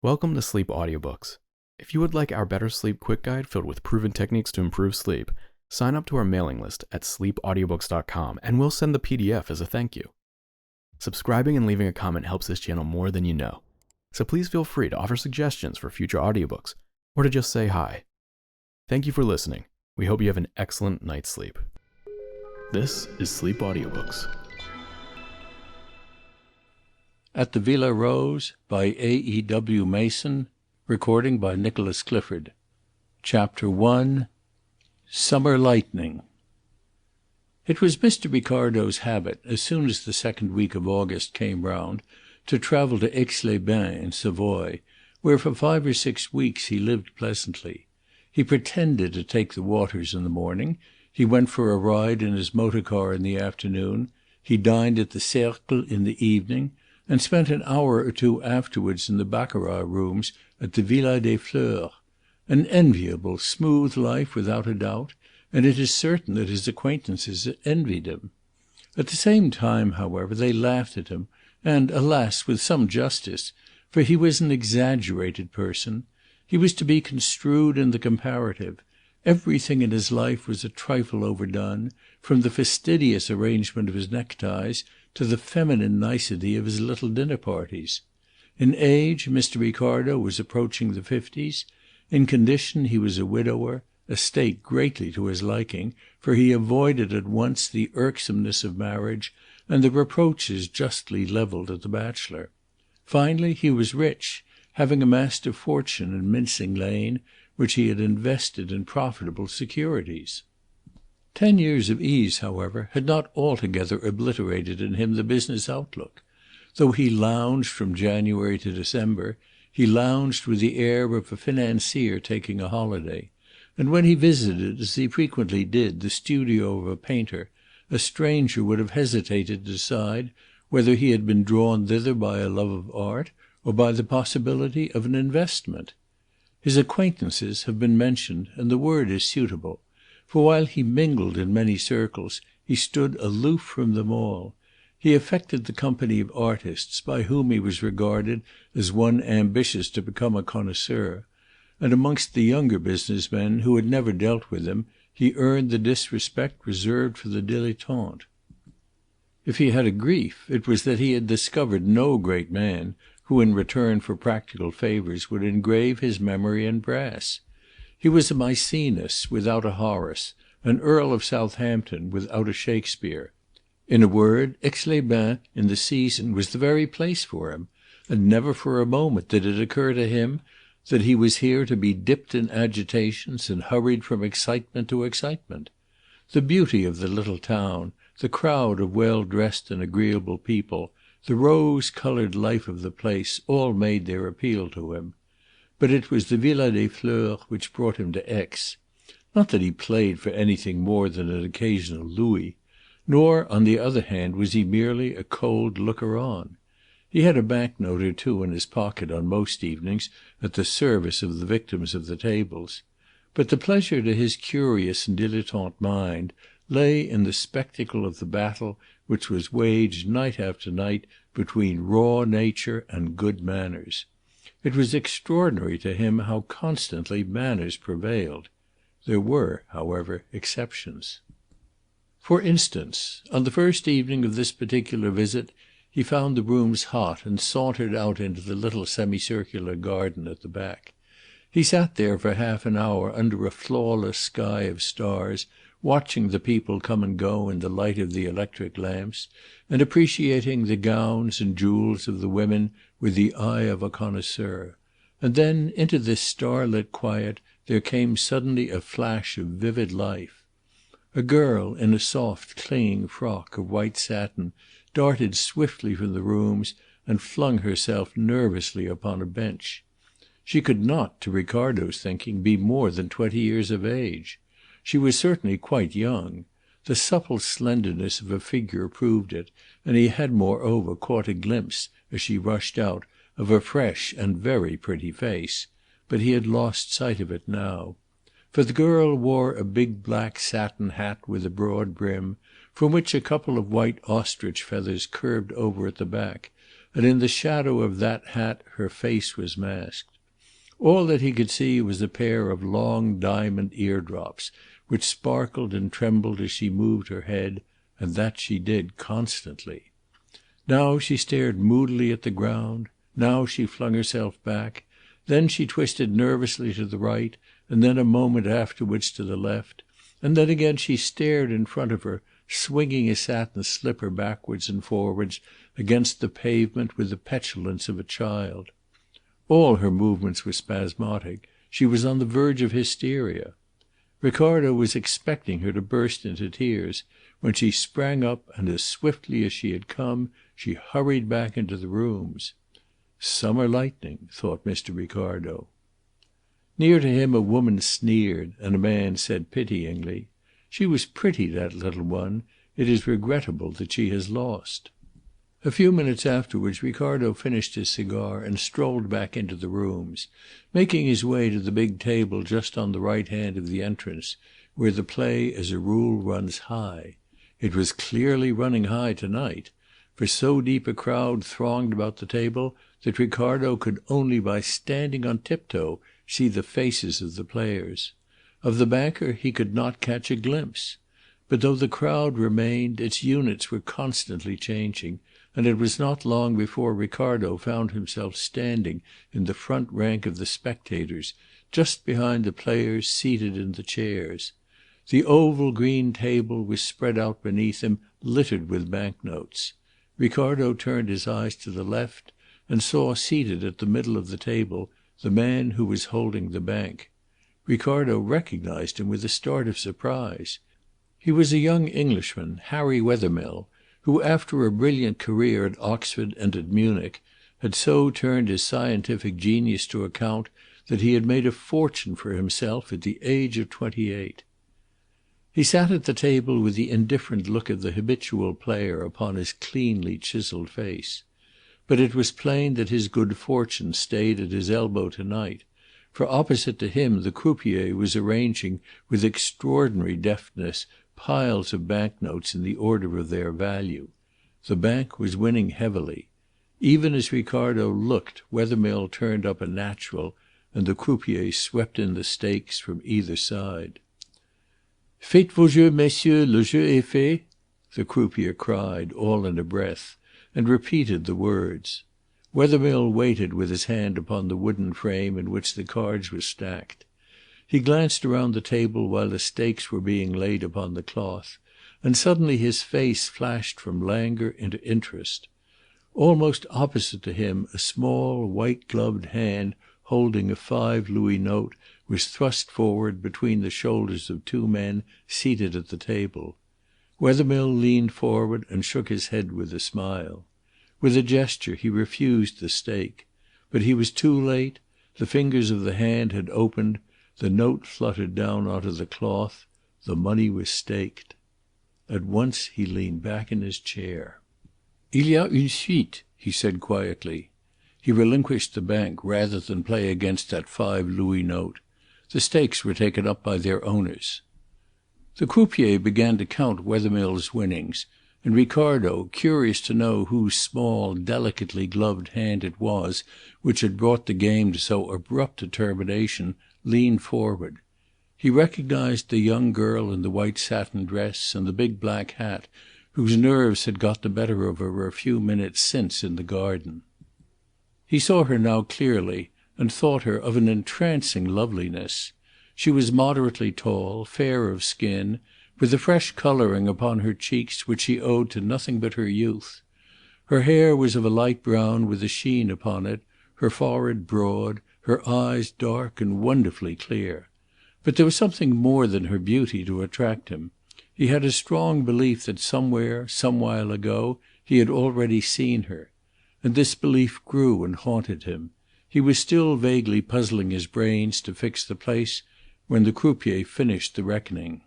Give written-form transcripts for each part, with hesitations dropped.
Welcome to Sleep Audiobooks. If you would like our Better Sleep Quick Guide filled with proven techniques to improve sleep, sign up to our mailing list at sleepaudiobooks.com and we'll send the PDF as a thank you. Subscribing and leaving a comment helps this channel more than you know, so please feel free to offer suggestions for future audiobooks or to just say hi. Thank you for listening. We hope you have an excellent night's sleep. This is Sleep Audiobooks. At the Villa Rose by A.E.W. Mason. Recording by Nicholas Clifford. Chapter 1. Summer Lightning. It was Mr. Ricardo's habit, as soon as the second week of August came round, to travel to Aix-les-Bains in Savoy, where for 5 or 6 weeks he lived pleasantly. He pretended to take the waters in the morning, he went for a ride in his motor car in the afternoon, he dined at the Cercle in the evening, and spent an hour or two afterwards in the baccarat rooms at the Villa des Fleurs. An enviable, smooth life without a doubt, and it is certain that his acquaintances envied him. At the same time, however, they laughed at him, and, alas, with some justice, for he was an exaggerated person. He was to be construed in the comparative. Everything in his life was a trifle overdone, from the fastidious arrangement of his neckties to the feminine nicety of his little dinner parties. In age, Mr. Ricardo was approaching the 50s. In condition, he was a widower, a state greatly to his liking, for he avoided at once the irksomeness of marriage and the reproaches justly levelled at the bachelor. Finally, he was rich, having amassed a fortune in Mincing Lane, which he had invested in profitable securities. 10 years of ease, however, had not altogether obliterated in him the business outlook. Though he lounged from January to December, he lounged with the air of a financier taking a holiday, and when he visited, as he frequently did, the studio of a painter, a stranger would have hesitated to decide whether he had been drawn thither by a love of art or by the possibility of an investment. His acquaintances have been mentioned, and the word is suitable. For while he mingled in many circles, he stood aloof from them all. He affected the company of artists by whom he was regarded as one ambitious to become a connoisseur, and amongst the younger business men who had never dealt with him, he earned the disrespect reserved for the dilettante. If he had a grief, it was that he had discovered no great man who in return for practical favours would engrave his memory in brass. He was a Maecenas without a Horace, an Earl of Southampton without a Shakespeare. In a word, Aix-les-Bains in the season was the very place for him, and never for a moment did it occur to him that he was here to be dipped in agitations and hurried from excitement to excitement. The beauty of the little town, the crowd of well-dressed and agreeable people, the rose-coloured life of the place, all made their appeal to him. But it was the Villa des Fleurs which brought him to Aix. Not that he played for anything more than an occasional louis, nor, on the other hand, was he merely a cold looker-on. He had a bank-note or two in his pocket on most evenings at the service of the victims of the tables. But the pleasure to his curious and dilettante mind lay in the spectacle of the battle which was waged night after night between raw nature and good manners. It was extraordinary to him how constantly manners prevailed. There were, however, exceptions. For instance, on the first evening of this particular visit, he found the rooms hot and sauntered out into the little semicircular garden at the back. He sat there for half an hour under a flawless sky of stars, watching the people come and go in the light of the electric lamps, and appreciating the gowns and jewels of the women with the eye of a connoisseur. And then into this starlit quiet there came suddenly a flash of vivid life. A girl in a soft clinging frock of white satin darted swiftly from the rooms and flung herself nervously upon a bench. She could not, to Ricardo's thinking, be more than 20 years of age. She was certainly quite young. The supple slenderness of her figure proved it, and he had moreover caught a glimpse, as she rushed out, of a fresh and very pretty face, but he had lost sight of it now. For the girl wore a big black satin hat with a broad brim, from which a couple of white ostrich feathers curved over at the back, and in the shadow of that hat her face was masked. All that he could see was a pair of long diamond eardrops, which sparkled and trembled as she moved her head, and that she did constantly. Now she stared moodily at the ground, now she flung herself back, then she twisted nervously to the right, and then a moment afterwards to the left, and then again she stared in front of her, swinging a satin slipper backwards and forwards against the pavement with the petulance of a child. All her movements were spasmodic. She was on the verge of hysteria. Ricardo was expecting her to burst into tears, when she sprang up, and as swiftly as she had come, she hurried back into the rooms. Summer lightning, thought Mr. Ricardo. Near to him a woman sneered, and a man said pityingly, "She was pretty, that little one. It is regrettable that she has lost." A few minutes afterwards Ricardo finished his cigar and strolled back into the rooms, making his way to the big table just on the right hand of the entrance, where the play as a rule runs high. It was clearly running high tonight, for so deep a crowd thronged about the table that Ricardo could only by standing on tiptoe see the faces of the players. Of the banker he could not catch a glimpse. But though the crowd remained, its units were constantly changing, and it was not long before Ricardo found himself standing in the front rank of the spectators, just behind the players seated in the chairs. The oval green table was spread out beneath him, littered with banknotes. Ricardo turned his eyes to the left, and saw seated at the middle of the table the man who was holding the bank. Ricardo recognized him with a start of surprise. He was a young Englishman, Harry Wethermill, who, after a brilliant career at Oxford and at Munich, had so turned his scientific genius to account that he had made a fortune for himself at the age of 28. He sat at the table with the indifferent look of the habitual player upon his cleanly chiselled face. But it was plain that his good fortune stayed at his elbow tonight, for opposite to him the croupier was arranging with extraordinary deftness piles of banknotes in the order of their value. The bank was winning heavily. Even as Ricardo looked, Wethermill turned up a natural, and the croupier swept in the stakes from either side. "Faites vos jeux, messieurs, le jeu est fait," the croupier cried, all in a breath, and repeated the words. Wethermill waited with his hand upon the wooden frame in which the cards were stacked. He glanced around the table while the stakes were being laid upon the cloth, and suddenly his face flashed from languor into interest. Almost opposite to him a small white-gloved hand holding a 5-louis note was thrust forward between the shoulders of two men seated at the table. Wethermill leaned forward and shook his head with a smile. With a gesture he refused the stake. But he was too late. The fingers of the hand had opened. The note fluttered down onto the cloth. The money was staked. At once he leaned back in his chair. "Il y a une suite," he said quietly. He relinquished the bank rather than play against that 5-louis note. The stakes were taken up by their owners. The croupier began to count Wethermill's winnings, and Ricardo, curious to know whose small, delicately gloved hand it was which had brought the game to so abrupt a termination, leaned forward. He recognized the young girl in the white satin dress and the big black hat, whose nerves had got the better of her a few minutes since in the garden. He saw her now clearly, and thought her of an entrancing loveliness. She was moderately tall, fair of skin, with a fresh colouring upon her cheeks which she owed to nothing but her youth. Her hair was of a light brown with a sheen upon it, her forehead broad, her eyes dark and wonderfully clear. But there was something more than her beauty to attract him. He had a strong belief that somewhere, some while ago, he had already seen her. And this belief grew and haunted him. He was still vaguely puzzling his brains to fix the place when the croupier finished the reckoning.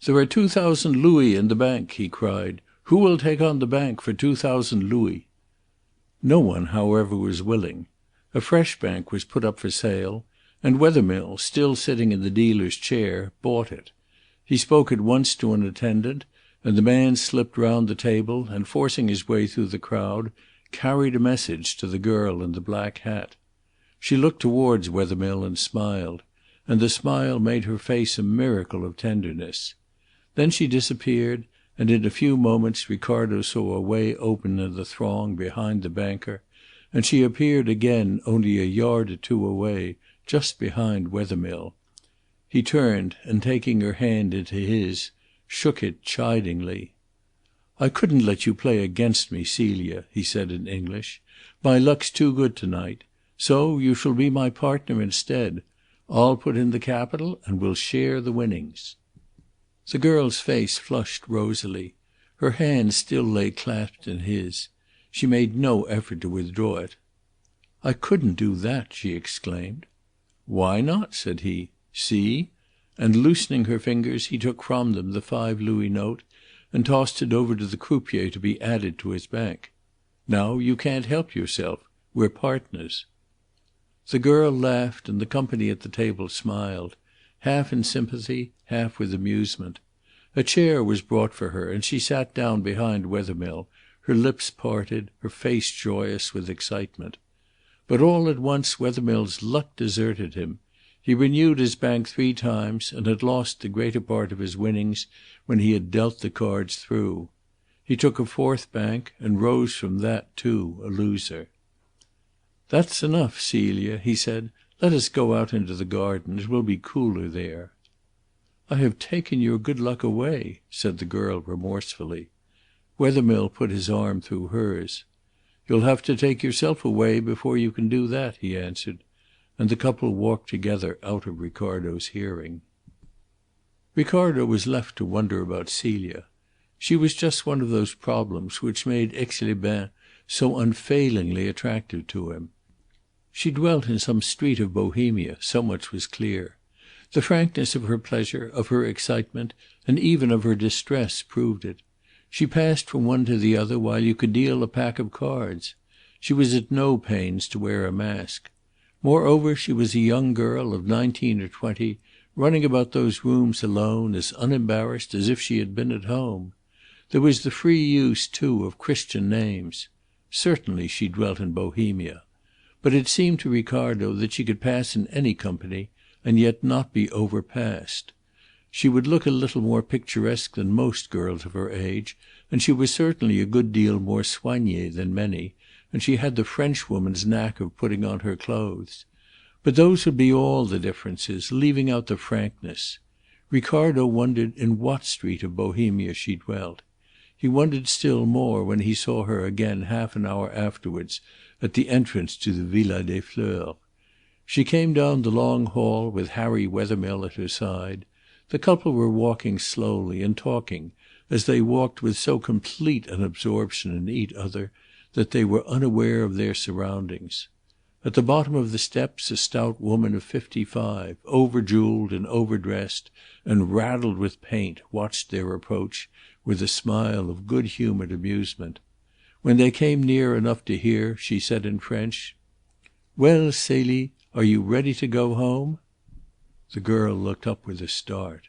"There are 2,000 louis in the bank," he cried. "Who will take on the bank for 2,000 louis?" No one, however, was willing. A fresh bank was put up for sale, and Wethermill, still sitting in the dealer's chair, bought it. He spoke at once to an attendant, and the man slipped round the table and, forcing his way through the crowd, carried a message to the girl in the black hat. She looked towards Wethermill and smiled, and the smile made her face a miracle of tenderness. Then she disappeared, and in a few moments Ricardo saw a way open in the throng behind the banker, and she appeared again only a yard or two away, just behind Wethermill. He turned, and taking her hand into his, shook it chidingly. "I couldn't let you play against me, Celia," he said in English. "My luck's too good to-night. So you shall be my partner instead. I'll put in the capital and we'll share the winnings." The girl's face flushed rosily. Her hand still lay clasped in his. She made no effort to withdraw it. "I couldn't do that," she exclaimed. "Why not?" said he. "See?" And loosening her fingers, he took from them the 5 louis note and tossed it over to the croupier to be added to his bank. "Now you can't help yourself. We're partners." The girl laughed, and the company at the table smiled, half in sympathy, half with amusement. A chair was brought for her, and she sat down behind Wethermill, her lips parted, her face joyous with excitement. But all at once Wethermill's luck deserted him. He renewed his bank 3 times, and had lost the greater part of his winnings when he had dealt the cards through. He took a 4th bank, and rose from that too a loser. "That's enough, Celia," he said. "Let us go out into the garden. It will be cooler there." "I have taken your good luck away," said the girl remorsefully. Wethermill put his arm through hers. "You'll have to take yourself away before you can do that," he answered, and the couple walked together out of Ricardo's hearing. Ricardo was left to wonder about Celia. She was just one of those problems which made Aix-les-Bains so unfailingly attractive to him. She dwelt in some street of Bohemia, so much was clear. The frankness of her pleasure, of her excitement, and even of her distress proved it. She passed from one to the other while you could deal a pack of cards. She was at no pains to wear a mask. Moreover, she was a young girl of 19 or 20, running about those rooms alone, as unembarrassed as if she had been at home. There was the free use, too, of Christian names. Certainly she dwelt in Bohemia. But it seemed to Ricardo that she could pass in any company, and yet not be overpassed. She would look a little more picturesque than most girls of her age, and she was certainly a good deal more soignée than many, and she had the Frenchwoman's knack of putting on her clothes. But those would be all the differences, leaving out the frankness. Ricardo wondered in what street of Bohemia she dwelt. He wondered still more when he saw her again half an hour afterwards at the entrance to the Villa des Fleurs. She came down the long hall with Harry Wethermill at her side. The couple were walking slowly and talking, as they walked with so complete an absorption in each other that they were unaware of their surroundings. At the bottom of the steps a stout woman of 55, over-jewelled and overdressed and raddled with paint, watched their approach with a smile of good-humoured amusement. When they came near enough to hear, she said in French, "Well, Celie, are you ready to go home?" The girl looked up with a start.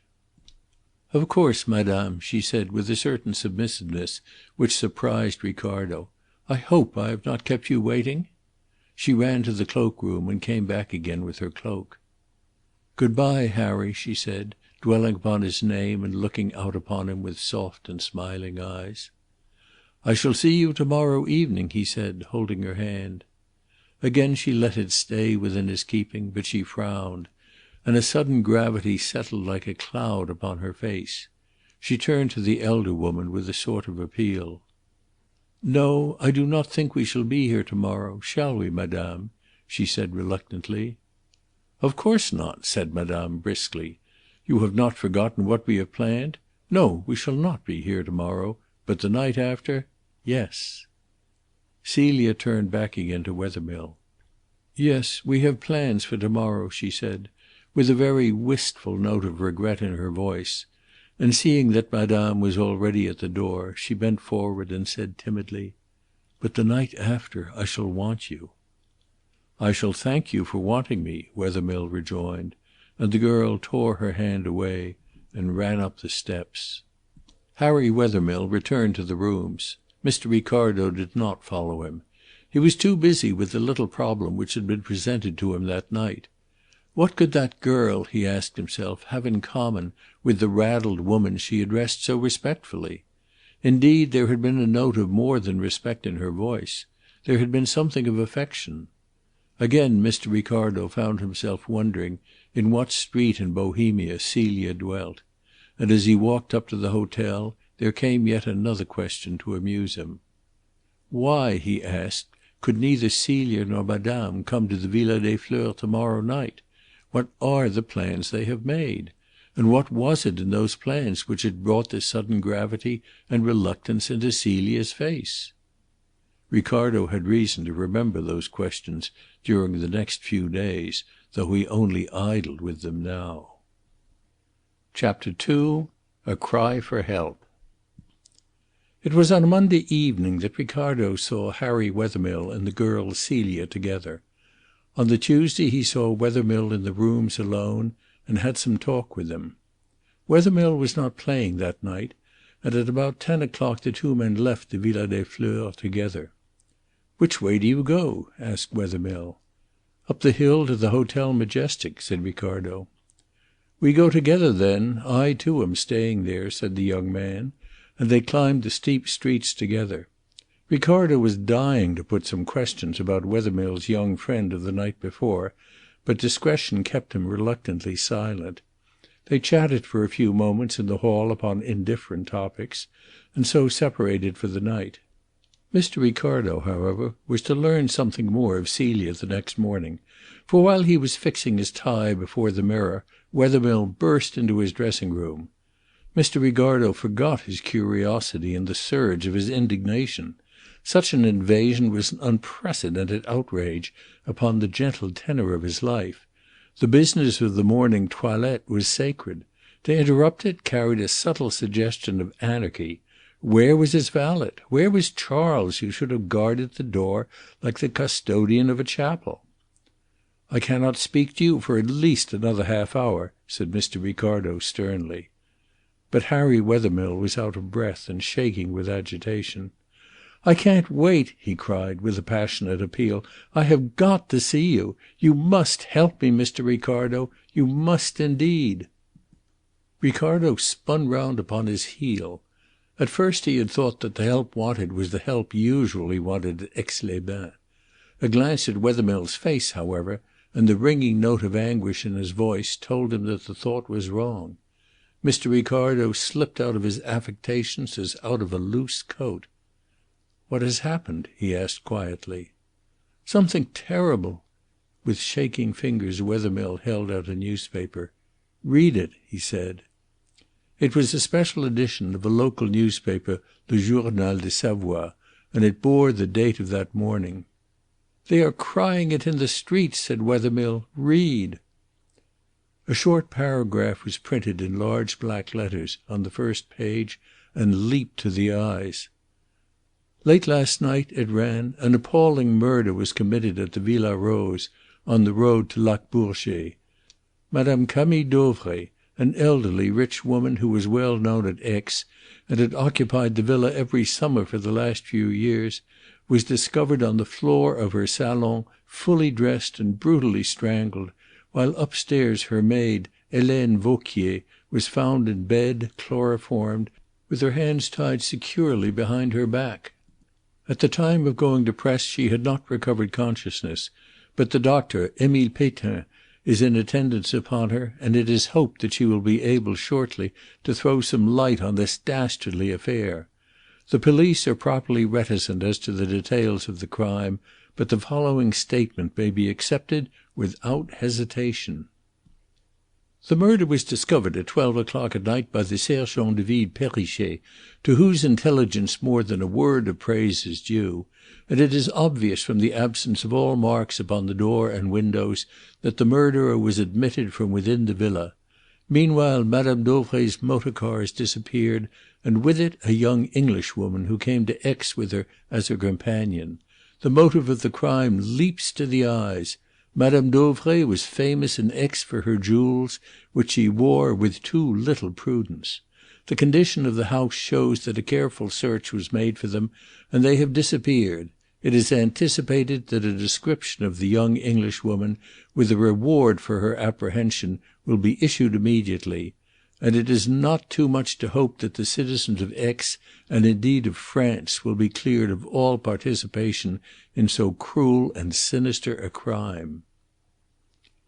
"Of course, madame," she said with a certain submissiveness which surprised Ricardo. "I hope I have not kept you waiting?" She ran to the cloak-room and came back again with her cloak. "Good-bye, Harry," she said, dwelling upon his name and looking out upon him with soft and smiling eyes. "I shall see you to-morrow evening," he said, holding her hand. Again she let it stay within his keeping, but she frowned, and a sudden gravity settled like a cloud upon her face. She turned to the elder woman with a sort of appeal. "No, I do not think we shall be here to-morrow, shall we, madame?" she said reluctantly. "Of course not," said madame briskly. "You have not forgotten what we have planned? No, we shall not be here to-morrow, but the night after, yes." Celia turned back again to Wethermill. "Yes, we have plans for to-morrow," she said, with a very wistful note of regret in her voice, and seeing that madame was already at the door, she bent forward and said timidly, "But the night after I shall want you." "I shall thank you for wanting me," Wethermill rejoined, and the girl tore her hand away and ran up the steps. Harry Wethermill returned to the rooms. Mr. Ricardo did not follow him. He was too busy with the little problem which had been presented to him that night. What could that girl, he asked himself, have in common with the raddled woman she addressed so respectfully? Indeed, there had been a note of more than respect in her voice. There had been something of affection. Again Mr. Ricardo found himself wondering in what street in Bohemia Celia dwelt, and as he walked up to the hotel there came yet another question to amuse him. Why, he asked, could neither Celia nor Madame come to the Villa des Fleurs to-morrow night? What are the plans they have made? And what was it in those plans which had brought this sudden gravity and reluctance into Celia's face? Ricardo had reason to remember those questions during the next few days, though he only idled with them now. Chapter 2. A Cry for Help. It was on a Monday evening that Ricardo saw Harry Wethermill and the girl Celia together. On the Tuesday he saw Wethermill in the rooms alone, and had some talk with him. Wethermill was not playing that night, and at about 10 o'clock the two men left the Villa des Fleurs together. "Which way do you go?" asked Wethermill. "Up the hill to the Hotel Majestic," said Ricardo. "We go together then. I too am staying there," said the young man, and they climbed the steep streets together. Ricardo was dying to put some questions about Wethermill's young friend of the night before, but discretion kept him reluctantly silent. They chatted for a few moments in the hall upon indifferent topics, and so separated for the night. Mr. Ricardo, however, was to learn something more of Celia the next morning, for while he was fixing his tie before the mirror Wethermill burst into his dressing-room. Mr. Ricardo forgot his curiosity in the surge of his indignation. Such an invasion was an unprecedented outrage upon the gentle tenor of his life. The business of the morning toilette was sacred. To interrupt it carried a subtle suggestion of anarchy. Where was his valet? Where was Charles, who should have guarded the door like the custodian of a chapel? "I cannot speak to you for at least another half hour," said Mr. Ricardo sternly. But Harry Wethermill was out of breath and shaking with agitation. "I can't wait," he cried, with a passionate appeal. "I have got to see you. You must help me, Mr. Ricardo. You must indeed." Ricardo spun round upon his heel. At first he had thought that the help wanted was the help usually wanted at Aix-les-Bains. A glance at Wethermill's face, however, and the ringing note of anguish in his voice told him that the thought was wrong. Mr. Ricardo slipped out of his affectations as out of a loose coat. "What has happened?" he asked quietly. "Something terrible." With shaking fingers Wethermill held out a newspaper. "Read it," he said. It was a special edition of a local newspaper, Le Journal de Savoie, and it bore the date of that morning. "They are crying it in the streets," said Wethermill. "Read." A short paragraph was printed in large black letters on the first page and leaped to the eyes. "Late last night," it ran, "an appalling murder was committed at the Villa Rose, on the road to Lac Bourget. Madame Camille Dauvray, an elderly, rich woman who was well known at Aix and had occupied the villa every summer for the last few years, was discovered on the floor of her salon, fully dressed and brutally strangled, while upstairs her maid, Hélène Vauquier, was found in bed, chloroformed, with her hands tied securely behind her back. At the time of going to press she had not recovered consciousness, but the doctor, Émile Pétain, is in attendance upon her, and it is hoped that she will be able shortly to throw some light on this dastardly affair. The police are properly reticent as to the details of the crime, but the following statement may be accepted without hesitation. The murder was discovered at 12 o'clock at night by the sergent de ville Perrichet, to whose intelligence more than a word of praise is due, and it is obvious from the absence of all marks upon the door and windows that the murderer was admitted from within the villa. Meanwhile Madame Dauvray's motor car has disappeared, and with it a young Englishwoman who came to Aix with her as her companion. The motive of the crime leaps to the eyes. Madame Dauvray was famous in Aix for her jewels, which she wore with too little prudence. The condition of the house shows that a careful search was made for them, and they have disappeared. It is anticipated that a description of the young Englishwoman, with a reward for her apprehension, will be issued immediately, and it is not too much to hope that the citizens of Aix, and indeed of France, will be cleared of all participation in so cruel and sinister a crime."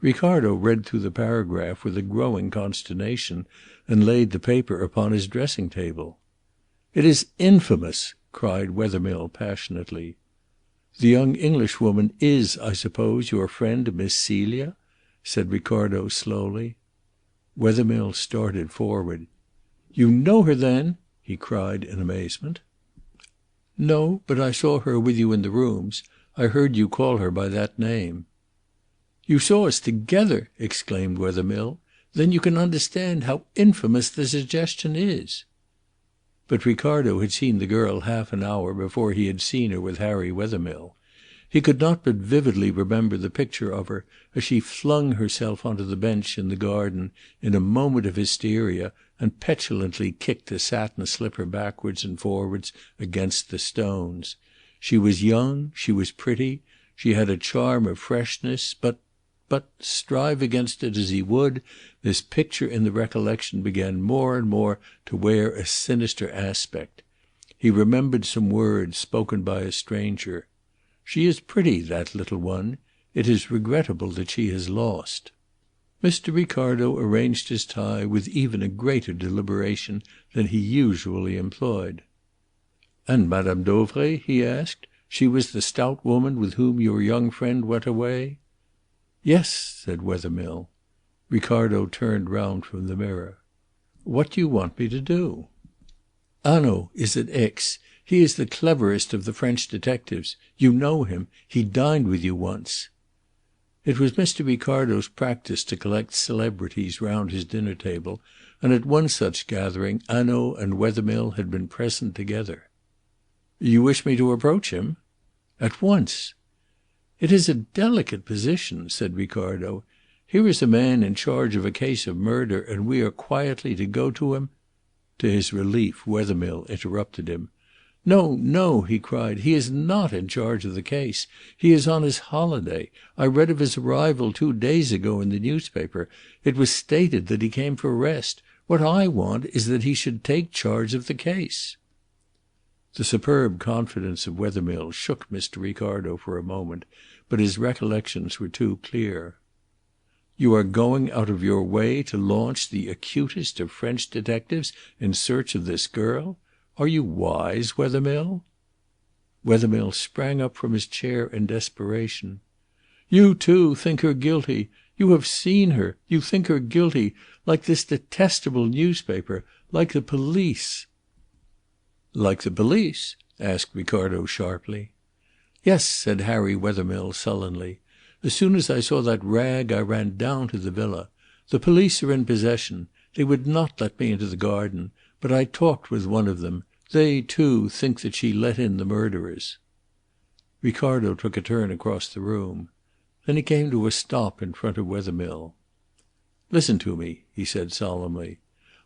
Ricardo read through the paragraph with a growing consternation, and laid the paper upon his dressing table. "It is infamous!" cried Wethermill passionately. "The young Englishwoman is, I suppose, your friend Miss Celia?" said Ricardo slowly. Wethermill started forward. "You know her then?" he cried in amazement. "No, but I saw her with you in the rooms. I heard you call her by that name." "You saw us together!" exclaimed Wethermill. "Then you can understand how infamous the suggestion is." But Ricardo had seen the girl half an hour before he had seen her with Harry Wethermill. He could not but vividly remember the picture of her as she flung herself onto the bench in the garden in a moment of hysteria and petulantly kicked a satin slipper backwards and forwards against the stones. She was young, she was pretty, she had a charm of freshness, but, strive against it as he would, this picture in the recollection began more and more to wear a sinister aspect. He remembered some words spoken by a stranger. "She is pretty, that little one. It is regrettable that she has lost." Mr. Ricardo arranged his tie with even a greater deliberation than he usually employed. "And Madame Dauvray?" he asked. "She was the stout woman with whom your young friend went away?" "Yes," said Wethermill. Ricardo turned round from the mirror. "What do you want me to do?" "Hanaud is at Aix. He is the cleverest of the French detectives. You know him. He dined with you once." It was Mr. Ricardo's practice to collect celebrities round his dinner table, and at one such gathering Hanaud and Wethermill had been present together. "You wish me to approach him?" "At once." "It is a delicate position," said Ricardo. "Here is a man in charge of a case of murder, and we are quietly to go to him—" To his relief Wethermill interrupted him. "No, no," he cried. "He is not in charge of the case. He is on his holiday. I read of his arrival 2 days ago in the newspaper. It was stated that he came for rest. What I want is that he should take charge of the case." The superb confidence of Wethermill shook Mr. Ricardo for a moment, but his recollections were too clear. "You are going out of your way to launch the acutest of French detectives in search of this girl? Are you wise, Wethermill?" Wethermill sprang up from his chair in desperation. "You, too, think her guilty. You have seen her. You think her guilty, like this detestable newspaper, like the police." "Like the police?" asked Ricardo sharply. "Yes," said Harry Wethermill sullenly. "As soon as I saw that rag I ran down to the villa. The police are in possession. They would not let me into the garden, but I talked with one of them. They, too, think that she let in the murderers." Ricardo took a turn across the room. Then he came to a stop in front of Wethermill. "Listen to me," he said solemnly.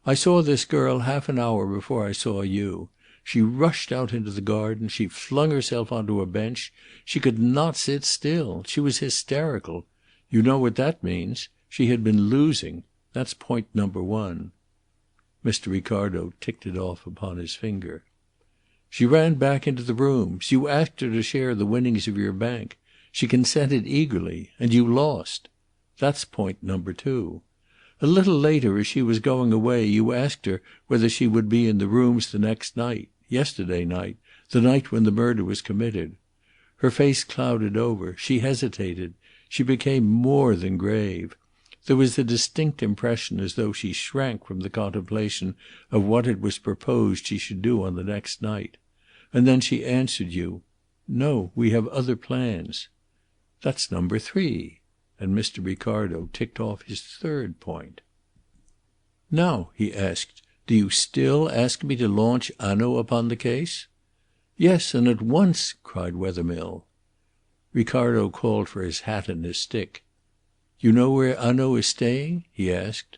"I saw this girl half an hour before I saw you. She rushed out into the garden. She flung herself onto a bench. She could not sit still. She was hysterical. You know what that means. She had been losing. That's point number 1." Mr. Ricardo ticked it off upon his finger. "She ran back into the rooms. You asked her to share the winnings of your bank. She consented eagerly. And you lost. That's point number 2. A little later, as she was going away, you asked her whether she would be in the rooms the next night, yesterday night, the night when the murder was committed. Her face clouded over. She hesitated. She became more than grave. There was a distinct impression as though she shrank from the contemplation of what it was proposed she should do on the next night. And then she answered you, 'No, we have other plans.' That's number 3." And Mr. Ricardo ticked off his 3rd point. "Now," he asked, "do you still ask me to launch Hanaud upon the case?" "Yes, and at once," cried Wethermill. Ricardo called for his hat and his stick. "You know where Hanaud is staying?" he asked.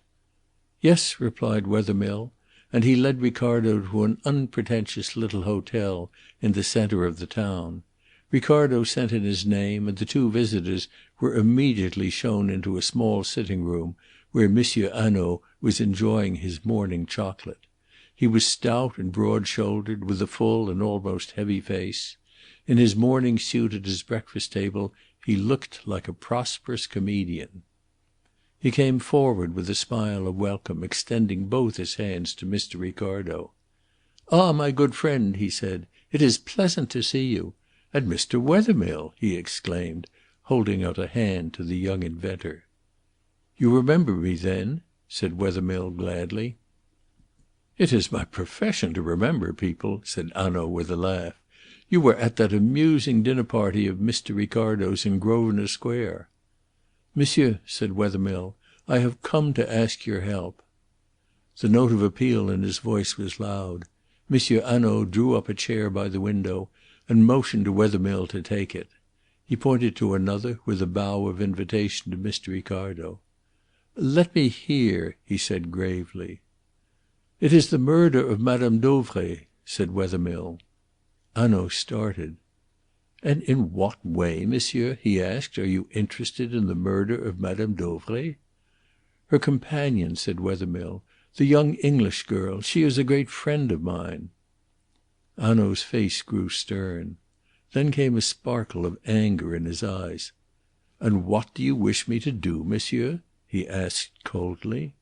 "Yes," replied Wethermill, and he led Ricardo to an unpretentious little hotel in the centre of the town. Ricardo sent in his name, and the two visitors were immediately shown into a small sitting room where Monsieur Hanaud was enjoying his morning chocolate. He was stout and broad shouldered, with a full and almost heavy face. In his morning suit at his breakfast table he looked like a prosperous comedian. He came forward with a smile of welcome, extending both his hands to Mr. Ricardo. "Ah, my good friend," he said, "it is pleasant to see you. And Mr. Wethermill!" he exclaimed, holding out a hand to the young inventor. "You remember me, then?" said Wethermill gladly. "It is my profession to remember people," said Hanaud with a laugh. "You were at that amusing dinner party of Mr. Ricardo's in Grosvenor Square." "Monsieur," said Wethermill, "I have come to ask your help." The note of appeal in his voice was loud. Monsieur Hanaud drew up a chair by the window and motioned to Wethermill to take it. He pointed to another with a bow of invitation to Mr. Ricardo. "Let me hear," he said gravely. "It is the murder of Madame Dauvray," said Wethermill. Hanaud started. "And in what way, monsieur," he asked, "are you interested in the murder of Madame Dauvray?" "Her companion," said Wethermill. "The young English girl. She is a great friend of mine." Hanaud's face grew stern. Then came a sparkle of anger in his eyes. "And what do you wish me to do, monsieur?" he asked coldly.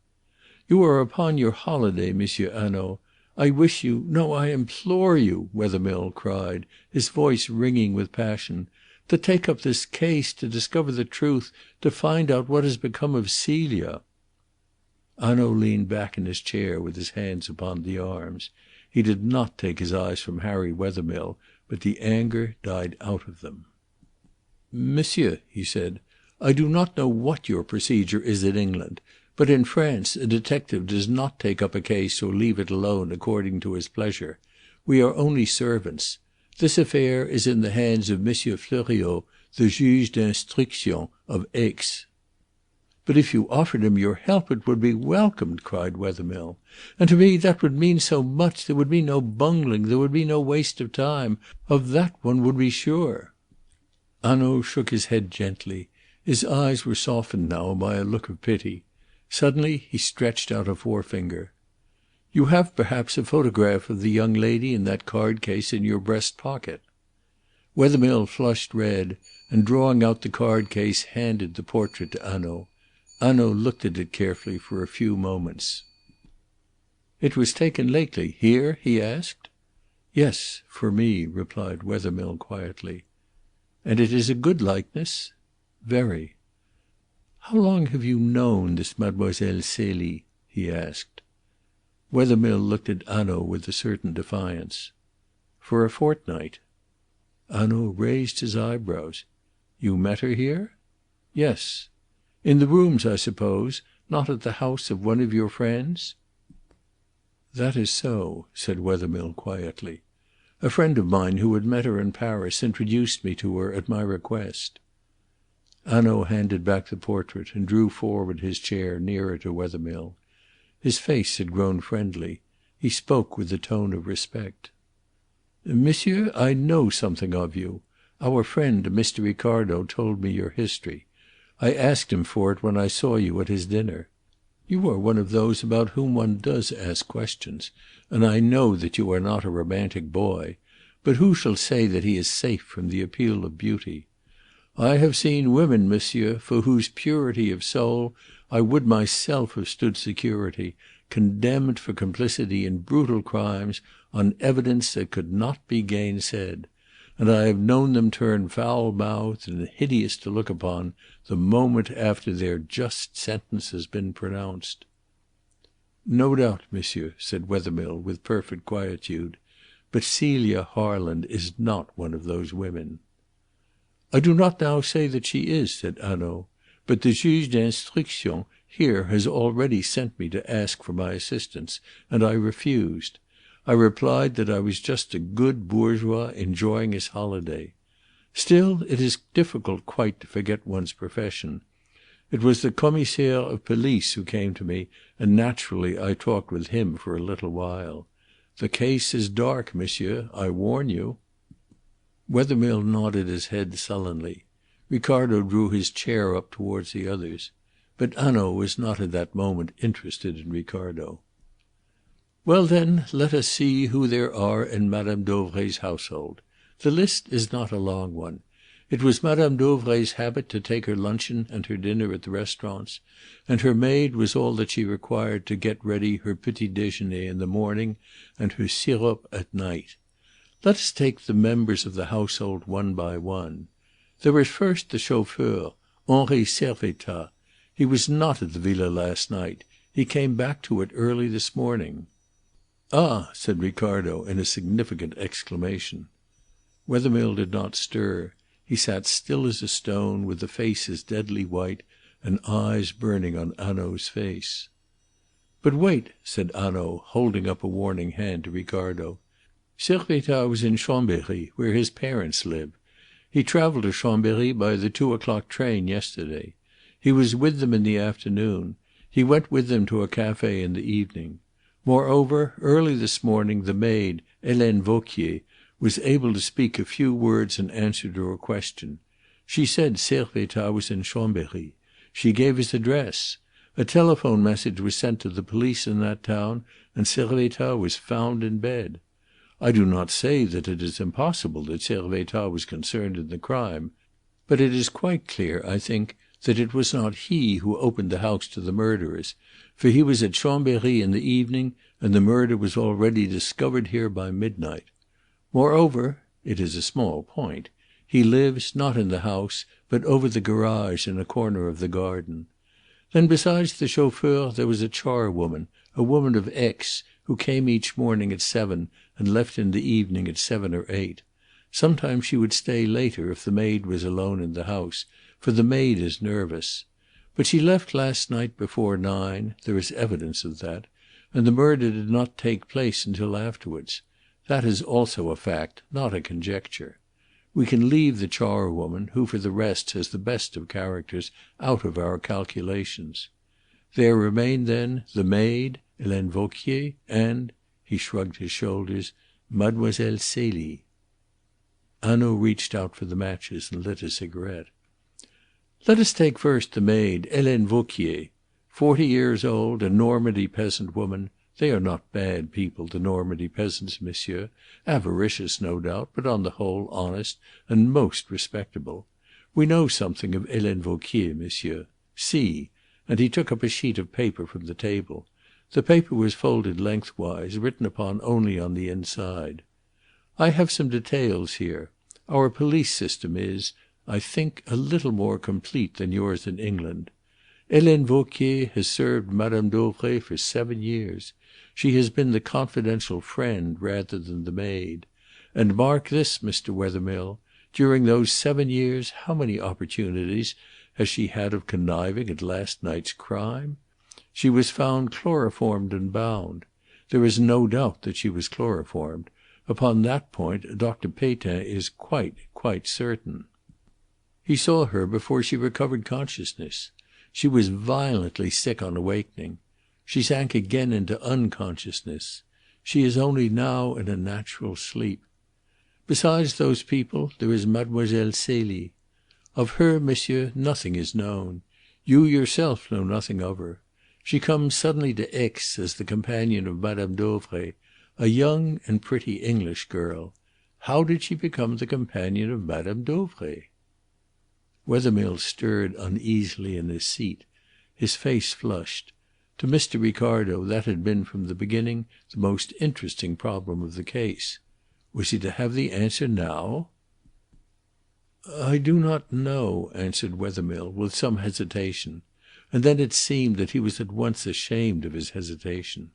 "You are upon your holiday, Monsieur Hanaud. I wish you, no, I implore you," Wethermill cried, his voice ringing with passion, "to take up this case, to discover the truth, to find out what has become of Celia." Hanaud leaned back in his chair with his hands upon the arms. He did not take his eyes from Harry Wethermill, but the anger died out of them. "Monsieur," he said, "I do not know what your procedure is in England, but in France a detective does not take up a case or leave it alone according to his pleasure. We are only servants. This affair is in the hands of Monsieur Fleuriot, the juge d'instruction of Aix." "But if you offered him your help it would be welcomed," cried Wethermill. "And to me that would mean so much. There would be no bungling, there would be no waste of time. Of that one would be sure." Hanaud shook his head gently. His eyes were softened now by a look of pity. Suddenly he stretched out a forefinger. "You have perhaps a photograph of the young lady in that card case in your breast pocket." Wethermill flushed red, and drawing out the card case handed the portrait to Hanaud. Hanaud looked at it carefully for a few moments. "It was taken lately, here?" he asked. "Yes, for me," replied Wethermill quietly. "And it is a good likeness?" "Very." "How long have you known this Mademoiselle Celie?" he asked. Wethermill looked at Hanaud with a certain defiance. "For a fortnight." Hanaud raised his eyebrows. "You met her here?" "Yes." "In the rooms, I suppose? Not at the house of one of your friends?" "That is so," said Wethermill quietly. "A friend of mine who had met her in Paris introduced me to her at my request." Hanaud handed back the portrait and drew forward his chair nearer to Wethermill. His face had grown friendly. He spoke with a tone of respect. "Monsieur, I know something of you. Our friend, Mr. Ricardo, told me your history. I asked him for it when I saw you at his dinner. You are one of those about whom one does ask questions, and I know that you are not a romantic boy. But who shall say that he is safe from the appeal of beauty? I have seen women, monsieur, for whose purity of soul I would myself have stood security, condemned for complicity in brutal crimes on evidence that could not be gainsaid. And I have known them turn foul-mouthed and hideous to look upon the moment after their just sentence has been pronounced." "No doubt, monsieur," said Wethermill with perfect quietude. "But Celia Harland is not one of those women." "I do not now say that she is," said Hanaud. "But the juge d'instruction here has already sent me to ask for my assistance, and I refused. I replied that I was just a good bourgeois enjoying his holiday. Still, it is difficult quite to forget one's profession. It was the commissaire of police who came to me, and naturally I talked with him for a little while. The case is dark, monsieur, I warn you." Wethermill nodded his head sullenly. Ricardo drew his chair up towards the others. But Hanaud was not at that moment interested in Ricardo. "Well, then, let us see who there are in Madame Dauvray's household. The list is not a long one. It was Madame Dauvray's habit to take her luncheon and her dinner at the restaurants, and her maid was all that she required to get ready her petit déjeuner in the morning and her sirop at night. Let us take the members of the household one by one. There is first the chauffeur, Henri Servettaz. He was not at the villa last night. He came back to it early this morning." "Ah!" said Ricardo in a significant exclamation. Wethermill did not stir. He sat still as a stone, with a face as deadly white, and eyes burning on Hanaud's face. "But wait," said Hanaud, holding up a warning hand to Ricardo. "Servettaz was in Chambéry, where his parents live. He travelled to Chambéry by the 2 o'clock train yesterday. He was with them in the afternoon. He went with them to a café in the evening. Moreover, early this morning the maid, Helene Vauquier, was able to speak a few words in answer to a question. She said Servettaz was in Chambéry. She gave his address. A telephone message was sent to the police in that town, and Servettaz was found in bed. I do not say that it is impossible that Servettaz was concerned in the crime, but it is quite clear, I think, that it was not he who opened the house to the murderers, for he was at Chambéry in the evening, and the murder was already discovered here by midnight. Moreover, it is a small point, he lives, not in the house, but over the garage in a corner of the garden. Then besides the chauffeur there was a charwoman, a woman of Aix, who came each morning at 7 and left in the evening at 7 or 8. Sometimes she would stay later if the maid was alone in the house, for the maid is nervous. But she left last night before 9, there is evidence of that, and the murder did not take place until afterwards. That is also a fact, not a conjecture. We can leave the charwoman, who for the rest has the best of characters, out of our calculations. There remain then the maid, Helene Vauquier, and," he shrugged his shoulders, "Mademoiselle Celie." Hanaud reached out for the matches and lit a cigarette. "Let us take first the maid, Helene Vauquier. 40 years old, a Normandy peasant woman. They are not bad people, the Normandy peasants, monsieur. Avaricious, no doubt, but on the whole honest and most respectable. We know something of Helene Vauquier, monsieur. See," and he took up a sheet of paper from the table. The paper was folded lengthwise, written upon only on the inside. "I have some details here. Our police system is, I think, a little more complete than yours in England. Helene Vauquier has served Madame Dauvray for 7 years. She has been the confidential friend rather than the maid. And mark this, Mr. Wethermill, during those 7 years how many opportunities has she had of conniving at last night's crime? She was found chloroformed and bound. There is no doubt that she was chloroformed. Upon that point Dr. Pétain is quite certain. He saw her before she recovered consciousness. She was violently sick on awakening. She sank again into unconsciousness. She is only now in a natural sleep. Besides those people, there is Mademoiselle Celie. Of her, monsieur, nothing is known. You yourself know nothing of her. She comes suddenly to Aix as the companion of Madame Dauvray, a young and pretty English girl. How did she become the companion of Madame Dauvray?" Wethermill stirred uneasily in his seat. His face flushed. To Mr. Ricardo that had been from the beginning the most interesting problem of the case. Was he to have the answer now? "I do not know," answered Wethermill, with some hesitation, and then it seemed that he was at once ashamed of his hesitation.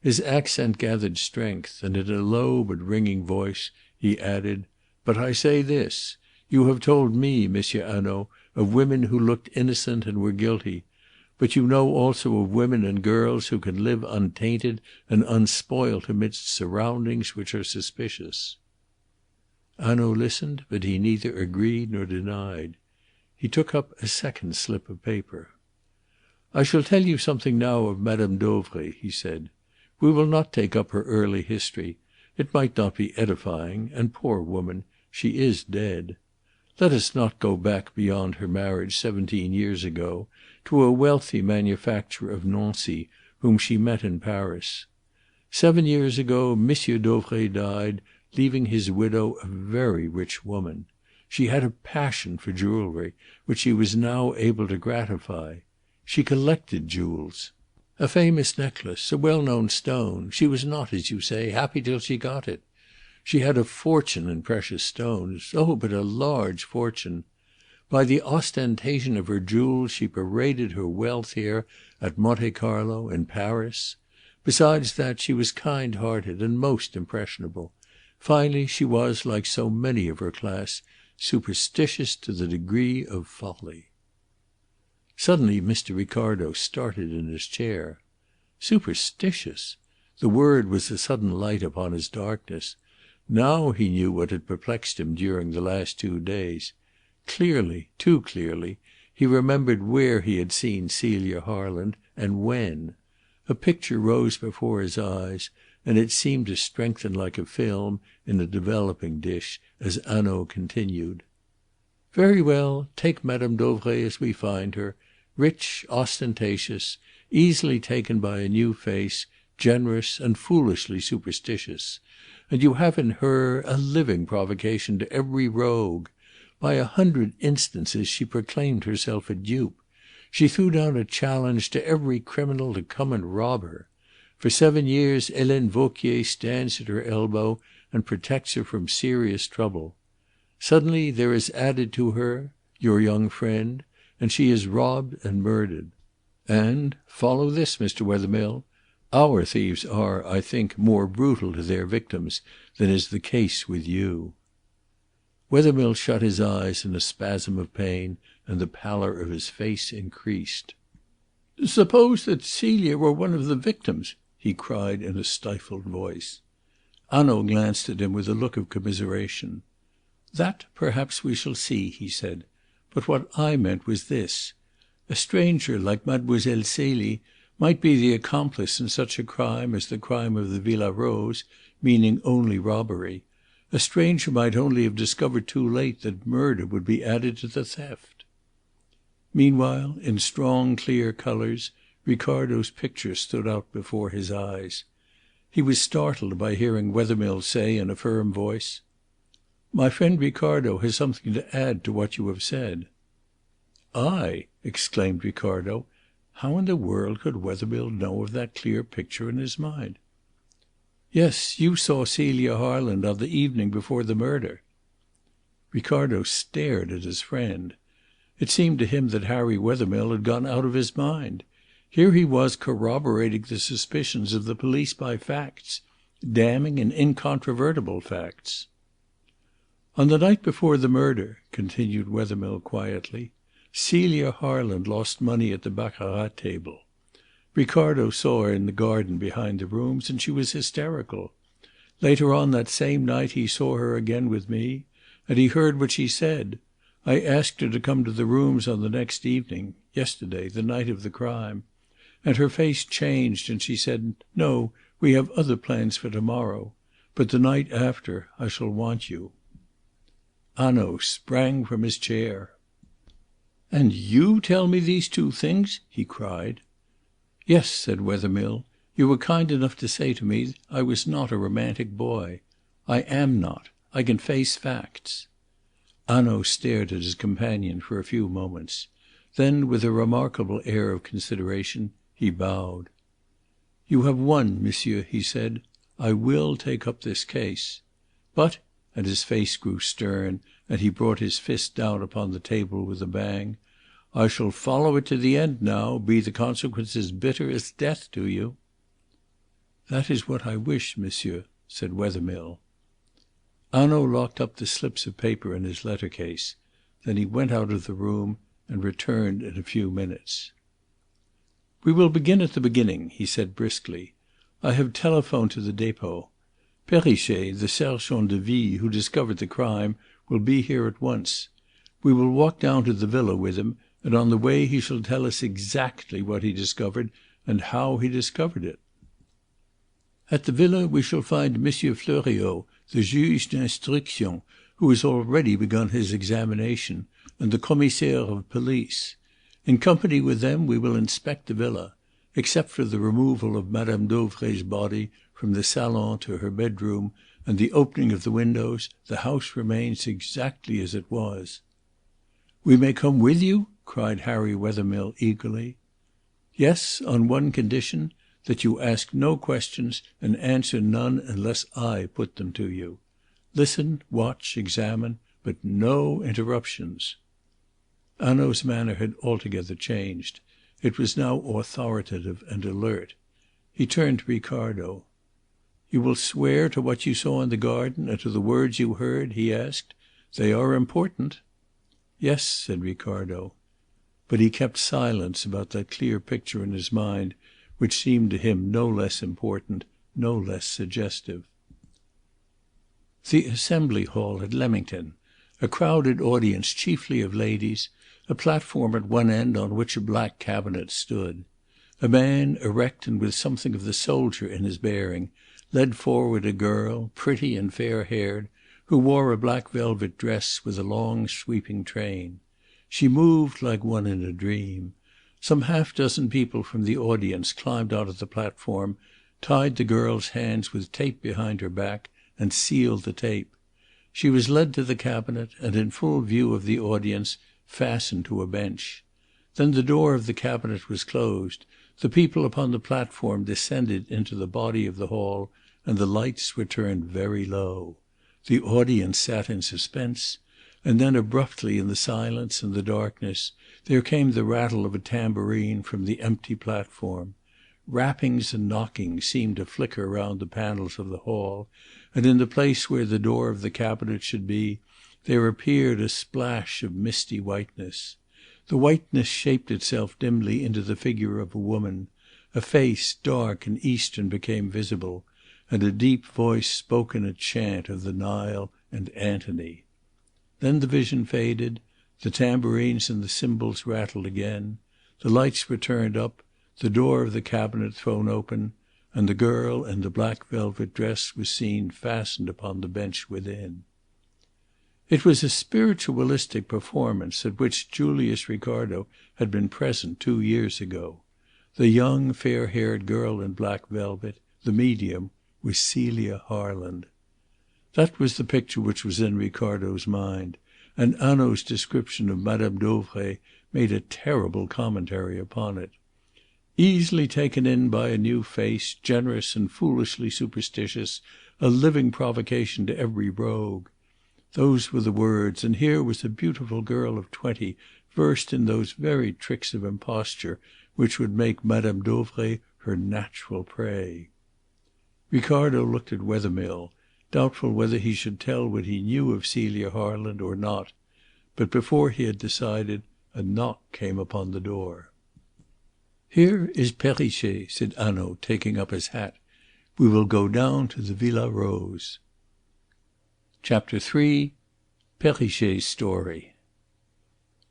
His accent gathered strength, and in a low but ringing voice he added, "But I say this. You have told me, Monsieur Hanaud, of women who looked innocent and were guilty, but you know also of women and girls who can live untainted and unspoilt amidst surroundings which are suspicious." Hanaud listened, but he neither agreed nor denied. He took up a second slip of paper. "I shall tell you something now of Madame Dauvray," he said. "We will not take up her early history. It might not be edifying, and, poor woman, She is dead. Let us not go back beyond her marriage 17 years ago, to a wealthy manufacturer of Nancy whom she met in Paris. 7 years ago Monsieur Dauvray died, leaving his widow a very rich woman. She had a passion for jewellery, which she was now able to gratify. She collected jewels. A famous necklace, a well-known stone. She was not, as you say, happy till she got it. She had a fortune in precious stones. Oh, but a large fortune. By the ostentation of her jewels she paraded her wealth here, at Monte Carlo, in Paris. Besides that, she was kind-hearted and most impressionable. Finally, she was, like so many of her class, superstitious to the degree of folly. Suddenly Mr. Ricardo started in his chair. Superstitious! The word was a sudden light upon his darkness. Now he knew what had perplexed him during the last 2 days. Clearly, too clearly, he remembered where he had seen Celia Harland, and when. A picture rose before his eyes, and it seemed to strengthen like a film in a developing dish, as Hanaud continued. "Very well, take Madame Dauvray as we find her, rich, ostentatious, easily taken by a new face, generous and foolishly superstitious. And you have in her a living provocation to every rogue. By 100 instances she proclaimed herself a dupe. She threw down a challenge to every criminal to come and rob her. For 7 years Helene Vauquier stands at her elbow and protects her from serious trouble. Suddenly there is added to her your young friend, and she is robbed and murdered. And, follow this, Mr. Wethermill, our thieves are, I think, more brutal to their victims than is the case with you." Wethermill shut his eyes in a spasm of pain, and the pallor of his face increased. "Suppose that Celia were one of the victims," he cried in a stifled voice. Hanaud glanced at him with a look of commiseration. "That perhaps we shall see," he said. "But what I meant was this. A stranger like Mademoiselle Celie might be the accomplice in such a crime as the crime of the Villa Rose, meaning only robbery. A stranger might only have discovered too late that murder would be added to the theft." Meanwhile, in strong clear colours, Ricardo's picture stood out before his eyes. He was startled by hearing Wethermill say in a firm voice, "My friend Ricardo has something to add to what you have said." "I?" exclaimed Ricardo. How in the world could Wethermill know of that clear picture in his mind? "Yes, you saw Celia Harland on the evening before the murder." Ricardo stared at his friend. It seemed to him that Harry Wethermill had gone out of his mind. Here he was corroborating the suspicions of the police by facts, damning and incontrovertible facts. "On the night before the murder," continued Wethermill quietly, "Celia Harland lost money at the baccarat table. Ricardo saw her in the garden behind the rooms, and she was hysterical. Later on that same night he saw her again with me, and he heard what she said. I asked her to come to the rooms on the next evening, yesterday, the night of the crime. And her face changed, and she said, 'No, we have other plans for to-morrow. But the night after I shall want you.'" Hanaud sprang from his chair. "And you tell me these 2 things?" he cried. "Yes," said Wethermill. "You were kind enough to say to me I was not a romantic boy. I am not. I can face facts." Hanaud stared at his companion for a few moments. Then, with a remarkable air of consideration, he bowed. "You have won, monsieur," he said. "I will take up this case. But," and his face grew stern, and he brought his fist down upon the table with a bang, "I shall follow it to the end now, be the consequences bitter as death to you." "That is what I wish, monsieur," said Wethermill. Hanaud locked up the slips of paper in his letter case. Then he went out of the room and returned in a few minutes. "We will begin at the beginning," he said briskly. "I have telephoned to the depot. Perrichet, the sergent de ville who discovered the crime, will be here at once. We will walk down to the villa with him, and on the way he shall tell us exactly what he discovered and how he discovered it. At the villa we shall find Monsieur Fleuriot, the juge d'instruction, who has already begun his examination, and the commissaire of police. In company with them we will inspect the villa. Except for the removal of Madame Dauvray's body from the salon to her bedroom and the opening of the windows, the house remains exactly as it was." "We may come with you?" cried Harry Wethermill eagerly. "Yes, on one condition, that you ask no questions and answer none unless I put them to you. Listen, watch, examine, but no interruptions." Hanaud's manner had altogether changed. It was now authoritative and alert. He turned to Ricardo. "You will swear to what you saw in the garden and to the words you heard?" he asked. "They are important." "Yes," said Ricardo. But he kept silence about that clear picture in his mind, which seemed to him no less important, no less suggestive. The Assembly Hall at Leamington, a crowded audience chiefly of ladies, a platform at one end on which a black cabinet stood. A man, erect and with something of the soldier in his bearing, led forward a girl, pretty and fair-haired, who wore a black velvet dress with a long sweeping train. She moved like one in a dream. Some half-dozen people from the audience climbed onto the platform, tied the girl's hands with tape behind her back, and sealed the tape. She was led to the cabinet and, in full view of the audience, fastened to a bench. Then the door of the cabinet was closed, the people upon the platform descended into the body of the hall, and the lights were turned very low. The audience sat in suspense, and then abruptly in the silence and the darkness there came the rattle of a tambourine from the empty platform. Rappings and knockings seemed to flicker round the panels of the hall, and in the place where the door of the cabinet should be, there appeared a splash of misty whiteness. The whiteness shaped itself dimly into the figure of a woman. A face, dark and Eastern, became visible, and a deep voice spoke in a chant of the Nile and Antony. Then the vision faded, the tambourines and the cymbals rattled again, the lights were turned up, the door of the cabinet thrown open, and the girl in the black velvet dress was seen fastened upon the bench within. It was a spiritualistic performance at which Julius Ricardo had been present 2 years ago. The young, fair-haired girl in black velvet, the medium, was Celia Harland. That was the picture which was in Ricardo's mind, and Hanaud's description of Madame Dauvray made a terrible commentary upon it. Easily taken in by a new face, generous and foolishly superstitious, a living provocation to every rogue. Those were the words, and here was a beautiful girl of 20, versed in those very tricks of imposture which would make Madame Dauvray her natural prey. Ricardo looked at Wethermill, doubtful whether he should tell what he knew of Celia Harland or not, but before he had decided, a knock came upon the door. "Here is Perrichet," said Hanaud, taking up his hat. "We will go down to the Villa Rose." Chapter 3. Perrichet's Story.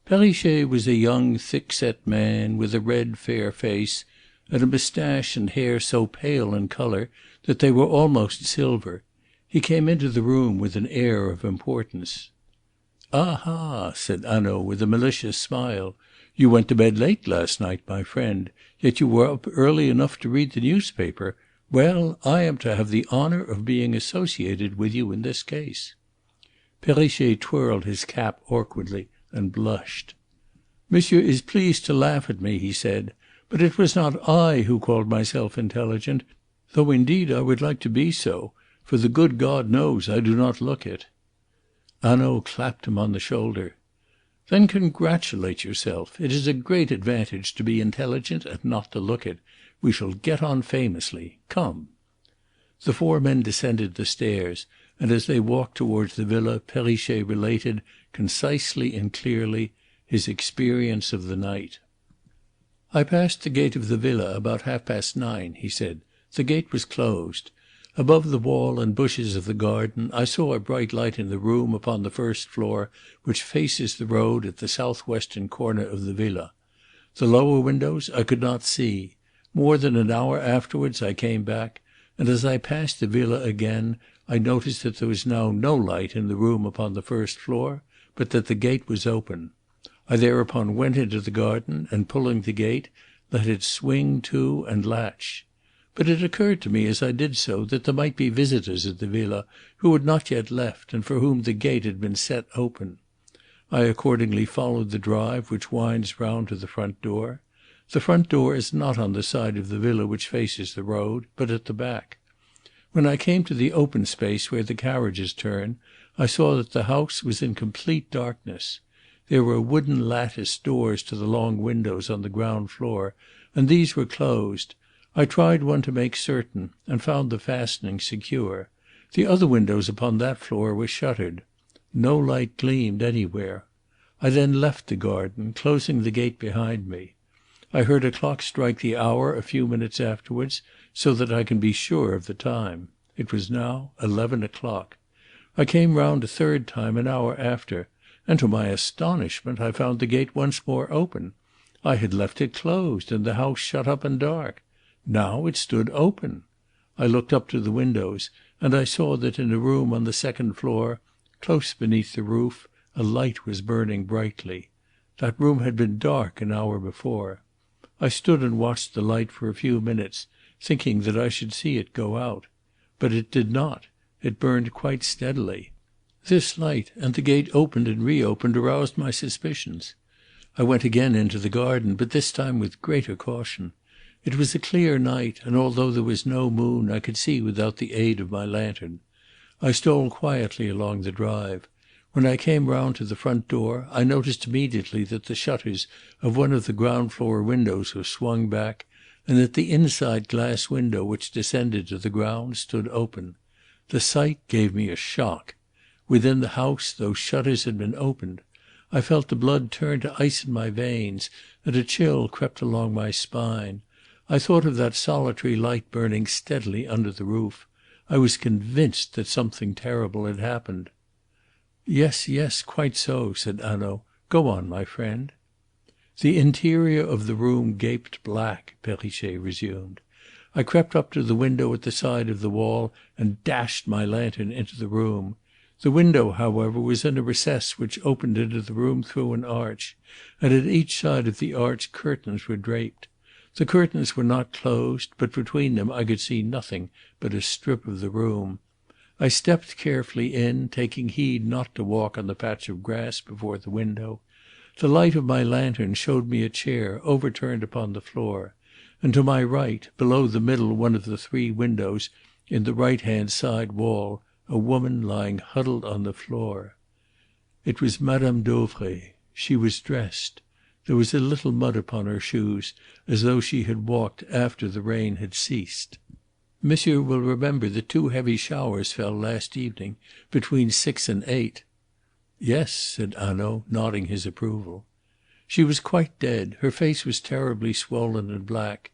Perrichet was a young, thick-set man with a red, fair face and a moustache and hair so pale in colour that they were almost silver. He came into the room with an air of importance. "Aha!" said Hanaud with a malicious smile. "You went to bed late last night, my friend, yet you were up early enough to read the newspaper. Well, I am to have the honour of being associated with you in this case." Perrichet twirled his cap awkwardly and blushed. "Monsieur is pleased to laugh at me," he said, "but it was not I who called myself intelligent, though indeed I would like to be so, for the good God knows I do not look it." Hanaud clapped him on the shoulder. "Then congratulate yourself. It is a great advantage to be intelligent and not to look it. We shall get on famously. Come." The four men descended the stairs, and as they walked towards the villa Perrichet related, concisely and clearly, his experience of the night. "I passed the gate of the villa about 9:30," he said. "The gate was closed. Above the wall and bushes of the garden I saw a bright light in the room upon the first floor which faces the road at the southwestern corner of the villa. The lower windows I could not see. More than an hour afterwards I came back, and as I passed the villa again I noticed that there was now no light in the room upon the first floor, but that the gate was open. I thereupon went into the garden and, pulling the gate, let it swing to and latch. But it occurred to me as I did so that there might be visitors at the villa who had not yet left and for whom the gate had been set open. I accordingly followed the drive which winds round to the front door. The front door is not on the side of the villa which faces the road, but at the back. When I came to the open space where the carriages turn, I saw that the house was in complete darkness. There were wooden latticed doors to the long windows on the ground floor, and these were closed. I tried one to make certain, and found the fastening secure. The other windows upon that floor were shuttered. No light gleamed anywhere. I then left the garden, closing the gate behind me. I heard a clock strike the hour a few minutes afterwards, so that I can be sure of the time. It was now 11 o'clock. I came round a third time an hour after, and to my astonishment I found the gate once more open. I had left it closed and the house shut up and dark. Now it stood open. I looked up to the windows, and I saw that in a room on the second floor, close beneath the roof, a light was burning brightly. That room had been dark an hour before. I stood and watched the light for a few minutes, thinking that I should see it go out. But it did not. It burned quite steadily. This light and the gate opened and reopened aroused my suspicions. I went again into the garden, but this time with greater caution. It was a clear night, and although there was no moon, I could see without the aid of my lantern. I stole quietly along the drive. When I came round to the front door, I noticed immediately that the shutters of one of the ground floor windows were swung back, and that the inside glass window which descended to the ground stood open. The sight gave me a shock. Within the house those shutters had been opened. I felt the blood turn to ice in my veins, and a chill crept along my spine. I thought of that solitary light burning steadily under the roof. I was convinced that something terrible had happened. "Yes, yes, quite so," said Hanaud. "Go on, my friend." "The interior of the room gaped black," Perrichet resumed. "I crept up to the window at the side of the wall and dashed my lantern into the room. The window, however, was in a recess which opened into the room through an arch, and at each side of the arch curtains were draped. The curtains were not closed, but between them I could see nothing but a strip of the room. I stepped carefully in, taking heed not to walk on the patch of grass before the window. The light of my lantern showed me a chair overturned upon the floor, and to my right, below the middle one of the three windows in the right-hand side wall, a woman lying huddled on the floor. It was Madame Dauvray. She was dressed. There was a little mud upon her shoes, as though she had walked after the rain had ceased. Monsieur will remember that 2 heavy showers fell last evening, between 6 and 8. "Yes," said Hanaud, nodding his approval. She was quite dead. Her face was terribly swollen and black,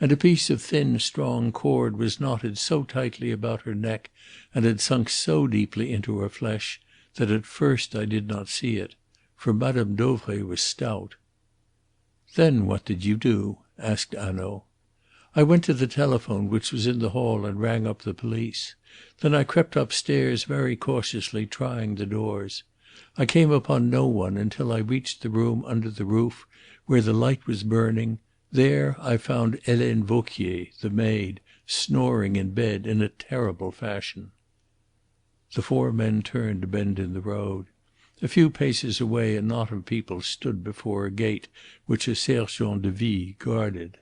and a piece of thin, strong cord was knotted so tightly about her neck and had sunk so deeply into her flesh that at first I did not see it, for Madame Dauvray was stout. "Then what did you do?" asked Hanaud. "I went to the telephone which was in the hall and rang up the police. Then I crept upstairs very cautiously, trying the doors. I came upon no one until I reached the room under the roof where the light was burning. There I found Helene Vauquier, the maid, snoring in bed in a terrible fashion." The 4 men turned a bend in the road. A few paces away a knot of people stood before a gate which a sergent de ville guarded.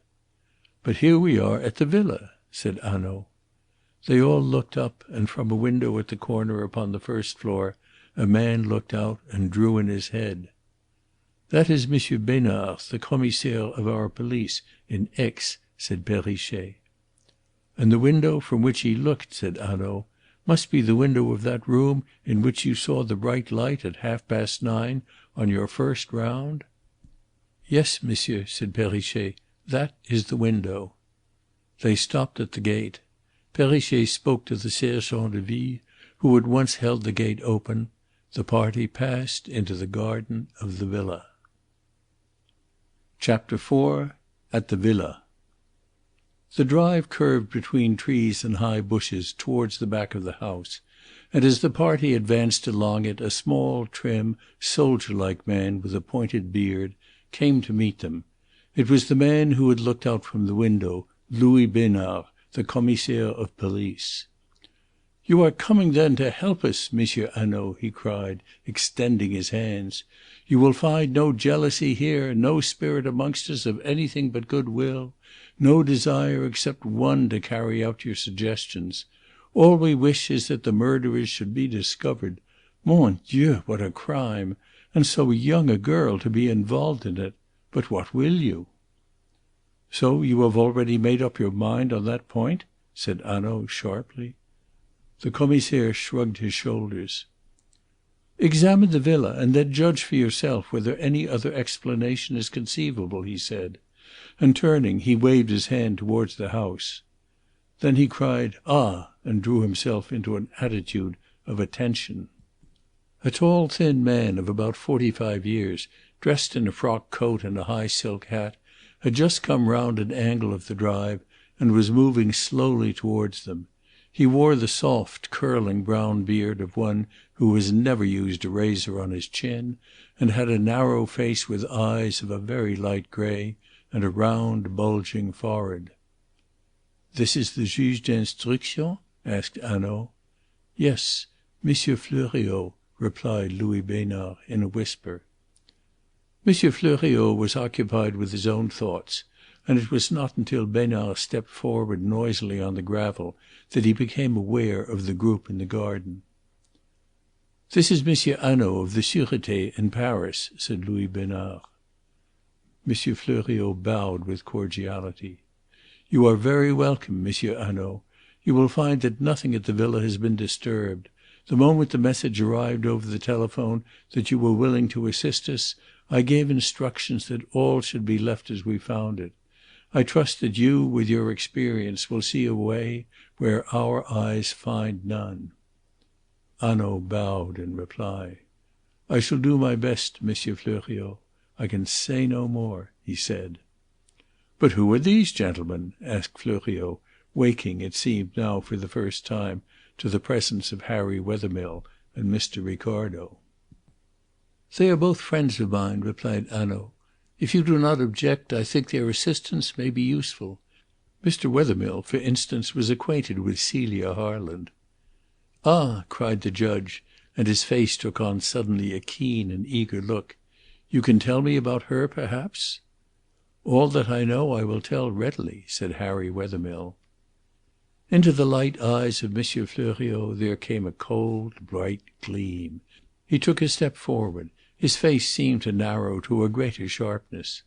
"But here we are at the villa," said Hanaud. They all looked up, and from a window at the corner upon the first floor a man looked out and drew in his head. "That is Monsieur Besnard, the commissaire of our police in Aix," said Perrichet. "And the window from which he looked," said Hanaud, "must be the window of that room in which you saw the bright light at 9:30 on your first round?" "Yes, monsieur," said Perrichet. "That is the window." They stopped at the gate. Perrichet spoke to the sergent de ville, who at once held the gate open. The party passed into the garden of the villa. Chapter 4. At the Villa. The drive curved between trees and high bushes towards the back of the house, and as the party advanced along it a small, trim, soldier-like man with a pointed beard came to meet them. It was the man who had looked out from the window, Louis Besnard, the commissaire of police. "You are coming then to help us, Monsieur Hanaud," he cried, extending his hands. "You will find no jealousy here, no spirit amongst us of anything but good will, no desire except one to carry out your suggestions. All we wish is that the murderers should be discovered. Mon Dieu, what a crime! And so young a girl to be involved in it. But what will you?" "So you have already made up your mind on that point?" said Hanaud sharply. The commissaire shrugged his shoulders. "Examine the villa and then judge for yourself whether any other explanation is conceivable," he said, and turning he waved his hand towards the house. Then he cried "Ah!" and drew himself into an attitude of attention. A tall thin man of about 45 years, dressed in a frock coat and a high silk hat, had just come round an angle of the drive and was moving slowly towards them. He wore the soft, curling brown beard of one who has never used a razor on his chin, and had a narrow face with eyes of a very light grey and a round, bulging forehead. "This is the Juge d'instruction?" asked Hanaud. "Yes, Monsieur Fleuriot," replied Louis Besnard in a whisper. Monsieur Fleuriot was occupied with his own thoughts, and it was not until Besnard stepped forward noisily on the gravel that he became aware of the group in the garden. "This is Monsieur Hanaud of the Sûreté in Paris," said Louis Besnard. Monsieur Fleuriot bowed with cordiality. "You are very welcome, Monsieur Hanaud. You will find that nothing at the villa has been disturbed. The moment the message arrived over the telephone that you were willing to assist us, I gave instructions that all should be left as we found it. I trust that you, with your experience, will see a way where our eyes find none." Hanaud bowed in reply. "I shall do my best, Monsieur Fleuriot. I can say no more," he said. "But who are these gentlemen?" asked Fleuriot, waking, it seemed now for the first time, to the presence of Harry Wethermill and Mr. Ricardo. "They are both friends of mine," replied Hanaud. "If you do not object, I think their assistance may be useful. Mr. Wethermill, for instance, was acquainted with Celia Harland." "Ah!" cried the judge, and his face took on suddenly a keen and eager look. "You can tell me about her, perhaps?" "All that I know I will tell readily," said Harry Wethermill. Into the light eyes of Monsieur Fleuriot there came a cold, bright gleam. He took a step forward. His face seemed to narrow to a greater sharpness.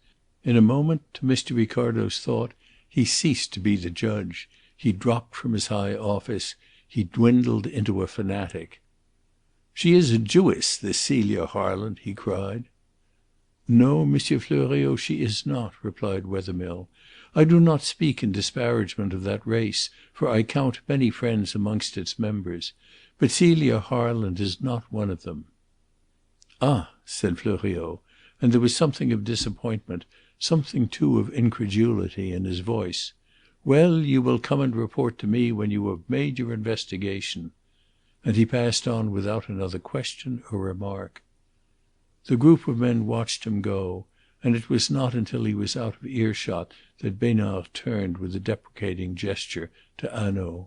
In a moment, to Mr. Ricardo's thought, he ceased to be the judge. He dropped from his high office. He dwindled into a fanatic. "She is a Jewess, this Celia Harland," he cried. "No, Monsieur Fleuriot, she is not," replied Wethermill. "I do not speak in disparagement of that race, for I count many friends amongst its members. But Celia Harland is not one of them." "Ah!" said Fleuriot, and there was something of disappointment, something too of incredulity in his voice. "Well, you will come and report to me when you have made your investigation." And he passed on without another question or remark. The group of men watched him go, and it was not until he was out of earshot that Besnard turned with a deprecating gesture to Hanaud.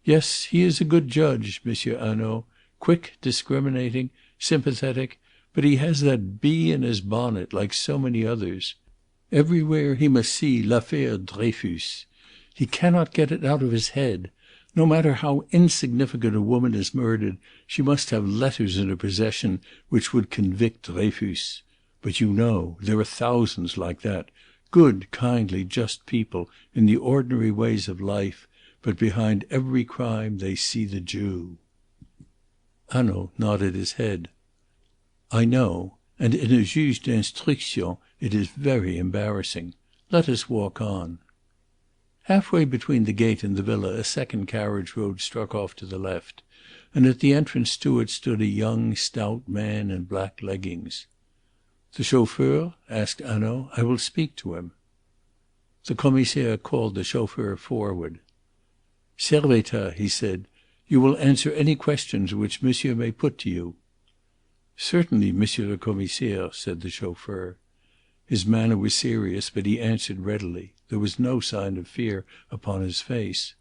"Yes, he is a good judge, Monsieur Hanaud, quick, discriminating, sympathetic, but he has that bee in his bonnet, like so many others. Everywhere he must see l'affaire Dreyfus. He cannot get it out of his head. No matter how insignificant a woman is murdered, she must have letters in her possession which would convict Dreyfus. But you know, there are thousands like that, good, kindly, just people, in the ordinary ways of life, but behind every crime they see the Jew." Hanaud nodded his head. "I know, and in a juge d'instruction it is very embarrassing. Let us walk on." Halfway between the gate and the villa a second carriage road struck off to the left, and at the entrance to it stood a young, stout man in black leggings. "The chauffeur?" asked Hanaud. "I will speak to him." The Commissaire called the chauffeur forward. "Servettaz," he said, "you will answer any questions which monsieur may put to you." "Certainly, Monsieur le Commissaire," said the chauffeur. His manner was serious, but he answered readily. There was no sign of fear upon his face.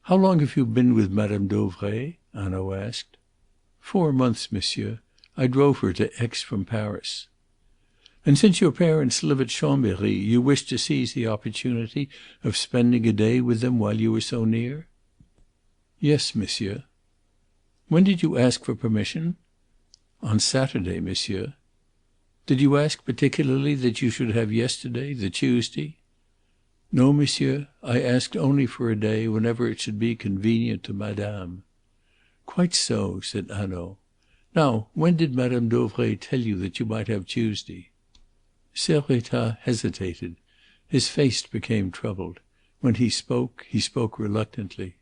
"How long have you been with Madame Dauvray?" Hanaud asked. 4 months, monsieur. I drove her to Aix from Paris." "And since your parents live at Chambéry, you wished to seize the opportunity of spending a day with them while you were so near?" "Yes, monsieur." "When did you ask for permission?" "On Saturday, monsieur." "Did you ask particularly that you should have yesterday, the Tuesday?" "No, monsieur. I asked only for a day, whenever it should be convenient to madame." "Quite so," said Hanaud. "Now, when did Madame Dauvray tell you that you might have Tuesday?" Servettaz hesitated. His face became troubled. When he spoke reluctantly.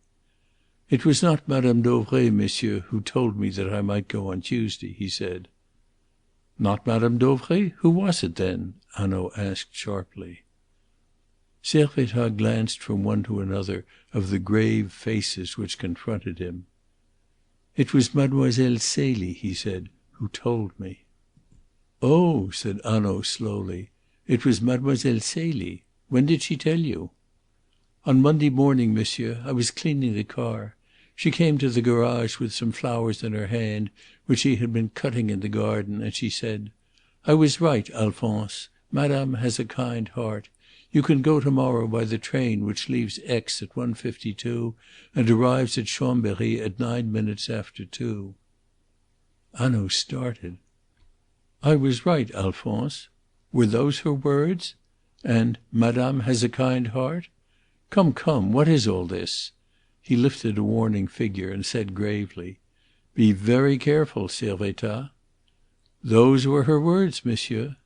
"It was not Madame Dauvray, monsieur, who told me that I might go on Tuesday," he said. "Not Madame Dauvray? Who was it, then?" Hanaud asked sharply. Servettaz glanced from one to another of the grave faces which confronted him. "It was Mademoiselle Celie," he said, "who told me." "Oh!" said Hanaud slowly. "It was Mademoiselle Celie. When did she tell you?" "On Monday morning, monsieur. I was cleaning the car. She came to the garage with some flowers in her hand which she had been cutting in the garden, and she said, 'I was right, Alphonse. Madame has a kind heart. You can go to morrow by the train which leaves Aix at 1:52 and arrives at Chambéry at 9 minutes after 2.'" Hanaud started. "I was right, Alphonse. Were those her words? And 'Madame has a kind heart'? Come, come, what is all this?" He lifted a warning finger and said gravely, "Be very careful, Servettaz." "Those were her words, monsieur."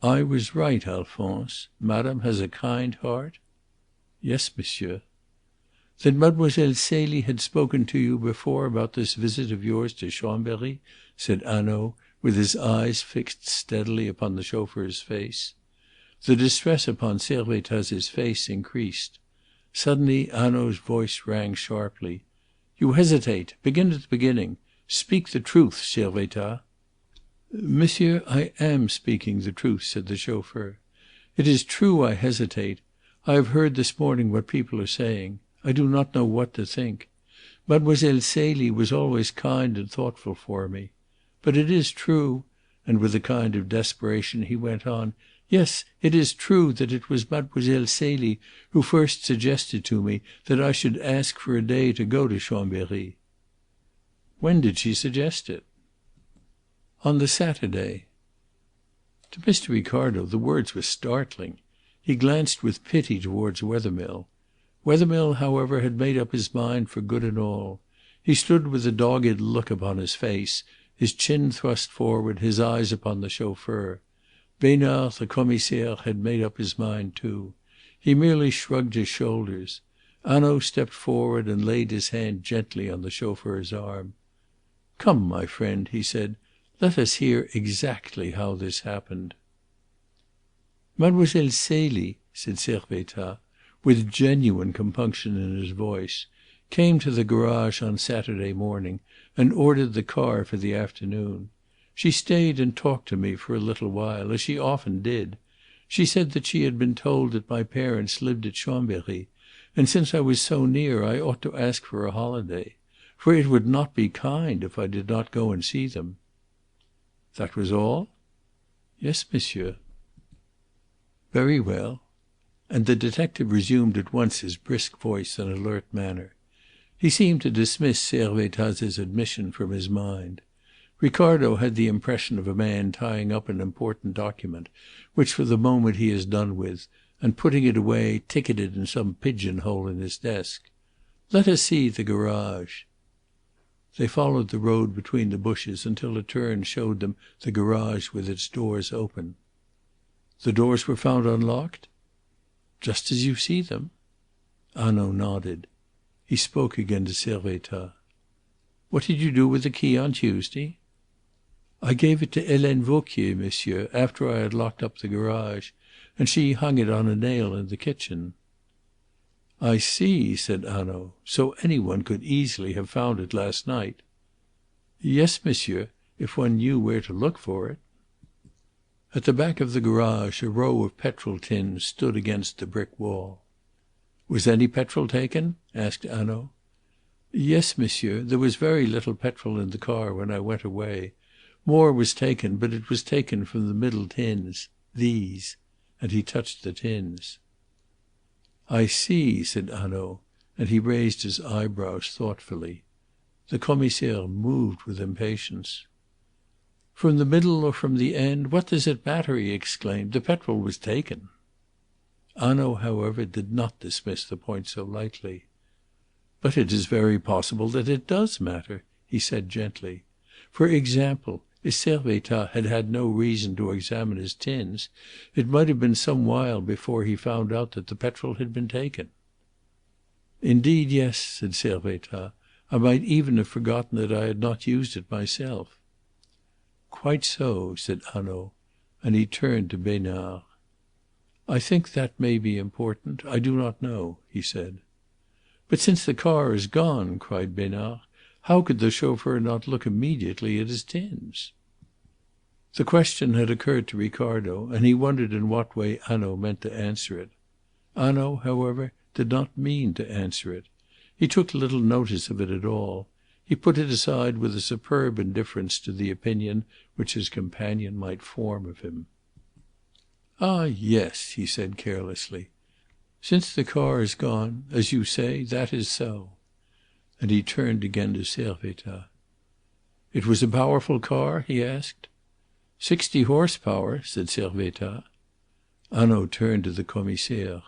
"I was right, Alphonse. Madame has a kind heart?" "Yes, monsieur." "Then Mademoiselle Celie had spoken to you before about this visit of yours to Chambéry?" said Hanaud, with his eyes fixed steadily upon the chauffeur's face. The distress upon Servettaz's face increased. Suddenly Hanaud's voice rang sharply. "You hesitate. Begin at the beginning. Speak the truth, Servettaz." "Monsieur, I am speaking the truth," said the chauffeur. "It is true I hesitate. I have heard this morning what people are saying. I do not know what to think. Mademoiselle Celie was always kind and thoughtful for me. But it is true," and with a kind of desperation he went on, "yes, it is true that it was Mademoiselle Celie who first suggested to me that I should ask for a day to go to Chambéry." "When did she suggest it?" "On the Saturday." To Mr. Ricardo the words were startling. He glanced with pity towards Wethermill. Wethermill, however, had made up his mind for good and all. He stood with a dogged look upon his face, his chin thrust forward, his eyes upon the chauffeur. Besnard, the Commissaire, had made up his mind too. He merely shrugged his shoulders. Hanaud stepped forward and laid his hand gently on the chauffeur's arm. "Come, my friend," he said, "let us hear exactly how this happened." "Mademoiselle Celie," said Servettaz, with genuine compunction in his voice, "came to the garage on Saturday morning and ordered the car for the afternoon. She stayed and talked to me for a little while, as she often did. She said that she had been told that my parents lived at Chambéry, and since I was so near I ought to ask for a holiday. For it would not be kind if I did not go and see them." "That was all?" "Yes, monsieur." "Very well." And the detective resumed at once his brisk voice and alert manner. He seemed to dismiss Servettaz's admission from his mind. Ricardo had the impression of a man tying up an important document, which for the moment he has done with, and putting it away ticketed in some pigeon hole in his desk. "Let us see the garage." They followed the road between the bushes until a turn showed them the garage with its doors open. "The doors were found unlocked?" "Just as you see them." Hanaud nodded. He spoke again to Servettaz. "What did you do with the key on Tuesday?" "I gave it to Helene Vauquier, monsieur, after I had locked up the garage, and she hung it on a nail in the kitchen." "I see," said Hanaud. "So any one could easily have found it last night." "Yes, monsieur, if one knew where to look for it." At the back of the garage a row of petrol tins stood against the brick wall. "Was any petrol taken?" asked Hanaud. "Yes, monsieur. There was very little petrol in the car when I went away. More was taken, but it was taken from the middle tins these." And he touched the tins. "I see," said Hanaud, and he raised his eyebrows thoughtfully. The Commissaire moved with impatience. "From the middle or from the end, what does it matter?" he exclaimed. "The petrol was taken." Hanaud, however, did not dismiss the point so lightly. "But it is very possible that it does matter," he said gently. "For example, if Servettaz had had no reason to examine his tins, it might have been some while before he found out that the petrol had been taken." "Indeed, yes," said Servettaz. "I might even have forgotten that I had not used it myself." "Quite so," said Hanaud, and he turned to Besnard. "I think that may be important. I do not know," he said. "But since the car is gone," cried Besnard, "how could the chauffeur not look immediately at his tins?" The question had occurred to Ricardo, and he wondered in what way Hanaud meant to answer it. Hanaud, however, did not mean to answer it. He took little notice of it at all. He put it aside with a superb indifference to the opinion which his companion might form of him. "Ah, yes," he said carelessly. "Since the car is gone, as you say, that is so." And he turned again to Servettaz. "It was a powerful car?" he asked. 60 horsepower," said Servettaz. Hanaud turned to the Commissaire.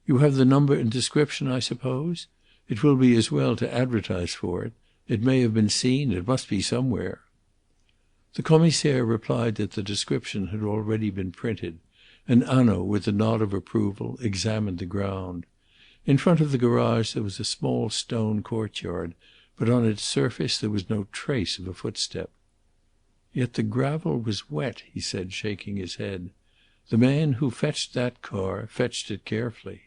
"You have the number and description, I suppose? It will be as well to advertise for it. It may have been seen. It must be somewhere." The Commissaire replied that the description had already been printed, and Hanaud, with a nod of approval, examined the ground. In front of the garage there was a small stone courtyard, but on its surface there was no trace of a footstep. "Yet the gravel was wet," he said, shaking his head. "The man who fetched that car fetched it carefully."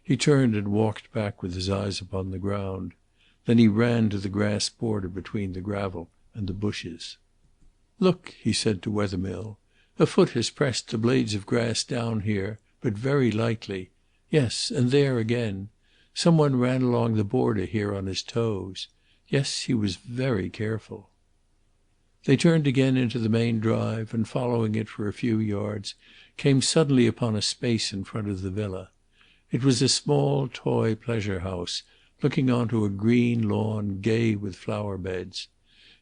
He turned and walked back with his eyes upon the ground. Then he ran to the grass border between the gravel and the bushes. "Look," he said to Wethermill. "A foot has pressed the blades of grass down here, but very lightly. Yes, and there again. Some one ran along the border here on his toes. Yes, he was very careful." They turned again into the main drive, and following it for a few yards, came suddenly upon a space in front of the villa. It was a small toy pleasure house, looking on to a green lawn gay with flower beds.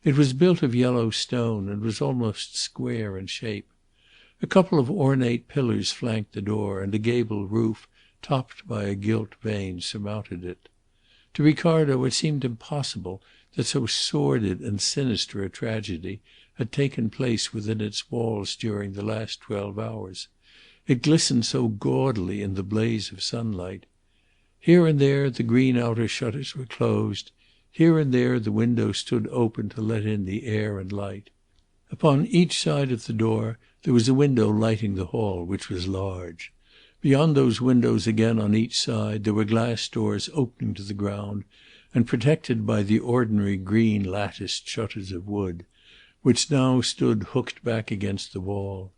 It was built of yellow stone, and was almost square in shape. A couple of ornate pillars flanked the door, and a gable roof, topped by a gilt vane, surmounted it. To Ricardo it seemed impossible that so sordid and sinister a tragedy had taken place within its walls during the last 12 hours. It glistened so gaudily in the blaze of sunlight. Here and there the green outer shutters were closed. Here and there the windows stood open to let in the air and light. Upon each side of the door there was a window lighting the hall, which was large. Beyond those windows again on each side there were glass doors opening to the ground and protected by the ordinary green latticed shutters of wood, which now stood hooked back against the wall.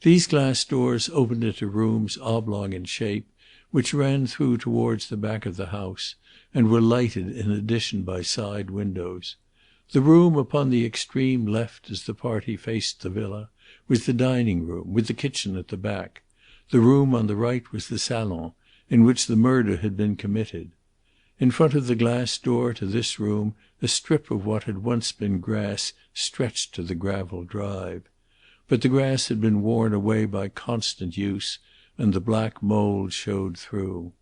These glass doors opened into rooms oblong in shape, which ran through towards the back of the house, and were lighted in addition by side windows. The room upon the extreme left as the party faced the villa was the dining room, with the kitchen at the back. The room on the right was the salon, in which the murder had been committed. In front of the glass door to this room a strip of what had once been grass stretched to the gravel drive. But the grass had been worn away by constant use, and the black mould showed through.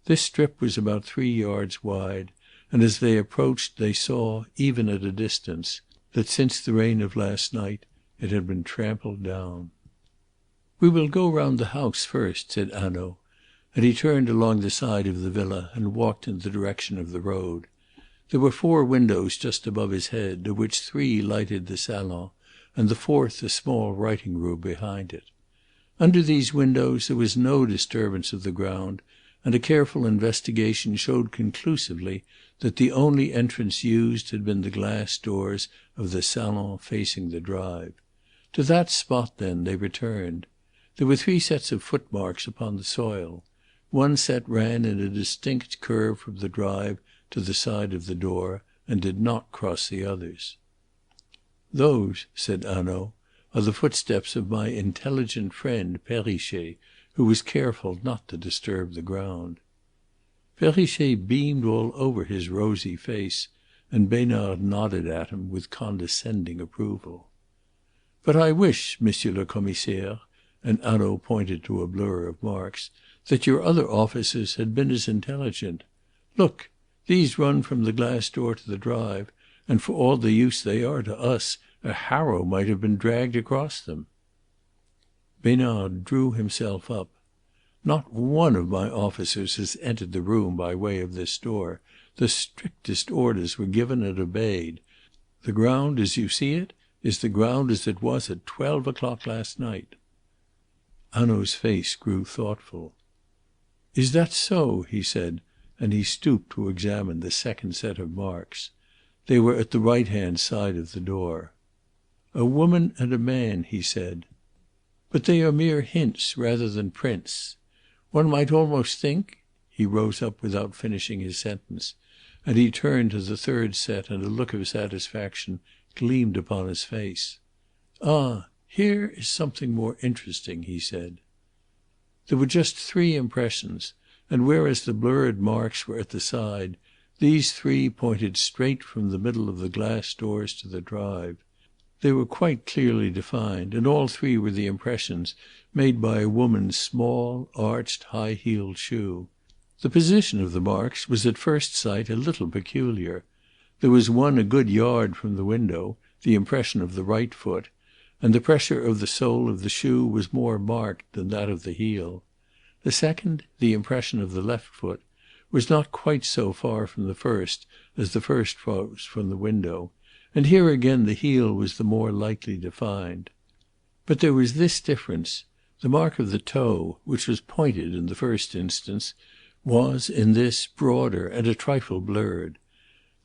This strip was about 3 yards wide, and as they approached they saw, even at a distance, that since the rain of last night it had been trampled down. "We will go round the house first," said Hanaud, and he turned along the side of the villa and walked in the direction of the road. There were 4 windows just above his head, of which 3 lighted the salon, and the 4th a small writing room behind it. Under these windows there was no disturbance of the ground, and a careful investigation showed conclusively that the only entrance used had been the glass doors of the salon facing the drive. To that spot, then, they returned. There were 3 sets of footmarks upon the soil. One set ran in a distinct curve from the drive to the side of the door, and did not cross the others. "Those," said Hanaud, "are the footsteps of my intelligent friend Perrichet, who was careful not to disturb the ground." Perrichet beamed all over his rosy face, and Besnard nodded at him with condescending approval. "But I wish, Monsieur le Commissaire," and Hanaud pointed to a blur of marks, "that your other officers had been as intelligent. Look! These run from the glass door to the drive, and for all the use they are to us, a harrow might have been dragged across them." Besnard drew himself up. "Not one of my officers has entered the room by way of this door. The strictest orders were given and obeyed. The ground as you see it is the ground as it was at 12 o'clock last night." Hanaud's face grew thoughtful. "Is that so?" he said, and he stooped to examine the second set of marks. They were at the right-hand side of the door. "A woman and a man," he said. "But they are mere hints rather than prints. One might almost think—" He rose up without finishing his sentence, and he turned to the third set, and a look of satisfaction gleamed upon his face. "Ah, here is something more interesting," he said. There were just 3 impressions, and whereas the blurred marks were at the side, these 3 pointed straight from the middle of the glass doors to the drive. They were quite clearly defined, and all 3 were the impressions made by a woman's small, arched, high-heeled shoe. The position of the marks was at first sight a little peculiar. There was one a good yard from the window, the impression of the right foot, and the pressure of the sole of the shoe was more marked than that of the heel. The second, the impression of the left foot, was not quite so far from the first as the first was from the window, and here again the heel was the more lightly defined. But there was this difference: the mark of the toe, which was pointed in the first instance, was, in this, broader and a trifle blurred.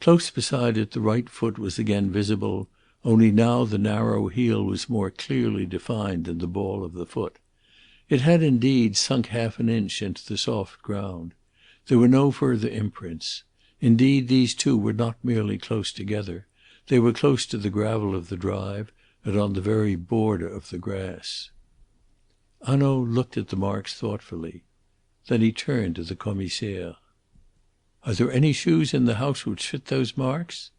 Close beside it the right foot was again visible, only now the narrow heel was more clearly defined than the ball of the foot. It had indeed sunk half an inch into the soft ground. There were no further imprints. Indeed, these 2 were not merely close together. They were close to the gravel of the drive, and on the very border of the grass. Hanaud looked at the marks thoughtfully. Then he turned to the Commissaire. "Are there any shoes in the house which fit those marks?"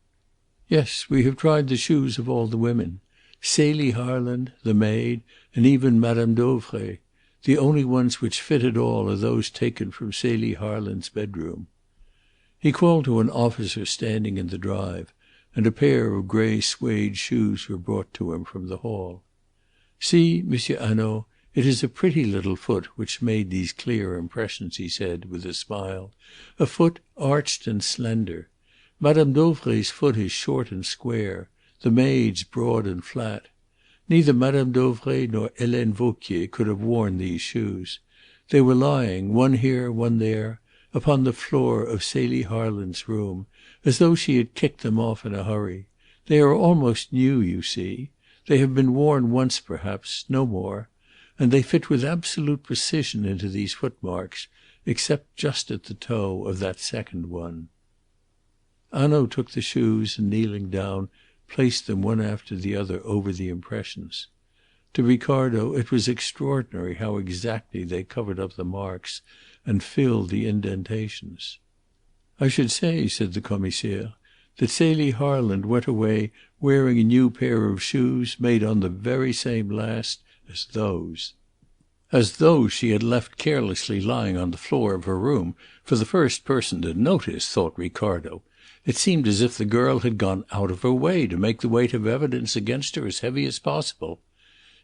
"Yes, we have tried the shoes of all the women. Celie Harland, the maid, and even Madame Dauvray. The only ones which fit at all are those taken from Celie Harland's bedroom." He called to an officer standing in the drive, and a pair of grey suede shoes were brought to him from the hall. "See, Monsieur Hanaud, it is a pretty little foot which made these clear impressions," he said, with a smile. "A foot arched and slender. Madame Dauvray's foot is short and square, the maid's broad and flat. Neither Madame Dauvray nor Helene Vauquier could have worn these shoes. They were lying, one here, one there, upon the floor of Celie Harland's room, as though she had kicked them off in a hurry. They are almost new, you see. They have been worn once, perhaps, no more, and they fit with absolute precision into these footmarks, except just at the toe of that second one." Hanaud took the shoes and, kneeling down, placed them one after the other over the impressions. To Ricardo it was extraordinary how exactly they covered up the marks and filled the indentations. "I should say," said the Commissaire, "that Celie Harland went away wearing a new pair of shoes made on the very same last as those." As those she had left carelessly lying on the floor of her room for the first person to notice, thought Ricardo. It seemed as if the girl had gone out of her way to make the weight of evidence against her as heavy as possible.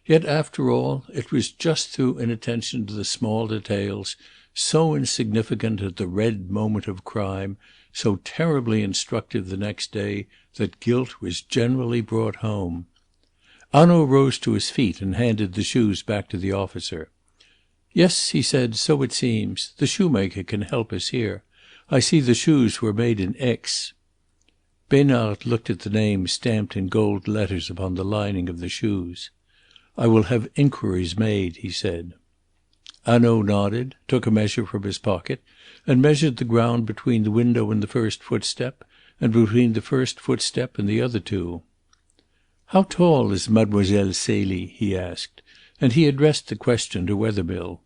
Yet, after all, it was just through inattention to the small details, so insignificant at the red moment of crime, so terribly instructive the next day that guilt was generally brought home. Hanaud rose to his feet and handed the shoes back to the officer. "Yes," he said, "so it seems. The shoemaker can help us here. I see the shoes were made in Aix." Besnard looked at the name stamped in gold letters upon the lining of the shoes. "I will have inquiries made," he said. Hanaud nodded, took a measure from his pocket, and measured the ground between the window and the first footstep, and between the first footstep and the other two. "How tall is Mademoiselle Celie?" he asked, and he addressed the question to Wethermill.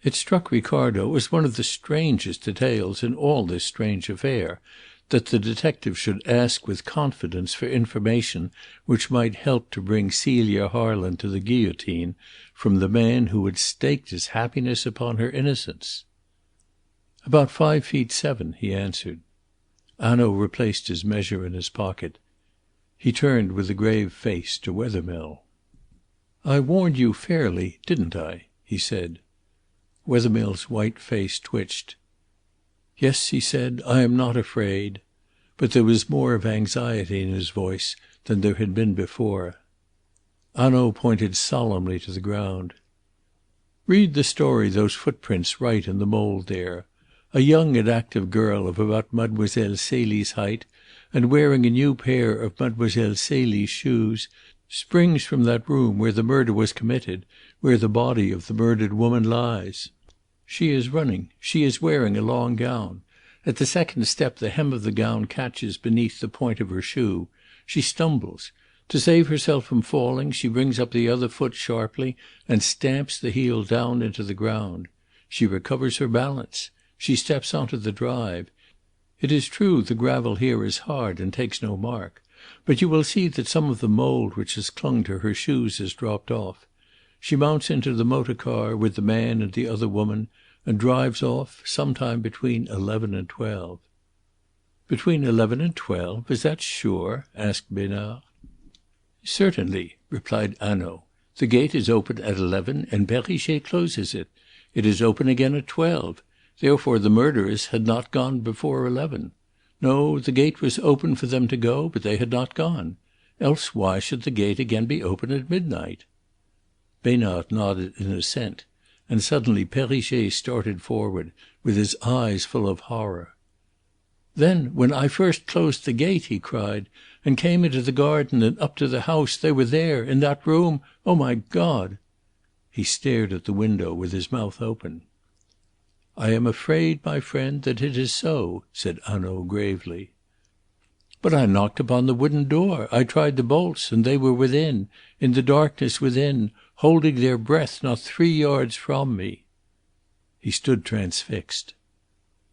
It struck Ricardo as one of the strangest details in all this strange affair that the detective should ask with confidence for information which might help to bring Celia Harland to the guillotine from the man who had staked his happiness upon her innocence. "About 5 feet 7", he answered. Hanaud replaced his measure in his pocket. He turned with a grave face to Wethermill. "I warned you fairly, didn't I?" he said. Wethermill's white face twitched. "Yes," he said, "I am not afraid." But there was more of anxiety in his voice than there had been before. Hanaud pointed solemnly to the ground. "Read the story those footprints write in the mould there. A young and active girl of about Mademoiselle Celie's height, and wearing a new pair of Mademoiselle Celie's shoes, springs from that room where the murder was committed, where the body of the murdered woman lies. She is running. She is wearing a long gown. At the second step the hem of the gown catches beneath the point of her shoe. She stumbles. To save herself from falling, she brings up the other foot sharply and stamps the heel down into the ground. She recovers her balance. She steps onto the drive. It is true the gravel here is hard and takes no mark, but you will see that some of the mould which has clung to her shoes has dropped off. She mounts into the motor car with the man and the other woman and drives off sometime between 11 and 12. "Between 11 and 12? Is that sure?" asked Besnard. "Certainly," replied Hanaud. "The gate is open at 11 and Perrichet closes it. It is open again at 12. Therefore the murderers had not gone before 11. No, the gate was open for them to go, but they had not gone. Else why should the gate again be open at midnight?" Besnard nodded in assent, and suddenly Perrichet started forward, with his eyes full of horror. "Then, when I first closed the gate," he cried, "and came into the garden and up to the house, they were there, in that room. Oh, my God!" He stared at the window with his mouth open. "I am afraid, my friend, that it is so," said Hanaud gravely. "But I knocked upon the wooden door. I tried the bolts, and they were within, in the darkness within, holding their breath not 3 yards from me." He stood transfixed.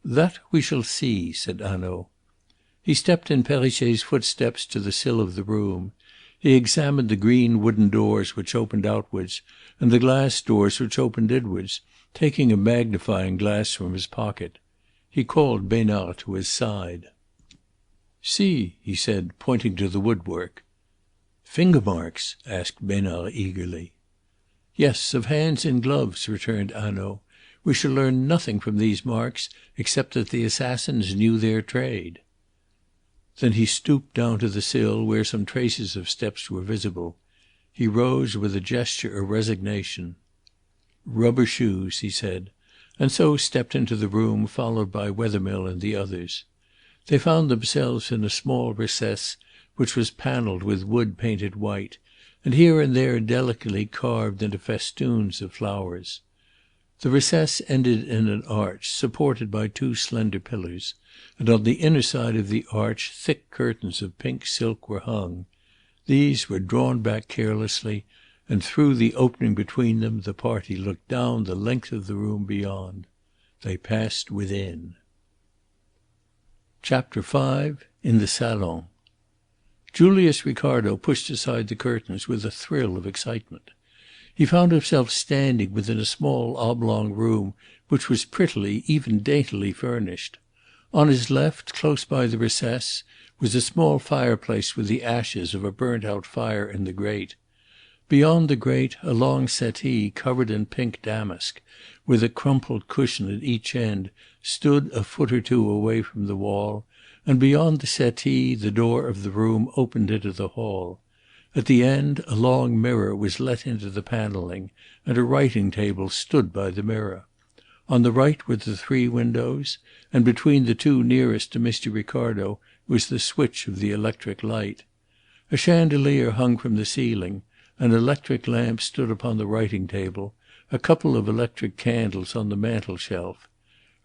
"That we shall see," said Hanaud. He stepped in Perrichet's footsteps to the sill of the room. He examined the green wooden doors which opened outwards, and the glass doors which opened inwards, taking a magnifying glass from his pocket. He called Besnard to his side. "See," he said, pointing to the woodwork. "Finger marks?" asked Besnard eagerly. "Yes, of hands in gloves," returned Hanaud. "We shall learn nothing from these marks except that the assassins knew their trade." Then he stooped down to the sill where some traces of steps were visible. He rose with a gesture of resignation. "Rubber shoes," he said, and so stepped into the room, followed by Wethermill and the others. They found themselves in a small recess which was panelled with wood painted white, and here and there delicately carved into festoons of flowers. The recess ended in an arch supported by 2 slender pillars, and on the inner side of the arch thick curtains of pink silk were hung. These were drawn back carelessly, and through the opening between them the party looked down the length of the room beyond. They passed within. Chapter 5. In the Salon. Julius Ricardo pushed aside the curtains with a thrill of excitement. He found himself standing within a small oblong room which was prettily, even daintily furnished. On his left, close by the recess, was a small fireplace with the ashes of a burnt out fire in the grate. Beyond the grate a long settee covered in pink damask, with a crumpled cushion at each end, stood a foot or two away from the wall, and beyond the settee the door of the room opened into the hall. At the end a long mirror was let into the panelling, and a writing table stood by the mirror. On the right were the three windows, and between the two nearest to Mr. Ricardo was the switch of the electric light. A chandelier hung from the ceiling, an electric lamp stood upon the writing table, a couple of electric candles on the mantel shelf.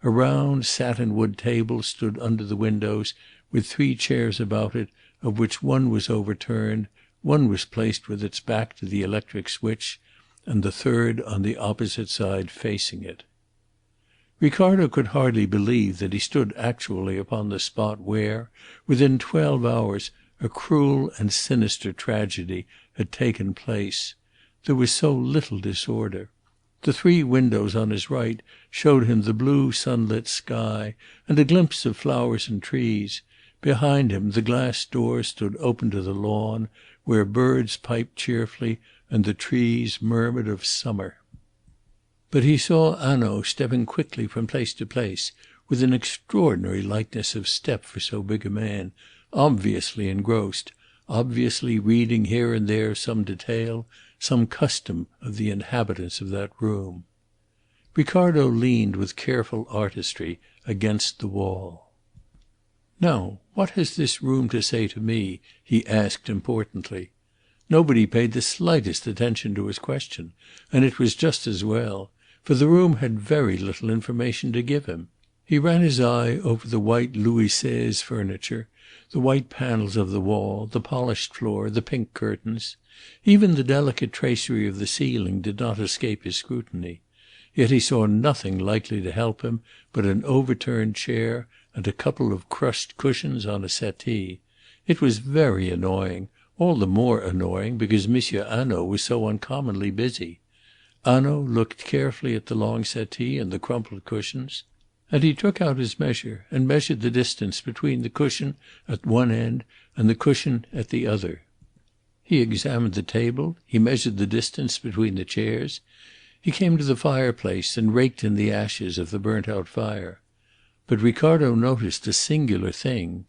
A round satin-wood table stood under the windows with three chairs about it, of which one was overturned, one was placed with its back to the electric switch, and the third on the opposite side facing it. Ricardo could hardly believe that he stood actually upon the spot where, within 12 hours, a cruel and sinister tragedy had taken place. There was so little disorder. The three windows on his right showed him the blue sunlit sky and a glimpse of flowers and trees. Behind him the glass door stood open to the lawn, where birds piped cheerfully and the trees murmured of summer. But he saw Hanaud stepping quickly from place to place, with an extraordinary lightness of step for so big a man, obviously engrossed, obviously reading here and there some detail, some custom of the inhabitants of that room. Ricardo leaned with careful artistry against the wall. "Now, what has this room to say to me?" he asked importantly. Nobody paid the slightest attention to his question, and it was just as well, for the room had very little information to give him. He ran his eye over the white Louis XVI furniture, the white panels of the wall, the polished floor, the pink curtains. Even the delicate tracery of the ceiling did not escape his scrutiny. Yet he saw nothing likely to help him but an overturned chair and a couple of crushed cushions on a settee. It was very annoying, all the more annoying because Monsieur Hanaud was so uncommonly busy. Hanaud looked carefully at the long settee and the crumpled cushions, and he took out his measure and measured the distance between the cushion at one end and the cushion at the other. He examined the table, he measured the distance between the chairs, he came to the fireplace and raked in the ashes of the burnt-out fire. But Ricardo noticed a singular thing.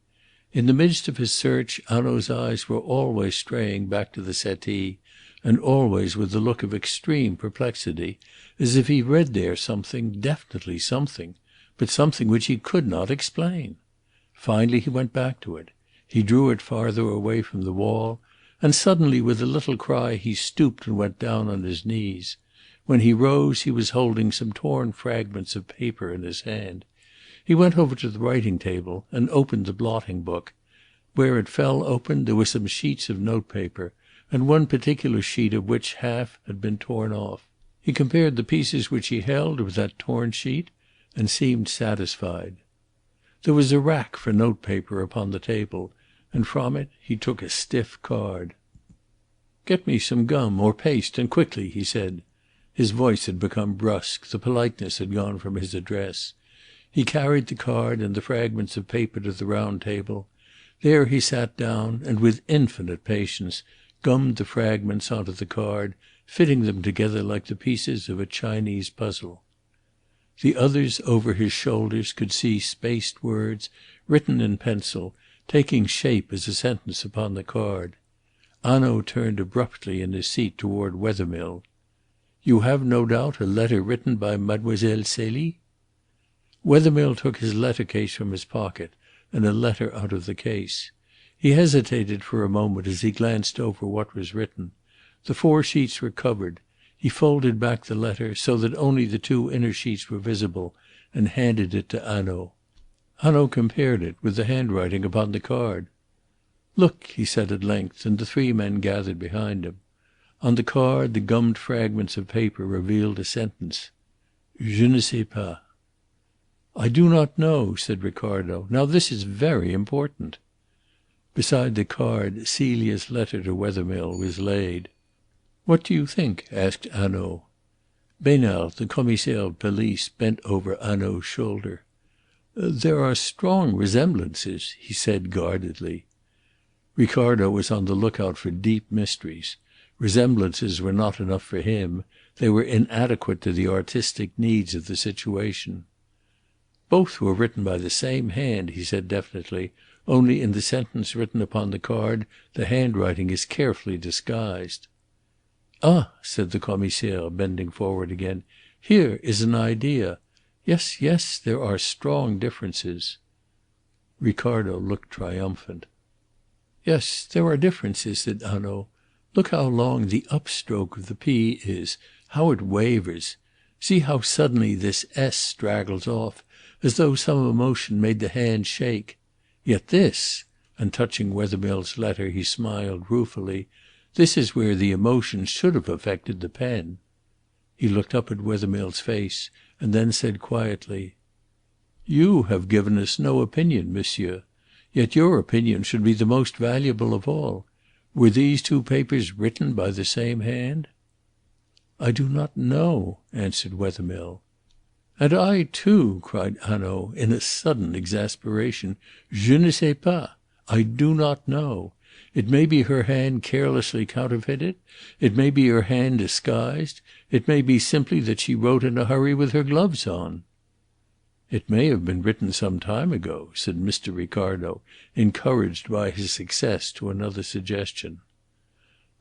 In the midst of his search Hanaud's eyes were always straying back to the settee, and always with a look of extreme perplexity, as if he read there something, definitely something, but something which he could not explain. Finally he went back to it. He drew it farther away from the wall, and suddenly with a little cry he stooped and went down on his knees. When he rose he was holding some torn fragments of paper in his hand. He went over to the writing table and opened the blotting book. Where it fell open there were some sheets of notepaper, and one particular sheet of which half had been torn off. He compared the pieces which he held with that torn sheet, and seemed satisfied. There was a rack for notepaper upon the table, and from it he took a stiff card. "Get me some gum or paste, and quickly," he said. His voice had become brusque, the politeness had gone from his address. He carried the card and the fragments of paper to the round table. There he sat down and with infinite patience gummed the fragments onto the card, fitting them together like the pieces of a Chinese puzzle. The others over his shoulders could see spaced words, written in pencil, taking shape as a sentence upon the card. Hanaud turned abruptly in his seat toward Wethermill. "You have, no doubt, a letter written by Mademoiselle Celie?" Wethermill took his letter case from his pocket and a letter out of the case. He hesitated for a moment as he glanced over what was written. The 4 sheets were covered. He folded back the letter so that only the 2 inner sheets were visible, and handed it to Hanaud. Hanaud compared it with the handwriting upon the card. "Look," he said at length, and the 3 men gathered behind him. On the card the gummed fragments of paper revealed a sentence. "Je ne sais pas." "I do not know," said Ricardo. "Now this is very important." Beside the card Celia's letter to Wethermill was laid. "What do you think?" asked Hanaud. Besnard, the Commissaire of Police, bent over Hanaud's shoulder. "There are strong resemblances," he said guardedly. Ricardo was on the lookout for deep mysteries. Resemblances were not enough for him. They were inadequate to the artistic needs of the situation. "Both were written by the same hand," he said definitely, "only in the sentence written upon the card the handwriting is carefully disguised." "Ah," said the Commissaire, bending forward again, "here is an idea. Yes, yes, there are strong differences." Ricardo looked triumphant. "Yes, there are differences," said Hanaud. "Look how long the upstroke of the P is, how it wavers. See how suddenly this S straggles off, as though some emotion made the hand shake. Yet this," and touching Wethermill's letter he smiled ruefully, "this is where the emotion should have affected the pen." He looked up at Wethermill's face, and then said quietly, "You have given us no opinion, monsieur. Yet your opinion should be the most valuable of all. Were these two papers written by the same hand?" "I do not know," answered Wethermill. "And I too," cried Hanaud in a sudden exasperation. "Je ne sais pas. I do not know. It may be her hand carelessly counterfeited. It may be her hand disguised. It may be simply that she wrote in a hurry with her gloves on." "It may have been written some time ago," said Mr. Ricardo, encouraged by his success to another suggestion.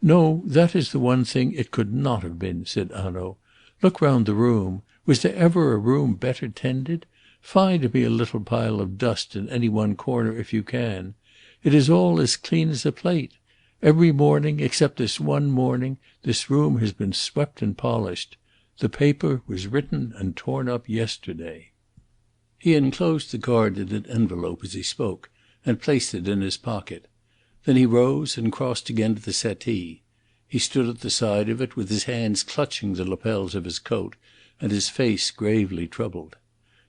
"No, that is the one thing it could not have been," said Hanaud. "Look round the room. Was there ever a room better tended? Find me a little pile of dust in any one corner if you can. It is all as clean as a plate. Every morning, except this one morning, this room has been swept and polished. The paper was written and torn up yesterday." He enclosed the card in an envelope as he spoke, and placed it in his pocket. Then he rose and crossed again to the settee. He stood at the side of it, with his hands clutching the lapels of his coat, and his face gravely troubled.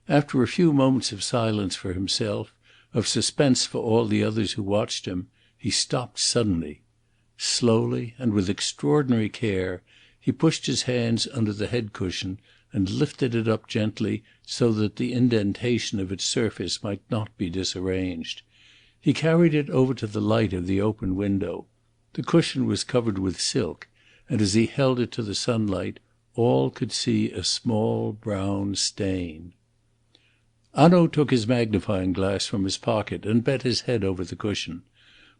After a few moments of silence for himself, of suspense for all the others who watched him, he stopped suddenly. Slowly and with extraordinary care he pushed his hands under the head cushion and lifted it up gently so that the indentation of its surface might not be disarranged. He carried it over to the light of the open window. The cushion was covered with silk, and as he held it to the sunlight, all could see a small brown stain. Hanaud took his magnifying glass from his pocket and bent his head over the cushion.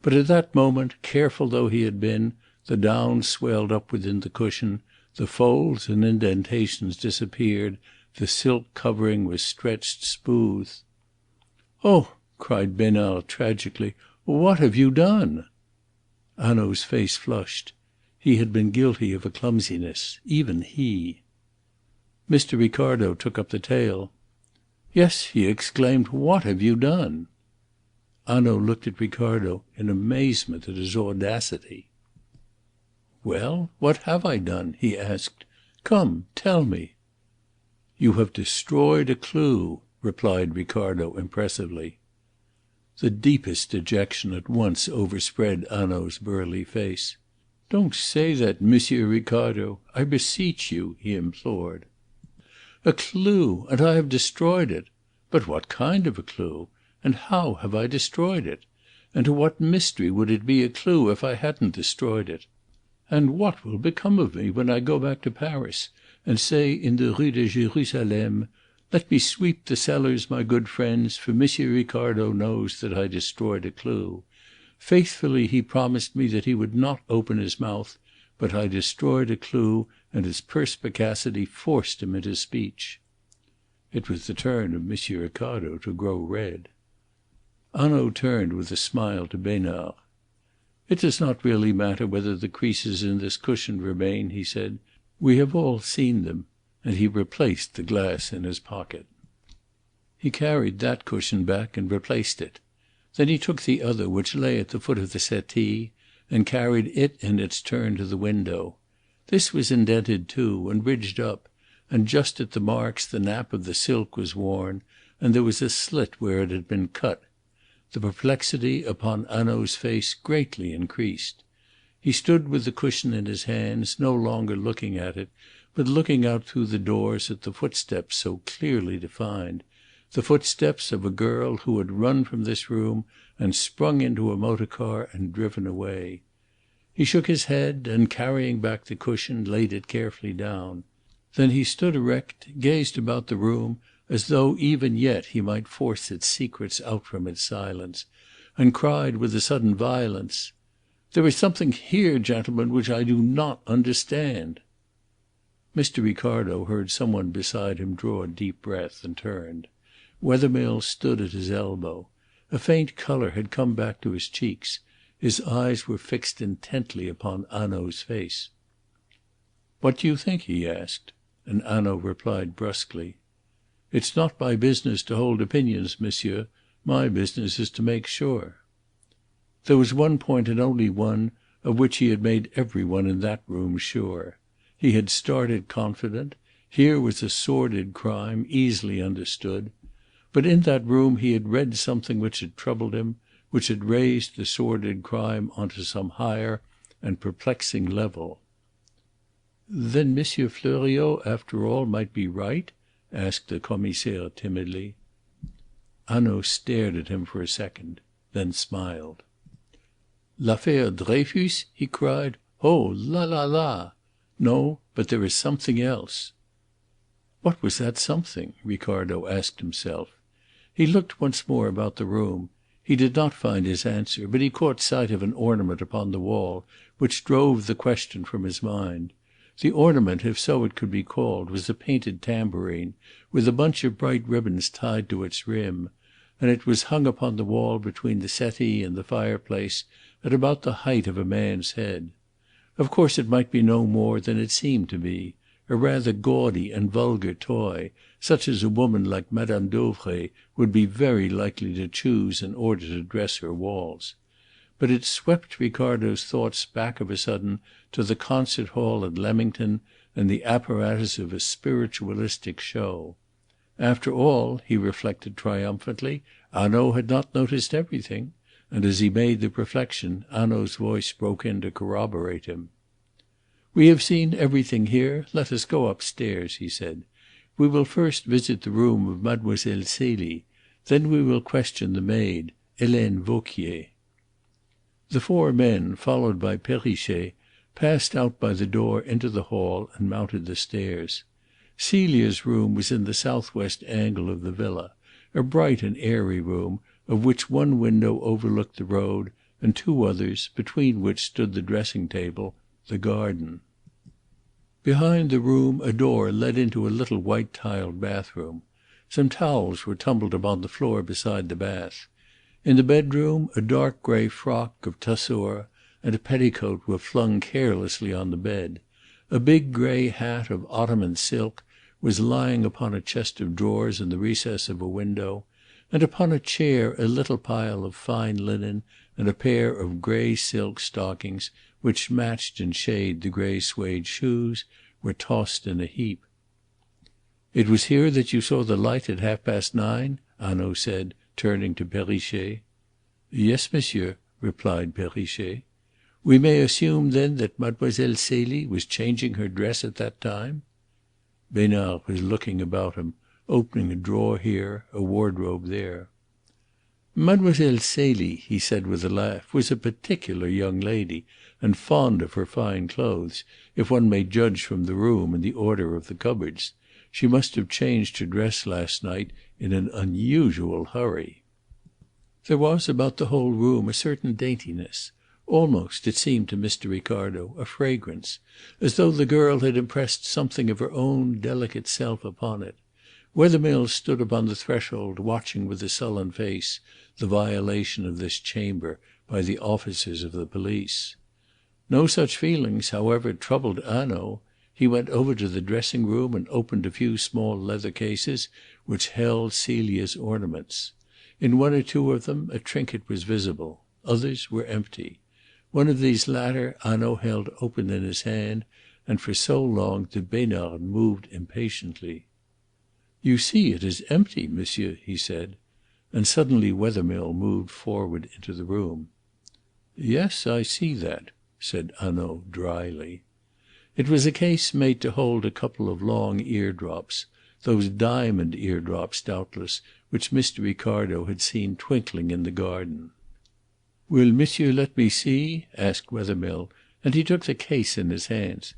But at that moment, careful though he had been, the down swelled up within the cushion, the folds and indentations disappeared, the silk covering was stretched smooth. "Oh!" cried Besnard tragically, "what have you done?" Hanaud's face flushed. He had been guilty of a clumsiness, even he. Mr. Ricardo took up the tale. "Yes," he exclaimed, "what have you done?" Hanaud looked at Ricardo in amazement at his audacity. "Well, what have I done?" he asked. "Come, tell me." "You have destroyed a clue," replied Ricardo impressively. The deepest dejection at once overspread Hanaud's burly face. "Don't say that, Monsieur Ricardo. I beseech you," he implored. "A clue! And I have destroyed it! But what kind of a clue? And how have I destroyed it? And to what mystery would it be a clue if I hadn't destroyed it? And what will become of me when I go back to Paris and say in the Rue de Jérusalem, 'Let me sweep the cellars, my good friends, for Monsieur Ricardo knows that I destroyed a clue. Faithfully he promised me that he would not open his mouth, but I destroyed a clue, and his perspicacity forced him into speech.'" It was the turn of Monsieur Ricardo to grow red. Hanaud turned with a smile to Besnard. "It does not really matter whether the creases in this cushion remain," he said. "We have all seen them," and he replaced the glass in his pocket. He carried that cushion back and replaced it. Then he took the other, which lay at the foot of the settee, and carried it in its turn to the window. This was indented too, and ridged up, and just at the marks the nap of the silk was worn, and there was a slit where it had been cut. The perplexity upon Hanaud's face greatly increased. He stood with the cushion in his hands, no longer looking at it, but looking out through the doors at the footsteps so clearly defined, the footsteps of a girl who had run from this room and sprung into a motor car and driven away. He shook his head, and carrying back the cushion, laid it carefully down. Then he stood erect, gazed about the room as though even yet he might force its secrets out from its silence, and cried with a sudden violence, "There is something here, gentlemen, which I do not understand." Mr. Ricardo heard some one beside him draw a deep breath, and turned. Wethermill stood at his elbow. A faint colour had come back to his cheeks. His eyes were fixed intently upon Hanaud's face. "What do you think?" he asked. And Hanaud replied brusquely, "It's not my business to hold opinions, monsieur. My business is to make sure." There was one point, and only one, of which he had made every one in that room sure. He had started confident. Here was a sordid crime, easily understood. But in that room he had read something which had troubled him, which had raised the sordid crime on to some higher and perplexing level. "Then Monsieur Fleuriot, after all, might be right?" asked the Commissaire timidly. Hanaud stared at him for a second, then smiled. "L'affaire Dreyfus?" he cried. "Oh, la la la! No, but there is something else." What was that something? Ricardo asked himself. He looked once more about the room. He did not find his answer, but he caught sight of an ornament upon the wall which drove the question from his mind. The ornament, if so it could be called, was a painted tambourine, with a bunch of bright ribbons tied to its rim, and it was hung upon the wall between the settee and the fireplace at about the height of a man's head. Of course it might be no more than it seemed to be, a rather gaudy and vulgar toy, such as a woman like Madame Dauvray would be very likely to choose in order to dress her walls. But it swept Ricardo's thoughts back of a sudden to the concert hall at Leamington and the apparatus of a spiritualistic show. After all, he reflected triumphantly, Hanaud had not noticed everything, and as he made the reflection Hanaud's voice broke in to corroborate him. "We have seen everything here. Let us go upstairs," he said. "We will first visit the room of Mademoiselle Celie. Then we will question the maid, Helene Vauquier." The four men, followed by Perrichet, passed out by the door into the hall and mounted the stairs. Celia's room was in the southwest angle of the villa, a bright and airy room, of which one window overlooked the road, and two others, between which stood the dressing table, the garden. Behind the room a door led into a little white tiled bathroom. Some towels were tumbled upon the floor beside the bath. In the bedroom a dark grey frock of tussore and a petticoat were flung carelessly on the bed. A big grey hat of Ottoman silk was lying upon a chest of drawers in the recess of a window, and upon a chair a little pile of fine linen and a pair of grey silk stockings, which matched in shade the grey suede shoes, were tossed in a heap. "It was here that you saw the light at 9:30?" Hanaud said, turning to Perrichet. "Yes, monsieur," replied Perrichet. "We may assume, then, that Mademoiselle Celie was changing her dress at that time?" Besnard was looking about him, opening a drawer here, a wardrobe there. "Mademoiselle Celie," he said with a laugh, "was a particular young lady, and fond of her fine clothes, if one may judge from the room and the order of the cupboards. She must have changed her dress last night in an unusual hurry." There was about the whole room a certain daintiness, almost, it seemed to Mr. Ricardo, a fragrance, as though the girl had impressed something of her own delicate self upon it. Wethermill stood upon the threshold watching with a sullen face the violation of this chamber by the officers of the police. No such feelings, however, troubled Hanaud. He went over to the dressing room and opened a few small leather cases which held Celia's ornaments. In one or two of them a trinket was visible. Others were empty. One of these latter Hanaud held open in his hand, and for so long that Besnard moved impatiently. "You see it is empty, monsieur," he said, and suddenly Wethermill moved forward into the room. "Yes, I see that," said Hanaud dryly. It was a case made to hold a couple of long eardrops, those diamond eardrops, doubtless, which Mr. Ricardo had seen twinkling in the garden. "Will monsieur let me see?" asked Wethermill, And he took the case in his hands.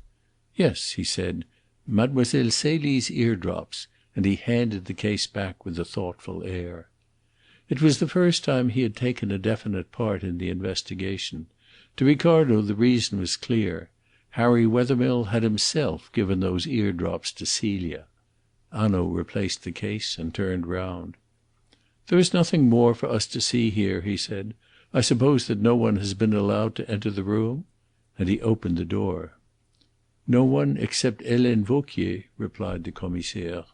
"Yes," he said, "Mademoiselle Celie's eardrops," and he handed the case back with a thoughtful air. It was the first time he had taken a definite part in the investigation. To Ricardo the reason was clear. Harry Wethermill had himself given those eardrops to Celia. Hanaud replaced the case and turned round. "There is nothing more for us to see here," he said. "I suppose that no one has been allowed to enter the room?" And he opened the door. "No one except Helene Vauquier," replied the Commissaire.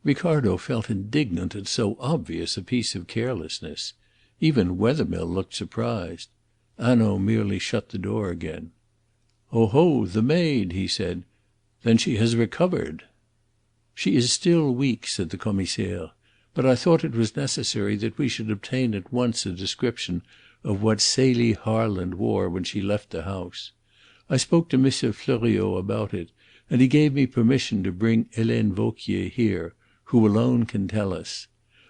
Ricardo felt indignant at so obvious a piece of carelessness. Even Wethermill looked surprised. Hanaud merely shut the door again. "Oho, the maid!" he said. "Then she has recovered." "She is still weak," said the Commissaire. "But I thought it was necessary that we should obtain at once a description of what Celie Harland wore when she left the house. I spoke to Monsieur Fleuriot about it, and he gave me permission to bring Helene Vauquier here, who alone can tell us.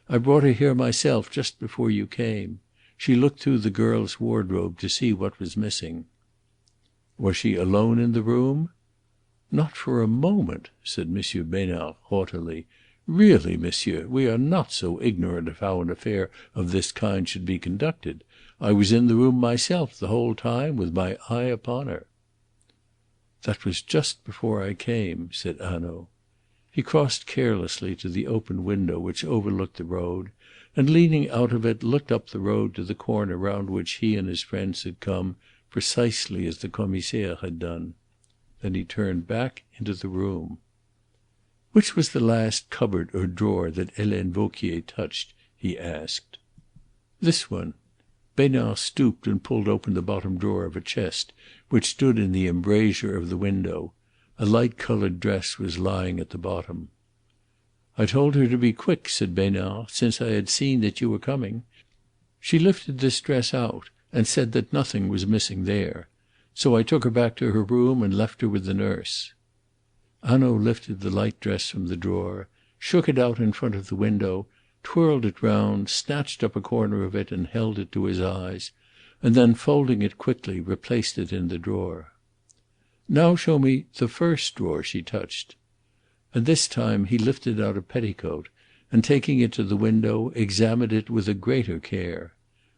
I brought her here myself just before you came. She looked through the girl's wardrobe to see what was missing." "Was she alone in the room?" "Not for a moment," said M. Besnard haughtily. "Really, monsieur, we are not so ignorant of how an affair of this kind should be conducted. I was in the room myself the whole time, with my eye upon her." "That was just before I came," said Hanaud. He crossed carelessly to the open window which overlooked the road, and leaning out of it looked up the road to the corner round which he and his friends had come, precisely as the Commissaire had done. Then he turned back into the room. "Which was the last cupboard or drawer that Helene Vauquier touched?" he asked. "This one." Besnard stooped and pulled open the bottom drawer of a chest which stood in the embrasure of the window. A light-coloured dress was lying at the bottom. "I told her to be quick," said Besnard, "since I had seen that you were coming. She lifted this dress out and said that nothing was missing there. So I took her back to her room and left her with the nurse." Hanaud lifted the light dress from the drawer, shook it out in front of the window, twirled it round, snatched up a corner of it and held it to his eyes, and then, folding it quickly, replaced it in the drawer. "Now show me the first drawer she touched." And this time he lifted out a petticoat, and taking it to the window, examined it with a greater care.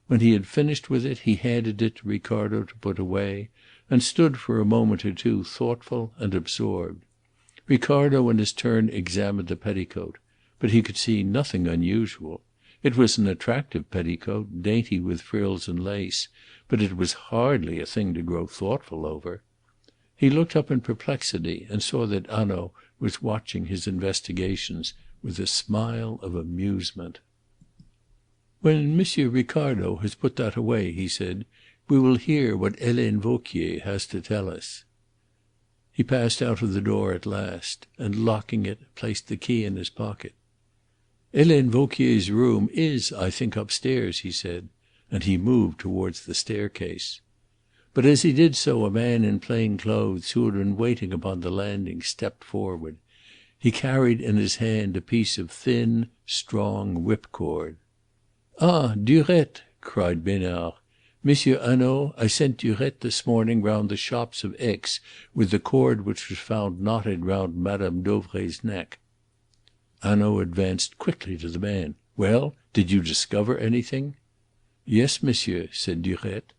When he had finished with it he handed it to Ricardo to put away, and stood for a moment or two thoughtful and absorbed. Ricardo in his turn examined the petticoat, but he could see nothing unusual. It was an attractive petticoat, dainty with frills and lace, but it was hardly a thing to grow thoughtful over. He looked up in perplexity and saw that Hanaud was watching his investigations with a smile of amusement. "When Monsieur Ricardo has put that away," he said, "we will hear what Helene Vauquier has to tell us." He passed out of the door at last, and locking it, placed the key in his pocket. "Helene Vauquier's room is, I think, upstairs," he said, and he moved towards the staircase. But as he did so a man in plain clothes who had been waiting upon the landing stepped forward. He carried in his hand a piece of thin, strong whipcord. "Ah, Durette!" cried Besnard. "Monsieur Hanaud, I sent Durette this morning round the shops of Aix with the cord which was found knotted round Madame Dauvray's neck." Hanaud advanced quickly to the man. "Well, did you discover anything?" "Yes, monsieur," said Durette.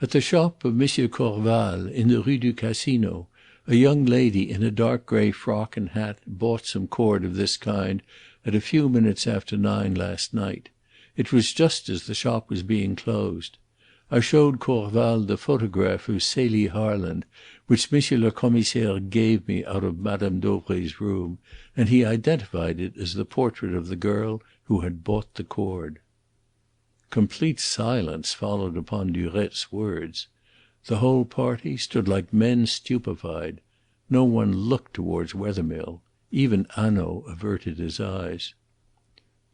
"At the shop of Monsieur Corval in the Rue du Casino, a young lady in a dark grey frock and hat bought some cord of this kind at a few minutes after 9 last night. It was just as the shop was being closed. I showed Corval the photograph of Celie Harland, which Monsieur le Commissaire gave me out of Madame Dauvray's room, and he identified it as the portrait of the girl who had bought the cord." Complete silence followed upon Durette's words. The whole party stood like men stupefied. No one looked towards Wethermill. Even Hanaud averted his eyes.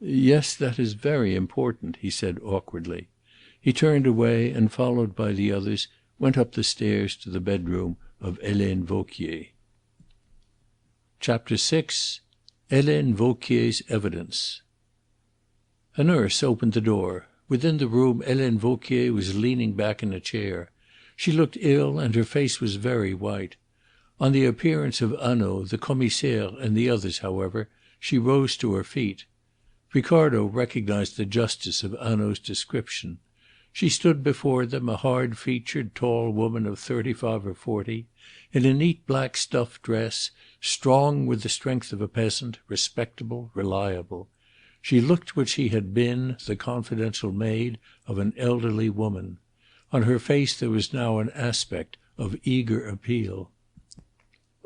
"Yes, that is very important," he said awkwardly. He turned away and, followed by the others, went up the stairs to the bedroom of Helene Vauquier. Chapter 6. Helene Vauquier's Evidence. A nurse opened the door. Within the room Helene Vauquier was leaning back in a chair. She looked ill, and her face was very white. On the appearance of Hanaud, the Commissaire, and the others, however, she rose to her feet. Ricardo recognized the justice of Hanaud's description. She stood before them, a hard-featured, tall woman of 35 or 40, in a neat black stuff dress, strong with the strength of a peasant, respectable, reliable. She looked what she had been, the confidential maid of an elderly woman. On her face there was now an aspect of eager appeal.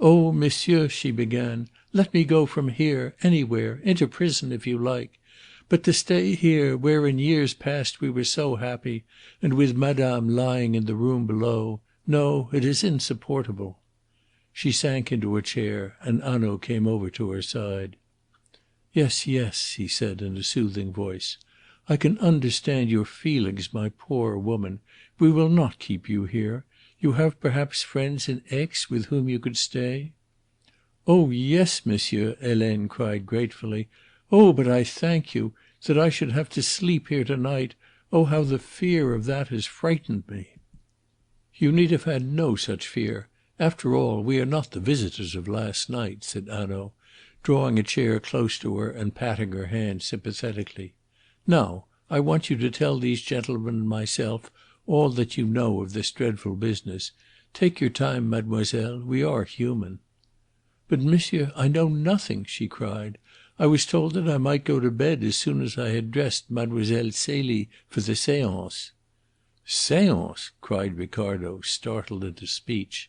"Oh, monsieur," she began, "let me go from here, anywhere, into prison if you like. But to stay here, where in years past we were so happy, and with madame lying in the room below, no, it is insupportable." She sank into a chair, and Hanaud came over to her side. "Yes, yes," he said in a soothing voice. "I can understand your feelings, my poor woman. We will not keep you here. You have perhaps friends in Aix with whom you could stay?" "Oh, yes, monsieur," Helene cried gratefully. "Oh, but I thank you. That I should have to sleep here to night! Oh, how the fear of that has frightened me!" "You need have had no such fear. After all, we are not the visitors of last night," said Hanaud, drawing a chair close to her and patting her hand sympathetically. "Now, I want you to tell these gentlemen and myself all that you know of this dreadful business. Take your time, mademoiselle. We are human." "But, monsieur, I know nothing," she cried. "I was told that I might go to bed as soon as I had dressed Mademoiselle Celie for the séance." "Séance!" cried Ricardo, startled into speech.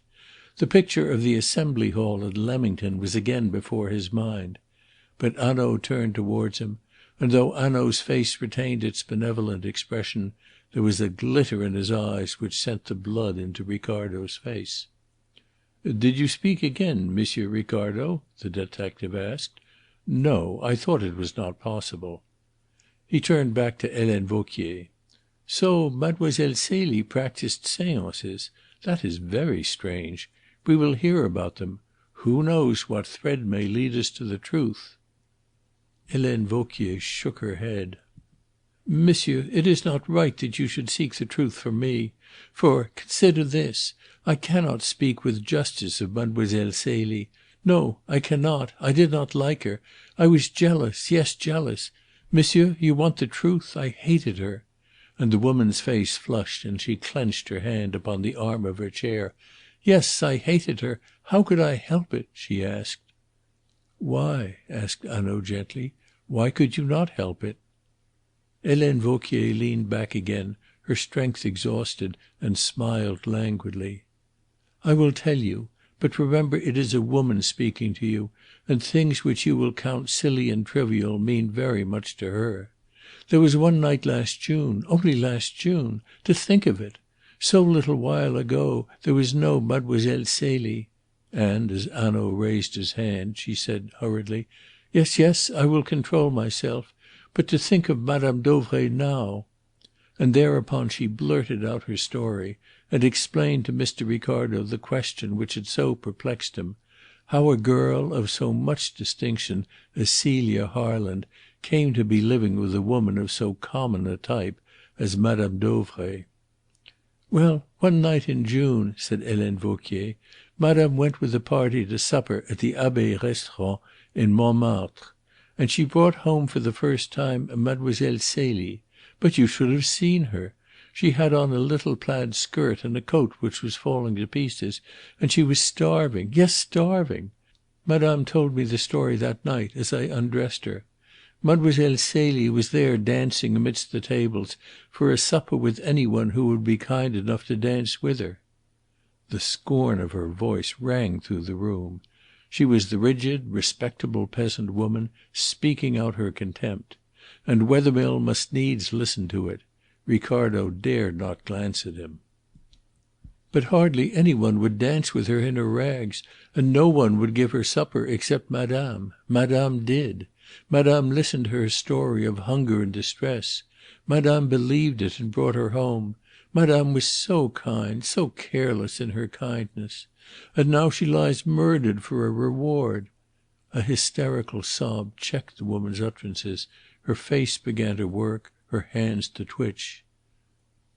The picture of the Assembly Hall at Leamington was again before his mind. But Hanaud turned towards him, and though Hanaud's face retained its benevolent expression, there was a glitter in his eyes which sent the blood into Ricardo's face. "Did you speak again, Monsieur Ricardo?" the detective asked. "No, I thought it was not possible." He turned back to Helene Vauquier. "So Mademoiselle Celie practised séances. That is very strange. We will hear about them. Who knows what thread may lead us to the truth?" Helene Vauquier shook her head. "Monsieur, it is not right that you should seek the truth from me. For, consider this, I cannot speak with justice of Mademoiselle Celie. No, I cannot. I did not like her. I was jealous, yes, jealous. Monsieur, you want the truth. I hated her." And the woman's face flushed, and she clenched her hand upon the arm of her chair. "Yes, I hated her. How could I help it?" she asked. "Why?" asked Hanaud gently. "Why could you not help it?" Helene Vauquier leaned back again, her strength exhausted, and smiled languidly. "I will tell you. But remember it is a woman speaking to you, and things which you will count silly and trivial mean very much to her. There was one night last June, only last June. To think of it! So little while ago there was no Mademoiselle Celie." And as Hanaud raised his hand, she said hurriedly, "Yes, yes, I will control myself. But to think of Madame Dauvray now!" And thereupon she blurted out her story, and explained to Mr. Ricardo the question which had so perplexed him: how a girl of so much distinction as Celia Harland came to be living with a woman of so common a type as Madame Dauvray. "Well, one night in June," said Helene Vauquier, "Madame went with a party to supper at the Abbaye Restaurant in Montmartre. And she brought home for the first time Mademoiselle Celie. But you should have seen her. She had on a little plaid skirt and a coat which was falling to pieces, and she was starving, yes, starving. Madame told me the story that night as I undressed her. Mademoiselle Celie was there dancing amidst the tables for a supper with any one who would be kind enough to dance with her." The scorn of her voice rang through the room. She was the rigid, respectable peasant woman speaking out her contempt. And Wethermill must needs listen to it. Ricardo dared not glance at him. "But hardly any one would dance with her in her rags, and no one would give her supper except Madame. Madame did. Madame listened to her story of hunger and distress. Madame believed it and brought her home. Madame was so kind, so careless in her kindness. And now she lies murdered for a reward." A hysterical sob checked the woman's utterances. Her face began to work, her hands to twitch.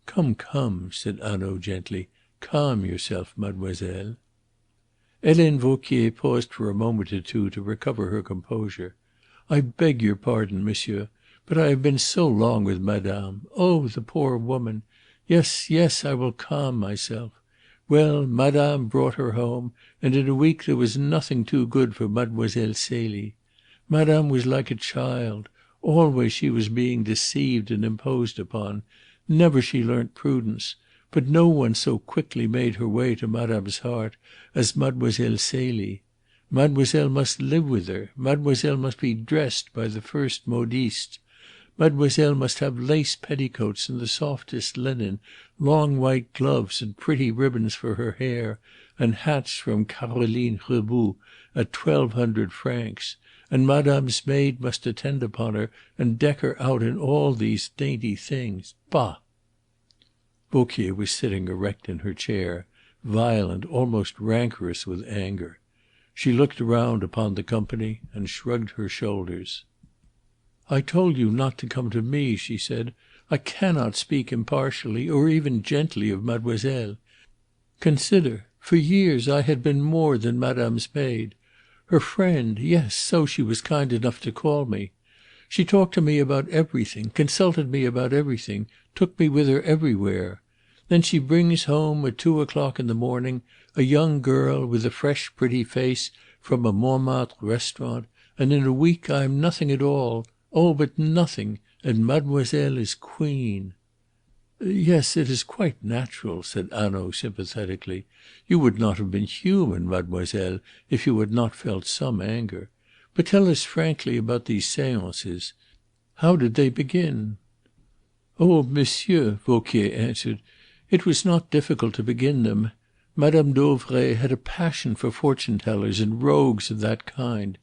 "Come, come," said Hanaud gently. Calm yourself, mademoiselle." Helene Vauquier paused for a moment or two to recover her composure. "I beg your pardon, monsieur, but I have been so long with madame. Oh, the poor woman! Yes, yes, I will calm myself. Well, madame brought her home, and in a week there was nothing too good for Mademoiselle Celie. Madame was like a child. Always she was being deceived and imposed upon. Never she learnt prudence. But no one so quickly made her way to madame's heart as Mademoiselle Celie. Mademoiselle must live with her. Mademoiselle must be dressed by the first modiste. Mademoiselle must have lace petticoats and the softest linen, long white gloves and pretty ribbons for her hair, and hats from Caroline Reboux at 1,200 francs. And madame's maid must attend upon her and deck her out in all these dainty things. Bah!" Vauquier was sitting erect in her chair, violent, almost rancorous with anger. She looked around upon the company and shrugged her shoulders. "I told you not to come to me," she said. "I cannot speak impartially or even gently of mademoiselle. Consider, for years I had been more than madame's maid. Her friend, yes, so she was kind enough to call me. She talked to me about everything, consulted me about everything, took me with her everywhere. Then she brings home at 2 o'clock in the morning a young girl with a fresh pretty face from a Montmartre restaurant, and in a week I am nothing at all. Oh, but nothing, and mademoiselle is queen." "Yes, it is quite natural," said Hanaud sympathetically. "You would not have been human, mademoiselle, if you had not felt some anger. But tell us frankly about these séances. How did they begin?" "Oh, monsieur," Vauquier answered, "it was not difficult to begin them. Madame Dauvray had a passion for fortune tellers and rogues of that kind.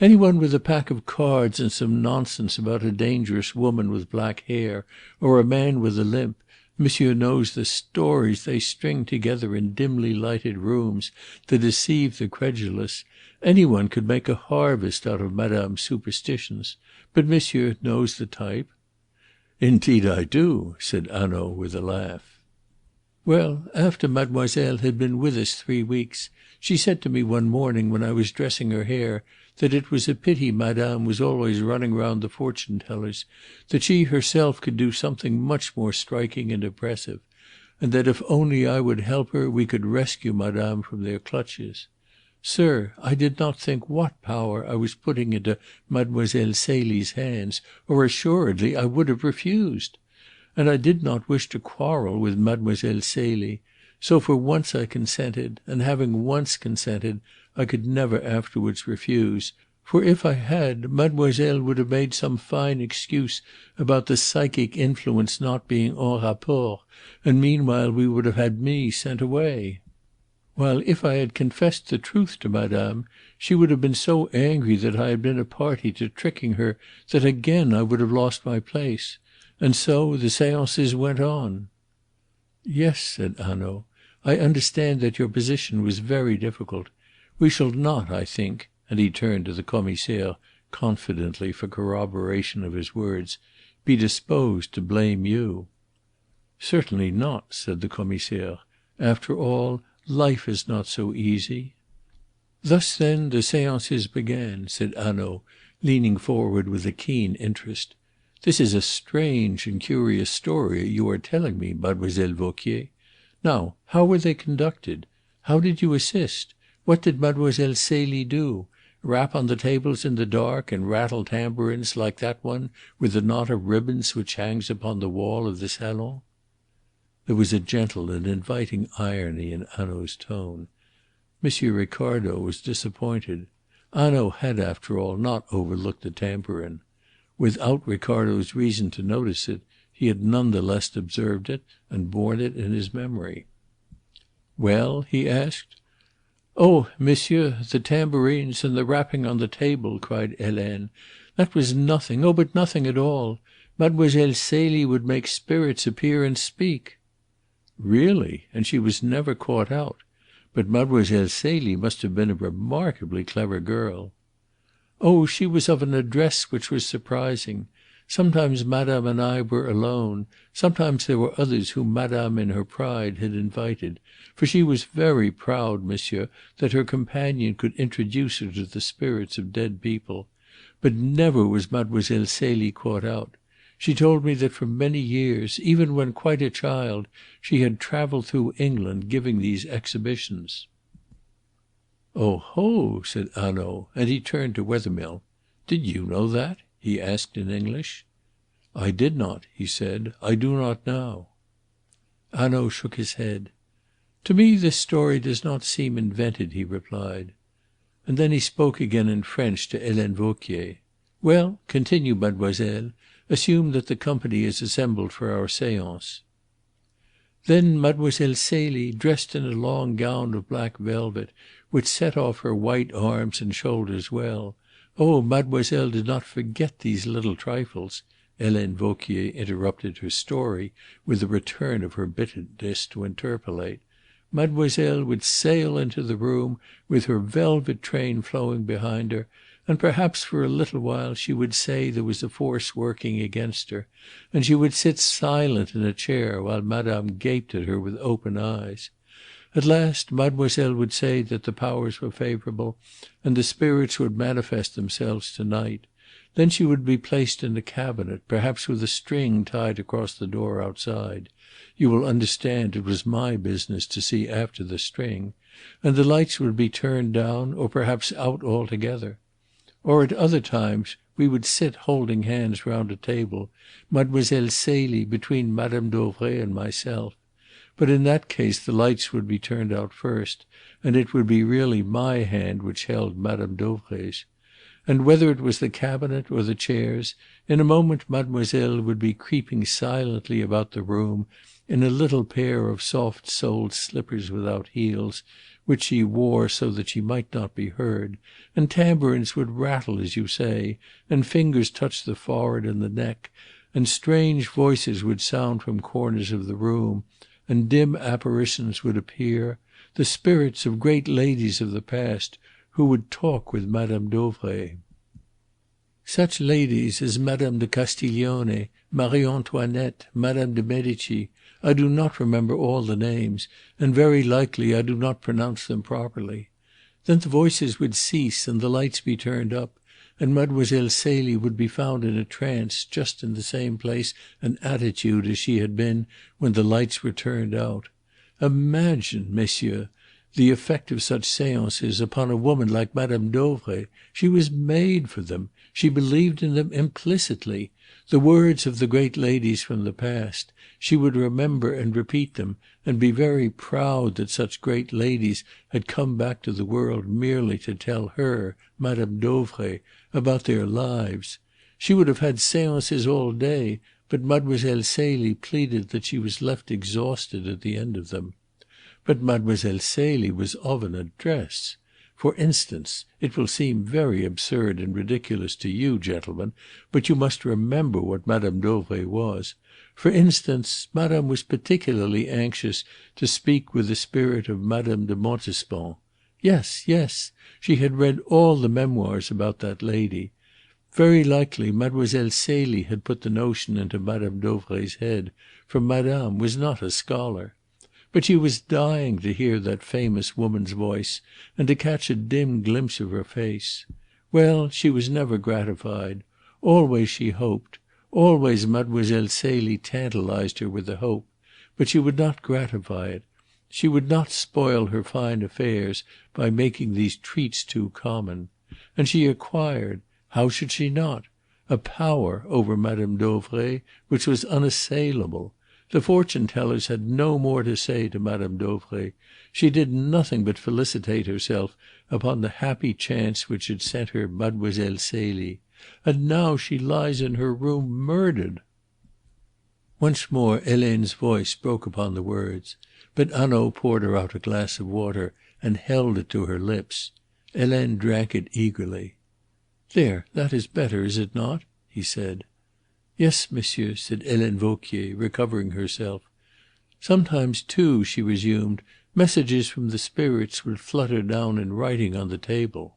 Any one with a pack of cards and some nonsense about a dangerous woman with black hair, or a man with a limp, monsieur knows the stories they string together in dimly lighted rooms to deceive the credulous. Any one could make a harvest out of madame's superstitions. But monsieur knows the type." "Indeed I do," said Hanaud with a laugh. "Well, after mademoiselle had been with us 3 weeks, she said to me one morning when I was dressing her hair that it was a pity madame was always running round the fortune tellers, that she herself could do something much more striking and impressive, and that if only I would help her we could rescue madame from their clutches. Sir, I did not think what power I was putting into Mademoiselle Celie's hands, or assuredly I would have refused. And I did not wish to quarrel with Mademoiselle Celie, so for once I consented, and having once consented, I could never afterwards refuse, for if I had, mademoiselle would have made some fine excuse about the psychic influence not being en rapport, and meanwhile we would have had me sent away. While if I had confessed the truth to madame, she would have been so angry that I had been a party to tricking her that again I would have lost my place. And so the séances went on." "Yes," said Hanaud, "I understand that your position was very difficult. We shall not, I think," and he turned to the Commissaire confidently for corroboration of his words, "be disposed to blame you." "Certainly not," said the Commissaire. "After all, life is not so easy." "Thus, then, the séances began," said Hanaud, leaning forward with a keen interest. "This is a strange and curious story you are telling me, Mademoiselle Vauquier. Now, how were they conducted? How did you assist? What did Mademoiselle Celie do? Rap on the tables in the dark and rattle tambourines like that one with the knot of ribbons which hangs upon the wall of the salon?" There was a gentle and inviting irony in Hanaud's tone. Monsieur Ricardo was disappointed. Hanaud had, after all, not overlooked the tambourine. Without Ricardo's reason to notice it, he had none the less observed it and borne it in his memory. "Well?" he asked. "Oh, monsieur, the tambourines and the rapping on the table!" cried Helene. "That was nothing, oh, but nothing at all. Mademoiselle Celie would make spirits appear and speak." "Really? And she was never caught out. But Mademoiselle Celie must have been a remarkably clever girl." "Oh, she was of an address which was surprising. Sometimes Madame and I were alone. Sometimes there were others whom Madame in her pride had invited, for she was very proud, monsieur, that her companion could introduce her to the spirits of dead people. But never was Mademoiselle Celie caught out. She told me that for many years, even when quite a child, she had travelled through England giving these exhibitions." "Oh ho!" said Hanaud, and he turned to Wethermill. "Did you know that?" he asked in English. "I did not," he said. "I do not now." Hanaud shook his head. "To me this story does not seem invented," he replied. And then he spoke again in French to Helene Vauquier. "Well, continue, mademoiselle. Assume that the company is assembled for our seance." "Then Mademoiselle Celie, dressed in a long gown of black velvet, which set off her white arms and shoulders well. Oh, mademoiselle did not forget these little trifles." Helene Vauquier interrupted her story with a return of her bitterness to interpolate. "Mademoiselle would sail into the room with her velvet train flowing behind her, and perhaps for a little while she would say there was a force working against her, and she would sit silent in a chair while madame gaped at her with open eyes. At last mademoiselle would say that the powers were favourable, and the spirits would manifest themselves to night. Then she would be placed in a cabinet, perhaps with a string tied across the door outside. You will understand it was my business to see after the string. And the lights would be turned down, or perhaps out altogether. Or at other times we would sit holding hands round a table, Mademoiselle Celie between Madame Dauvray and myself. But in that case the lights would be turned out first, and it would be really my hand which held Madame Dauvray's. And whether it was the cabinet or the chairs, in a moment mademoiselle would be creeping silently about the room in a little pair of soft-soled slippers without heels, which she wore so that she might not be heard, and tambourines would rattle as you say, and fingers touch the forehead and the neck, and strange voices would sound from corners of the room, and dim apparitions would appear, the spirits of great ladies of the past, who would talk with Madame Dauvray. Such ladies as Madame de Castiglione, Marie Antoinette, Madame de Medici, I do not remember all the names, and very likely I do not pronounce them properly. Then the voices would cease and the lights be turned up, and Mademoiselle Celie would be found in a trance just in the same place and attitude as she had been when the lights were turned out. Imagine, messieurs, the effect of such seances upon a woman like Madame Dauvray. She was made for them. She believed in them implicitly. The words of the great ladies from the past. She would remember and repeat them, and be very proud that such great ladies had come back to the world merely to tell her, Madame Dauvray, about their lives. She would have had seances all day, but Mademoiselle Celie pleaded that she was left exhausted at the end of them. But Mademoiselle Celie was of an address. For instance, it will seem very absurd and ridiculous to you, gentlemen, but you must remember what Madame Dauvray was. For instance, Madame was particularly anxious to speak with the spirit of Madame de Montespan. Yes, yes, she had read all the memoirs about that lady. Very likely Mademoiselle Celie had put the notion into Madame Dauvray's head, for Madame was not a scholar. But she was dying to hear that famous woman's voice and to catch a dim glimpse of her face. Well, she was never gratified. Always she hoped. Always Mademoiselle Celie tantalized her with the hope. But she would not gratify it. She would not spoil her fine affairs by making these treats too common. And she acquired, how should she not? A power over Madame Dauvray which was unassailable. The fortune tellers had no more to say to Madame Dauvray. She did nothing but felicitate herself upon the happy chance which had sent her Mademoiselle Celie. And now she lies in her room murdered." Once more Helene's voice broke upon the words, but Hanaud poured her out a glass of water and held it to her lips. Helene drank it eagerly. "There, that is better, is it not?" he said. "Yes, monsieur," said Helene Vauquier, recovering herself. "Sometimes, too," she resumed, "messages from the spirits would flutter down in writing on the table."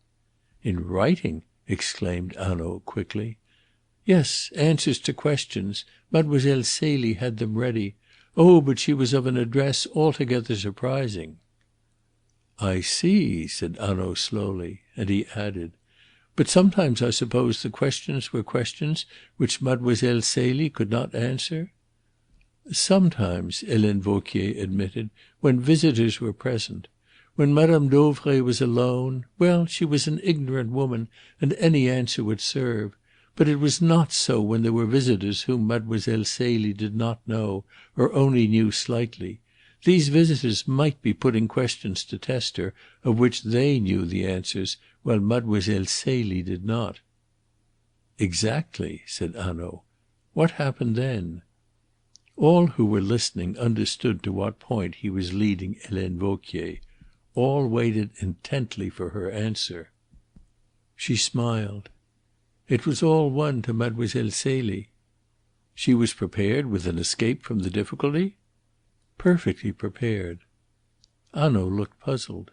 "In writing?" exclaimed Hanaud quickly. "Yes, answers to questions. Mademoiselle Celie had them ready. Oh, but she was of an address altogether surprising." "I see," said Hanaud slowly; and he added: "But sometimes I suppose the questions were questions which Mademoiselle Celie could not answer?" "Sometimes," Helene Vauquier admitted, "when visitors were present. When Madame Dauvray was alone well, she was an ignorant woman, and any answer would serve. But it was not so when there were visitors whom Mademoiselle Celie did not know, or only knew slightly. These visitors might be putting questions to test her of which they knew the answers, while Mademoiselle Celie did not." "Exactly," said Hanaud. "What happened then?" All who were listening understood to what point he was leading Helene Vauquier. All waited intently for her answer. She smiled. "It was all one to Mademoiselle Celie." "She was prepared with an escape from the difficulty?" "Perfectly prepared." Hanaud looked puzzled.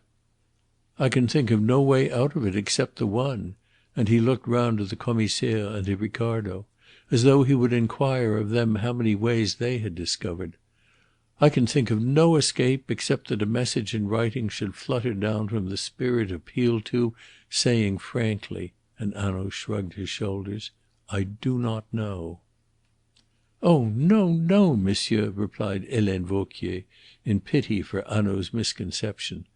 "I can think of no way out of it except the one," and he looked round to the Commissaire and to Ricardo, as though he would inquire of them how many ways they had discovered. "I can think of no escape except that a message in writing should flutter down from the spirit appealed to, saying frankly," and Hanaud shrugged his shoulders, "I do not know." "Oh, no, no, monsieur," replied Helene Vauquier, in pity for Hanaud's misconception.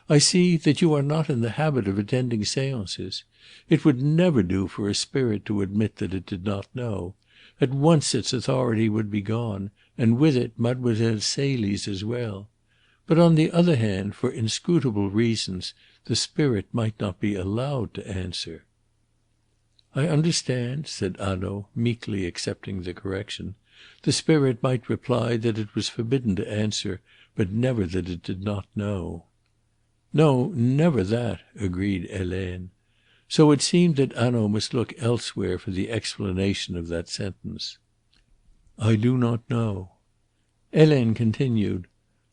"I see that you are not in the habit of attending seances. It would never do for a spirit to admit that it did not know. At once its authority would be gone, and with it Mademoiselle Celie's as well. But on the other hand, for inscrutable reasons, the spirit might not be allowed to answer." "I understand," said Hanaud, meekly accepting the correction. "The spirit might reply that it was forbidden to answer, but never that it did not know." "No, never that," agreed Helene. So it seemed that Hanaud must look elsewhere for the explanation of that sentence. "I do not know." Helene continued: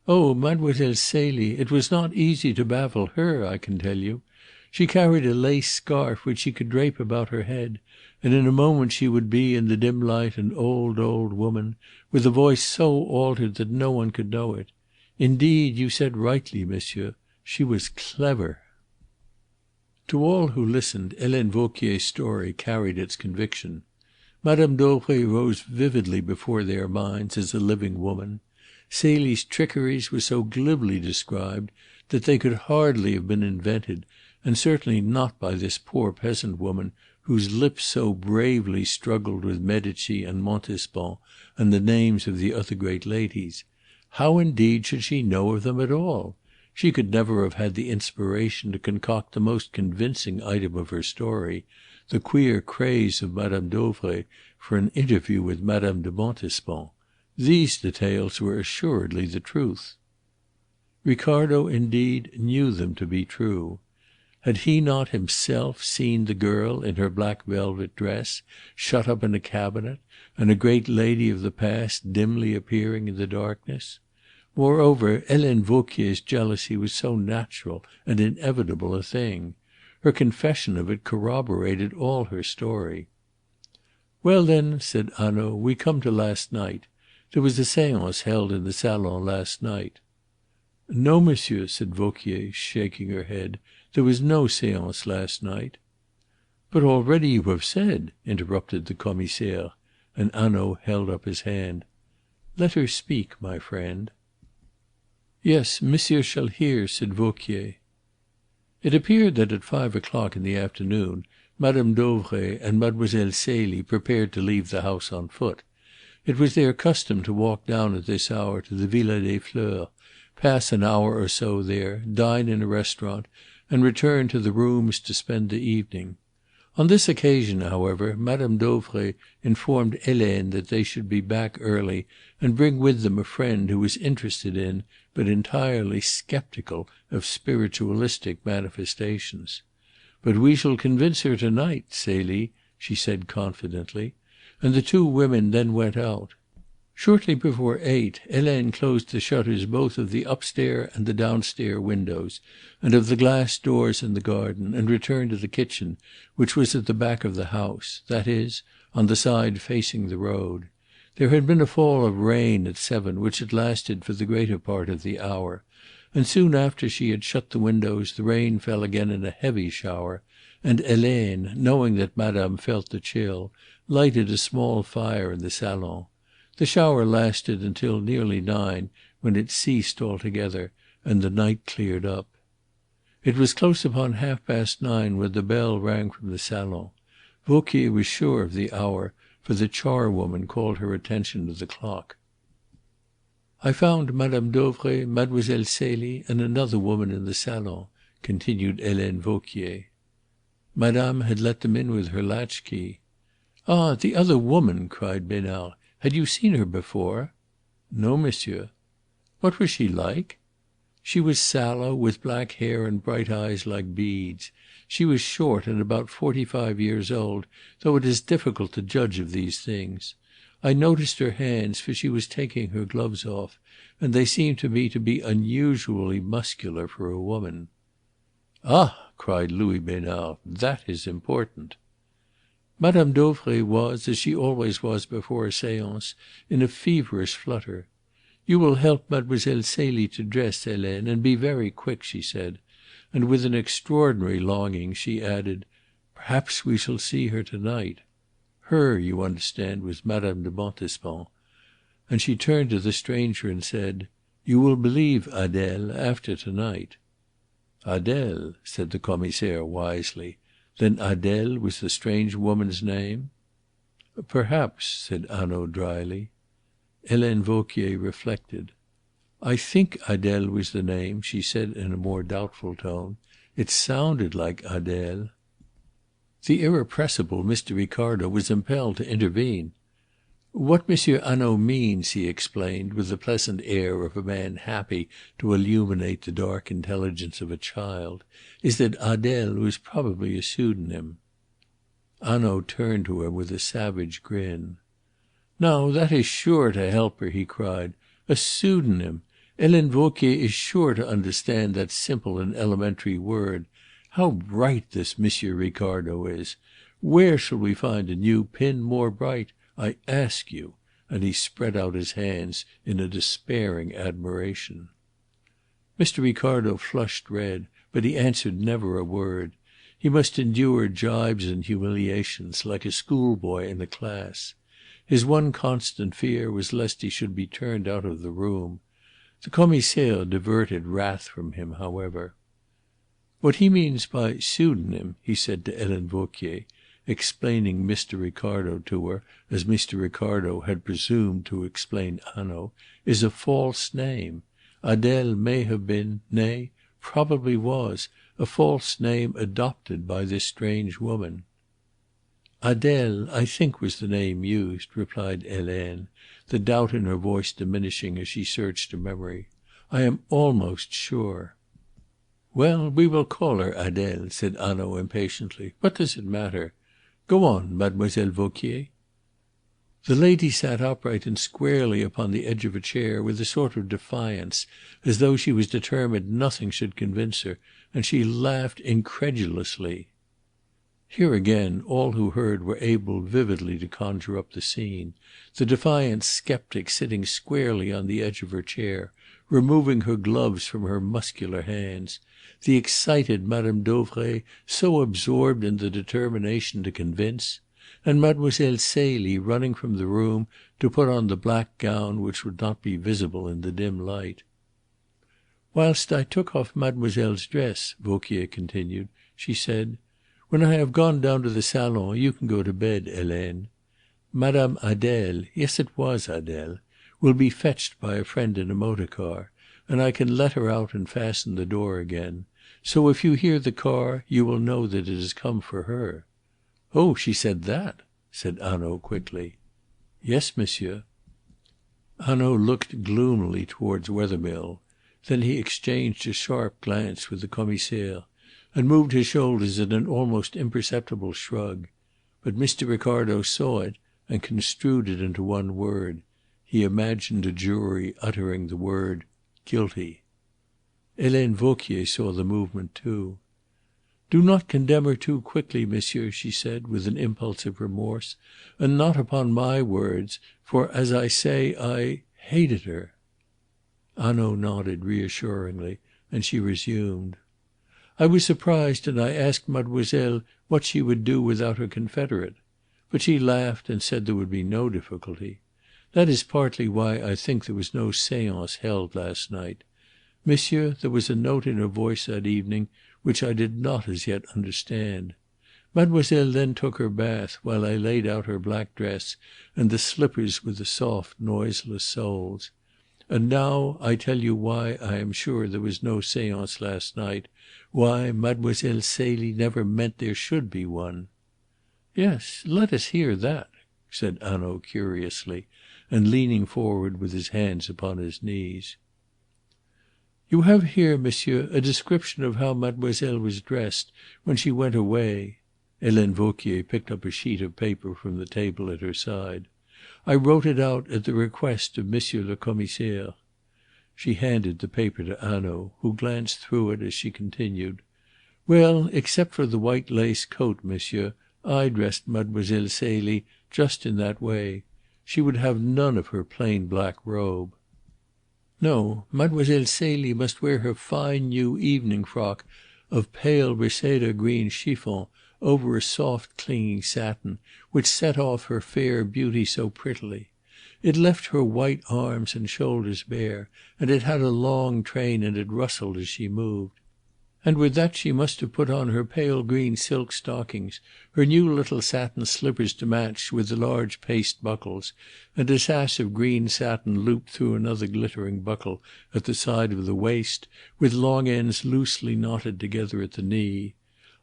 "Oh, Mademoiselle Celie, it was not easy to baffle her, I can tell you. She carried a lace scarf which she could drape about her head, and in a moment she would be, in the dim light, an old, old woman, with a voice so altered that no one could know it. Indeed, you said rightly, monsieur, she was clever." To all who listened, Helene Vauquier's story carried its conviction. Madame Dauvray rose vividly before their minds as a living woman. Celie's trickeries were so glibly described that they could hardly have been invented, and certainly not by this poor peasant woman whose lips so bravely struggled with Medici and Montespan and the names of the other great ladies. How indeed should she know of them at all? She could never have had the inspiration to concoct the most convincing item of her story, the queer craze of Madame Dauvray for an interview with Madame de Montespan. These details were assuredly the truth. Ricardo, indeed, knew them to be true. Had he not himself seen the girl in her black velvet dress, shut up in a cabinet, and a great lady of the past dimly appearing in the darkness? Moreover, Helene Vauquier's jealousy was so natural and inevitable a thing. Her confession of it corroborated all her story. "Well, then," said Hanaud, "we come to last night. There was a séance held in the salon last night." "No, monsieur," said Vauquier, shaking her head. "There was no séance last night." "But already you have said," interrupted the Commissaire, and Hanaud held up his hand. "Let her speak, my friend." "Yes, monsieur shall hear," said Vauquier. It appeared that at 5 o'clock in the afternoon Madame Dauvray and Mademoiselle Celie prepared to leave the house on foot. It was their custom to walk down at this hour to the Villa des Fleurs, pass an hour or so there, dine in a restaurant, and return to the rooms to spend the evening. On this occasion, however, Madame Dauvray informed Helene that they should be back early and bring with them a friend who was interested in, but entirely sceptical of, spiritualistic manifestations. "But we shall convince her to night, Celie," she said confidently, and the two women then went out. Shortly before 8 Helene closed the shutters both of the upstair and the downstair windows, and of the glass doors in the garden, and returned to the kitchen, which was at the back of the house, that is, on the side facing the road. There had been a fall of rain at 7 which had lasted for the greater part of the hour, and soon after she had shut the windows the rain fell again in a heavy shower, and Helene, knowing that Madame felt the chill, lighted a small fire in the salon. The shower lasted until nearly 9, when it ceased altogether, and the night cleared up. It was close upon 9:30 when the bell rang from the salon. Vauquier was sure of the hour, for the charwoman called her attention to the clock. "I found Madame Dauvray, Mademoiselle Celie, and another woman in the salon," continued Helene Vauquier. Madame had let them in with her latchkey. "Ah, the other woman!" cried Besnard. "Had you seen her before?" "No, monsieur." "What was she like?" "She was sallow, with black hair and bright eyes like beads. She was short and about 45 years old, though it is difficult to judge of these things. I noticed her hands, for she was taking her gloves off, and they seemed to me to be unusually muscular for a woman." "Ah!" cried Louis Besnard, "that is important." Madame Dauvray was, as she always was before a séance, in a feverish flutter. "You will help Mademoiselle Celie to dress, Helene, and be very quick," she said; and with an extraordinary longing she added, "Perhaps we shall see her to night." Her, you understand, was Madame de Montespan. And she turned to the stranger and said, "You will believe Adèle after to night." "Adèle," said the Commissaire wisely. "Then Adèle was the strange woman's name?" "Perhaps," said Hanaud dryly. Helene Vauquier reflected. "I think Adèle was the name," she said in a more doubtful tone. "It sounded like Adèle." The irrepressible Mr. Ricardo was impelled to intervene. "What Monsieur Hanaud means," he explained, with the pleasant air of a man happy to illuminate the dark intelligence of a child, "is that Adèle was probably a pseudonym." Hanaud turned to him with a savage grin. "Now that is sure to help her," he cried. "A pseudonym! Helene Vauquier is sure to understand that simple and elementary word. How bright this Monsieur Ricardo is! Where shall we find a new pin more bright? I ask you," and he spread out his hands in a despairing admiration. Mr. Ricardo flushed red, but he answered never a word. He must endure gibes and humiliations like a schoolboy in a class. His one constant fear was lest he should be turned out of the room. The Commissaire diverted wrath from him, however. "What he means by pseudonym," he said to Helene Vauquier, explaining Mr. Ricardo to her as Mr. Ricardo had presumed to explain Hanaud, "is a false name. Adèle may have been, nay, probably was, a false name adopted by this strange woman." "Adèle, I think, was the name used," replied Helene, the doubt in her voice diminishing as she searched her memory. "I am almost sure." "Well, we will call her Adèle," said Hanaud impatiently. "What does it matter? Go on, Mademoiselle Vauquier." The lady sat upright and squarely upon the edge of a chair with a sort of defiance, as though she was determined nothing should convince her, and she laughed incredulously. Here again all who heard were able vividly to conjure up the scene: the defiant sceptic sitting squarely on the edge of her chair, removing her gloves from her muscular hands; the excited Madame Dauvray so absorbed in the determination to convince; and Mademoiselle Celie running from the room to put on the black gown which would not be visible in the dim light. "Whilst I took off mademoiselle's dress," Vauquier continued, "she said, 'When I have gone down to the salon you can go to bed, Helene. Madame Adèle, yes, it was Adèle, will be fetched by a friend in a motor car, and I can let her out and fasten the door again. So if you hear the car you will know that it has come for her.'" "Oh, she said that?" said Hanaud quickly. "Yes, monsieur." Hanaud looked gloomily towards Wethermill. Then he exchanged a sharp glance with the Commissaire, and moved his shoulders in an almost imperceptible shrug. But Mr. Ricardo saw it and construed it into one word. He imagined a jury uttering the word "guilty." Helene Vauquier saw the movement too. "Do not condemn her too quickly, monsieur," she said, with an impulse of remorse, "and not upon my words, for, as I say, I hated her." Hanaud nodded reassuringly, and she resumed. "I was surprised, and I asked mademoiselle what she would do without her confederate. But she laughed and said there would be no difficulty. That is partly why I think there was no séance held last night. Monsieur, there was a note in her voice that evening which I did not as yet understand. Mademoiselle then took her bath, while I laid out her black dress and the slippers with the soft, noiseless soles. And now I tell you why I am sure there was no séance last night, why Mademoiselle Celie never meant there should be one." "Yes, let us hear that," said Hanaud curiously, and leaning forward with his hands upon his knees. "You have here, monsieur, a description of how mademoiselle was dressed when she went away." Helene Vauquier picked up a sheet of paper from the table at her side. "I wrote it out at the request of Monsieur le Commissaire." She handed the paper to Hanaud, who glanced through it as she continued. "Well, except for the white lace coat, monsieur, I dressed Mademoiselle Celie just in that way. She would have none of her plain black robe. No, Mademoiselle Celie must wear her fine new evening frock of pale reseda green chiffon over a soft clinging satin, which set off her fair beauty so prettily. It left her white arms and shoulders bare, and it had a long train and it rustled as she moved. And with that she must have put on her pale green silk stockings, her new little satin slippers to match with the large paste buckles, and a sash of green satin looped through another glittering buckle at the side of the waist, with long ends loosely knotted together at the knee.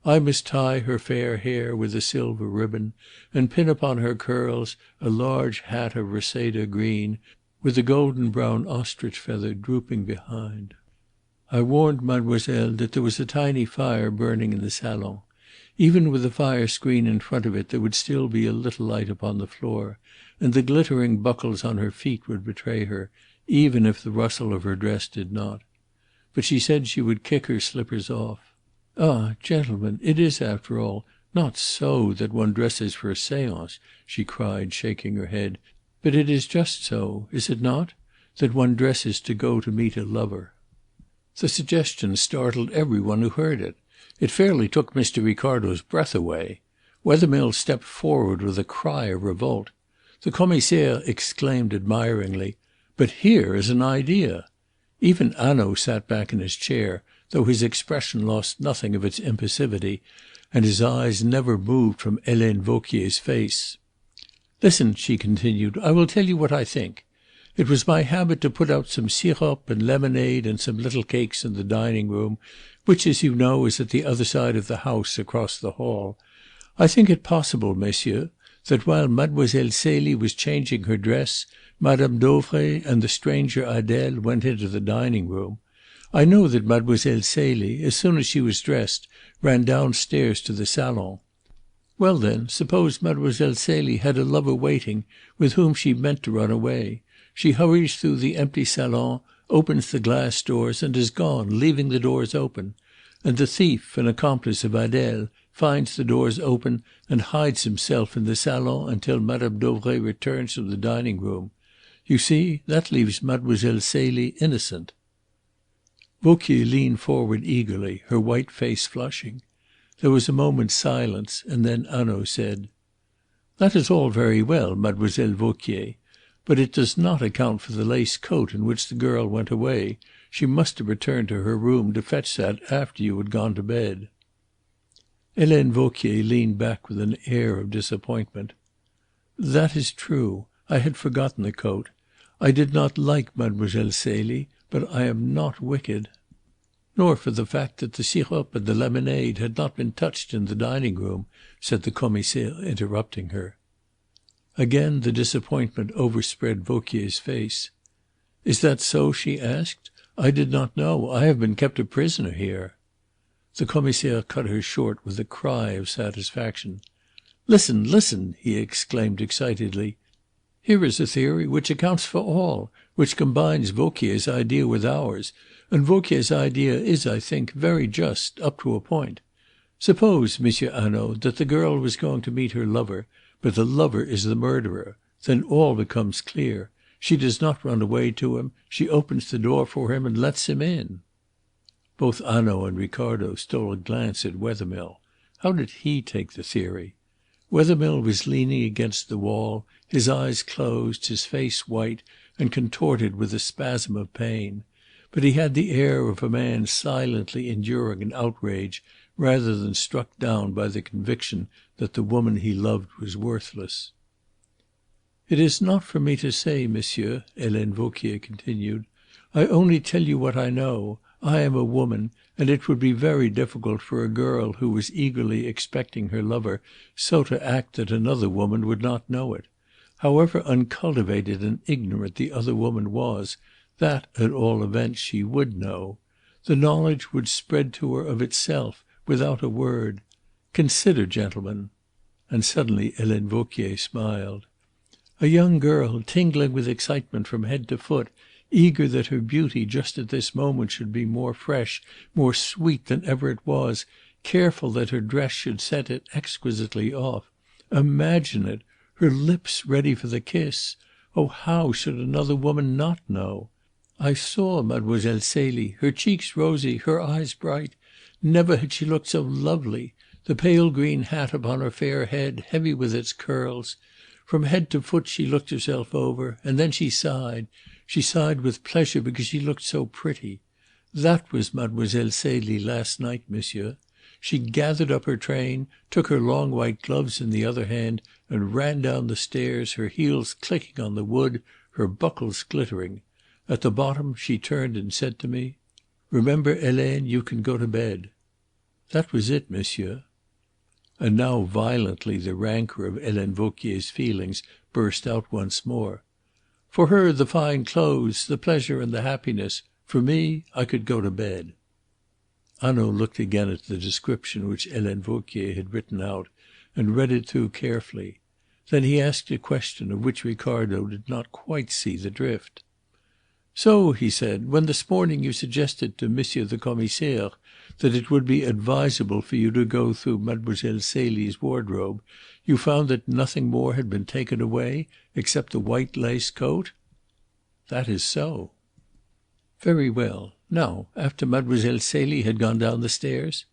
I must tie her fair hair with a silver ribbon, and pin upon her curls a large hat of reseda green, with a golden brown ostrich feather drooping behind. I warned mademoiselle that there was a tiny fire burning in the salon. Even with the fire screen in front of it there would still be a little light upon the floor, and the glittering buckles on her feet would betray her, even if the rustle of her dress did not. But she said she would kick her slippers off. Ah, gentlemen, it is, after all, not so that one dresses for a séance," she cried, shaking her head, "but it is just so, is it not? That one dresses to go to meet a lover." The suggestion startled every one who heard it. It fairly took Mr. Ricardo's breath away. Wethermill stepped forward with a cry of revolt. The Commissaire exclaimed admiringly, "But here is an idea!" Even Hanaud sat back in his chair, though his expression lost nothing of its impassivity, and his eyes never moved from Helene Vauquier's face. "Listen," she continued, "I will tell you what I think. It was my habit to put out some sirop and lemonade and some little cakes in the dining room, which, as you know, is at the other side of the house, across the hall. I think it possible, messieurs, that while Mademoiselle Celie was changing her dress, Madame Dauvray and the stranger Adèle went into the dining room. I know that Mademoiselle Celie, as soon as she was dressed, ran downstairs to the salon. Well then, suppose Mademoiselle Celie had a lover waiting with whom she meant to run away. She hurries through the empty salon, opens the glass doors, and is gone, leaving the doors open. And the thief, an accomplice of Adèle, finds the doors open and hides himself in the salon until Madame Dauvray returns from the dining room. You see, that leaves Mademoiselle Celie innocent." Vauquier leaned forward eagerly, her white face flushing. There was a moment's silence, and then Hanaud said: "That is all very well, Mademoiselle Vauquier. But it does not account for the lace coat in which the girl went away. She must have returned to her room to fetch that after you had gone to bed." Helene Vauquier leaned back with an air of disappointment. "That is true. I had forgotten the coat. I did not like Mademoiselle Celie, but I am not wicked." "Nor for the fact that the sirop and the lemonade had not been touched in the dining room," said the Commissaire, interrupting her. Again the disappointment overspread Vauquier's face. "Is that so?" she asked. "I did not know. I have been kept a prisoner here." The Commissaire cut her short with a cry of satisfaction. "Listen, listen!" he exclaimed excitedly. "Here is a theory which accounts for all, which combines Vauquier's idea with ours, and Vauquier's idea is, I think, very just, up to a point. Suppose, Monsieur Hanaud, that the girl was going to meet her lover, but the lover is the murderer. Then all becomes clear. She does not run away to him. She opens the door for him and lets him in." Both Hanaud and Ricardo stole a glance at Wethermill. How did he take the theory? Wethermill was leaning against the wall, his eyes closed, his face white and contorted with a spasm of pain. But he had the air of a man silently enduring an outrage rather than struck down by the conviction that the woman he loved was worthless. "It is not for me to say, monsieur," Helene Vauquier continued. "I only tell you what I know. I am a woman, and it would be very difficult for a girl who was eagerly expecting her lover so to act that another woman would not know it. However uncultivated and ignorant the other woman was, that at all events she would know. The knowledge would spread to her of itself, without a word. Consider, gentlemen." And suddenly Helene Vauquier smiled. "A young girl, tingling with excitement from head to foot, eager that her beauty just at this moment should be more fresh, more sweet than ever it was, careful that her dress should set it exquisitely off. Imagine it! Her lips ready for the kiss! Oh, how should another woman not know? I saw Mademoiselle Celie, her cheeks rosy, her eyes bright. Never had she looked so lovely. The pale green hat upon her fair head, heavy with its curls. From head to foot she looked herself over, and then she sighed. She sighed with pleasure because she looked so pretty. That was Mademoiselle Celie last night, monsieur. She gathered up her train, took her long white gloves in the other hand, and ran down the stairs, her heels clicking on the wood, her buckles glittering. At the bottom she turned and said to me, 'Remember, Helene, you can go to bed.' That was it, monsieur." And now violently the rancour of Helene Vauquier's feelings burst out once more. "For her the fine clothes, the pleasure and the happiness. For me, I could go to bed." Hanaud looked again at the description which Helene Vauquier had written out, and read it through carefully. Then he asked a question of which Ricardo did not quite see the drift. "So," he said, "when this morning you suggested to Monsieur the Commissaire that it would be advisable for you to go through Mademoiselle Celie's wardrobe, you found that nothing more had been taken away except the white lace coat?" "That is so." "Very well. Now, after Mademoiselle Celie had gone down the stairs?"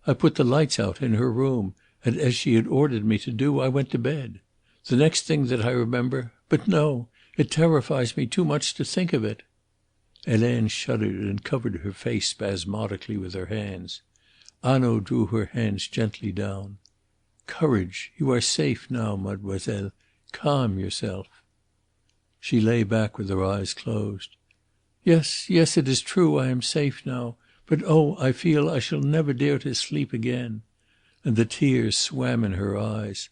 "I put the lights out in her room, and as she had ordered me to do, I went to bed. The next thing that I remember but no! It terrifies me too much to think of it." Helene shuddered and covered her face spasmodically with her hands. Hanaud drew her hands gently down. "Courage! You are safe now, mademoiselle. Calm yourself." She lay back with her eyes closed. "Yes, yes, it is true I am safe now. But oh, I feel I shall never dare to sleep again." And the tears swam in her eyes.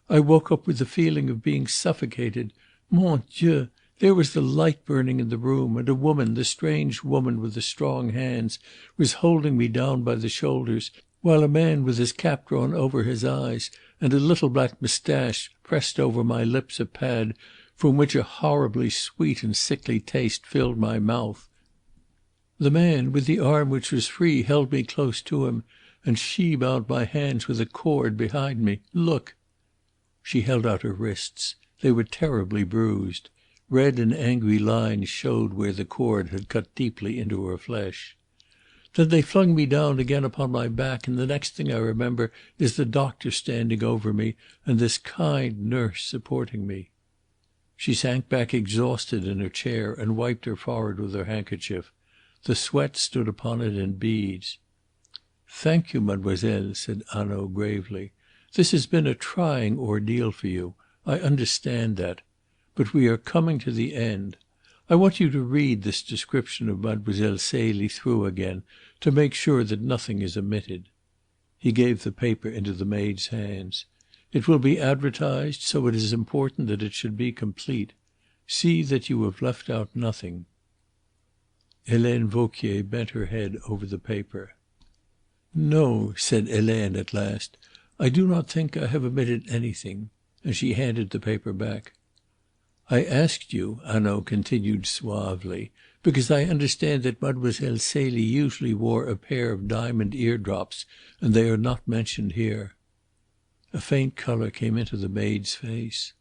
"I woke up with the feeling of being suffocated. Mon Dieu! There was the light burning in the room, and a woman, the strange woman with the strong hands, was holding me down by the shoulders, while a man with his cap drawn over his eyes and a little black moustache pressed over my lips a pad from which a horribly sweet and sickly taste filled my mouth. The man, with the arm which was free, held me close to him, and she bound my hands with a cord behind me. Look!" She held out her wrists. They were terribly bruised. Red and angry lines showed where the cord had cut deeply into her flesh. "Then they flung me down again upon my back, and the next thing I remember is the doctor standing over me, and this kind nurse supporting me." She sank back exhausted in her chair and wiped her forehead with her handkerchief. The sweat stood upon it in beads. "Thank you, mademoiselle," said Hanaud gravely. "This has been a trying ordeal for you. I understand that. But we are coming to the end. I want you to read this description of Mademoiselle Celie through again, to make sure that nothing is omitted." He gave the paper into the maid's hands. "It will be advertised, so it is important that it should be complete. See that you have left out nothing." Helene Vauquier bent her head over the paper. "No," said Helene at last, "I do not think I have omitted anything." And she handed the paper back. "I asked you," Hanaud continued suavely, because I understand that Mademoiselle Celie usually wore a pair of diamond eardrops, and they are not mentioned here." A faint colour came into the maid's face.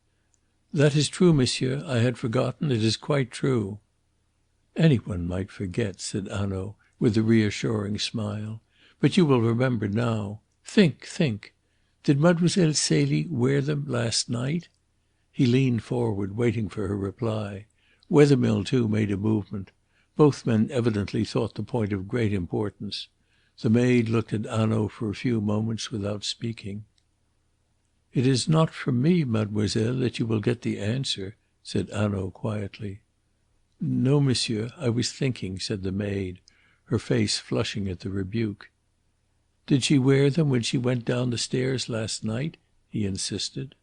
"That is true, monsieur. I had forgotten. It is quite true." "Any one might forget," said Hanaud, with a reassuring smile. "But you will remember now. Think, think! Did Mademoiselle Celie wear them last night?" He leaned forward, waiting for her reply. Wethermill, too, made a movement. Both men evidently thought the point of great importance. The maid looked at Hanaud for a few moments without speaking. "It is not from me, mademoiselle, that you will get the answer," said Hanaud quietly. "No, monsieur, I was thinking," said the maid, her face flushing at the rebuke. "Did she wear them when she went down the stairs last night?" he insisted.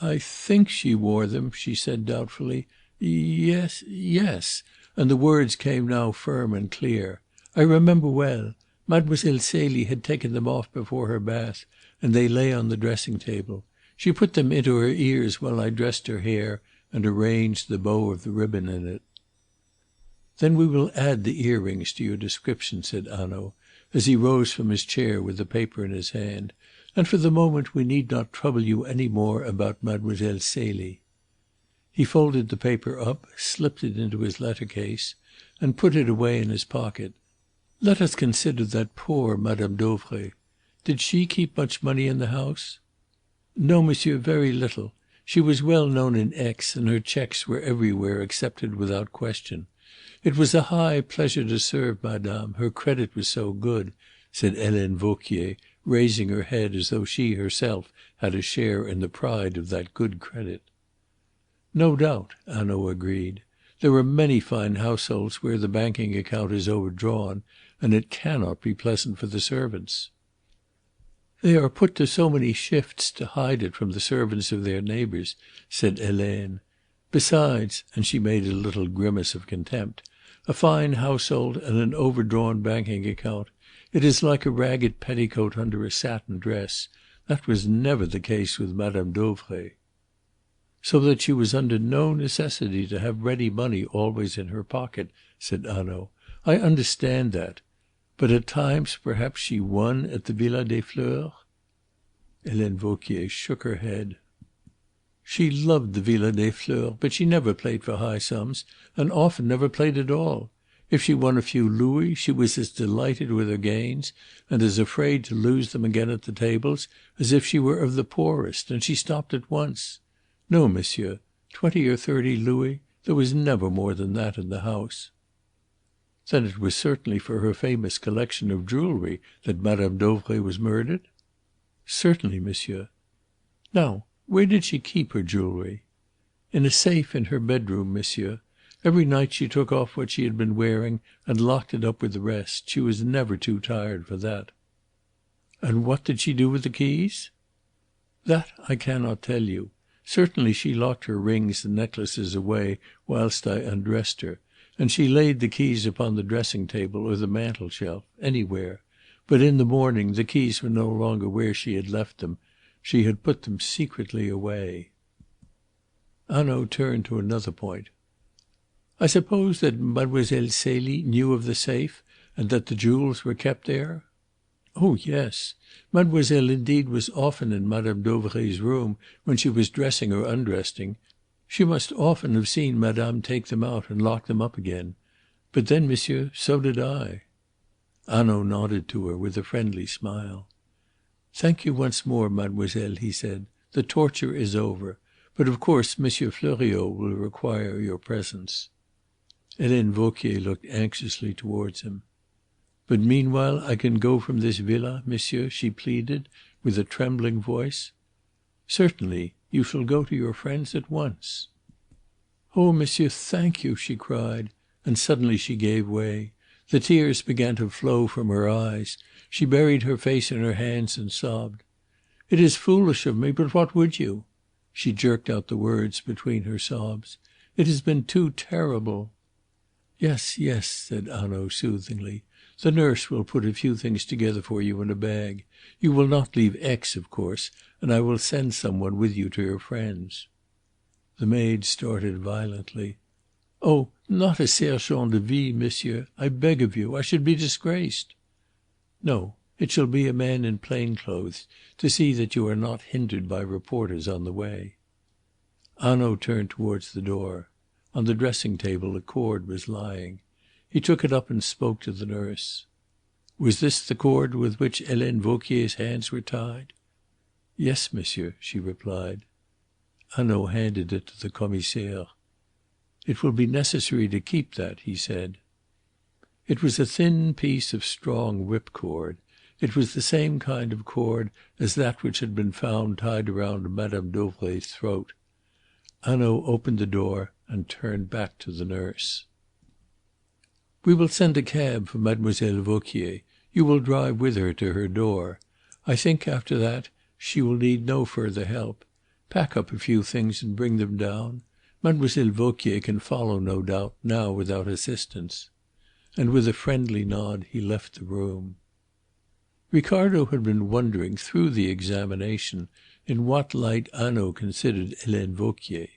"I think she wore them," she said doubtfully. "Yes, yes," and the words came now firm and clear. "I remember well. Mademoiselle Celie had taken them off before her bath, and they lay on the dressing table. She put them into her ears while I dressed her hair and arranged the bow of the ribbon in it." "Then we will add the earrings to your description," said Hanaud, as he rose from his chair with the paper in his hand. "And for the moment we need not trouble you any more about Mademoiselle Celie." He folded the paper up, slipped it into his letter case, and put it away in his pocket. "Let us consider that poor Madame Dauvray. Did she keep much money in the house?" "No, monsieur, very little. She was well known in Aix, and her cheques were everywhere accepted without question. It was a high pleasure to serve madame, her credit was so good," said Helene Vauquier, raising her head as though she herself had a share in the pride of that good credit. "No doubt," Hanaud agreed. "There are many fine households where the banking account is overdrawn, and it cannot be pleasant for the servants." "They are put to so many shifts to hide it from the servants of their neighbours," said Helene. "Besides," and she made a little grimace of contempt, "a fine household and an overdrawn banking account. It is like a ragged petticoat under a satin dress. That was never the case with Madame Dauvray." "So that she was under no necessity to have ready money always in her pocket," said Hanaud. "I understand that. But at times perhaps she won at the Villa des Fleurs?" Helene Vauquier shook her head. "She loved the Villa des Fleurs, but she never played for high sums, and often never played at all. If she won a few louis, she was as delighted with her gains, and as afraid to lose them again at the tables, as if she were of the poorest, and she stopped at once. No, monsieur, 20 or 30 louis, there was never more than that in the house." "Then it was certainly for her famous collection of jewellery that Madame Dauvray was murdered?" "Certainly, monsieur." "Now, where did she keep her jewellery?" "In a safe in her bedroom, monsieur. Every night she took off what she had been wearing and locked it up with the rest. She was never too tired for that." "And what did she do with the keys?" "That I cannot tell you. Certainly she locked her rings and necklaces away whilst I undressed her, and she laid the keys upon the dressing table or the mantel shelf, anywhere. But in the morning the keys were no longer where she had left them. She had put them secretly away." Hanaud turned to another point. "I suppose that Mademoiselle Celie knew of the safe, and that the jewels were kept there?" "Oh yes. Mademoiselle indeed was often in Madame Dauvray's room when she was dressing or undressing. She must often have seen madame take them out and lock them up again. But then, monsieur, so did I." Hanaud nodded to her with a friendly smile. "Thank you once more, mademoiselle," he said. "The torture is over. But of course Monsieur Fleuriot will require your presence." Helene Vauquier looked anxiously towards him. "But meanwhile I can go from this villa, monsieur?" she pleaded, with a trembling voice. "Certainly. You shall go to your friends at once." "Oh, monsieur, thank you!" she cried, and suddenly she gave way. The tears began to flow from her eyes. She buried her face in her hands and sobbed. "It is foolish of me, but what would you?" She jerked out the words between her sobs. "It has been too terrible." "Yes, yes," said Hanaud soothingly. "The nurse will put a few things together for you in a bag. You will not leave Aix, of course, and I will send some one with you to your friends." The maid started violently. "Oh, not a sergent de ville, monsieur. I beg of you. I should be disgraced." "No, it shall be a man in plain clothes, to see that you are not hindered by reporters on the way." Hanaud turned towards the door. On the dressing table a cord was lying. He took it up and spoke to the nurse. "Was this the cord with which Helene Vauquier's hands were tied?" "Yes, monsieur," she replied. Hanaud handed it to the Commissaire. "It will be necessary to keep that," he said. It was a thin piece of strong whipcord. It was the same kind of cord as that which had been found tied around Mme. Dauvray's throat. Hanaud opened the door and turned back to the nurse. "We will send a cab for Mademoiselle Vauquier. You will drive with her to her door. I think, after that, she will need no further help. Pack up a few things and bring them down. Mademoiselle Vauquier can follow, no doubt, now without assistance." And with a friendly nod he left the room. Ricardo had been wondering through the examination in what light Hanaud considered Helene Vauquier.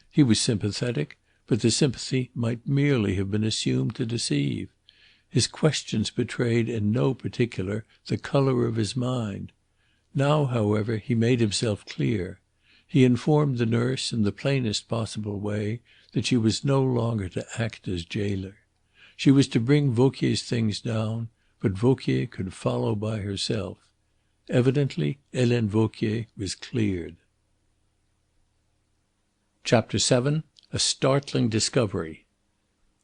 He was sympathetic, but the sympathy might merely have been assumed to deceive. His questions betrayed in no particular the colour of his mind. Now, however, he made himself clear. He informed the nurse in the plainest possible way that she was no longer to act as jailer. She was to bring Vauquier's things down, but Vauquier could follow by herself. Evidently Helene Vauquier was cleared. Chapter 7. A Startling Discovery.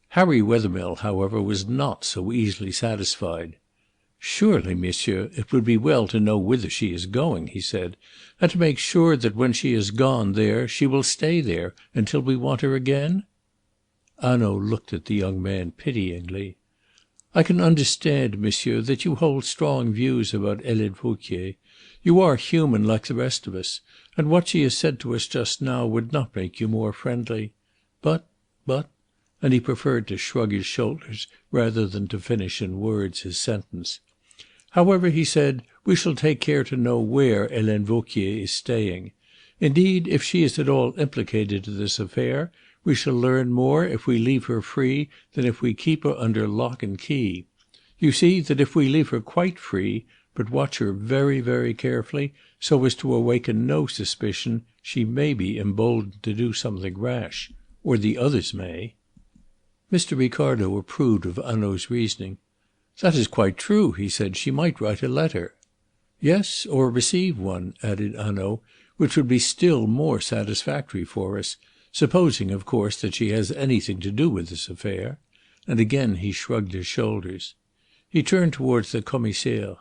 Harry Wethermill, however, was not so easily satisfied. "Surely, monsieur, it would be well to know whither she is going," he said, "and to make sure that when she has gone there she will stay there until we want her again?" Hanaud looked at the young man pityingly. "I can understand, monsieur, that you hold strong views about Helene Vauquier. You are human like the rest of us, and what she has said to us just now would not make you more friendly. But and he preferred to shrug his shoulders rather than to finish in words his sentence. "However," he said, "we shall take care to know where Helene Vauquier is staying. Indeed, if she is at all implicated in this affair, we shall learn more if we leave her free than if we keep her under lock and key. You see that if we leave her quite free, but watch her very, very carefully, so as to awaken no suspicion, she may be emboldened to do something rash. Or the others may." Mr. Ricardo approved of Hanaud's reasoning. "That is quite true," he said. "She might write a letter." "Yes, or receive one," added Hanaud, "which would be still more satisfactory for us, supposing, of course, that she has anything to do with this affair." And again he shrugged his shoulders. He turned towards the Commissaire.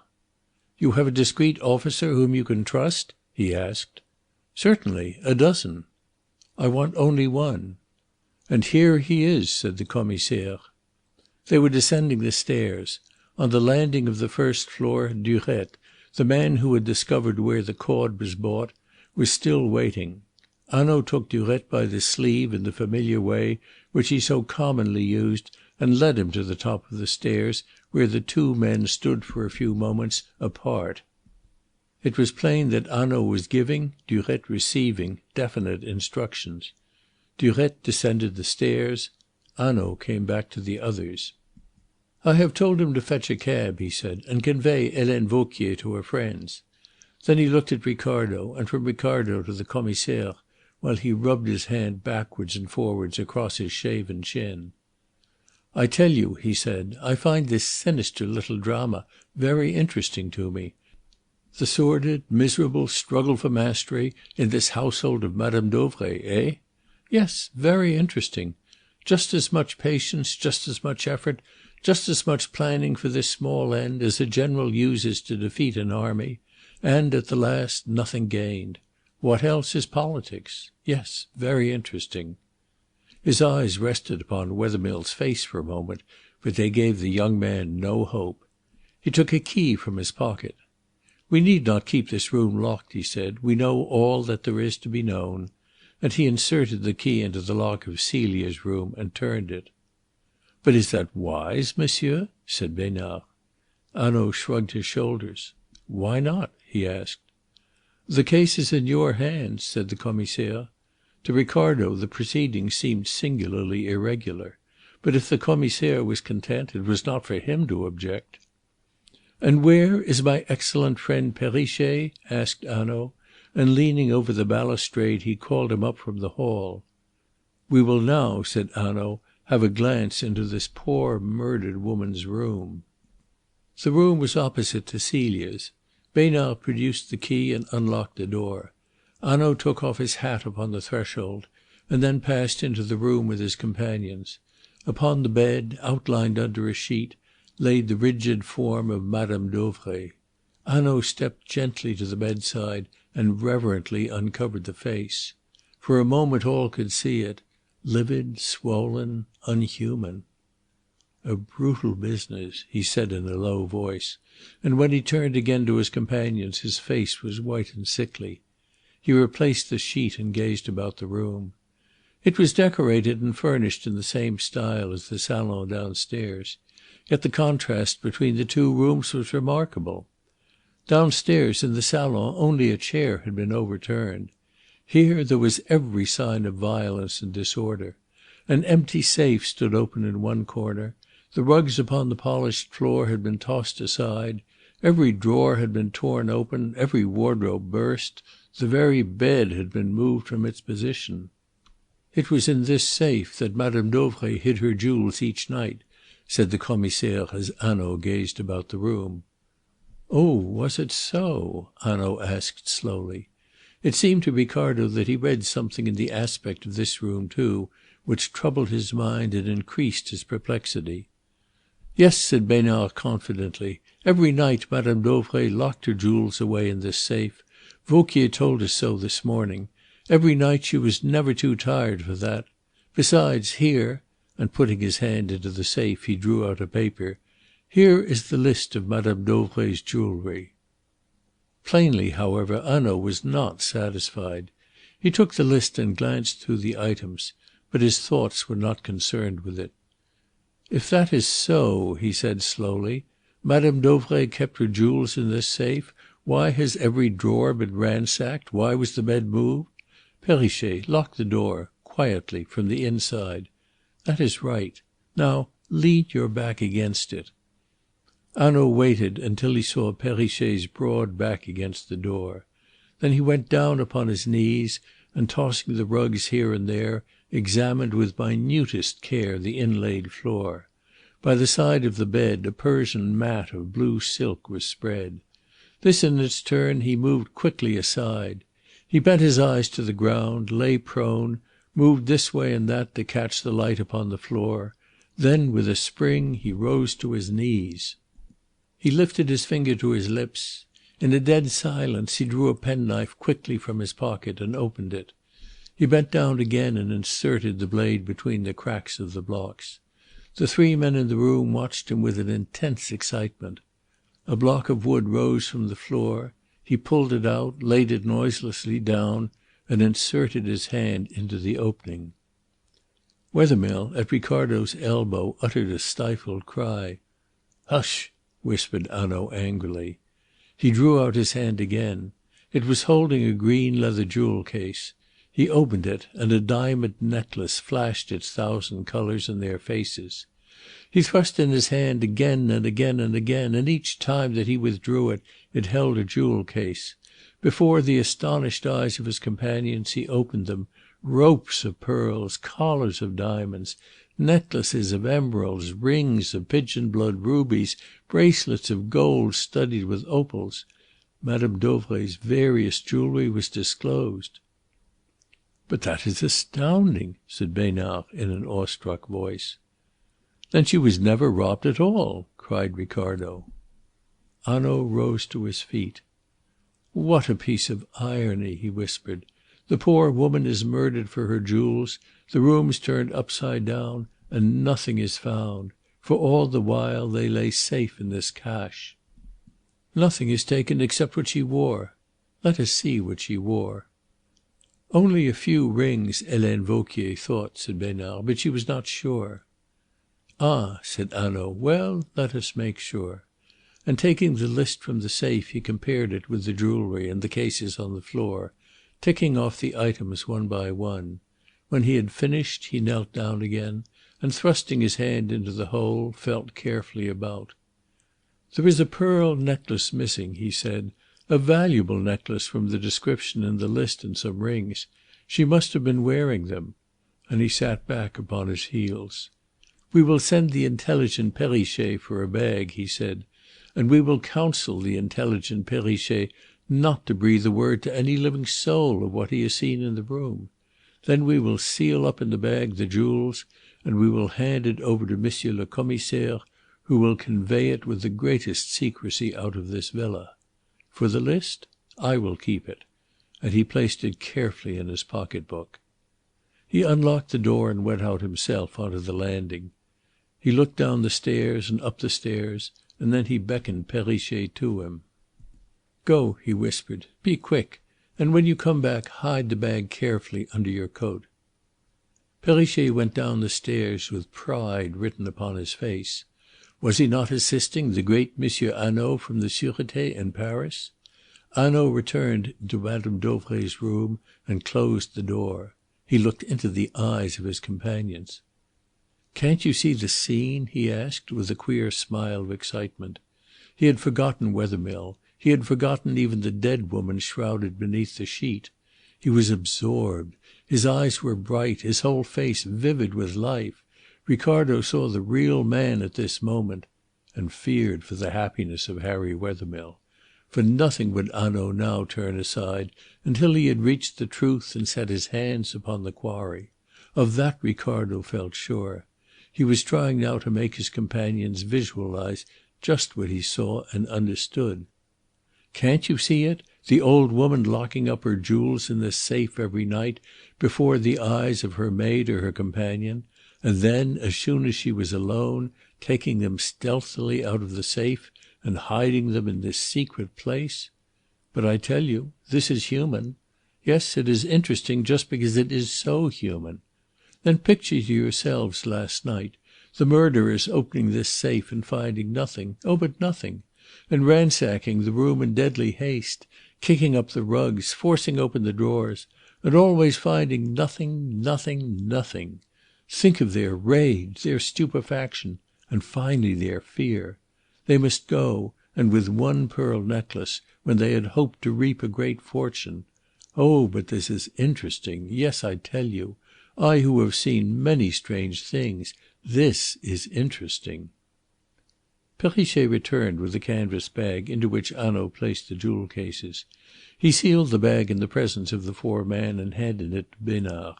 "You have a discreet officer whom you can trust?" he asked. "Certainly, a dozen." "I want only one." "And here he is," said the Commissaire. They were descending the stairs. On the landing of the first floor Durette, the man who had discovered where the cord was bought, was still waiting. Hanaud took Durette by the sleeve in the familiar way which he so commonly used, and led him to the top of the stairs, where the two men stood for a few moments apart. It was plain that Hanaud was giving, Durette receiving, definite instructions. Durette descended the stairs. Hanaud came back to the others. "I have told him to fetch a cab," he said, "and convey Helene Vauquier to her friends." Then he looked at Ricardo, and from Ricardo to the Commissaire, while he rubbed his hand backwards and forwards across his shaven chin. "I tell you," he said, "I find this sinister little drama very interesting to me. The sordid, miserable struggle for mastery in this household of Madame Dauvray, eh? Yes, very interesting. Just as much patience, just as much effort, just as much planning for this small end as a general uses to defeat an army, and at the last nothing gained. What else is politics? Yes, very interesting." His eyes rested upon Wethermill's face for a moment, but they gave the young man no hope. He took a key from his pocket. "We need not keep this room locked," he said. "We know all that there is to be known." And he inserted the key into the lock of Celia's room and turned it. "But is that wise, monsieur?" said Besnard. Hanaud shrugged his shoulders. "Why not?" he asked. "The case is in your hands," said the Commissaire. To Ricardo the proceedings seemed singularly irregular. But if the Commissaire was content, it was not for him to object. "And where is my excellent friend Perrichet?" asked Hanaud, and leaning over the balustrade he called him up from the hall. "We will now," said Hanaud, "have a glance into this poor murdered woman's room." The room was opposite to Celia's. Besnard produced the key and unlocked the door. Hanaud took off his hat upon the threshold, and then passed into the room with his companions. Upon the bed, outlined under a sheet, lay the rigid form of Madame Dauvray. Hanaud stepped gently to the bedside and reverently uncovered the face. For a moment all could see it, livid, swollen, unhuman. "A brutal business," he said in a low voice, and when he turned again to his companions his face was white and sickly. He replaced the sheet and gazed about the room. It was decorated and furnished in the same style as the salon downstairs, yet the contrast between the two rooms was remarkable. Downstairs in the salon only a chair had been overturned. Here there was every sign of violence and disorder. An empty safe stood open in one corner. The rugs upon the polished floor had been tossed aside. Every drawer had been torn open, every wardrobe burst. The very bed had been moved from its position. "It was in this safe that Madame Dauvray hid her jewels each night," said the Commissaire as Hanaud gazed about the room. "Oh, was it so?" Hanaud asked slowly. It seemed to Ricardo that he read something in the aspect of this room too, which troubled his mind and increased his perplexity. "Yes," said Besnard confidently. "Every night Madame Dauvray locked her jewels away in this safe. Vauquier told us so this morning. Every night she was never too tired for that. Besides, here," and putting his hand into the safe he drew out a paper, "here is the list of Madame Dauvray's jewellery." Plainly, however, Hanaud was not satisfied. He took the list and glanced through the items, but his thoughts were not concerned with it. "If that is so," he said slowly, "Madame Dauvray kept her jewels in this safe. Why has every drawer been ransacked? Why was the bed moved? Perrichet, lock the door quietly from the inside. That is right. Now lean your back against it." Hanaud waited until he saw Perrichet's broad back against the door. Then he went down upon his knees, and tossing the rugs here and there, examined with minutest care the inlaid floor. By the side of the bed a Persian mat of blue silk was spread. This in its turn he moved quickly aside. He bent his eyes to the ground, lay prone, moved this way and that to catch the light upon the floor. Then with a spring he rose to his knees. He lifted his finger to his lips. In a dead silence he drew a penknife quickly from his pocket and opened it. He bent down again and inserted the blade between the cracks of the blocks. The three men in the room watched him with an intense excitement. A block of wood rose from the floor. He pulled it out, laid it noiselessly down, and inserted his hand into the opening. Wethermill, at Ricardo's elbow, uttered a stifled cry. "Hush!" whispered Hanaud angrily. He drew out his hand again. It was holding a green leather jewel case. He opened it, and a diamond necklace flashed its thousand colours in their faces. He thrust in his hand again and again and again, and each time that he withdrew it, it held a jewel case. Before the astonished eyes of his companions he opened them. Ropes of pearls, collars of diamonds, necklaces of emeralds, rings of pigeon blood rubies, bracelets of gold studded with opals. Madame Dauvray's various jewellery was disclosed. "But that is astounding," said Besnard in an awestruck voice. "Then she was never robbed at all!" cried Ricardo. Hanaud rose to his feet. "What a piece of irony!" he whispered. "The poor woman is murdered for her jewels, the rooms turned upside down, and nothing is found. For all the while they lay safe in this cache. Nothing is taken except what she wore. Let us see what she wore." "Only a few rings," Helene Vauquier thought, said Besnard, but she was not sure. "Ah," said Hanaud. "Well, let us make sure." And taking the list from the safe he compared it with the jewellery and the cases on the floor. ticking off the items one by one. When he had finished he knelt down again, and thrusting his hand into the hole, felt carefully about. "There is a pearl necklace missing," he said, "a valuable necklace from the description in the list and some rings. She must have been wearing them." And he sat back upon his heels. "We will send the intelligent Perrichet for a bag," he said, "and we will counsel the intelligent Perrichet not to breathe a word to any living soul of what he has seen in the room. Then we will seal up in the bag the jewels, and we will hand it over to Monsieur le Commissaire, who will convey it with the greatest secrecy out of this villa. For the list, I will keep it." And he placed it carefully in his pocket book. He unlocked the door and went out himself onto the landing. He looked down the stairs and up the stairs, and then he beckoned Perrichet to him. "Go," he whispered. "Be quick, and when you come back hide the bag carefully under your coat." Perrichet went down the stairs with pride written upon his face. Was he not assisting the great Monsieur Hanaud from the Sûreté in Paris? Hanaud returned to Madame Dauvray's room and closed the door. He looked into the eyes of his companions. "Can't you see the scene?" he asked, with a queer smile of excitement. He had forgotten Wethermill. He had forgotten even the dead woman shrouded beneath the sheet. He was absorbed. His eyes were bright, his whole face vivid with life. Ricardo saw the real man at this moment, and feared for the happiness of Harry Wethermill. For nothing would Hanaud now turn aside until he had reached the truth and set his hands upon the quarry. Of that Ricardo felt sure. He was trying now to make his companions visualize just what he saw and understood. "Can't you see it? The old woman locking up her jewels in this safe every night before the eyes of her maid or her companion, and then, as soon as she was alone, taking them stealthily out of the safe and hiding them in this secret place? But I tell you, this is human. Yes, it is interesting just because it is so human. Then picture to yourselves last night the murderers opening this safe and finding nothing, oh, but nothing, and ransacking the room in deadly haste, kicking up the rugs, forcing open the drawers, and always finding nothing, nothing, nothing. Think of their rage, their stupefaction, and finally their fear. They must go, and with one pearl necklace, when they had hoped to reap a great fortune. Oh, but this is interesting. Yes, I tell you, I who have seen many strange things, this is interesting." Perrichet returned with the canvas bag into which Hanaud placed the jewel cases. He sealed the bag in the presence of the four men and handed it to Besnard.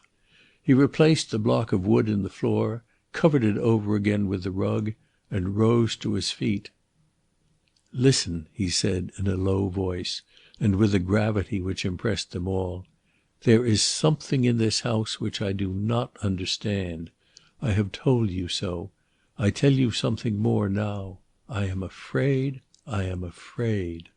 He replaced the block of wood in the floor, covered it over again with the rug, and rose to his feet. "Listen," he said in a low voice, and with a gravity which impressed them all. "There is something in this house which I do not understand. I have told you so. I tell you something more now. I am afraid, I am afraid."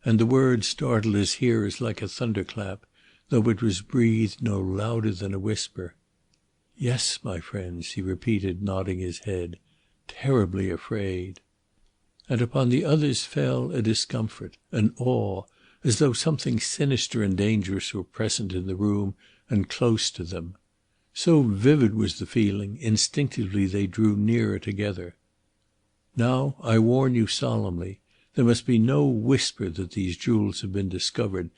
And the word startled his hearers like a thunderclap, though it was breathed no louder than a whisper. "Yes, my friends," he repeated, nodding his head, "terribly afraid." And upon the others fell a discomfort, an awe, as though something sinister and dangerous were present in the room and close to them. So vivid was the feeling, instinctively they drew nearer together. "Now I warn you solemnly. There must be no whisper that these jewels have been discovered.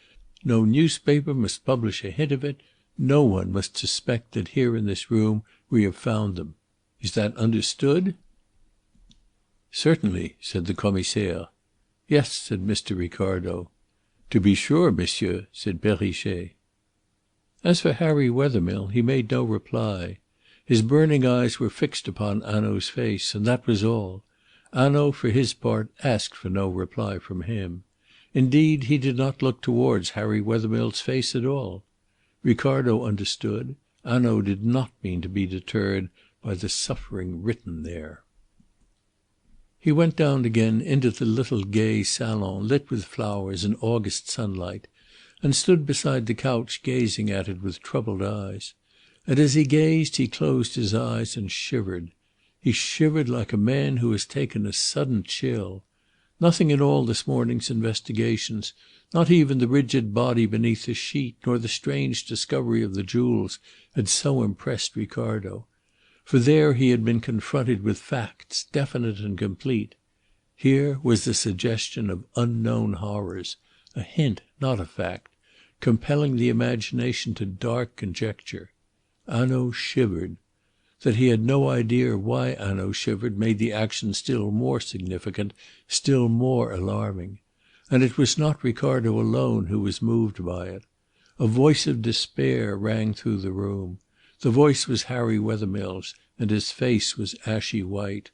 No newspaper must publish a hint of it. No one must suspect that here in this room we have found them. Is that understood?" "Certainly," said the Commissaire. "Yes," said Mr. Ricardo. "To be sure, monsieur," said Perrichet. As for Harry Wethermill, he made no reply. His burning eyes were fixed upon Hanaud's face, and that was all. Hanaud, for his part, asked for no reply from him. Indeed, he did not look towards Harry Wethermill's face at all. Ricardo understood. Hanaud did not mean to be deterred by the suffering written there. He went down again into the little gay salon lit with flowers and August sunlight, and stood beside the couch gazing at it with troubled eyes. And as he gazed he closed his eyes and shivered. He shivered like a man who has taken a sudden chill. Nothing in all this morning's investigations, Not even the rigid body beneath the sheet, nor the strange discovery of the jewels had so impressed Ricardo. For there he had been confronted with facts, definite and complete. Here was the suggestion of unknown horrors, a hint, not a fact, compelling the imagination to dark conjecture. Hanaud shivered. That he had no idea why Hanaud shivered made the action still more significant, still more alarming. And it was not Ricardo alone who was moved by it. A voice of despair rang through the room. The voice was Harry Wethermill's, and his face was ashy white.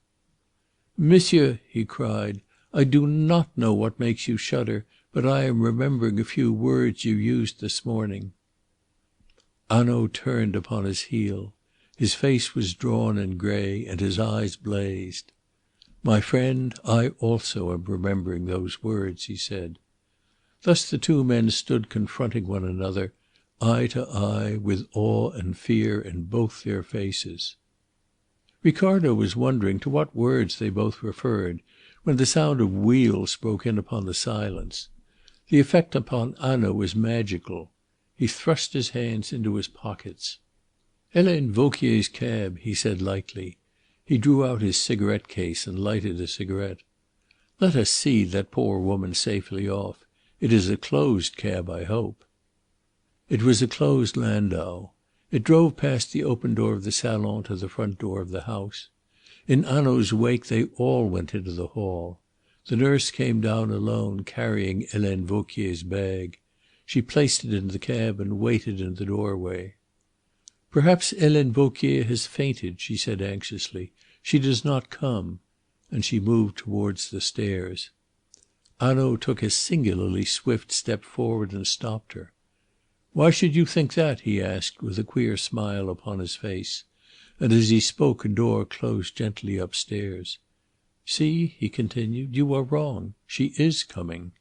"Monsieur," he cried, "I do not know what makes you shudder, but I am remembering a few words you used this morning." Hanaud turned upon his heel. His face was drawn and grey, and his eyes blazed. "My friend, I also am remembering those words," he said. Thus the two men stood confronting one another, eye to eye, with awe and fear in both their faces. Ricardo was wondering to what words they both referred, when the sound of wheels broke in upon the silence. The effect upon Hanaud was magical. He thrust his hands into his pockets. "Helene Vauquier's cab," he said lightly. He drew out his cigarette case and lighted a cigarette. "Let us see that poor woman safely off. It is a closed cab, I hope." It was a closed landau. It drove past the open door of the salon to the front door of the house. In Hanaud's wake they all went into the hall. The nurse came down alone, carrying Helene Vauquier's bag. She placed it in the cab and waited in the doorway. "Perhaps Helene Vauquier has fainted," she said anxiously. "She does not come." And she moved towards the stairs. Hanaud took a singularly swift step forward and stopped her. "Why should you think that?" he asked, with a queer smile upon his face. And as he spoke a door closed gently upstairs. "See," he continued, "you are wrong. She is coming."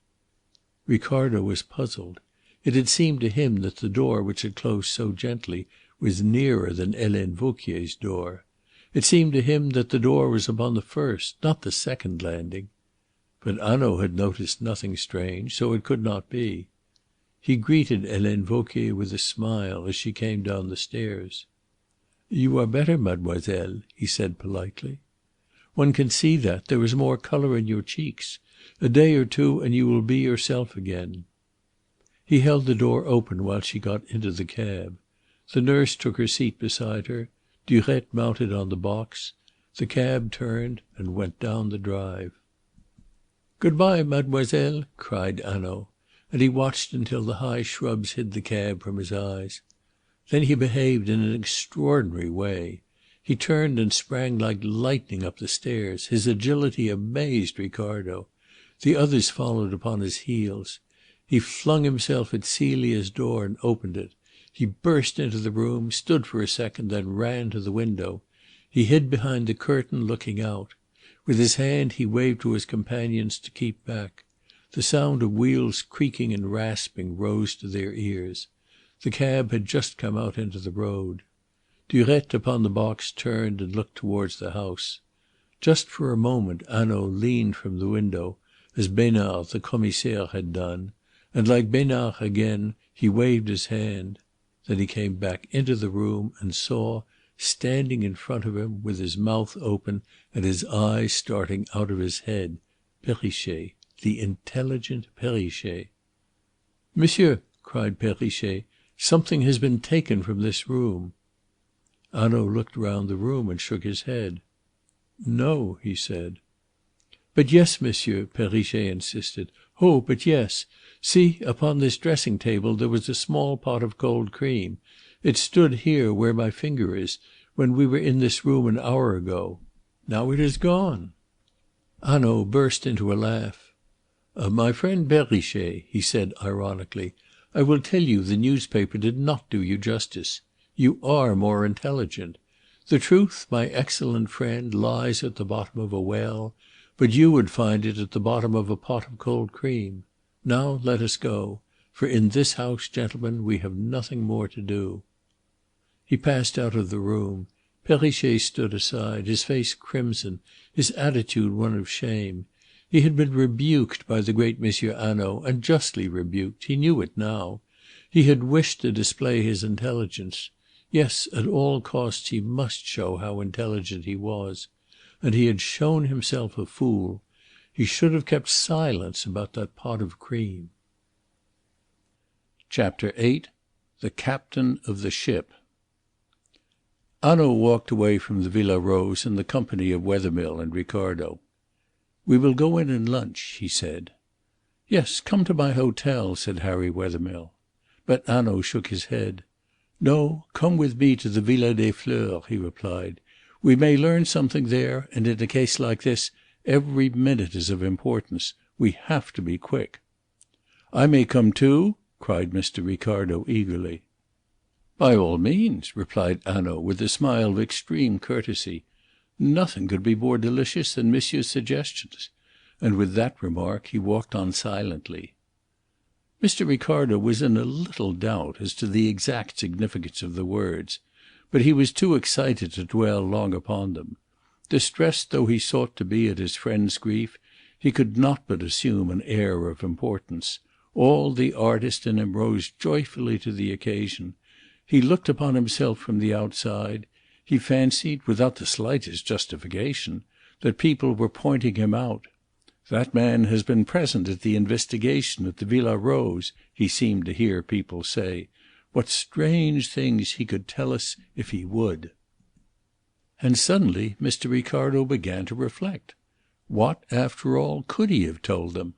Ricardo was puzzled. It had seemed to him that the door which had closed so gently was nearer than Helene Vauquier's door. It seemed to him that the door was upon the first, not the second landing. But Hanaud had noticed nothing strange, so it could not be. He greeted Helene Vauquier with a smile as she came down the stairs. "You are better, mademoiselle," he said politely. "One can see that. There is more colour in your cheeks. A day or two and you will be yourself again." He held the door open while she got into the cab. The nurse took her seat beside her. Durette mounted on the box. The cab turned and went down the drive. "Good bye, mademoiselle," cried Hanaud, and he watched until the high shrubs hid the cab from his eyes. Then he behaved in an extraordinary way. He turned and sprang like lightning up the stairs. His agility amazed Ricardo. The others followed upon his heels. He flung himself at Celia's door and opened it. He burst into the room, stood for a second, then ran to the window. He hid behind the curtain, looking out. With his hand he waved to his companions to keep back. The sound of wheels creaking and rasping rose to their ears. The cab had just come out into the road. Durette upon the box turned and looked towards the house. Just for a moment Hanaud leaned from the window, as Besnard the Commissaire had done, and like Besnard again he waved his hand. Then he came back into the room and saw, standing in front of him, with his mouth open and his eyes starting out of his head, Perrichet, the intelligent Perrichet. "Monsieur," cried Perrichet, "something has been taken from this room." Hanaud looked round the room and shook his head. "No," he said. "But yes, monsieur," Perrichet insisted. "Oh, but yes. See, upon this dressing table there was a small pot of cold cream. It stood here, where my finger is, when we were in this room an hour ago. Now it is gone." Hanaud burst into a laugh. "My friend Perrichet," he said ironically, "I will tell you the newspaper did not do you justice. You are more intelligent. The truth, my excellent friend, lies at the bottom of a well, but you would find it at the bottom of a pot of cold cream. Now let us go, for in this house, gentlemen, we have nothing more to do." He passed out of the room. Perrichet stood aside, his face crimson, his attitude one of shame. He had been rebuked by the great Monsieur Hanaud, and justly rebuked. He knew it now. He had wished to display his intelligence. Yes, at all costs he must show how intelligent he was. And he had shown himself a fool. He should have kept silence about that pot of cream. Chapter 8. The Captain of the Ship. Hanaud walked away from the Villa Rose in the company of Wethermill and Ricardo. "We will go in and lunch," he said. "Yes, come to my hotel," said Harry Wethermill. But Hanaud shook his head. "No, come with me to the Villa des Fleurs," he replied. "We may learn something there, and in a case like this every minute is of importance. We have to be quick." "I may come too?" cried Mr. Ricardo eagerly. "By all means," replied Hanaud with a smile of extreme courtesy. Nothing could be more delicious than Monsieur's suggestions. And with that remark he walked on silently. Mr. Ricardo was in a little doubt as to the exact significance of the words, but he was too excited to dwell long upon them. Distressed though he sought to be at his friend's grief, he could not but assume an air of importance. All the artist in him rose joyfully to the occasion. He looked upon himself from the outside. He fancied, without the slightest justification, that people were pointing him out. "That man has been present at the investigation at the Villa Rose," he seemed to hear people say. "What strange things he could tell us if he would." And suddenly Mr. Ricardo began to reflect. What, after all, could he have told them?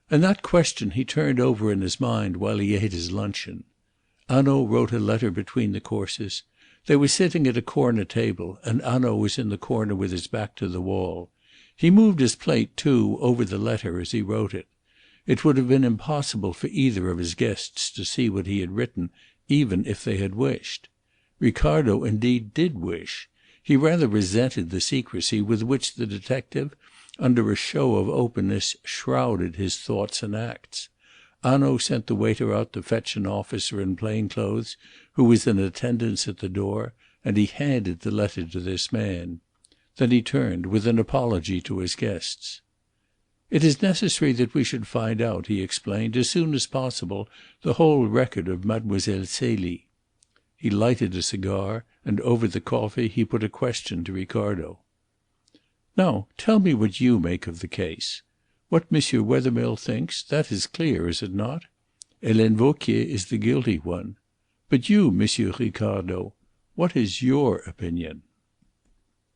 And that question he turned over in his mind while he ate his luncheon. Hanaud wrote a letter between the courses. They were sitting at a corner table, and Hanaud was in the corner with his back to the wall. He moved his plate, too, over the letter as he wrote it. It would have been impossible for either of his guests to see what he had written, even if they had wished. Ricardo indeed did wish. He rather resented the secrecy with which the detective, under a show of openness, shrouded his thoughts and acts. Hanaud sent the waiter out to fetch an officer in plain clothes who was in attendance at the door, and he handed the letter to this man. Then he turned with an apology to his guests. "It is necessary that we should find out," he explained, "as soon as possible, the whole record of Mademoiselle Celie." He lighted a cigar, and over the coffee he put a question to Ricardo. "Now tell me what you make of the case. What Monsieur Wethermill thinks, that is clear, is it not? Helene Vauquier is the guilty one. But you, Monsieur Ricardo, what is your opinion?"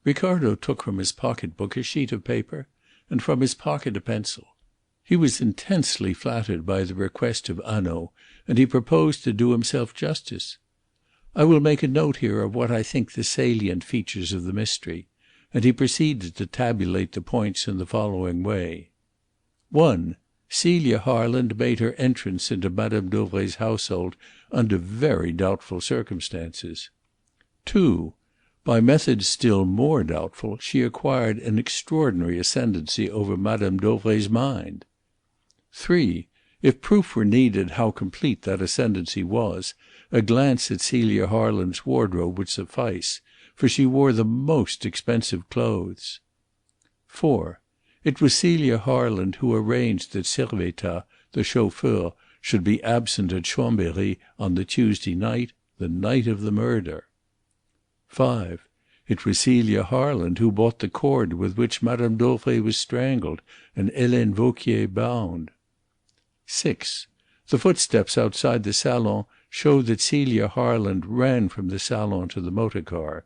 Ricardo took from his pocket book a sheet of paper, and from his pocket a pencil. He was intensely flattered by the request of Hanaud, and he proposed to do himself justice. "I will make a note here of what I think the salient features of the mystery," and he proceeded to tabulate the points in the following way. 1. Celia Harland made her entrance into Madame Dauvray's household under very doubtful circumstances. 2. By methods still more doubtful, she acquired an extraordinary ascendancy over Madame Dauvray's mind. 3. If proof were needed how complete that ascendancy was, a glance at Celia Harland's wardrobe would suffice, for she wore the most expensive clothes. 4. It was Celia Harland who arranged that Servettaz, the chauffeur, should be absent at Chambéry on the Tuesday night, the night of the murder. 5. It was Celia Harland who bought the cord with which Madame Dauvray was strangled and Helene Vauquier bound. 6. The footsteps outside the salon showed that Celia Harland ran from the salon to the motor car.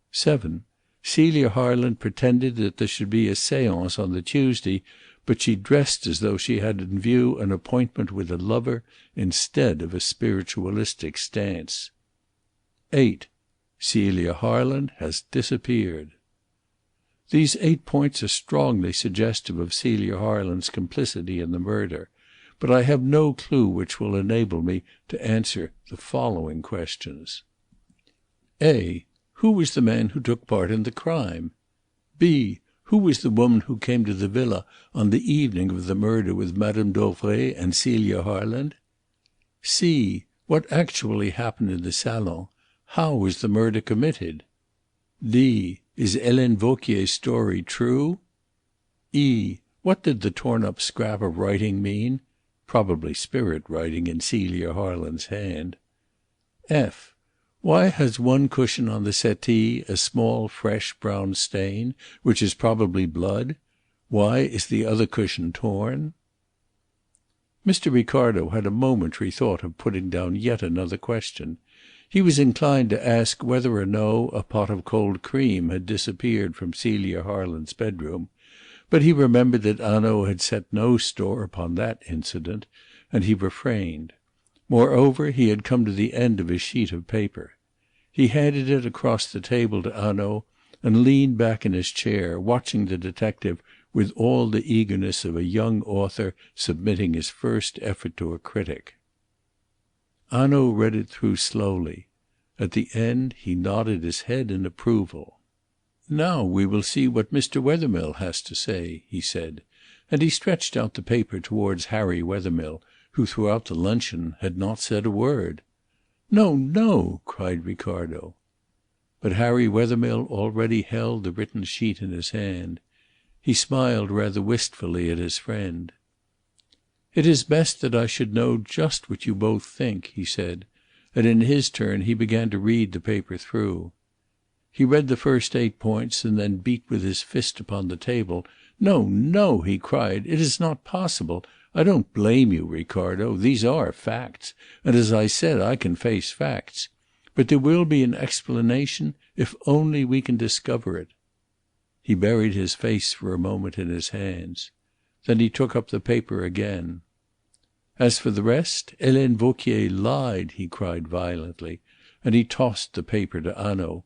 7. Celia Harland pretended that there should be a séance on the Tuesday, but she dressed as though she had in view an appointment with a lover instead of a spiritualistic stance. 8. Celia Harland has disappeared. These 8 points are strongly suggestive of Celia Harland's complicity in the murder, but I have no clue which will enable me to answer the following questions. A. Who was the man who took part in the crime? B. Who was the woman who came to the villa on the evening of the murder with Madame Dauvray and Celia Harland? C. What actually happened in the salon? How was the murder committed? D. Is Helene Vauquier's story true? E. What did the torn-up scrap of writing mean? Probably spirit writing in Celia Harland's hand. F. Why has one cushion on the settee a small fresh brown stain, which is probably blood? Why is the other cushion torn? Mr. Ricardo had a momentary thought of putting down yet another question. He was inclined to ask whether or no a pot of cold cream had disappeared from Celia Harland's bedroom, but he remembered that Hanaud had set no store upon that incident, and he refrained. Moreover, he had come to the end of his sheet of paper. He handed it across the table to Hanaud and leaned back in his chair, watching the detective with all the eagerness of a young author submitting his first effort to a critic. Hanaud read it through slowly. At the end he nodded his head in approval. "Now we will see what Mr. Wethermill has to say," he said, and he stretched out the paper towards Harry Wethermill, who throughout the luncheon had not said a word. "No, no!" cried Ricardo. But Harry Wethermill already held the written sheet in his hand. He smiled rather wistfully at his friend. "It is best that I should know just what you both think," he said, and in his turn he began to read the paper through. He read the first 8 points and then beat with his fist upon the table. "No, no!" he cried. "It is not possible. I don't blame you, Ricardo. These are facts, and as I said, I can face facts. But there will be an explanation if only we can discover it." He buried his face for a moment in his hands. Then he took up the paper again. "As for the rest, Helene Vauquier lied," he cried violently, and he tossed the paper to Hanaud.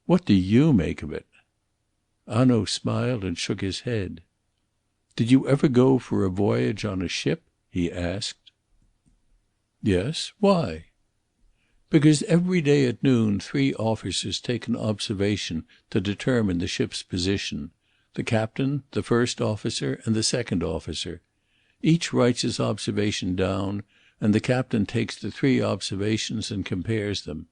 "What do you make of it?" Hanaud smiled and shook his head. "Did you ever go for a voyage on a ship?" he asked. "Yes. Why?" "Because every day at noon 3 officers take an observation to determine the ship's position. The captain, the first officer, and the second officer. Each writes his observation down, and the captain takes the 3 observations and compares them.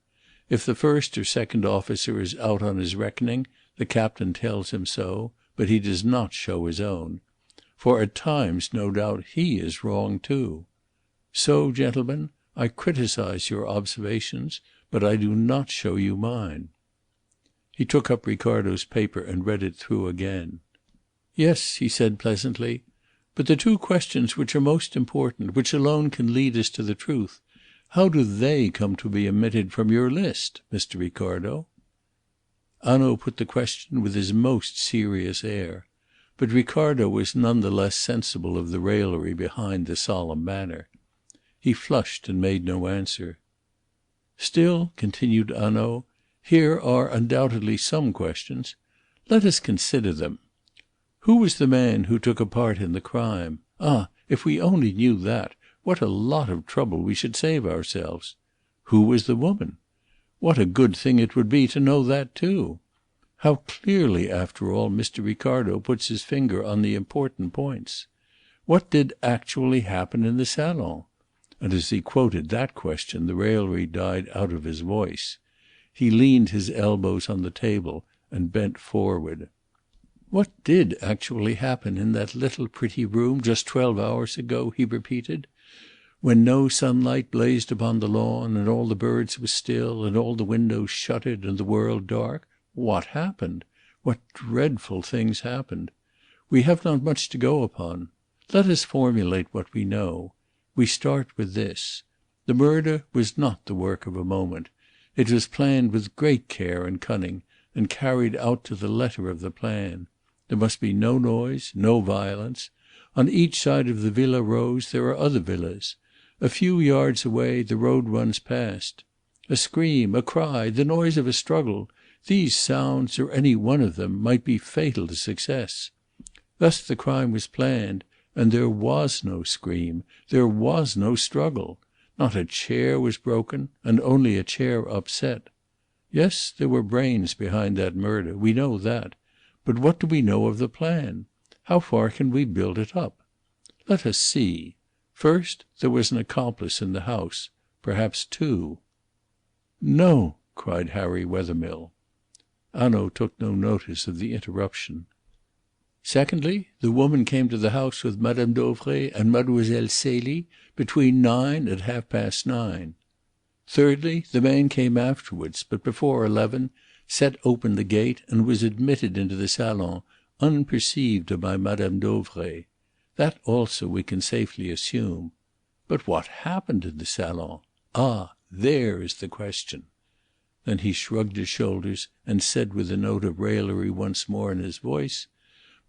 If the first or second officer is out on his reckoning, the captain tells him so, but he does not show his own. For at times, no doubt, he is wrong too. So, gentlemen, I criticize your observations, but I do not show you mine." He took up Ricardo's paper and read it through again. "Yes," he said pleasantly, "but the 2 questions which are most important, which alone can lead us to the truth, how do they come to be omitted from your list, Mr. Ricardo?" Hanaud put the question with his most serious air, but Ricardo was none the less sensible of the raillery behind the solemn manner. He flushed and made no answer. "Still," continued Hanaud, "here are undoubtedly some questions. Let us consider them. Who was the man who took a part in the crime? Ah, if we only knew that, what a lot of trouble we should save ourselves. Who was the woman? What a good thing it would be to know that too. How clearly, after all, Mr. Ricardo puts his finger on the important points. What did actually happen in the salon?" And as he quoted that question the raillery died out of his voice. He leaned his elbows on the table and bent forward. "What did actually happen in that little pretty room just 12 hours ago?" he repeated. "When no sunlight blazed upon the lawn, and all the birds were still, and all the windows shuttered, and the world dark? What happened? What dreadful things happened? We have not much to go upon. Let us formulate what we know. We start with this. The murder was not the work of a moment. It was planned with great care and cunning, and carried out to the letter of the plan. There must be no noise, no violence. On each side of the Villa Rose there are other villas. A few yards away the road runs past. A scream, a cry, the noise of a struggle, these sounds, or any one of them, might be fatal to success. Thus the crime was planned, and there was no scream, there was no struggle. Not a chair was broken, and only a chair upset. Yes, there were brains behind that murder, we know that. But what do we know of the plan? How far can we build it up? Let us see. First, there was an accomplice in the house, perhaps 2. "No!" cried Harry Wethermill. Hanaud took no notice of the interruption. Secondly, the woman came to the house with Madame Dauvray and Mademoiselle Celie between 9 and 9:30. Thirdly, the man came afterwards, but before 11, set open the gate and was admitted into the salon unperceived by Madame Dauvray. That also we can safely assume. But what happened in the salon? Ah, there is the question." Then he shrugged his shoulders and said with a note of raillery once more in his voice,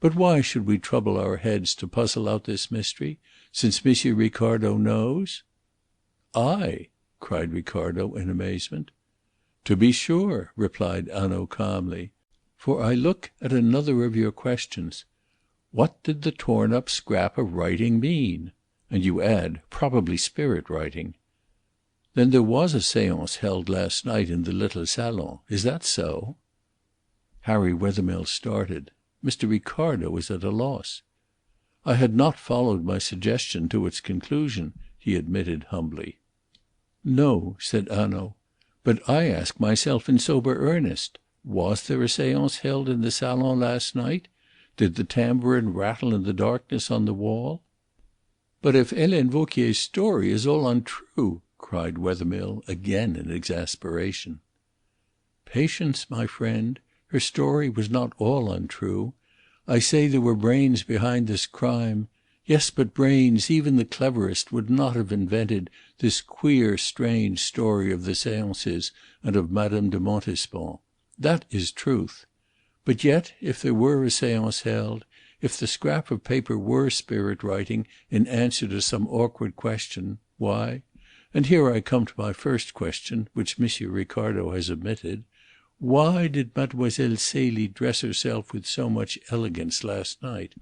"But why should we trouble our heads to puzzle out this mystery, since Monsieur Ricardo knows?" "I?" cried Ricardo in amazement. "To be sure," replied Hanaud calmly. "For I look at another of your questions. What did the torn up scrap of writing mean? And you add, probably spirit writing. Then there was a séance held last night in the little salon. Is that so?" Harry Wethermill started. Mr. Ricardo was at a loss. "I had not followed my suggestion to its conclusion," he admitted humbly. "No," said Hanaud. "But I ask myself in sober earnest, was there a séance held in the salon last night? Did the tambourine rattle in the darkness on the wall?" "But if Helene Vauquier's story is all untrue!" cried Wethermill, again in exasperation. "Patience, my friend. Her story was not all untrue. I say there were brains behind this crime. Yes, but brains, even the cleverest, would not have invented this queer, strange story of the séances and of Madame de Montespan. That is truth. But yet, if there were a séance held, if the scrap of paper were spirit writing in answer to some awkward question, why, and here I come to my first question, which Monsieur Ricardo has omitted, why did Mademoiselle Celie dress herself with so much elegance last night?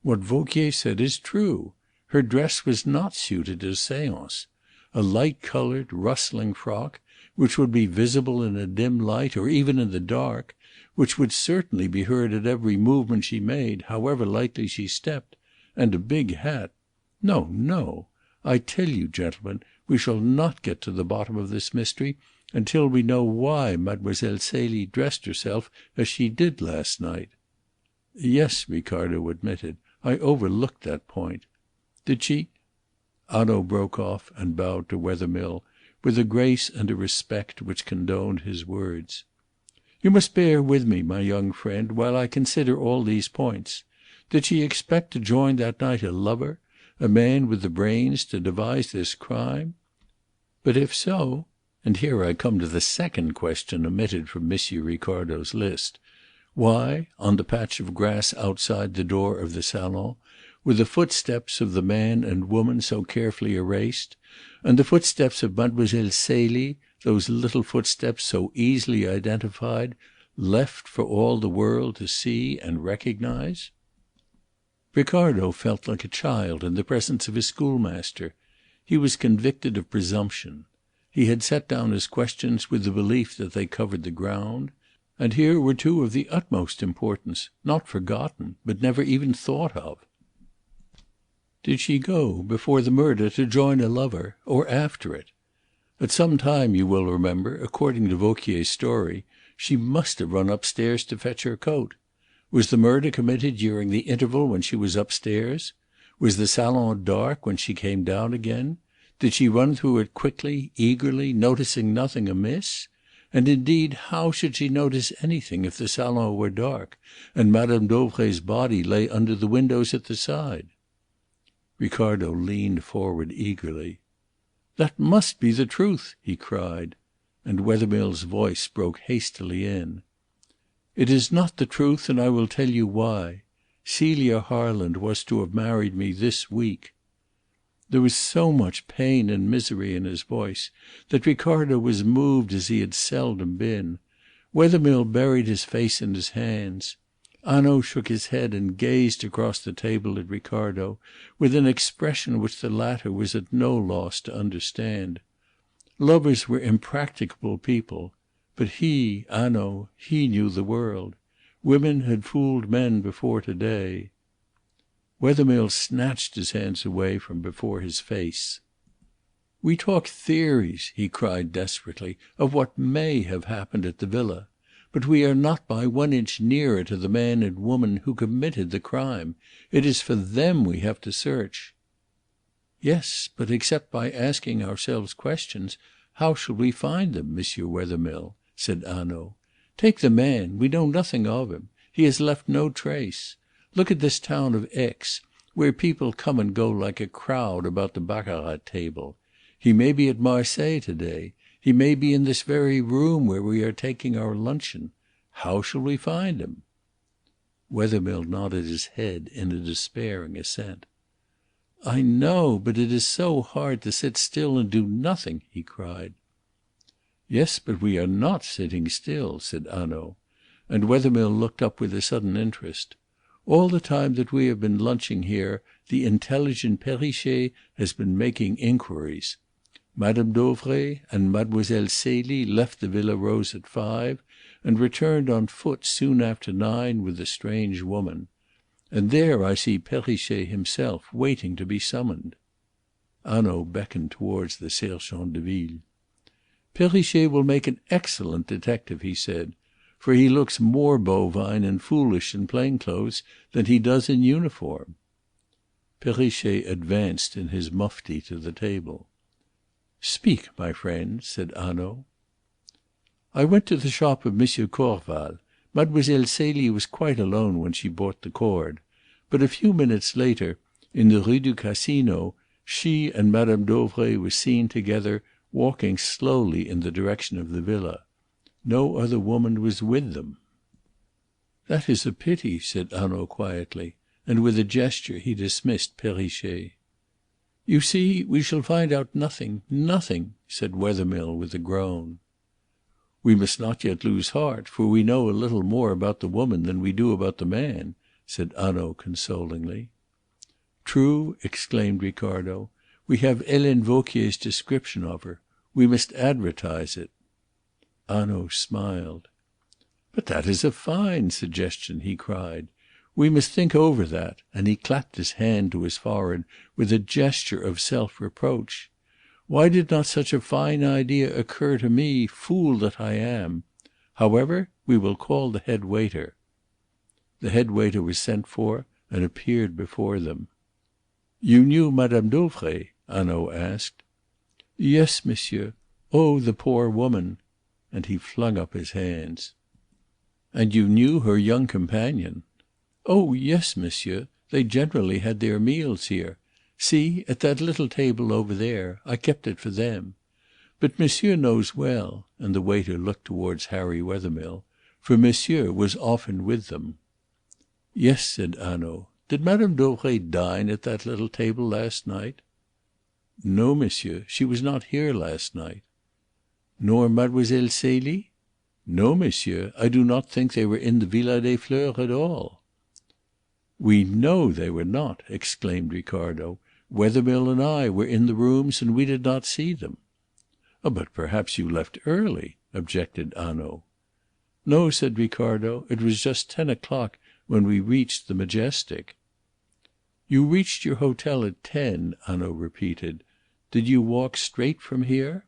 What Vauquier said is true. Her dress was not suited to a séance. A light-coloured, rustling frock, which would be visible in a dim light or even in the dark, which would certainly be heard at every movement she made, however lightly she stepped, and a big hat. No, no. I tell you, gentlemen, we shall not get to the bottom of this mystery until we know why Mademoiselle Celie dressed herself as she did last night." "Yes," Ricardo admitted. "I overlooked that point. Did she—" Hanaud broke off and bowed to Wethermill with a grace and a respect which condoned his words. "You must bear with me, my young friend, while I consider all these points. Did she expect to join that night a lover, a man with the brains to devise this crime? But if so, and here I come to the second question omitted from Monsieur Ricardo's list, why, on the patch of grass outside the door of the salon, were the footsteps of the man and woman so carefully erased, and the footsteps of Mademoiselle Celie, those little footsteps so easily identified, left for all the world to see and recognize?" Ricardo felt like a child in the presence of his schoolmaster. He was convicted of presumption. He had set down his questions with the belief that they covered the ground. And here were two of the utmost importance, not forgotten, but never even thought of. Did she go, before the murder, to join a lover, or after it? At some time, you will remember, according to Vauquier's story, she must have run upstairs to fetch her coat. Was the murder committed during the interval when she was upstairs? Was the salon dark when she came down again? Did she run through it quickly, eagerly, noticing nothing amiss? And indeed, how should she notice anything if the salon were dark, and Madame Dauvray's body lay under the windows at the side? Ricardo leaned forward eagerly. "That must be the truth!" he cried, and Wethermill's voice broke hastily in. "It is not the truth, and I will tell you why. Celia Harland was to have married me this week." There was so much pain and misery in his voice that Ricardo was moved as he had seldom been. Wethermill buried his face in his hands. Hanaud shook his head and gazed across the table at Ricardo with an expression which the latter was at no loss to understand. Lovers were impracticable people. But he, Hanaud, he knew the world. Women had fooled men before to-day. Wethermill snatched his hands away from before his face. "We talk theories," he cried desperately, "of what may have happened at the villa. But we are not by 1 inch nearer to the man and woman who committed the crime. It is for them we have to search." "Yes, but except by asking ourselves questions, how shall we find them, Monsieur Wethermill?" said Hanaud. "Take the man. We know nothing of him. He has left no trace. Look at this town of Aix, where people come and go like a crowd about the baccarat table. He may be at Marseilles to day. He may be in this very room where we are taking our luncheon. How shall we find him?" Wethermill nodded his head in a despairing assent. "I know, but it is so hard to sit still and do nothing," he cried. "Yes, but we are not sitting still," said Hanaud, and Wethermill looked up with a sudden interest. "All the time that we have been lunching here the intelligent Perrichet has been making inquiries. Madame Dauvray and Mademoiselle Celie left the Villa Rose at 5 and returned on foot soon after 9 with the strange woman. And there I see Perrichet himself waiting to be summoned." Hanaud beckoned towards the sergent de ville. "Perrichet will make an excellent detective," he said, "for he looks more bovine and foolish in plain clothes than he does in uniform." Perrichet advanced in his mufti to the table. "Speak, my friend," said Hanaud. "I went to the shop of Monsieur Corval. Mademoiselle Celie was quite alone when she bought the cord. But a few minutes later, in the Rue du Casino, she and Madame Dauvray were seen together, walking slowly in the direction of the villa. No other woman was with them." "That is a pity," said Hanaud quietly, and with a gesture he dismissed Perrichet. "You see, we shall find out nothing nothing," said Wethermill with a groan. "We must not yet lose heart, for we know a little more about the woman than we do about the man," said Hanaud consolingly. "True," exclaimed Ricardo. "We have Helene Vauquier's description of her. We must advertise it." Hanaud smiled. "But that is a fine suggestion," he cried. "We must think over that," and he clapped his hand to his forehead with a gesture of self-reproach. "Why did not such a fine idea occur to me, fool that I am? However, we will call the head waiter." The head waiter was sent for and appeared before them. "You knew Madame Dauvray?" Hanaud asked. "Yes, monsieur. Oh, the poor woman!" And he flung up his hands. "And you knew her young companion?" "Oh yes, monsieur. They generally had their meals here. See, at that little table over there. I kept it for them. But monsieur knows well," and the waiter looked towards Harry Wethermill, "for monsieur was often with them." "Yes," said Hanaud. "Did Madame Dauvray dine at that little table last night?" "No, monsieur. She was not here last night." "Nor Mademoiselle Celie?" "No, monsieur. I do not think they were in the Villa des Fleurs at all." "We know they were not!" exclaimed Ricardo. "Wethermill and I were in the rooms and we did not see them." "But perhaps you left early," objected Hanaud. "No," said Ricardo. "It was just 10 o'clock when we reached the Majestic." "You reached your hotel at 10," Hanaud repeated. "Did you walk straight from here?"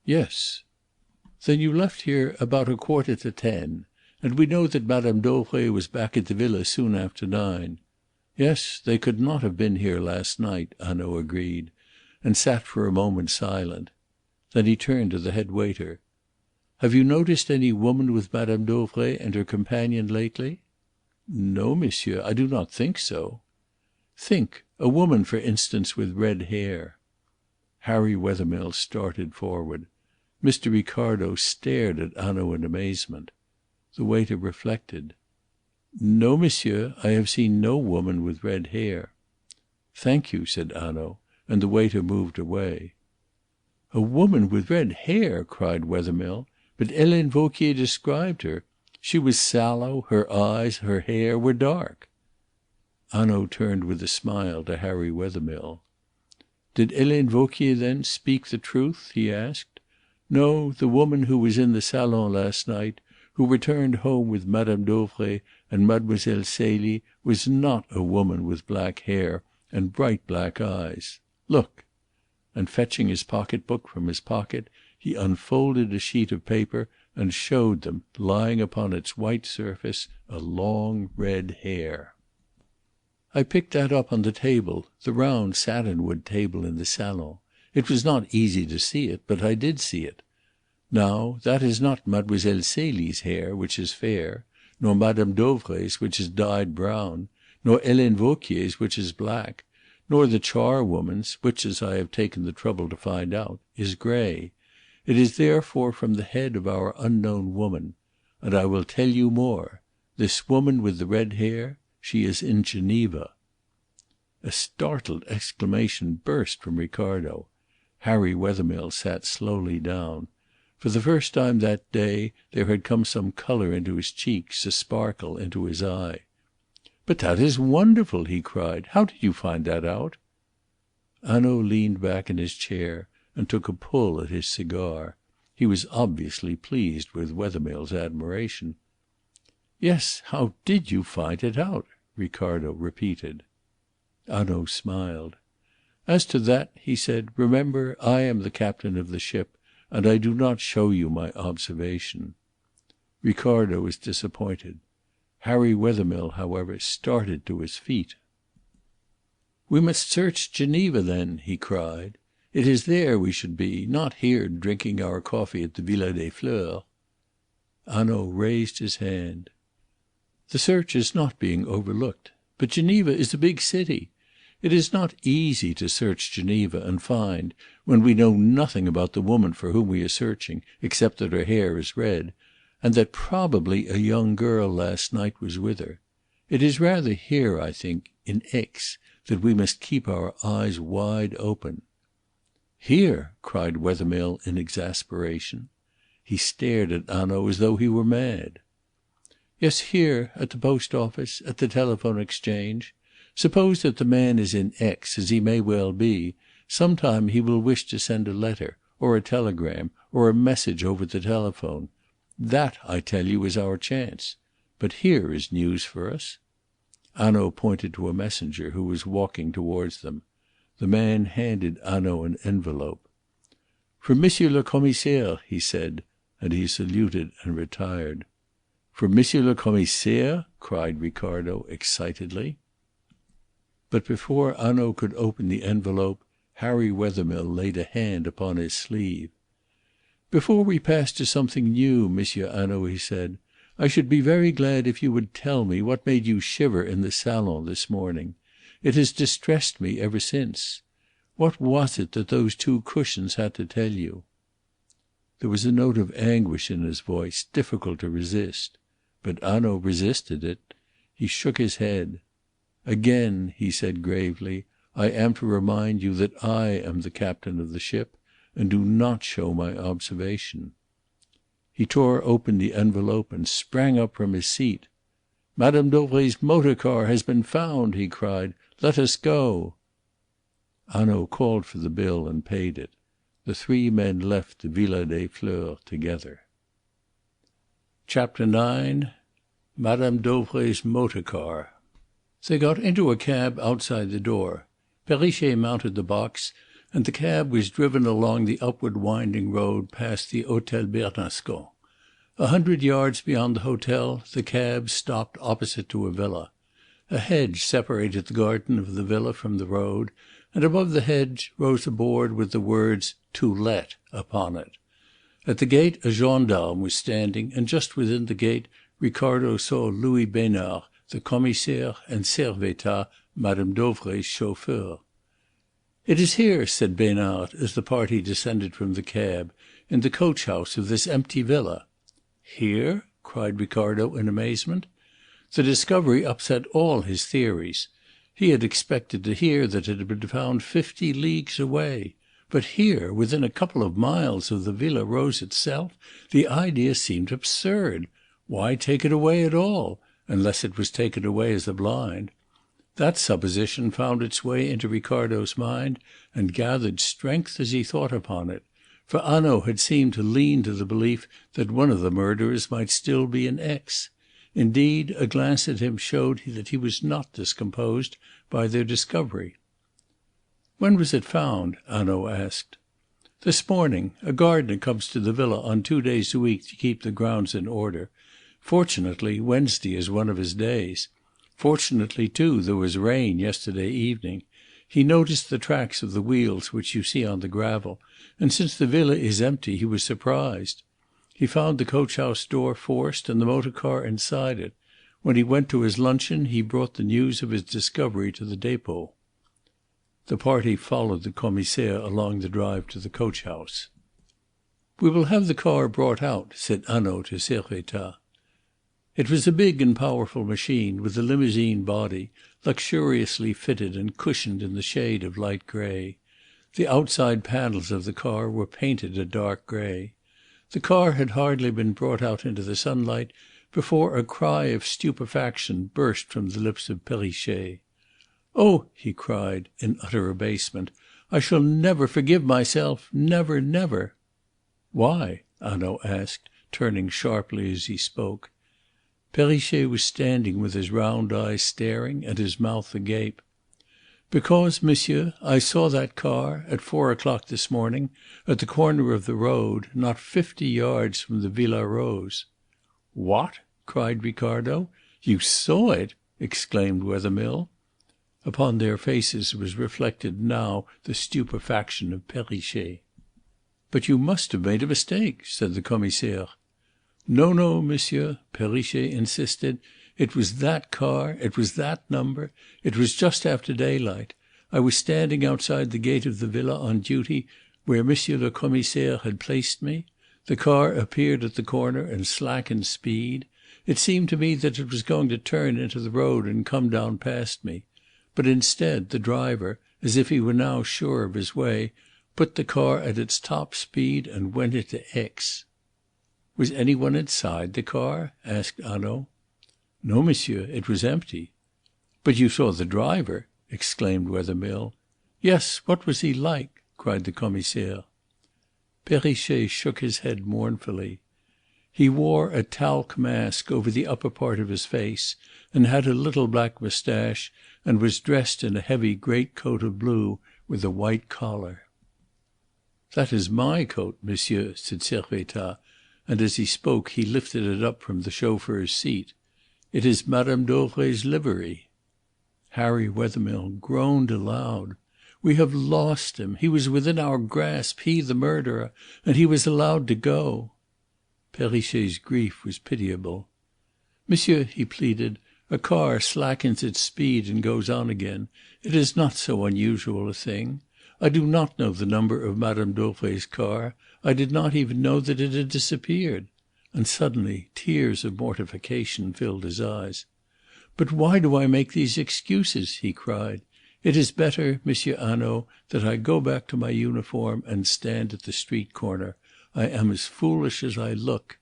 "Yes." "Then you left here about 9:15, and we know that Madame Dauvray was back at the villa soon after 9. Yes, they could not have been here last night," Hanaud agreed, and sat for a moment silent. Then he turned to the head waiter. "Have you noticed any woman with Madame Dauvray and her companion lately?" "No, monsieur, I do not think so." "Think. A woman, for instance, with red hair." Harry Wethermill started forward. Mr. Ricardo stared at Hanaud in amazement. The waiter reflected. "No, monsieur, I have seen no woman with red hair." "Thank you," said Hanaud, and the waiter moved away. "A woman with red hair!" cried Wethermill. "But Helene Vauquier described her. She was sallow, her eyes, her hair were dark." Hanaud turned with a smile to Harry Wethermill. "Did Helene Vauquier, then, speak the truth?" he asked. "No, the woman who was in the salon last night, who returned home with Madame Dauvray and Mademoiselle Celie, was not a woman with black hair and bright black eyes. Look!" And fetching his pocket book from his pocket, he unfolded a sheet of paper and showed them, lying upon its white surface, a long red hair. I picked that up on the table, the round satinwood table in the salon. It was not easy to see it, but I did see it. Now, that is not Mademoiselle Celie's hair, which is fair, nor Madame Dauvray's, which is dyed brown, nor Helene Vauquier's, which is black, nor the charwoman's, which, as I have taken the trouble to find out, is grey. It is therefore from the head of our unknown woman. And I will tell you more. This woman with the red hair, she is in Geneva." A startled exclamation burst from Ricardo. Harry Wethermill sat slowly down. For the first time that day there had come some colour into his cheeks, a sparkle into his eye. "But that is wonderful!" he cried. "How did you find that out?" Hanaud leaned back in his chair and took a pull at his cigar. He was obviously pleased with Wethermill's admiration. "Yes, how did you find it out?" Ricardo repeated. Hanaud smiled. "As to that," he said, "remember, I am the captain of the ship, and I do not show you my observation." Ricardo was disappointed. Harry Wethermill, however, started to his feet. "We must search Geneva, then," he cried. "It is there we should be, not here drinking our coffee at the Villa des Fleurs." Hanaud raised his hand. "The search is not being overlooked. But Geneva is a big city. It is not easy to search Geneva and find, when we know nothing about the woman for whom we are searching, except that her hair is red, and that probably a young girl last night was with her. It is rather here, I think, in Aix, that we must keep our eyes wide open." "Here!" cried Wethermill in exasperation. He stared at Hanaud as though he were mad. "Yes, here, at the post office, at the telephone exchange. Suppose that the man is in Aix, as he may well be. Some time he will wish to send a letter, or a telegram, or a message over the telephone. That, I tell you, is our chance. But here is news for us." Hanaud pointed to a messenger who was walking towards them. The man handed Hanaud an envelope. "From Monsieur le Commissaire," he said, and he saluted and retired. "From Monsieur le Commissaire?" cried Ricardo excitedly. But before Hanaud could open the envelope, Harry Wethermill laid a hand upon his sleeve. "Before we pass to something new, Monsieur Hanaud," he said, "I should be very glad if you would tell me what made you shiver in the salon this morning. It has distressed me ever since. What was it that those two cushions had to tell you?" There was a note of anguish in his voice, difficult to resist. But Hanaud resisted it. He shook his head. "Again," he said gravely, "I am to remind you that I am the captain of the ship, and do not show my observation." He tore open the envelope and sprang up from his seat. "Madame Dauvray's motor car has been found!" he cried. "Let us go." Hanaud called for the bill and paid it. The three men left the Villa des Fleurs together. Chapter 9. Madame Dauvray's motor car. They got into a cab outside the door. Perrichet mounted the box, and the cab was driven along the upward winding road past the Hôtel Bernascon. 100 yards beyond the hotel the cab stopped opposite to a villa. A hedge separated the garden of the villa from the road, and above the hedge rose a board with the words "To Let" upon it. At the gate a gendarme was standing, and just within the gate Ricardo saw Louis Besnard, the commissaire, and Servettaz, Madame Dauvray's chauffeur. "It is here," said Besnard, as the party descended from the cab, "in the coach house of this empty villa." "Here?" cried Ricardo in amazement. The discovery upset all his theories. He had expected to hear that it had been found 50 leagues away. But here, within a couple of miles of the Villa Rose itself, the idea seemed absurd. Why take it away at all, unless it was taken away as a blind? That supposition found its way into Ricardo's mind and gathered strength as he thought upon it. For Hanaud had seemed to lean to the belief that one of the murderers might still be in Aix. Indeed, a glance at him showed that he was not discomposed by their discovery. "When was it found?" Hanaud asked. This morning a gardener comes to the villa on 2 days a week to keep the grounds in order. Fortunately, Wednesday is one of his days. Fortunately, too, there was rain yesterday evening. He noticed the tracks of the wheels which you see on the gravel, and since the villa is empty he was surprised. He found the coach-house door forced and the motor car inside it. When he went to his luncheon he brought the news of his discovery to the depot." The party followed the Commissaire along the drive to the coach-house. "We will have the car brought out," said Hanaud to Servettaz. It was a big and powerful machine, with a limousine body, luxuriously fitted and cushioned in the shade of light grey. The outside panels of the car were painted a dark grey. The car had hardly been brought out into the sunlight before a cry of stupefaction burst from the lips of Perrichet. "Oh!" he cried, in utter abasement, "I shall never forgive myself, never, never!" "Why?" Hanaud asked, turning sharply as he spoke. Perrichet was standing with his round eyes staring and his mouth agape. "Because, monsieur, I saw that car, at 4 o'clock this morning, at the corner of the road, not 50 yards from the Villa Rose." "What!" cried Ricardo. "You saw it!" exclaimed Wethermill. Upon their faces was reflected now the stupefaction of Perrichet. "But you must have made a mistake," said the Commissaire. "No, no, monsieur," Perrichet insisted. "It was that car. It was that number. It was just after daylight. I was standing outside the gate of the villa on duty where Monsieur le Commissaire had placed me. The car appeared at the corner and slackened speed. It seemed to me that it was going to turn into the road and come down past me. But instead the driver, as if he were now sure of his way, put the car at its top speed and went into X." "Was any one inside the car?" asked Hanaud. "No, monsieur, it was empty." "But you saw the driver!" exclaimed Wethermill. "Yes, what was he like?" cried the Commissaire. Perrichet shook his head mournfully. "He wore a talc mask over the upper part of his face, and had a little black moustache, and was dressed in a heavy great coat of blue with a white collar." "That is my coat, monsieur," said Servettaz, and as he spoke he lifted it up from the chauffeur's seat. "It is Madame Dauvray's livery." Harry Wethermill groaned aloud. "We have lost him. He was within our grasp, he the murderer, and he was allowed to go." Perrichet's grief was pitiable. "Monsieur," he pleaded, "a car slackens its speed and goes on again. It is not so unusual a thing. I do not know the number of Madame Dauvray's car. I did not even know that it had disappeared." And suddenly tears of mortification filled his eyes. "But why do I make these excuses?" he cried. "It is better, Monsieur Hanaud, that I go back to my uniform and stand at the street corner. I am as foolish as I look."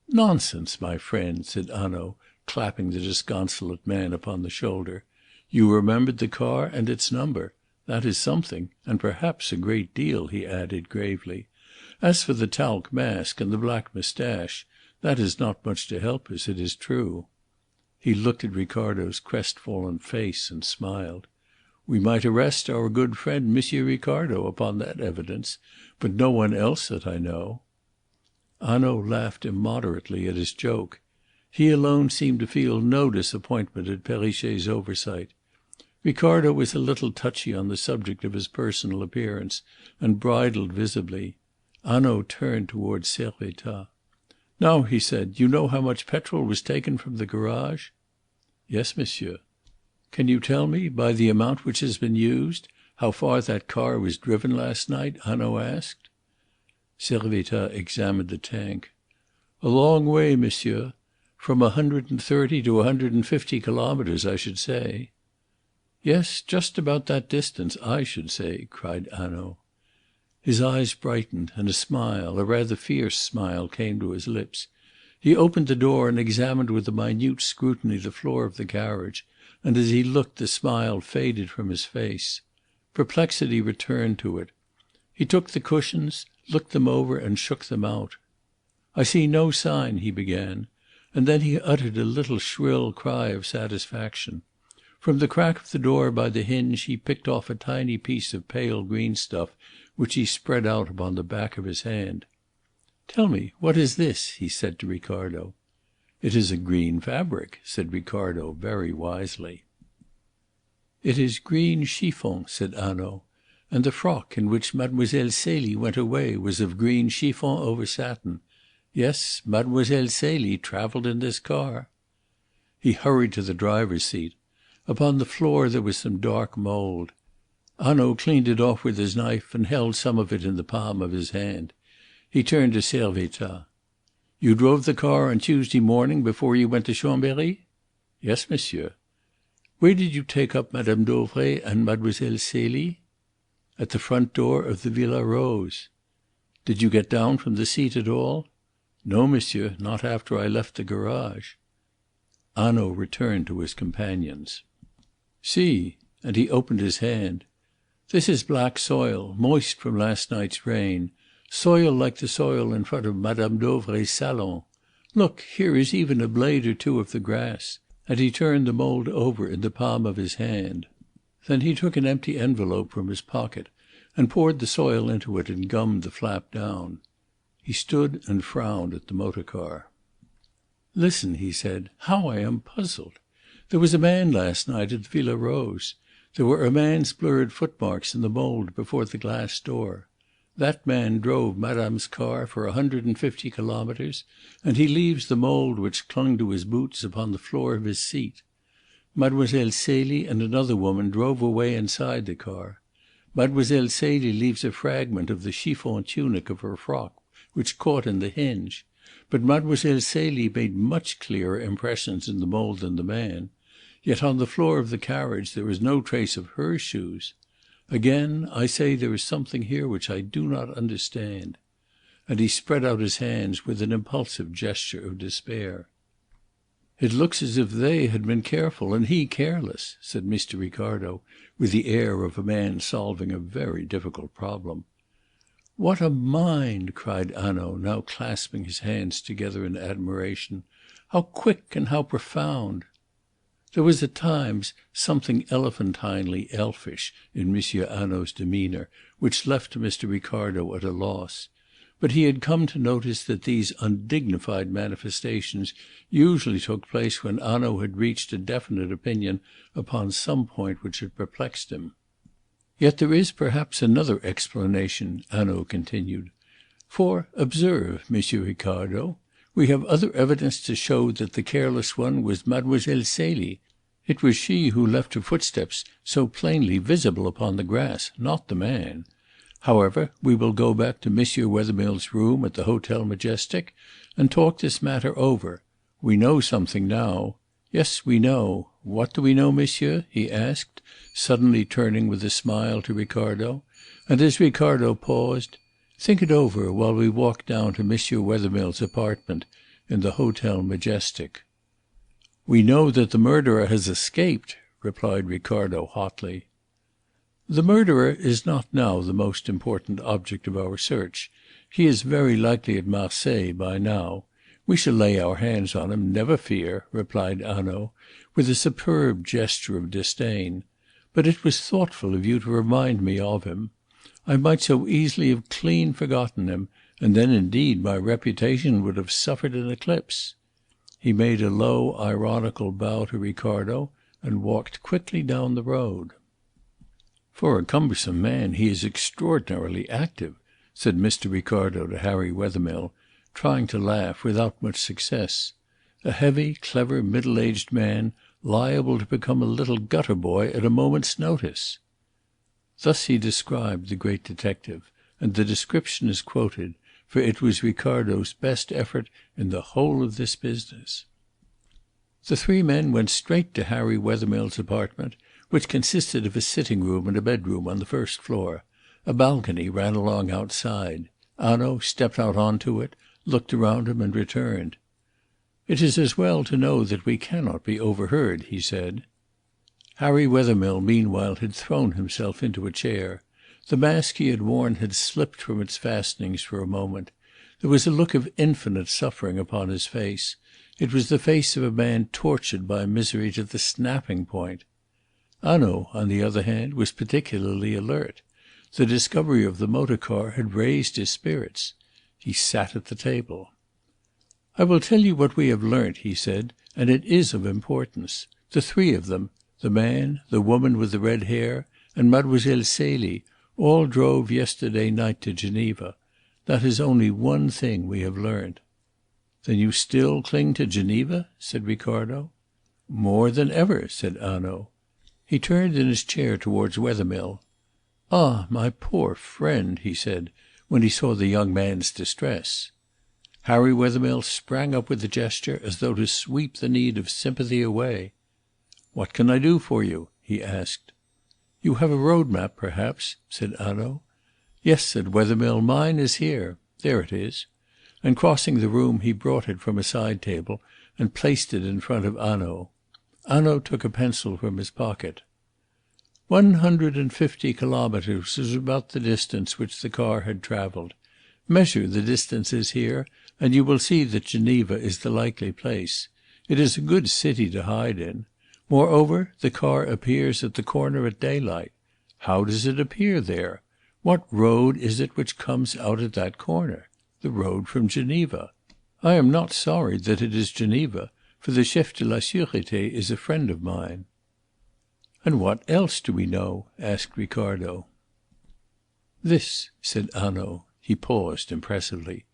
"Nonsense, my friend," said Hanaud, clapping the disconsolate man upon the shoulder. "You remembered the car and its number. That is something, and perhaps a great deal," he added gravely. "As for the talc mask and the black moustache, that is not much to help us, it is true." He looked at Ricardo's crestfallen face and smiled. "We might arrest our good friend Monsieur Ricardo upon that evidence, but no one else that I know." Hanaud laughed immoderately at his joke. He alone seemed to feel no disappointment at Perrichet's oversight. Ricardo was a little touchy on the subject of his personal appearance, and bridled visibly. Hanaud turned towards Servettaz. "Now," he said, "you know how much petrol was taken from the garage?" "Yes, monsieur." "Can you tell me, by the amount which has been used, how far that car was driven last night?" Hanaud asked. Servettaz examined the tank. "A long way, monsieur. From 130 to 150 kilometres, I should say." "Yes, just about that distance, I should say," cried Hanaud. His eyes brightened, and a smile, a rather fierce smile, came to his lips. He opened the door and examined with a minute scrutiny the floor of the carriage, and as he looked the smile faded from his face. Perplexity returned to it. He took the cushions, looked them over and shook them out. "I see no sign," he began, and then he uttered a little shrill cry of satisfaction. From the crack of the door by the hinge he picked off a tiny piece of pale green stuff which he spread out upon the back of his hand. "Tell me, what is this?" he said to Ricardo. "It is a green fabric," said Ricardo very wisely. "It is green chiffon," said Hanaud, "and the frock in which Mademoiselle Celie went away was of green chiffon over satin. Yes, Mademoiselle Celie travelled in this car." He hurried to the driver's seat. Upon the floor there was some dark mould. Hanaud cleaned it off with his knife and held some of it in the palm of his hand. He turned to Servettaz. "You drove the car on Tuesday morning before you went to Chambery?" "Yes, monsieur." "Where did you take up Mme. Dauvray and Mademoiselle Celie?" "At the front door of the Villa Rose." "Did you get down from the seat at all?" "No, monsieur, not after I left the garage." Hanaud returned to his companions. "See," and he opened his hand. "This is black soil, moist from last night's rain. Soil like the soil in front of Mme. Dauvray's salon. Look, here is even a blade or two of the grass." And he turned the mould over in the palm of his hand. Then he took an empty envelope from his pocket and poured the soil into it and gummed the flap down. He stood and frowned at the motor car. "Listen," he said, "how I am puzzled. There was a man last night at the Villa Rose. There were a man's blurred footmarks in the mould before the glass door. That man drove Madame's car for 150 kilometres, and he leaves the mould which clung to his boots upon the floor of his seat. Mademoiselle Celie and another woman drove away inside the car. Mademoiselle Celie leaves a fragment of the chiffon tunic of her frock, which caught in the hinge. But Mademoiselle Celie made much clearer impressions in the mould than the man. Yet on the floor of the carriage there is no trace of her shoes. Again, I say there is something here which I do not understand." And he spread out his hands with an impulsive gesture of despair. "It looks as if they had been careful and he careless," said Mr. Ricardo, with the air of a man solving a very difficult problem. "What a mind!" cried Hanaud, now clasping his hands together in admiration. "How quick and how profound!" There was at times something elephantinely elfish in Monsieur Hanaud's demeanour, which left Mr. Ricardo at a loss. But he had come to notice that these undignified manifestations usually took place when Hanaud had reached a definite opinion upon some point which had perplexed him. "Yet there is perhaps another explanation," Hanaud continued. "For, observe, Monsieur Ricardo, we have other evidence to show that the careless one was Mademoiselle Celie. It was she who left her footsteps so plainly visible upon the grass, not the man. However, we will go back to Monsieur Wethermill's room at the Hotel Majestic and talk this matter over. We know something now. Yes, we know. What do we know, monsieur?" he asked, suddenly turning with a smile to Ricardo. And as Ricardo paused, "Think it over while we walk down to Monsieur Wethermill's apartment in the Hotel Majestic." "We know that the murderer has escaped," replied Ricardo hotly. "The murderer is not now the most important object of our search. He is very likely at Marseilles by now. We shall lay our hands on him, never fear," replied Hanaud, with a superb gesture of disdain. "But it was thoughtful of you to remind me of him. I might so easily have clean forgotten him, and then indeed my reputation would have suffered an eclipse." He made a low ironical bow to Ricardo and walked quickly down the road. "For a cumbersome man he is extraordinarily active," said Mr. Ricardo to Harry Wethermill, trying to laugh without much success. "A heavy, clever, middle-aged man, liable to become a little gutter boy at a moment's notice." Thus he described the great detective, and the description is quoted, for it was Ricardo's best effort in the whole of this business. The three men went straight to Harry Wethermill's apartment, which consisted of a sitting room and a bedroom on the first floor. A balcony ran along outside. Hanaud stepped out on to it, looked around him and returned. "It is as well to know that we cannot be overheard," he said. Harry Wethermill meanwhile had thrown himself into a chair. The mask he had worn had slipped from its fastenings for a moment. There was a look of infinite suffering upon his face. It was the face of a man tortured by misery to the snapping point. Hanaud, on the other hand, was particularly alert. The discovery of the motor car had raised his spirits. He sat at the table. "I will tell you what we have learnt," he said, "and it is of importance. The three of them, the man, the woman with the red hair, and Mademoiselle Celie, all drove yesterday night to Geneva. That is only one thing we have learnt." "Then you still cling to Geneva?" said Ricardo. "More than ever," said Hanaud. He turned in his chair towards Wethermill. "Ah, my poor friend," he said, when he saw the young man's distress. Harry Wethermill sprang up with a gesture as though to sweep the need of sympathy away. "What can I do for you?" he asked. "You have a road map, perhaps?" said Hanaud. "Yes," said Wethermill, "mine is here. There it is." And crossing the room he brought it from a side table and placed it in front of Hanaud. Hanaud took a pencil from his pocket. 150 kilometres was about the distance which the car had travelled. Measure the distances here, and you will see that Geneva is the likely place. It is a good city to hide in. Moreover, the car appears at the corner at daylight. How does it appear there? What road is it which comes out at that corner? The road from Geneva. I am not sorry that it is Geneva, for the chef de la sûreté is a friend of mine." "And what else do we know?" asked Ricardo. "This," said Hanaud. He paused impressively.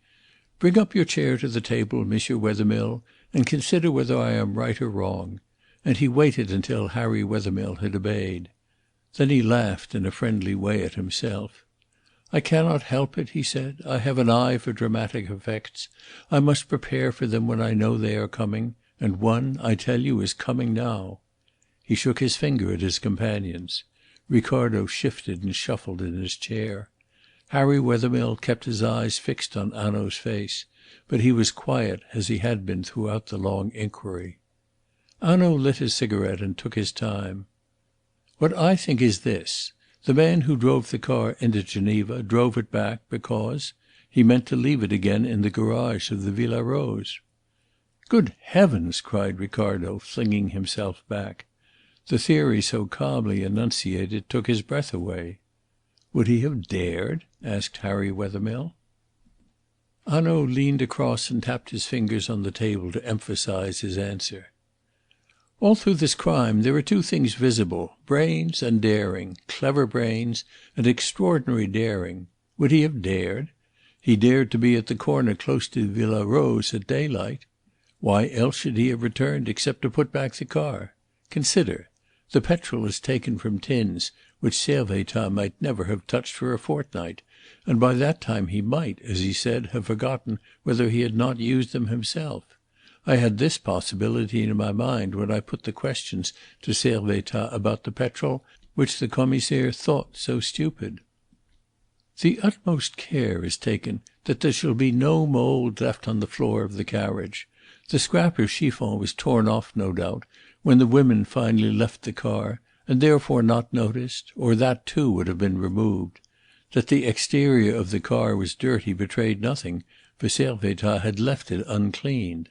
"Bring up your chair to the table, Monsieur Wethermill, and consider whether I am right or wrong." And he waited until Harry Wethermill had obeyed. Then he laughed in a friendly way at himself. "I cannot help it," he said. "I have an eye for dramatic effects. I must prepare for them when I know they are coming. And one, I tell you, is coming now." He shook his finger at his companions. Ricardo shifted and shuffled in his chair. Harry Wethermill kept his eyes fixed on Hanaud's face, but he was quiet as he had been throughout the long inquiry. Hanaud lit his cigarette and took his time. "What I think is this. The man who drove the car into Geneva drove it back because he meant to leave it again in the garage of the Villa Rose." "Good heavens!" cried Ricardo, flinging himself back. The theory so calmly enunciated took his breath away. "Would he have dared?" asked Harry Wethermill. Hanaud leaned across and tapped his fingers on the table to emphasize his answer. "All through this crime there are two things visible, brains and daring, clever brains and extraordinary daring. Would he have dared? He dared to be at the corner close to Villa Rose at daylight. Why else should he have returned except to put back the car? Consider. The petrol is taken from tins which Servettaz might never have touched for a fortnight, and by that time he might, as he said, have forgotten whether he had not used them himself. I had this possibility in my mind when I put the questions to Servettaz about the petrol which the Commissaire thought so stupid. The utmost care is taken that there shall be no mould left on the floor of the carriage. The scrap of chiffon was torn off, no doubt, when the women finally left the car, and therefore not noticed, or that too would have been removed. That the exterior of the car was dirty betrayed nothing, for Servettaz had left it uncleaned.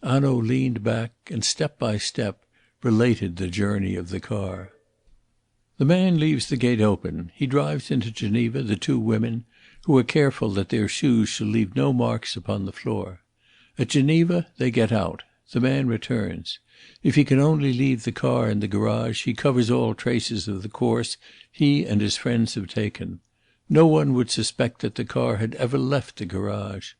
Hanaud leaned back and step by step related the journey of the car. The man leaves the gate open. He drives into Geneva the two women, who are careful that their shoes shall leave no marks upon the floor. At Geneva they get out. The man returns. If he can only leave the car in the garage, he covers all traces of the course he and his friends have taken. No one would suspect that the car had ever left the garage.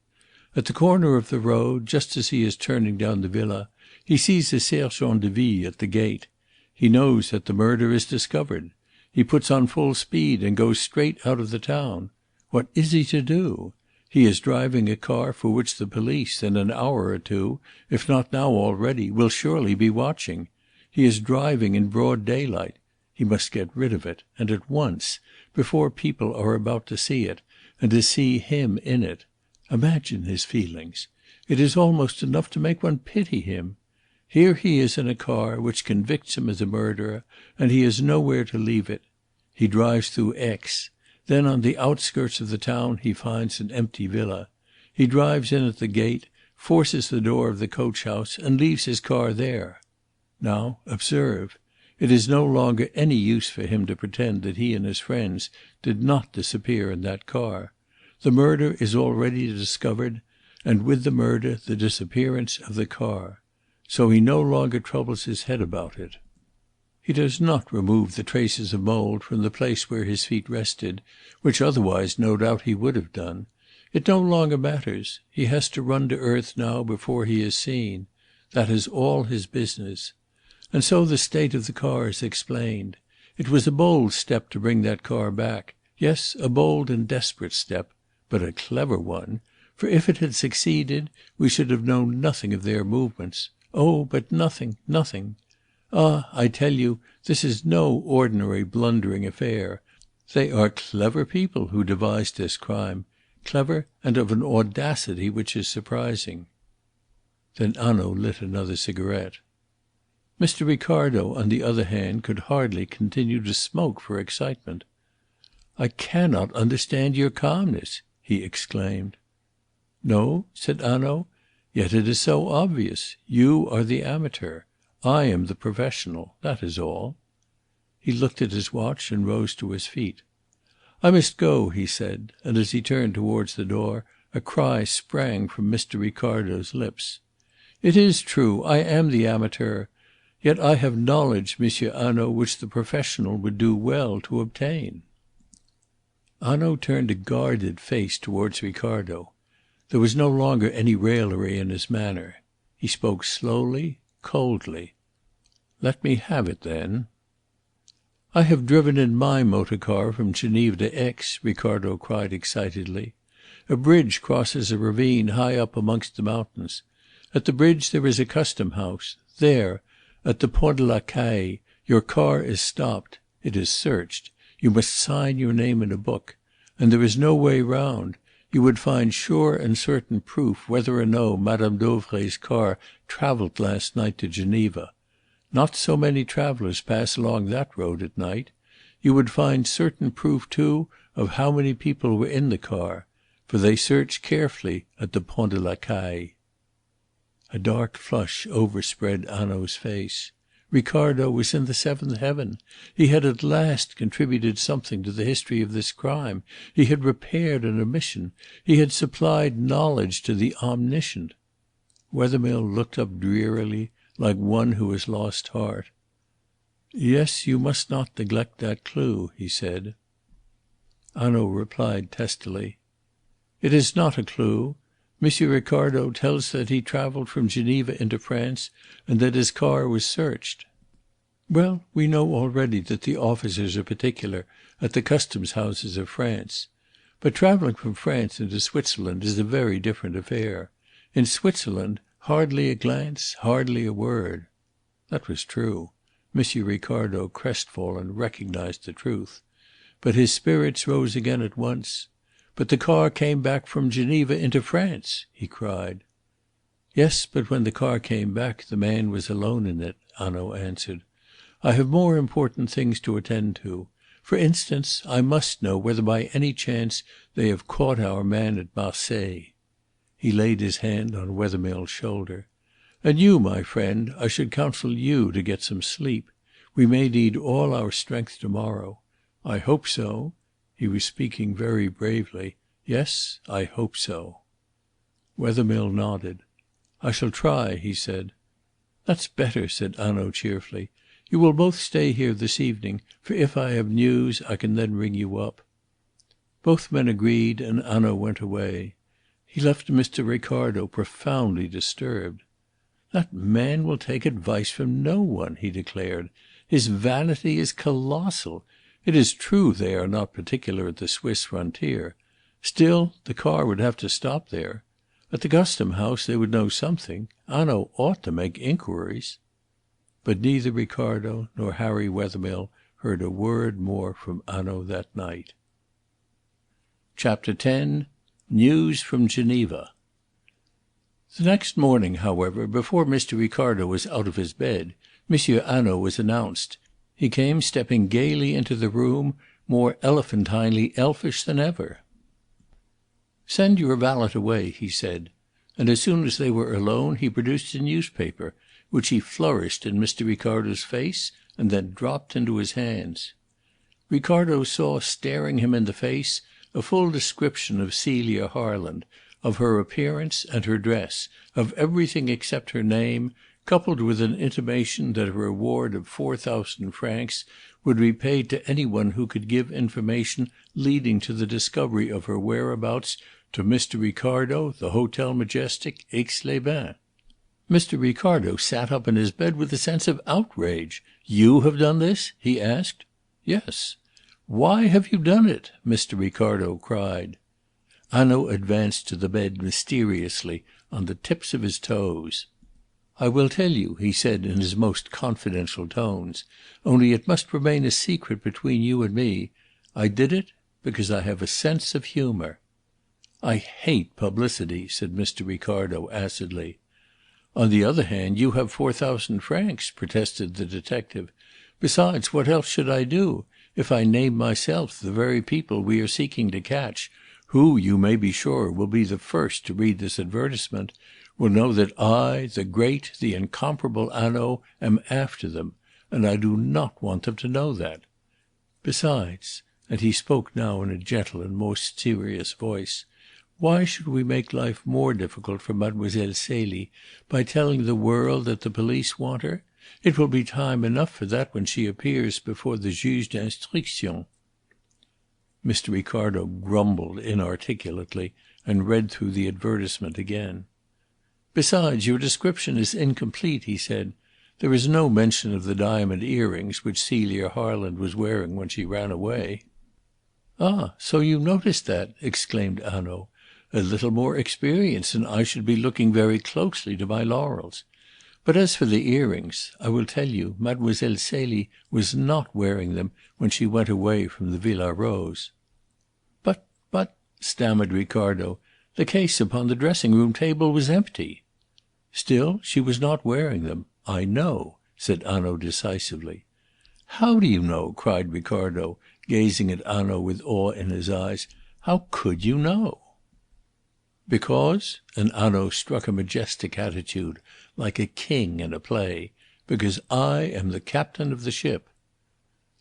At the corner of the road, just as he is turning down the villa, he sees a sergent de ville at the gate. He knows that the murder is discovered. He puts on full speed and goes straight out of the town. What is he to do? He is driving a car for which the police, in an hour or two, if not now already, will surely be watching. He is driving in broad daylight. He must get rid of it, and at once, before people are about to see it, and to see him in it. Imagine his feelings. It is almost enough to make one pity him. Here he is in a car which convicts him as a murderer, and he has nowhere to leave it. He drives through Aix. Then on the outskirts of the town he finds an empty villa. He drives in at the gate, forces the door of the coach house, and leaves his car there. Now observe. It is no longer any use for him to pretend that he and his friends did not disappear in that car. The murder is already discovered, and with the murder the disappearance of the car. So he no longer troubles his head about it. He does not remove the traces of mould from the place where his feet rested, which otherwise no doubt he would have done. It no longer matters. He has to run to earth now before he is seen. That is all his business. And so the state of the car is explained. It was a bold step to bring that car back. Yes, a bold and desperate step, but a clever one. For if it had succeeded, we should have known nothing of their movements. Oh, but nothing, nothing. Ah, I tell you, this is no ordinary blundering affair. They are clever people who devised this crime, clever and of an audacity which is surprising. Then Hanaud lit another cigarette. Mr. Ricardo, on the other hand, could hardly continue to smoke for excitement. "I cannot understand your calmness," he exclaimed. "No?" said Hanaud. "Yet it is so obvious. You are the amateur. I am the professional. That is all." He looked at his watch and rose to his feet. "I must go," he said, and as he turned towards the door a cry sprang from Mr. Ricardo's lips. "It is true. I am the amateur. Yet I have knowledge, Monsieur Hanaud, which the professional would do well to obtain." Hanaud turned a guarded face towards Ricardo. There was no longer any raillery in his manner. He spoke slowly, coldly. "Let me have it, then." "I have driven in my motor car from Geneva to Aix," Ricardo cried excitedly. "A bridge crosses a ravine high up amongst the mountains. At the bridge there is a custom house. There, at the Pont de la Caille, your car is stopped. It is searched. You must sign your name in a book. And there is no way round. You would find sure and certain proof whether or no Madame Dauvray's car travelled last night to Geneva. Not so many travellers pass along that road at night. You would find certain proof, too, of how many people were in the car. For they search carefully at the Pont de la Caille." A dark flush overspread Hanaud's face. Ricardo was in the seventh heaven. He had at last contributed something to the history of this crime. He had repaired an omission. He had supplied knowledge to the omniscient. Wethermill looked up drearily, like one who has lost heart. "Yes, you must not neglect that clue," he said. Hanaud replied testily. "It is not a clue. Monsieur Ricardo tells that he travelled from Geneva into France and that his car was searched." "Well, we know already that the officers are particular at the customs houses of France. But travelling from France into Switzerland is a very different affair. In Switzerland, hardly a glance, hardly a word." That was true. Monsieur Ricardo, crestfallen, recognized the truth. But his spirits rose again at once. "But the car came back from Geneva into France!" he cried. "Yes, but when the car came back the man was alone in it," Hanaud answered. "I have more important things to attend to. For instance, I must know whether by any chance they have caught our man at Marseilles." He laid his hand on Wethermill's shoulder. "And you, my friend, I should counsel you to get some sleep. We may need all our strength to morrow. I hope so." He was speaking very bravely. "Yes, I hope so." Wethermill nodded. "I shall try," he said. "That's better," said Hanaud cheerfully. "You will both stay here this evening, for if I have news I can then ring you up." Both men agreed, and Hanaud went away. He left Mr. Ricardo profoundly disturbed. "That man will take advice from no one," he declared. "His vanity is colossal. It is true they are not particular at the Swiss frontier. Still, the car would have to stop there. At the custom house they would know something. Hanaud ought to make inquiries." But neither Ricardo nor Harry Wethermill heard a word more from Hanaud that night. Chapter 10. News from Geneva. The next morning, however, before Mr. Ricardo was out of his bed, Monsieur Hanaud was announced. He came stepping gaily into the room, more elephantinely elfish than ever. "Send your valet away," he said, and as soon as they were alone he produced a newspaper, which he flourished in Mr. Ricardo's face and then dropped into his hands. Ricardo saw staring him in the face a full description of Celia Harland, of her appearance and her dress, of everything except her name, coupled with an intimation that a reward of 4,000 francs would be paid to any one who could give information leading to the discovery of her whereabouts to Mr. Ricardo, the Hotel Majestic, Aix-les-Bains. Mr. Ricardo sat up in his bed with a sense of outrage. "You have done this?" he asked. "Yes." "Why have you done it?" Mr. Ricardo cried. Hanaud advanced to the bed mysteriously, on the tips of his toes. "I will tell you," he said in his most confidential tones, "only it must remain a secret between you and me. I did it because I have a sense of humour." "I hate publicity," said Mr. Ricardo acidly. "On the other hand, you have 4,000 francs," protested the detective. "Besides, what else should I do? If I name myself, the very people we are seeking to catch, who, you may be sure, will be the first to read this advertisement, will know that I, the great, the incomparable Hanaud, am after them, and I do not want them to know that. Besides," and he spoke now in a gentle and most serious voice, "why should we make life more difficult for Mademoiselle Celie by telling the world that the police want her? It will be time enough for that when she appears before the juge d'instruction." Mr. Ricardo grumbled inarticulately and read through the advertisement again. "Besides, your description is incomplete," he said. "There is no mention of the diamond earrings which Celia Harland was wearing when she ran away." "Ah, so you noticed that!" exclaimed Hanaud. "A little more experience and I should be looking very closely to my laurels. But as for the earrings, I will tell you, Mademoiselle Celie was not wearing them when she went away from the Villa Rose." But," stammered Ricardo, "the case upon the dressing-room table was empty." "Still, she was not wearing them. I know," said Hanaud decisively. "How do you know?" cried Ricardo, gazing at Hanaud with awe in his eyes. "How could you know?" "Because," and Hanaud struck a majestic attitude, like a king in a play, "because I am the captain of the ship."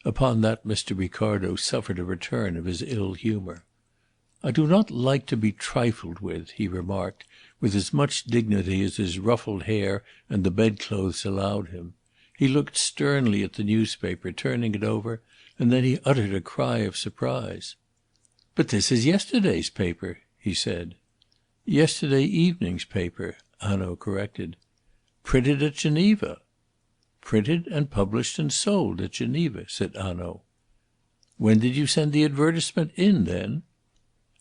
Upon that Mr. Ricardo suffered a return of his ill humour. "I do not like to be trifled with," he remarked, with as much dignity as his ruffled hair and the bedclothes allowed him. He looked sternly at the newspaper, turning it over, and then he uttered a cry of surprise. "But this is yesterday's paper," he said. "Yesterday evening's paper," Hanaud corrected. "Printed at Geneva." "Printed and published and sold at Geneva," said Hanaud. "When did you send the advertisement in, then?"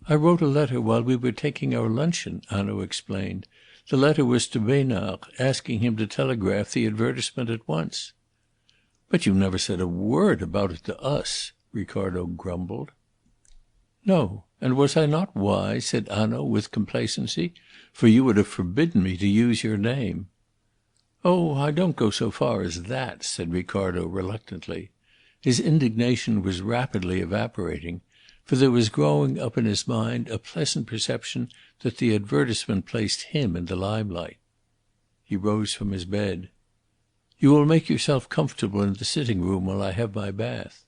"I wrote a letter while we were taking our luncheon," Hanaud explained. "The letter was to Besnard, asking him to telegraph the advertisement at once." "But you never said a word about it to us," Ricardo grumbled. "No. And was I not wise?" said Hanaud with complacency. "For you would have forbidden me to use your name." "Oh, I don't go so far as that," said Ricardo reluctantly. His indignation was rapidly evaporating, for there was growing up in his mind a pleasant perception that the advertisement placed him in the limelight. He rose from his bed. "You will make yourself comfortable in the sitting room while I have my bath."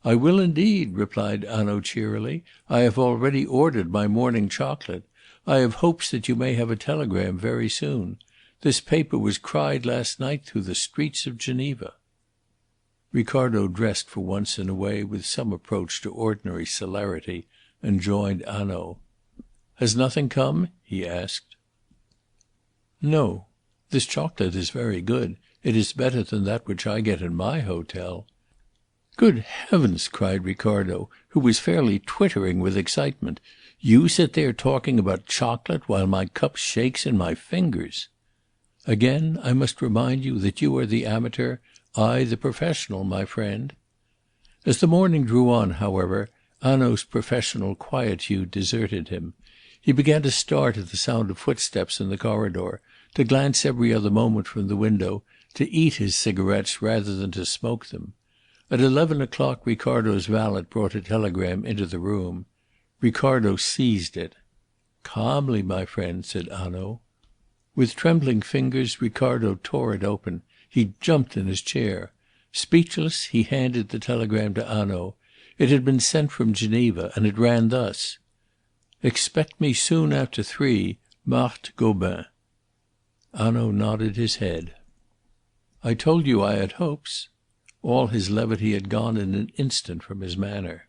"I will indeed," replied Hanaud cheerily. "I have already ordered my morning chocolate. I have hopes that you may have a telegram very soon. This paper was cried last night through the streets of Geneva." Ricardo dressed for once in a way with some approach to ordinary celerity, and joined Hanaud. "Has nothing come?" he asked. "No. This chocolate is very good. It is better than that which I get in my hotel." "Good heavens!" cried Ricardo, who was fairly twittering with excitement. "You sit there talking about chocolate while my cup shakes in my fingers." "Again I must remind you that you are the amateur, I the professional, my friend." As the morning drew on, however, Hanaud's professional quietude deserted him. He began to start at the sound of footsteps in the corridor, to glance every other moment from the window, to eat his cigarettes rather than to smoke them. At 11 o'clock Ricardo's valet brought a telegram into the room. Ricardo seized it. "Calmly, my friend," said Hanaud. With trembling fingers Ricardo tore it open. He jumped in his chair. Speechless, he handed the telegram to Hanaud. It had been sent from Geneva, and it ran thus: "Expect me soon after 3. Marthe Gobin." Hanaud nodded his head. "I told you I had hopes." All his levity had gone in an instant from his manner.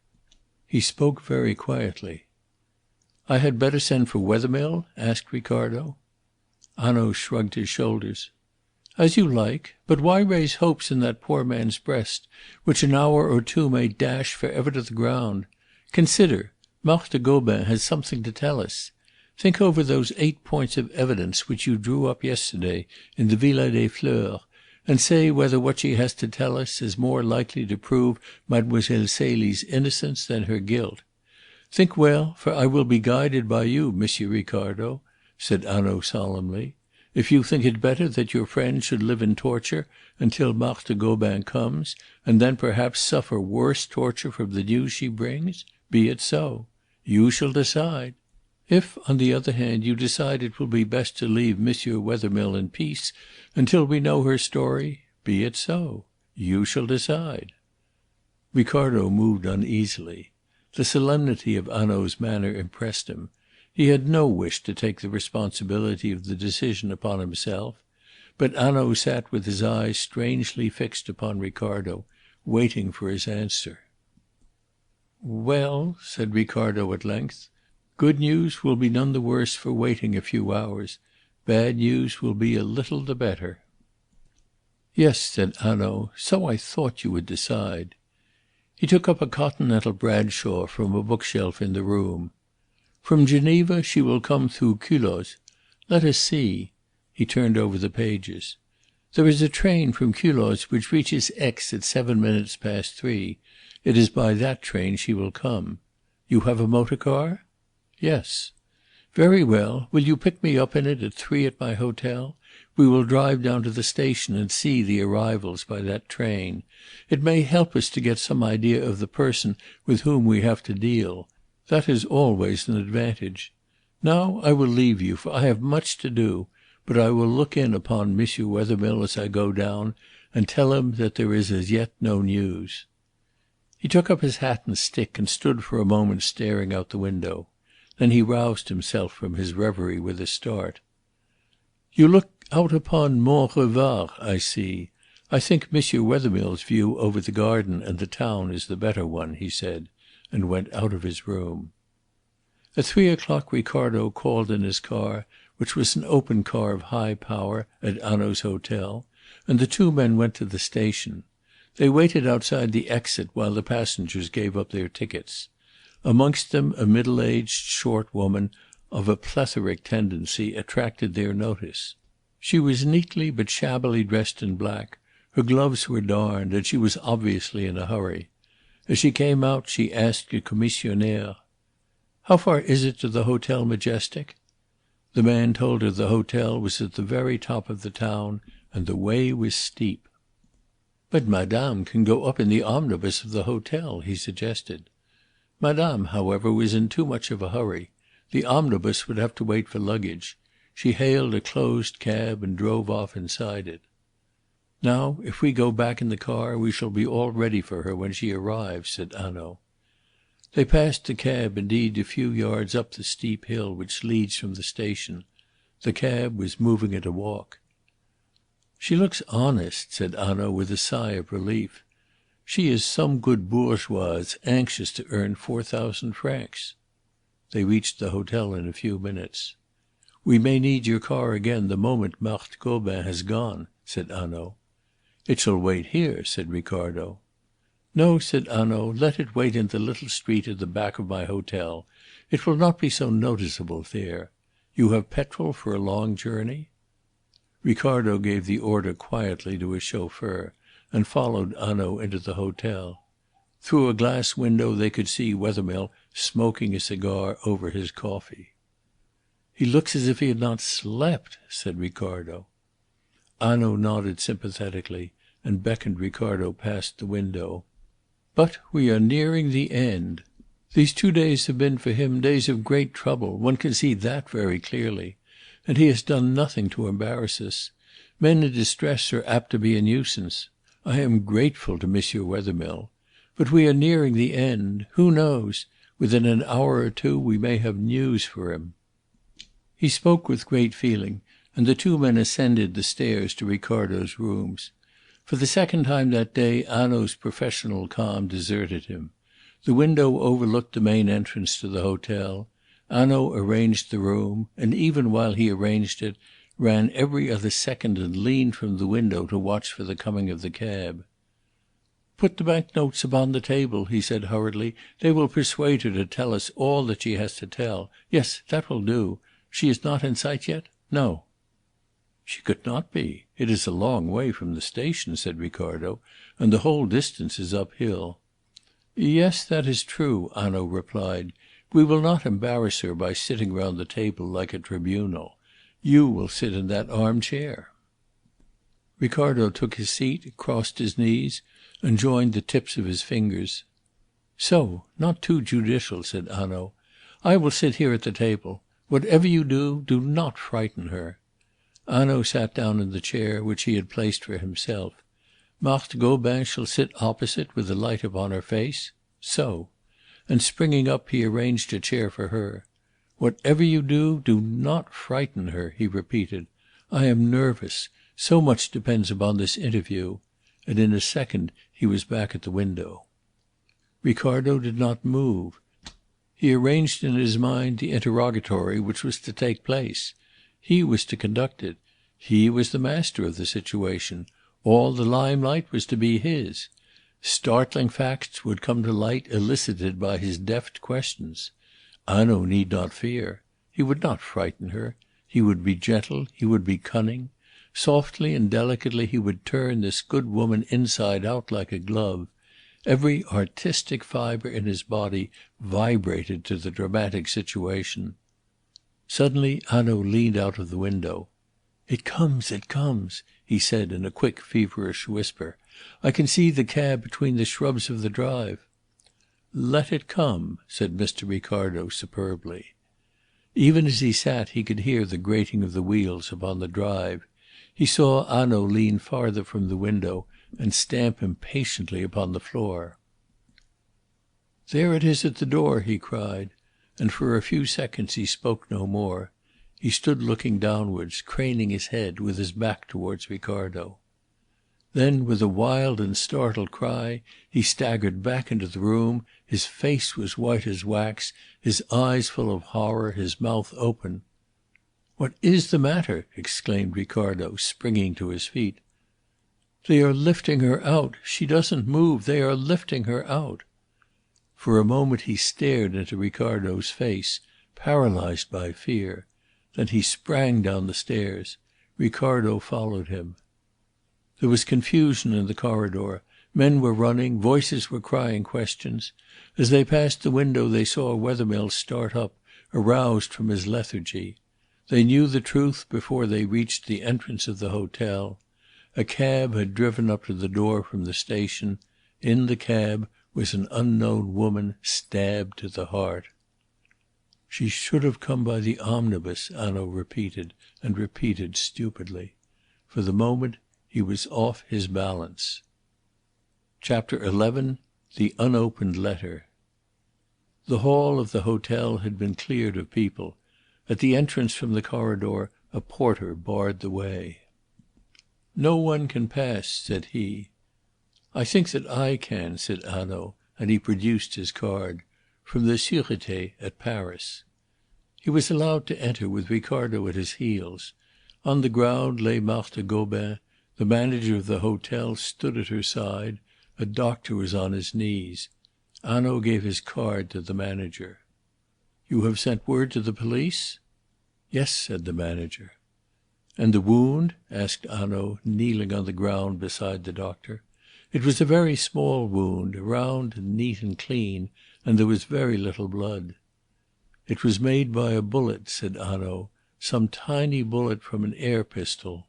He spoke very quietly. "I had better send for Wethermill?" asked Ricardo. Hanaud shrugged his shoulders. "As you like. But why raise hopes in that poor man's breast which an hour or two may dash for ever to the ground? Consider! Marthe Gobin has something to tell us. Think over those 8 points of evidence which you drew up yesterday in the Villa des Fleurs, and say whether what she has to tell us is more likely to prove Mademoiselle Celie's innocence than her guilt. Think well, for I will be guided by you, Monsieur Ricardo," said Hanaud solemnly. "If you think it better that your friend should live in torture until Marthe Gobin comes, and then perhaps suffer worse torture from the news she brings, be it so. You shall decide. If, on the other hand, you decide it will be best to leave Monsieur Wethermill in peace until we know her story, be it so. You shall decide." Ricardo moved uneasily. The solemnity of Hanaud's manner impressed him. He had no wish to take the responsibility of the decision upon himself. But Hanaud sat with his eyes strangely fixed upon Ricardo, waiting for his answer. "Well," said Ricardo at length, "good news will be none the worse for waiting a few hours. Bad news will be a little the better." "Yes," said Hanaud, "so I thought you would decide." He took up a Continental Bradshaw from a bookshelf in the room. "From Geneva she will come through Culoz. Let us see." He turned over the pages. "There is a train from Culoz which reaches Aix at 7 minutes past 3. It is by that train she will come. You have a motor car?" "Yes." "Very well. Will you pick me up in it at 3 at my hotel? We will drive down to the station and see the arrivals by that train. It may help us to get some idea of the person with whom we have to deal. That is always an advantage. Now I will leave you, for I have much to do, but I will look in upon Monsieur Wethermill as I go down and tell him that there is as yet no news." He took up his hat and stick and stood for a moment staring out the window. Then he roused himself from his reverie with a start. "You look out upon Mont Revard, I see. I think Monsieur Wethermill's view over the garden and the town is the better one," he said, and went out of his room. At 3 o'clock Ricardo called in his car, which was an open car of high power, at Hanaud's hotel, and the two men went to the station. They waited outside the exit while the passengers gave up their tickets. Amongst them a middle-aged, short woman of a plethoric tendency attracted their notice. She was neatly but shabbily dressed in black, her gloves were darned, and she was obviously in a hurry. As she came out she asked a commissionaire, "How far is it to the Hotel Majestic?" The man told her the hotel was at the very top of the town, and the way was steep. "But madame can go up in the omnibus of the hotel," he suggested. Madame, however, was in too much of a hurry. The omnibus would have to wait for luggage. She hailed a closed cab and drove off inside it. "Now, if we go back in the car we shall be all ready for her when she arrives," said Hanaud. They passed the cab indeed a few yards up the steep hill which leads from the station. The cab was moving at a walk. "She looks honest," said Hanaud with a sigh of relief. "She is some good bourgeoise anxious to earn 4,000 francs." They reached the hotel in a few minutes. "We may need your car again the moment Marthe Gobin has gone," said Hanaud. "It shall wait here," said Ricardo. "No," said Hanaud, "let it wait in the little street at the back of my hotel. It will not be so noticeable there. You have petrol for a long journey?" Ricardo gave the order quietly to his chauffeur, and followed Hanaud into the hotel. Through a glass window they could see Wethermill smoking a cigar over his coffee. "He looks as if he had not slept," said Ricardo. Hanaud nodded sympathetically and beckoned Ricardo past the window. "But we are nearing the end. These 2 days have been for him days of great trouble, one can see that very clearly. And he has done nothing to embarrass us. Men in distress are apt to be a nuisance. I am grateful to Monsieur Wethermill. But we are nearing the end. Who knows? Within an hour or two we may have news for him." He spoke with great feeling, and the two men ascended the stairs to Ricardo's rooms. For the second time that day Hanaud's professional calm deserted him. The window overlooked the main entrance to the hotel. Hanaud arranged the room, and even while he arranged it, ran every other second and leaned from the window to watch for the coming of the cab. "Put the bank notes upon the table," he said hurriedly. "They will persuade her to tell us all that she has to tell. Yes, that will do. She is not in sight yet? No." "She could not be. It is a long way from the station," said Ricardo, "and the whole distance is uphill." "Yes, that is true," Hanaud replied. "We will not embarrass her by sitting round the table like a tribunal. You will sit in that armchair." Ricardo took his seat, crossed his knees, and joined the tips of his fingers. "So, not too judicial," said Hanaud. "I will sit here at the table. Whatever you do, do not frighten her." Hanaud sat down in the chair which he had placed for himself. "Marthe Gobin shall sit opposite with the light upon her face. So." And springing up, he arranged a chair for her. "Whatever you do, do not frighten her," he repeated. "I am nervous. So much depends upon this interview." And in a second he was back at the window. Ricardo did not move. He arranged in his mind the interrogatory which was to take place. He was to conduct it. He was the master of the situation. All the limelight was to be his. Startling facts would come to light elicited by his deft questions. Hanaud need not fear. He would not frighten her. He would be gentle, he would be cunning. Softly and delicately he would turn this good woman inside out like a glove. Every artistic fibre in his body vibrated to the dramatic situation. Suddenly Hanaud leaned out of the window. "It comes, it comes," he said in a quick feverish whisper. "I can see the cab between the shrubs of the drive." "Let it come," said Mr. Ricardo superbly. Even as he sat he could hear the grating of the wheels upon the drive. He saw Hanaud lean farther from the window and stamp impatiently upon the floor. "There it is at the door," he cried, and for a few seconds he spoke no more. He stood looking downwards, craning his head, with his back towards Ricardo. Then, with a wild and startled cry, he staggered back into the room. His face was white as wax, his eyes full of horror, his mouth open. "What is the matter?" exclaimed Ricardo, springing to his feet. "They are lifting her out. She doesn't move. They are lifting her out." For a moment he stared into Ricardo's face, paralyzed by fear. Then he sprang down the stairs. Ricardo followed him. There was confusion in the corridor. Men were running, voices were crying questions. As they passed the window they saw Wethermill start up, aroused from his lethargy. They knew the truth before they reached the entrance of the hotel. A cab had driven up to the door from the station. In the cab was an unknown woman stabbed to the heart. "She should have come by the omnibus," Hanaud repeated, and repeated stupidly. For the moment he was off his balance. Chapter 11. The Unopened Letter. The hall of the hotel had been cleared of people. At the entrance from the corridor a porter barred the way. "No one can pass," said he. "I think that I can," said Hanaud, and he produced his card. "From the Sûreté at Paris." He was allowed to enter with Ricardo at his heels. On the ground lay Marthe Gobin. The manager of the hotel stood at her side. A doctor was on his knees. Hanaud gave his card to the manager. "You have sent word to the police?" "Yes," said the manager. "And the wound?" asked Hanaud, kneeling on the ground beside the doctor. It was a very small wound, round and neat and clean, and there was very little blood. "It was made by a bullet," said Hanaud. "Some tiny bullet from an air pistol."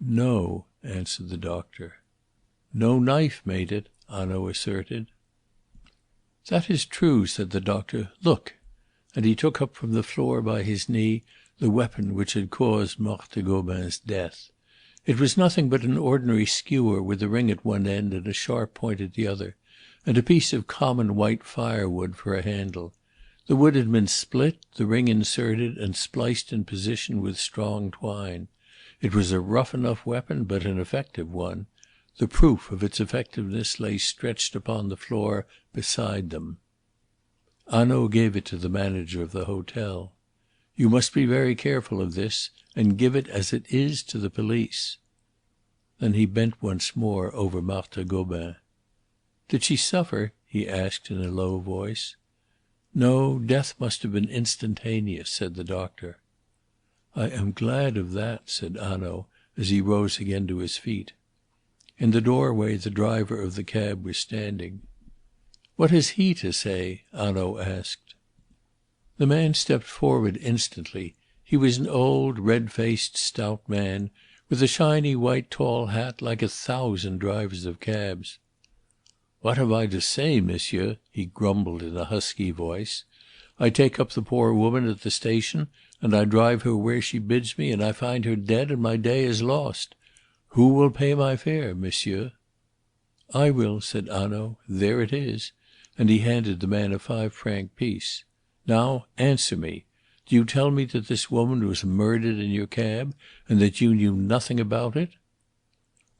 "No," answered the doctor. "No knife made it," Hanaud asserted. "That is true," said the doctor. "Look!" And he took up from the floor by his knee the weapon which had caused Marthe Gobin's death. It was nothing but an ordinary skewer with a ring at one end and a sharp point at the other, and a piece of common white firewood for a handle. The wood had been split, the ring inserted and spliced in position with strong twine. It was a rough enough weapon, but an effective one. The proof of its effectiveness lay stretched upon the floor beside them. Hanaud gave it to the manager of the hotel. "You must be very careful of this, and give it as it is to the police." Then he bent once more over Marthe Gobin. "Did she suffer?" he asked in a low voice. "No, death must have been instantaneous," said the doctor. "I am glad of that," said Hanaud, as he rose again to his feet. In the doorway the driver of the cab was standing. "What has he to say?" Hanaud asked. The man stepped forward instantly. He was an old, red-faced, stout man, with a shiny white tall hat like 1,000 drivers of cabs. "What have I to say, monsieur?" he grumbled in a husky voice. "I take up the poor woman at the station, and I drive her where she bids me, and I find her dead, and my day is lost. Who will pay my fare, monsieur?" "I will," said Hanaud. "There it is," and he handed the man a 5-franc piece. "Now answer me. Do you tell me that this woman was murdered in your cab, and that you knew nothing about it?"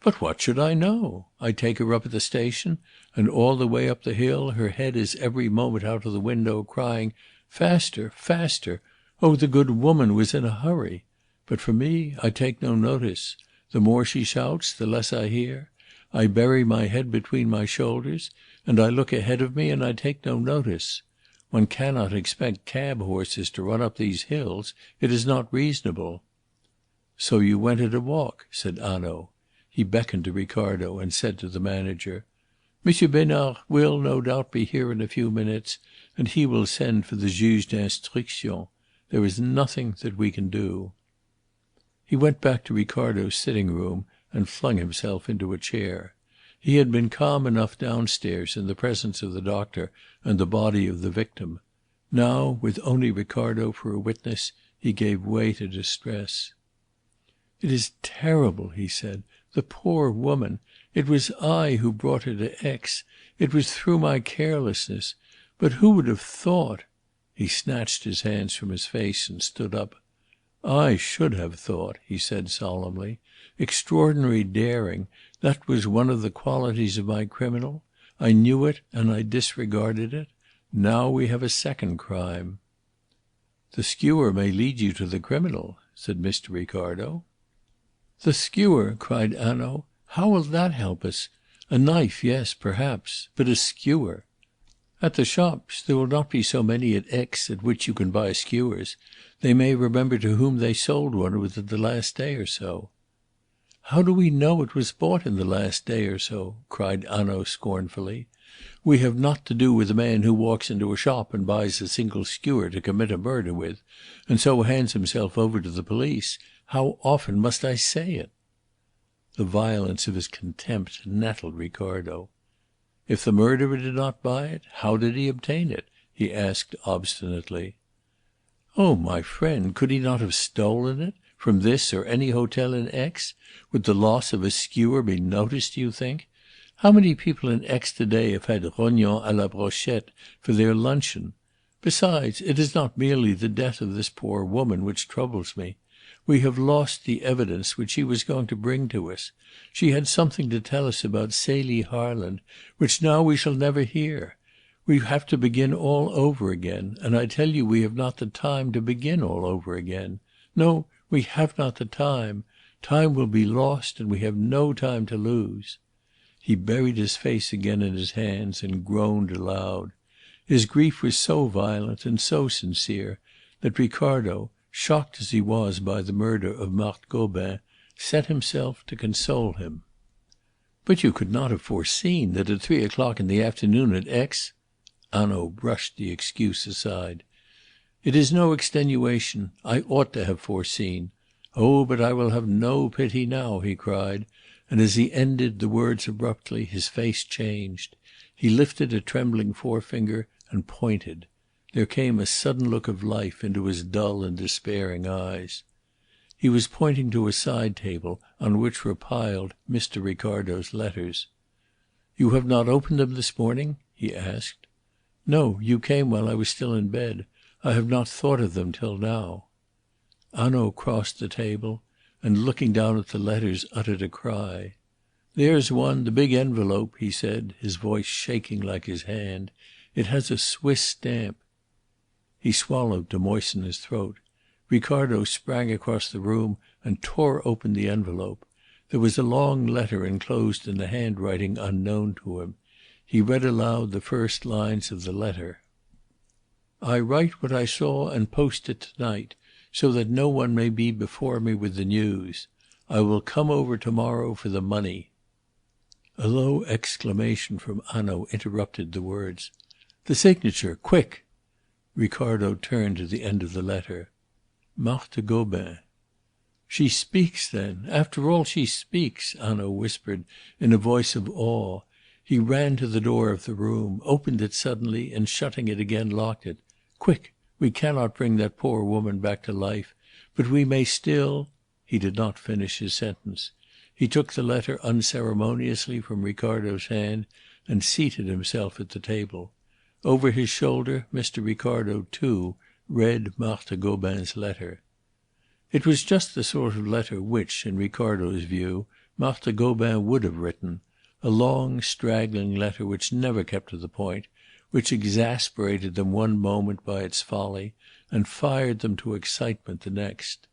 "But what should I know? I take her up at the station, and all the way up the hill her head is every moment out of the window, crying, 'Faster, faster!' Oh, the good woman was in a hurry. But for me, I take no notice. The more she shouts, the less I hear. I bury my head between my shoulders, and I look ahead of me, and I take no notice. One cannot expect cab horses to run up these hills. It is not reasonable." "So you went at a walk," said Hanaud. He beckoned to Ricardo and said to the manager, "Monsieur Besnard will, no doubt, be here in a few minutes, and he will send for the Juge d'Instruction. There is nothing that we can do." He went back to Ricardo's sitting room and flung himself into a chair. He had been calm enough downstairs in the presence of the doctor and the body of the victim. Now, with only Ricardo for a witness, he gave way to distress. "It is terrible," he said. "The poor woman! It was I who brought her to Aix. It was through my carelessness. But who would have thought?" He snatched his hands from his face and stood up. "I should have thought," he said solemnly. "Extraordinary daring, that was one of the qualities of my criminal. I knew it and I disregarded it. Now we have a second crime." "The skewer may lead you to the criminal," said Mr. Ricardo. "The skewer!" cried Hanaud. "How will that help us? A knife, yes, perhaps. But a skewer! At the shops there will not be so many at Aix at which you can buy skewers. They may remember to whom they sold one within the last day or so." "How do we know it was bought in the last day or so?" cried Hanaud scornfully. "We have not to do with a man who walks into a shop and buys a single skewer to commit a murder with, and so hands himself over to the police. How often must I say it?" The violence of his contempt nettled Ricardo. "If the murderer did not buy it, how did he obtain it?" he asked obstinately. "Oh, my friend, could he not have stolen it? From this or any hotel in Aix? Would the loss of a skewer be noticed, do you think? How many people in Aix to day have had rognons à la brochette for their luncheon? Besides, it is not merely the death of this poor woman which troubles me. We have lost the evidence which she was going to bring to us. She had something to tell us about Celie Harland, which now we shall never hear. We have to begin all over again, and I tell you we have not the time to begin all over again. No, we have not the time. Time will be lost, and we have no time to lose." He buried his face again in his hands and groaned aloud. His grief was so violent and so sincere that Ricardo, shocked as he was by the murder of Marthe Gobin, set himself to console him. "But you could not have foreseen that at 3 o'clock in the afternoon at Aix—" Hanaud brushed the excuse aside. "It is no extenuation. I ought to have foreseen. Oh, but I will have no pity now," he cried, and as he ended the words abruptly his face changed. He lifted a trembling forefinger and pointed. There came a sudden look of life into his dull and despairing eyes. He was pointing to a side table on which were piled Mr. Ricardo's letters. "You have not opened them this morning?" he asked. "No, you came while I was still in bed. I have not thought of them till now." Hanaud crossed the table and, looking down at the letters, uttered a cry. "There's one, the big envelope," he said, his voice shaking like his hand. "It has a Swiss stamp." He swallowed to moisten his throat. Ricardo sprang across the room and tore open the envelope. There was a long letter enclosed in a handwriting unknown to him. He read aloud the first lines of the letter. "I write what I saw and post it tonight, so that no one may be before me with the news. I will come over to morrow for the money." A low exclamation from Hanaud interrupted the words. "The signature! Quick!" Ricardo turned to the end of the letter. "Marthe Gobin." "She speaks, then! After all, she speaks!" Hanaud whispered in a voice of awe. He ran to the door of the room, opened it suddenly, and shutting it again locked it. "Quick! We cannot bring that poor woman back to life, but we may still—" He did not finish his sentence. He took the letter unceremoniously from Ricardo's hand and seated himself at the table. Over his shoulder Mr. Ricardo, too, read Marthe Gobin's letter. It was just the sort of letter which, in Ricardo's view, Marthe Gobin would have written, a long straggling letter which never kept to the point, which exasperated them one moment by its folly and fired them to excitement the next.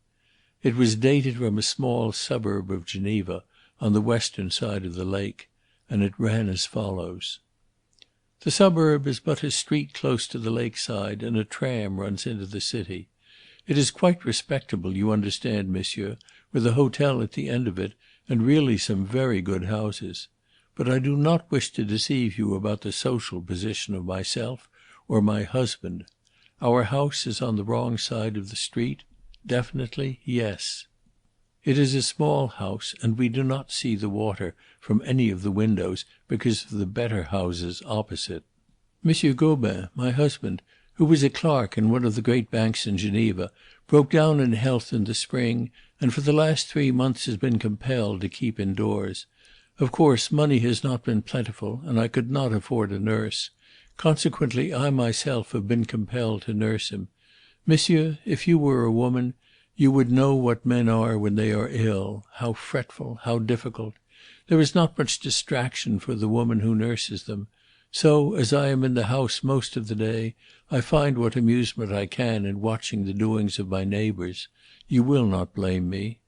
It was dated from a small suburb of Geneva on the western side of the lake, and it ran as follows: "The suburb is but a street close to the lakeside, and a tram runs into the city. It is quite respectable, you understand, monsieur, with a hotel at the end of it, and really some very good houses. But I do not wish to deceive you about the social position of myself or my husband. Our house is on the wrong side of the street? Definitely, yes. It is a small house, and we do not see the water from any of the windows because of the better houses opposite. Monsieur Gobin, my husband, who was a clerk in one of the great banks in Geneva, broke down in health in the spring, and for the last 3 months has been compelled to keep indoors. Of course, money has not been plentiful, and I could not afford a nurse. Consequently, I myself have been compelled to nurse him. Monsieur, if you were a woman, you would know what men are when they are ill, how fretful, how difficult. There is not much distraction for the woman who nurses them. So, as I am in the house most of the day, I find what amusement I can in watching the doings of my neighbours. You will not blame me.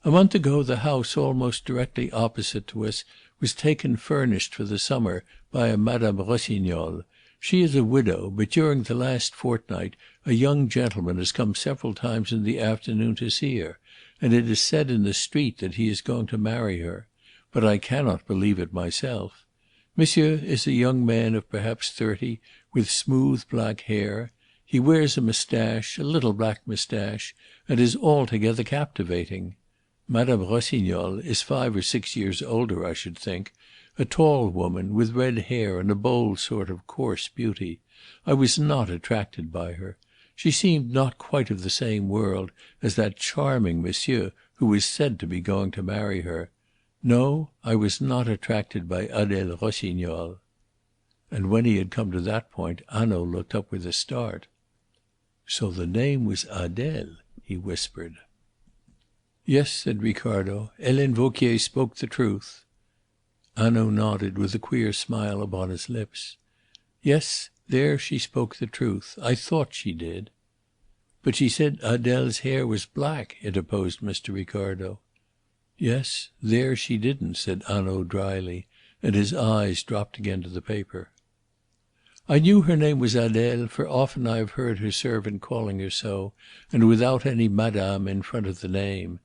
A month ago the house almost directly opposite to us was taken furnished for the summer by a Madame Rossignol. She is a widow, but during the last fortnight a young gentleman has come several times in the afternoon to see her, and it is said in the street that he is going to marry her. But I cannot believe it myself. Monsieur is a young man of perhaps 30, with smooth black hair. He wears a moustache, a little black moustache, and is altogether captivating. Madame Rossignol is 5 or 6 years older, I should think, a tall woman with red hair and a bold sort of coarse beauty. I was not attracted by her. She seemed not quite of the same world as that charming monsieur who was said to be going to marry her. No, I was not attracted by Adèle Rossignol." And when he had come to that point, Hanaud looked up with a start. "So the name was Adèle," he whispered. "Yes," said Ricardo. "Helene Vauquier spoke the truth." Hanaud nodded with a queer smile upon his lips. "Yes, there she spoke the truth. I thought she did." "But she said Adèle's hair was black," interposed Mr. Ricardo. "Yes, there she didn't," said Hanaud dryly, and his eyes dropped again to the paper. "I knew her name was Adèle, for often I have heard her servant calling her so, and without any madame in front of the name.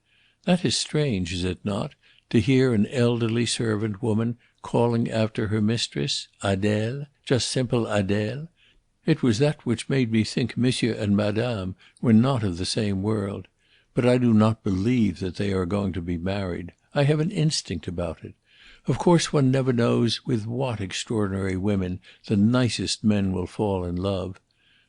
That is strange, is it not, to hear an elderly servant woman calling after her mistress, Adèle, just simple Adèle? It was that which made me think monsieur and madame were not of the same world. But I do not believe that they are going to be married. I have an instinct about it. Of course one never knows with what extraordinary women the nicest men will fall in love.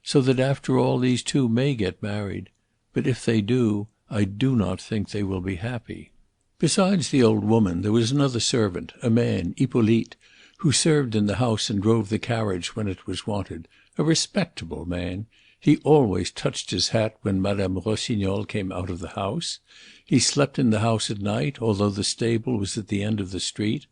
So that after all these two may get married. But if they do, I do not think they will be happy." Besides the old woman, there was another servant, a man, Hippolyte, who served in the house and drove the carriage when it was wanted, a respectable man. He always touched his hat when Madame Rossignol came out of the house. He slept in the house at night, although the stable was at the end of the street.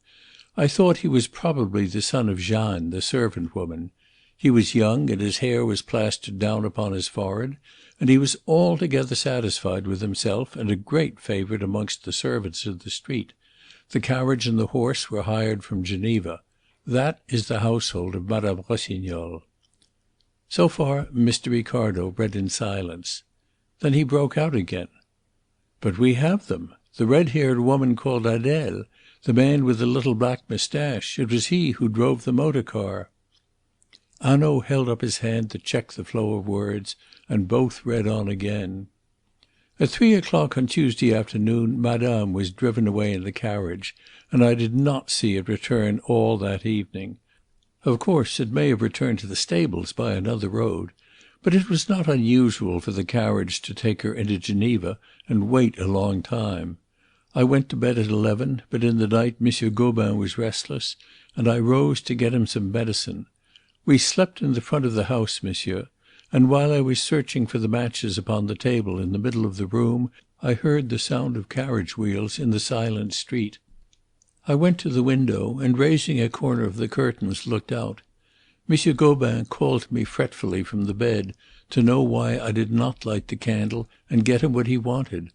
I thought he was probably the son of Jeanne, the servant woman. He was young, and his hair was plastered down upon his forehead, and he was altogether satisfied with himself and a great favorite amongst the servants of the street. The carriage and the horse were hired from Geneva. That is the household of Madame Rossignol." So far Mr. Ricardo read in silence. Then he broke out again. "But we have them. The red-haired woman called Adèle, the man with the little black moustache. It was he who drove the motor car." Hanaud held up his hand to check the flow of words, and both read on again. "At 3 o'clock on Tuesday afternoon Madame was driven away in the carriage, and I did not see it return all that evening. Of course it may have returned to the stables by another road. But it was not unusual for the carriage to take her into Geneva and wait a long time. I went to bed at 11, but in the night Monsieur Gobin was restless, and I rose to get him some medicine. We slept in the front of the house, monsieur, and while I was searching for the matches upon the table in the middle of the room, I heard the sound of carriage wheels in the silent street. I went to the window, and raising a corner of the curtains, looked out. Monsieur Gobin called to me fretfully from the bed to know why I did not light the candle and get him what he wanted.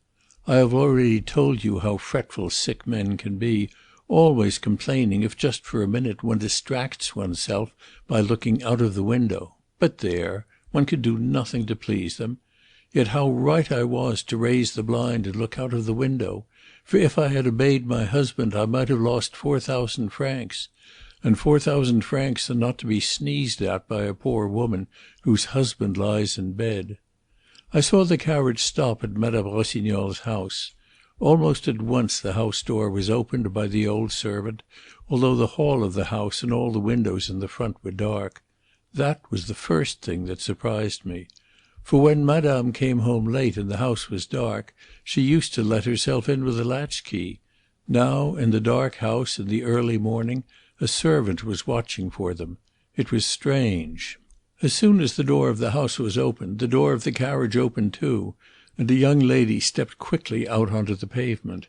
I have already told you how fretful sick men can be, always complaining if just for a minute one distracts oneself by looking out of the window. But there, one could do nothing to please them. Yet how right I was to raise the blind and look out of the window, for if I had obeyed my husband I might have lost 4,000 francs. And 4,000 francs are not to be sneezed at by a poor woman whose husband lies in bed. I saw the carriage stop at Madame Rossignol's house. Almost at once the house door was opened by the old servant, although the hall of the house and all the windows in the front were dark. That was the first thing that surprised me. For when Madame came home late and the house was dark, she used to let herself in with a latch-key. Now, in the dark house in the early morning, a servant was watching for them. It was strange. As soon as the door of the house was opened, the door of the carriage opened too, and a young lady stepped quickly out onto the pavement.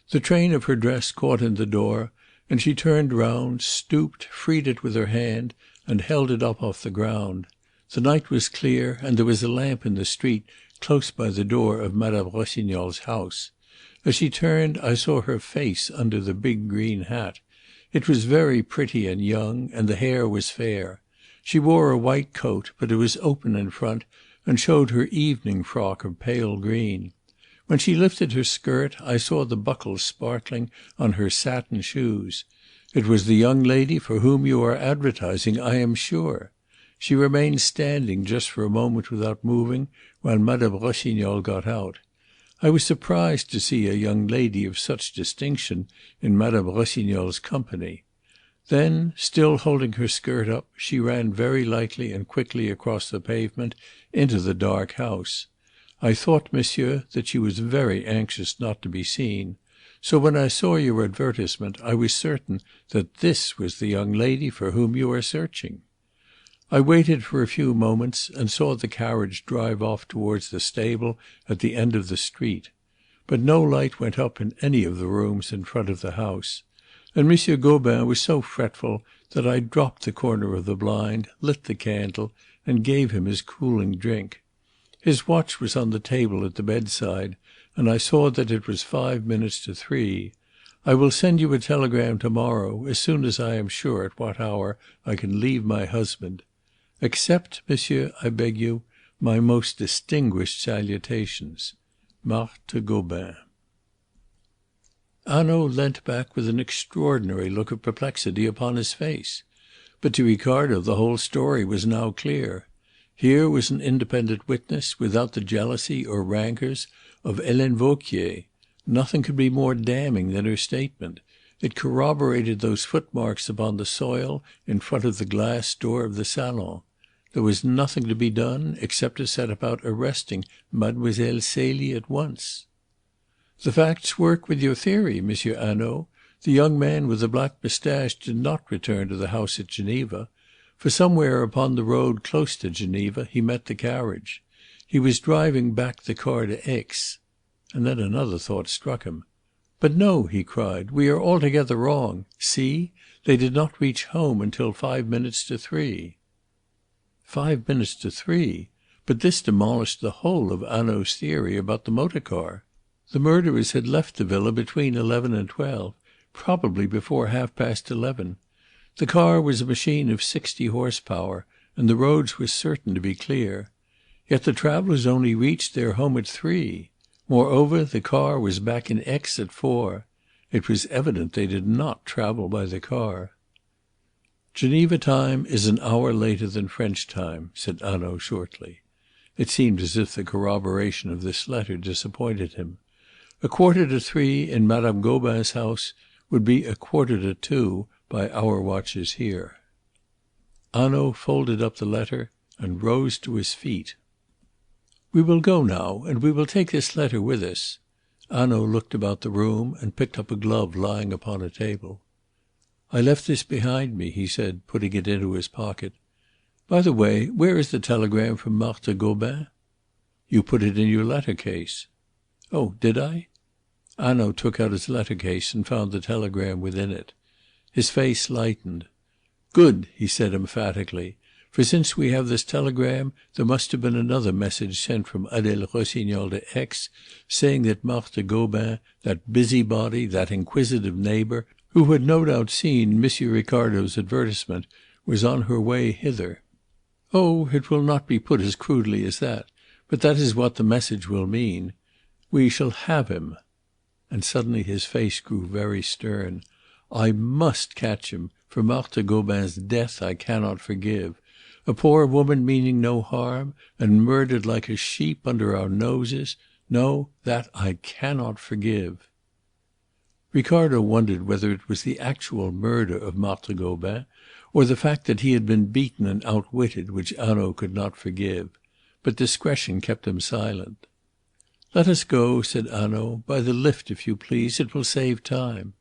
The train of her dress caught in the door, and she turned round, stooped, freed it with her hand, and held it up off the ground. The night was clear, and there was a lamp in the street close by the door of Madame Rossignol's house. As she turned, I saw her face under the big green hat. It was very pretty and young, and the hair was fair. She wore a white coat, but it was open in front and showed her evening frock of pale green. When she lifted her skirt, I saw the buckles sparkling on her satin shoes. It was the young lady for whom you are advertising, I am sure. She remained standing just for a moment without moving while Madame Rossignol got out. I was surprised to see a young lady of such distinction in Madame Rossignol's company. Then, still holding her skirt up, she ran very lightly and quickly across the pavement into the dark house. I thought, monsieur, that she was very anxious not to be seen. So when I saw your advertisement, I was certain that this was the young lady for whom you are searching. I waited for a few moments and saw the carriage drive off towards the stable at the end of the street. But no light went up in any of the rooms in front of the house. And Monsieur Gobin was so fretful that I dropped the corner of the blind, lit the candle, and gave him his cooling drink. His watch was on the table at the bedside, and I saw that it was 5 minutes to 3. I will send you a telegram tomorrow, as soon as I am sure at what hour I can leave my husband. Accept, monsieur, I beg you, my most distinguished salutations. Marthe Gobin. Hanaud leant back with an extraordinary look of perplexity upon his face. But to Ricardo the whole story was now clear. Here was an independent witness, without the jealousy or rancours of Helene Vauquier. Nothing could be more damning than her statement. It corroborated those footmarks upon the soil in front of the glass door of the salon. There was nothing to be done except to set about arresting Mademoiselle Celie at once. "The facts work with your theory, Monsieur Hanaud. The young man with the black moustache did not return to the house at Geneva, for somewhere upon the road close to Geneva he met the carriage. He was driving back the car to Aix." And then another thought struck him. "But no," he cried, "we are altogether wrong. See! They did not reach home until 5 minutes to 3." 5 minutes to 3! But this demolished the whole of Hanaud's theory about the motor car. The murderers had left the villa between 11 and 12, probably before 11:30. The car was a machine of 60 horsepower, and the roads were certain to be clear. Yet the travellers only reached their home at 3. Moreover, the car was back in Aix at 4. It was evident they did not travel by the car. "Geneva time is an hour later than French time," said Hanaud shortly. It seemed as if the corroboration of this letter disappointed him. 2:45 in Madame Gobin's house would be 2:45 by our watches here. Hanaud folded up the letter and rose to his feet. "We will go now, and we will take this letter with us." Hanaud looked about the room and picked up a glove lying upon a table. "I left this behind me," he said, putting it into his pocket. "By the way, where is the telegram from Marthe Gobin?" "You put it in your letter case." "Oh, did I?" Hanaud took out his letter case and found the telegram within it. His face lightened. "Good," he said emphatically. "For since we have this telegram, there must have been another message sent from Adèle Rossignol to Aix, saying that Marthe Gobin, that busybody, that inquisitive neighbour, who had no doubt seen Monsieur Ricardo's advertisement, was on her way hither. Oh, it will not be put as crudely as that, but that is what the message will mean. We shall have him." And suddenly his face grew very stern. "I must catch him. For Marthe Gobin's death I cannot forgive. A poor woman meaning no harm, and murdered like a sheep under our noses. No, that I cannot forgive." Ricardo wondered whether it was the actual murder of Marthe Gobin, or the fact that he had been beaten and outwitted, which Hanaud could not forgive. But discretion kept him silent. "Let us go," said Hanaud. "By the lift, if you please. It will save time."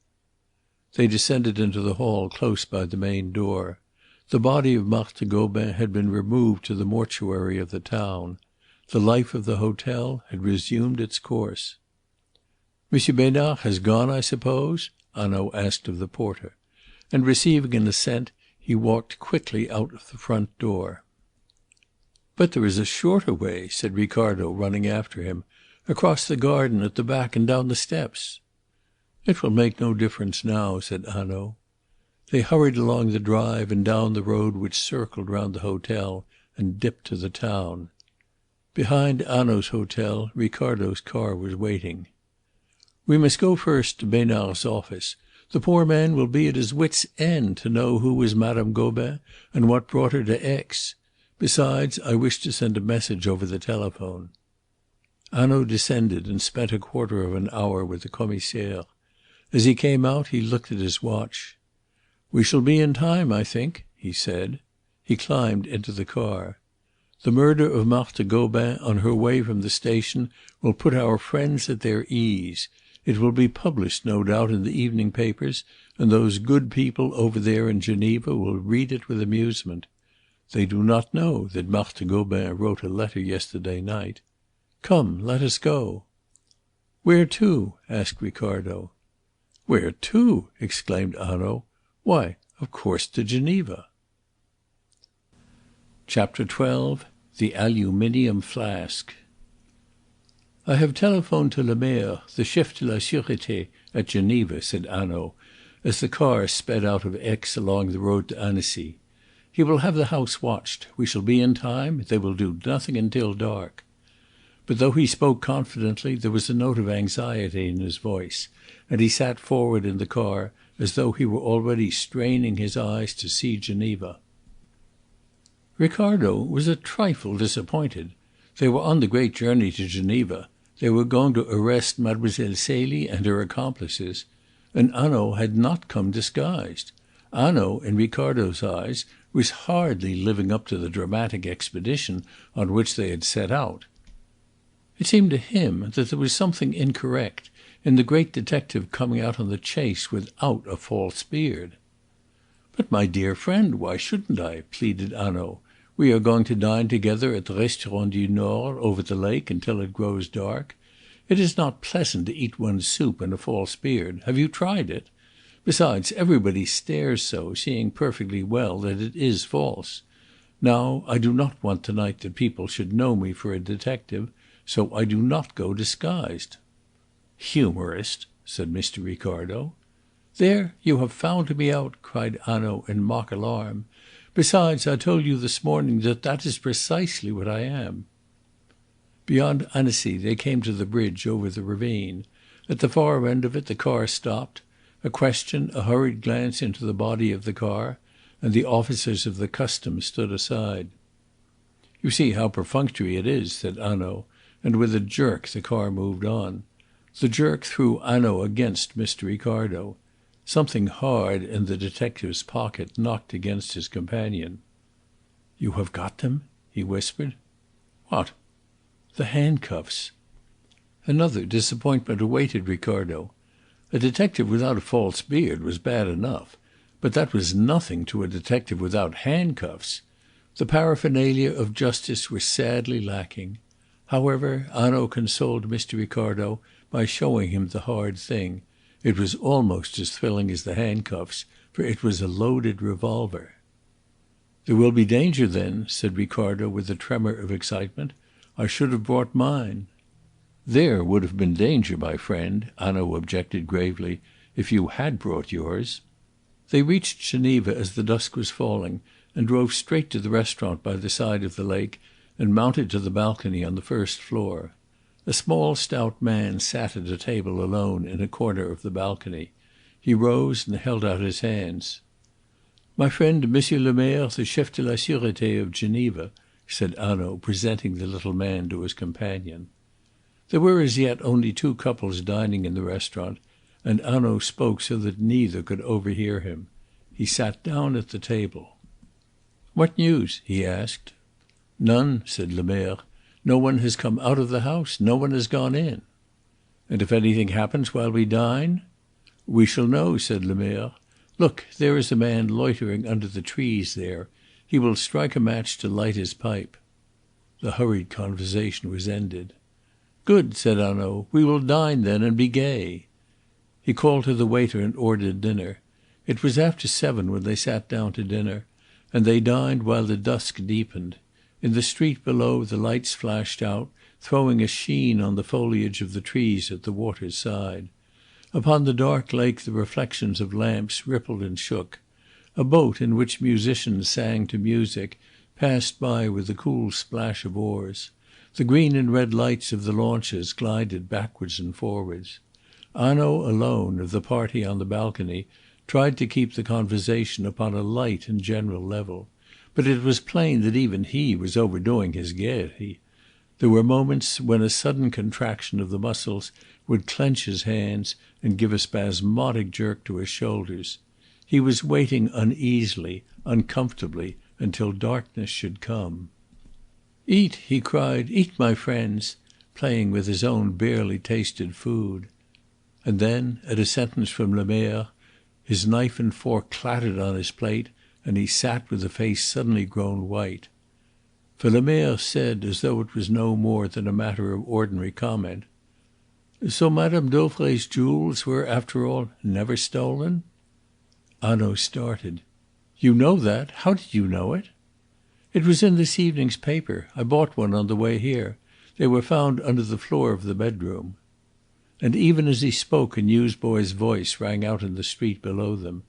They descended into the hall close by the main door. The body of Marthe Gobin had been removed to the mortuary of the town. The life of the hotel had resumed its course. "Monsieur Besnard has gone, I suppose?" Hanaud asked of the porter; and receiving an assent, he walked quickly out of the front door. "But there is a shorter way," said Ricardo, running after him, "across the garden at the back and down the steps." "It will make no difference now," said Hanaud. They hurried along the drive and down the road which circled round the hotel and dipped to the town. Behind Hanaud's hotel Ricardo's car was waiting. "We must go first to Besnard's office. The poor man will be at his wits' end to know who was Madame Gobin and what brought her to Aix. Besides, I wish to send a message over the telephone." Hanaud descended and spent a quarter of an hour with the Commissaire. As he came out he looked at his watch. "We shall be in time, I think," he said. He climbed into the car. "The murder of Marthe Gobin on her way from the station will put our friends at their ease. It will be published, no doubt, in the evening papers, and those good people over there in Geneva will read it with amusement. They do not know that Marthe Gobin wrote a letter yesterday night. Come, let us go." "Where to?" asked Ricardo. "Where to?" exclaimed Hanaud. "Why, of course to Geneva." Chapter 12. The Aluminium Flask. "I have telephoned to le maire, the chef de la sûreté at Geneva," said Hanaud, as the car sped out of Aix along the road to Annecy. "He will have the house watched. We shall be in time. They will do nothing until dark." But though he spoke confidently, there was a note of anxiety in his voice, and he sat forward in the car as though he were already straining his eyes to see Geneva. Ricardo was a trifle disappointed. They were on the great journey to Geneva. They were going to arrest Mademoiselle Celie and her accomplices. And Hanaud had not come disguised. Hanaud, in Ricardo's eyes, was hardly living up to the dramatic expedition on which they had set out. It seemed to him that there was something incorrect in the great detective coming out on the chase without a false beard. "But, my dear friend, why shouldn't I?" pleaded Hanaud. "We are going to dine together at the Restaurant du Nord over the lake until it grows dark. It is not pleasant to eat one's soup in a false beard. Have you tried it? Besides, everybody stares so, seeing perfectly well that it is false. Now, I do not want tonight that people should know me for a detective, so I do not go disguised." "Humorist!" said Mr. Ricardo. "There, you have found me out," cried Hanaud in mock alarm. "Besides, I told you this morning that that is precisely what I am." Beyond Annecy they came to the bridge over the ravine. At the far end of it the car stopped. A question, a hurried glance into the body of the car, and the officers of the customs stood aside. "You see how perfunctory it is," said Hanaud, and with a jerk the car moved on. The jerk threw Hanaud against Mr. Ricardo. Something hard in the detective's pocket knocked against his companion. "You have got them?" he whispered. "What?" "The handcuffs." Another disappointment awaited Ricardo. A detective without a false beard was bad enough, but that was nothing to a detective without handcuffs. The paraphernalia of justice were sadly lacking. However, Hanaud consoled Mr. Ricardo by showing him the hard thing. It was almost as thrilling as the handcuffs, for it was a loaded revolver. "There will be danger, then," said Ricardo with a tremor of excitement. "I should have brought mine." "There would have been danger, my friend," Hanaud objected gravely, "if you had brought yours." They reached Geneva as the dusk was falling, and drove straight to the restaurant by the side of the lake and mounted to the balcony on the first floor. A small stout man sat at a table alone in a corner of the balcony. He rose and held out his hands. "My friend, Monsieur le Maire, the Chef de la Sûreté of Geneva," said Hanaud, presenting the little man to his companion. There were as yet only two couples dining in the restaurant, and Hanaud spoke so that neither could overhear him. He sat down at the table. "What news?" he asked. "None," said le Maire. "No one has come out of the house. No one has gone in." "And if anything happens while we dine?" "We shall know," said le Maire. "Look, there is a man loitering under the trees there. He will strike a match to light his pipe." The hurried conversation was ended. "Good," said Hanaud. "We will dine then, and be gay." He called to the waiter and ordered dinner. It was after 7 when they sat down to dinner, and they dined while the dusk deepened. In the street below the lights flashed out, throwing a sheen on the foliage of the trees at the water's side. Upon the dark lake the reflections of lamps rippled and shook. A boat in which musicians sang to music passed by with a cool splash of oars. The green and red lights of the launches glided backwards and forwards. Hanaud alone, of the party on the balcony, tried to keep the conversation upon a light and general level. But it was plain that even he was overdoing his gaiety. There were moments when a sudden contraction of the muscles would clench his hands and give a spasmodic jerk to his shoulders. He was waiting uneasily, uncomfortably, until darkness should come. "Eat," he cried, "eat, my friends," playing with his own barely tasted food. And then, at a sentence from le Maire, his knife and fork clattered on his plate, and he sat with a face suddenly grown white. For le Maire said, as though it was no more than a matter of ordinary comment, "So Madame Dauvray's jewels were, after all, never stolen?" Hanaud started. "You know that? How did you know it?" "It was in this evening's paper. I bought one on the way here. They were found under the floor of the bedroom." And even as he spoke a newsboy's voice rang out in the street below them.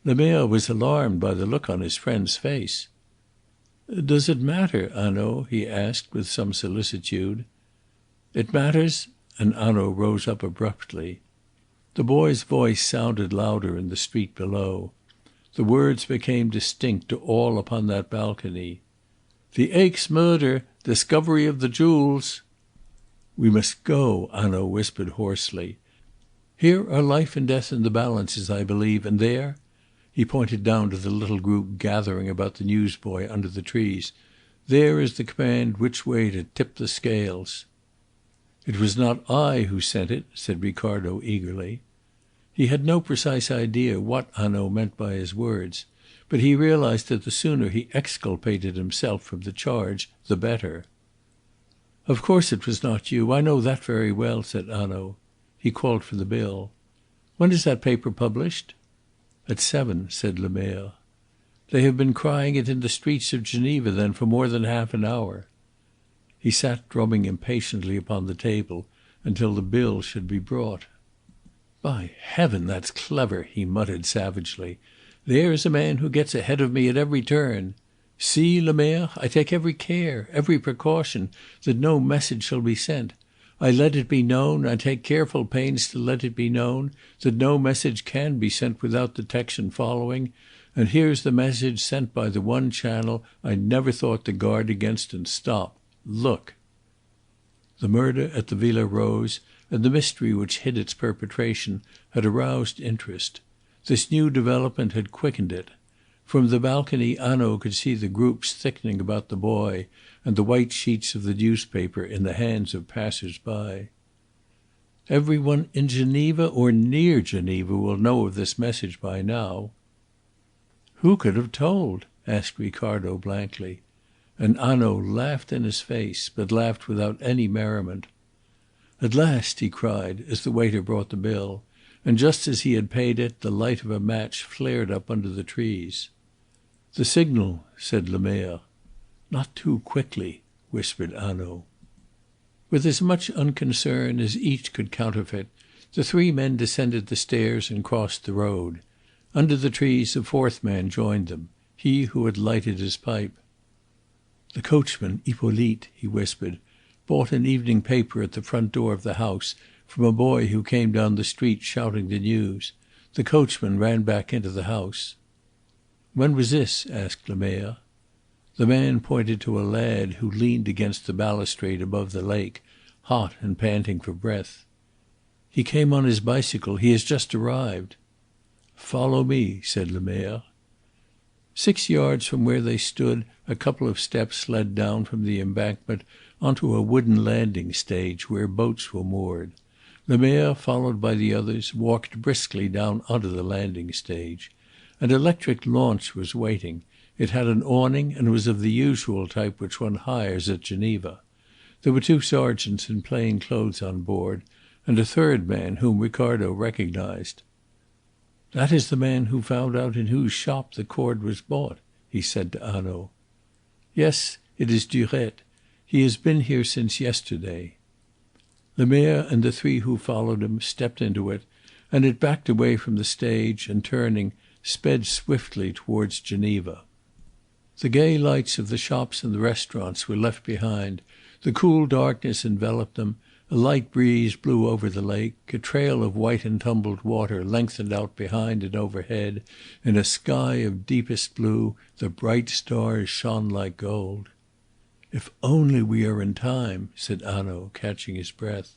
Le Maire was alarmed by the look on his friend's face. "Does it matter, Hanaud?" he asked with some solicitude. "It matters," and Hanaud rose up abruptly. The boy's voice sounded louder in the street below. The words became distinct to all upon that balcony. "The Aix murder! Discovery of the jewels!" "We must go," Hanaud whispered hoarsely. "Here are life and death in the balances, I believe, and there—" He pointed down to the little group gathering about the newsboy under the trees. "There is the command which way to tip the scales." "It was not I who sent it," said Ricardo eagerly. He had no precise idea what Hanaud meant by his words, but he realized that the sooner he exculpated himself from the charge the better. "Of course it was not you. I know that very well," said Hanaud. He called for the bill. "When is that paper published?" "At 7:00," said Lemerre. "They have been crying it in the streets of Geneva, then, for more than half an hour." He sat drumming impatiently upon the table until the bill should be brought. "By heaven, that's clever!" he muttered savagely. "There's a man who gets ahead of me at every turn. See, Lemerre, I take every care, every precaution, that no message shall be sent. I let it be known, I take careful pains to let it be known, that no message can be sent without detection following, and here's the message sent by the one channel I never thought to guard against and stop. Look!" The murder at the Villa Rose and the mystery which hid its perpetration had aroused interest. This new development had quickened it. From the balcony Hanaud could see the groups thickening about the boy and the white sheets of the newspaper in the hands of passers by. "Every one in Geneva or near Geneva will know of this message by now." "Who could have told?" asked Ricardo blankly. And Hanaud laughed in his face, but laughed without any merriment. "At last!" he cried, as the waiter brought the bill, and just as he had paid it the light of a match flared up under the trees. "The signal," said Lemerre. "Not too quickly," whispered Hanaud. With as much unconcern as each could counterfeit, the three men descended the stairs and crossed the road. Under the trees a fourth man joined them, he who had lighted his pipe. "The coachman, Hippolyte," he whispered, "bought an evening paper at the front door of the house from a boy who came down the street shouting the news. The coachman ran back into the house." "When was this?" asked Lemerre. The man pointed to a lad who leaned against the balustrade above the lake, hot and panting for breath. "He came on his bicycle. He has just arrived." "Follow me," said Lemerre. 6 yards from where they stood a couple of steps led down from the embankment onto a wooden landing stage where boats were moored. Lemerre, followed by the others, walked briskly down onto the landing stage. An electric launch was waiting. It had an awning and was of the usual type which one hires at Geneva. There were 2 sergeants in plain clothes on board, and a third man whom Ricardo recognized. "That is the man who found out in whose shop the cord was bought," he said to Hanaud. "Yes, it is Durette. He has been here since yesterday." Lemerre and the 3 who followed him stepped into it, and it backed away from the stage and, turning, sped swiftly towards Geneva. The gay lights of the shops and the restaurants were left behind, the cool darkness enveloped them, a light breeze blew over the lake, a trail of white and tumbled water lengthened out behind and overhead, in a sky of deepest blue the bright stars shone like gold. "If only we are in time," said Hanaud, catching his breath.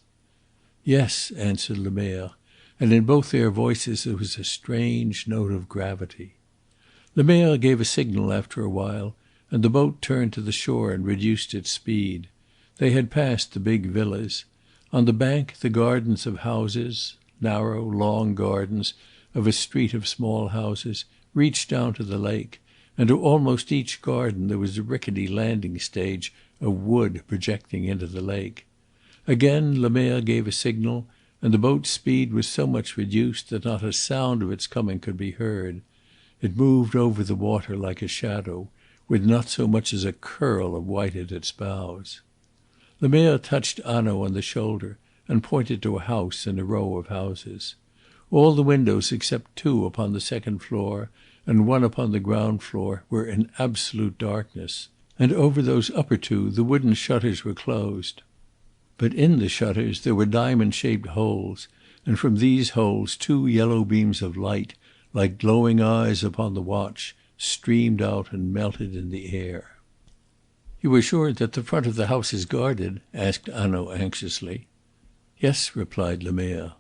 "Yes," answered Lemerre, and in both their voices there was a strange note of gravity. Lemerre gave a signal after a while, and the boat turned to the shore and reduced its speed. They had passed the big villas. On the bank the gardens of houses, narrow, long gardens of a street of small houses, reached down to the lake, and to almost each garden there was a rickety landing stage of wood projecting into the lake. Again Lemerre gave a signal, and the boat's speed was so much reduced that not a sound of its coming could be heard. It moved over the water like a shadow, with not so much as a curl of white at its bows. Lemerre touched Hanaud on the shoulder and pointed to a house in a row of houses. All the windows except 2 upon the second floor and 1 upon the ground floor were in absolute darkness, and over those upper 2 the wooden shutters were closed. But in the shutters there were diamond-shaped holes, and from these holes 2 yellow beams of light, like glowing eyes upon the watch, streamed out and melted in the air. "You are sure that the front of the house is guarded?" asked Hanaud anxiously. "Yes," replied Lemerre.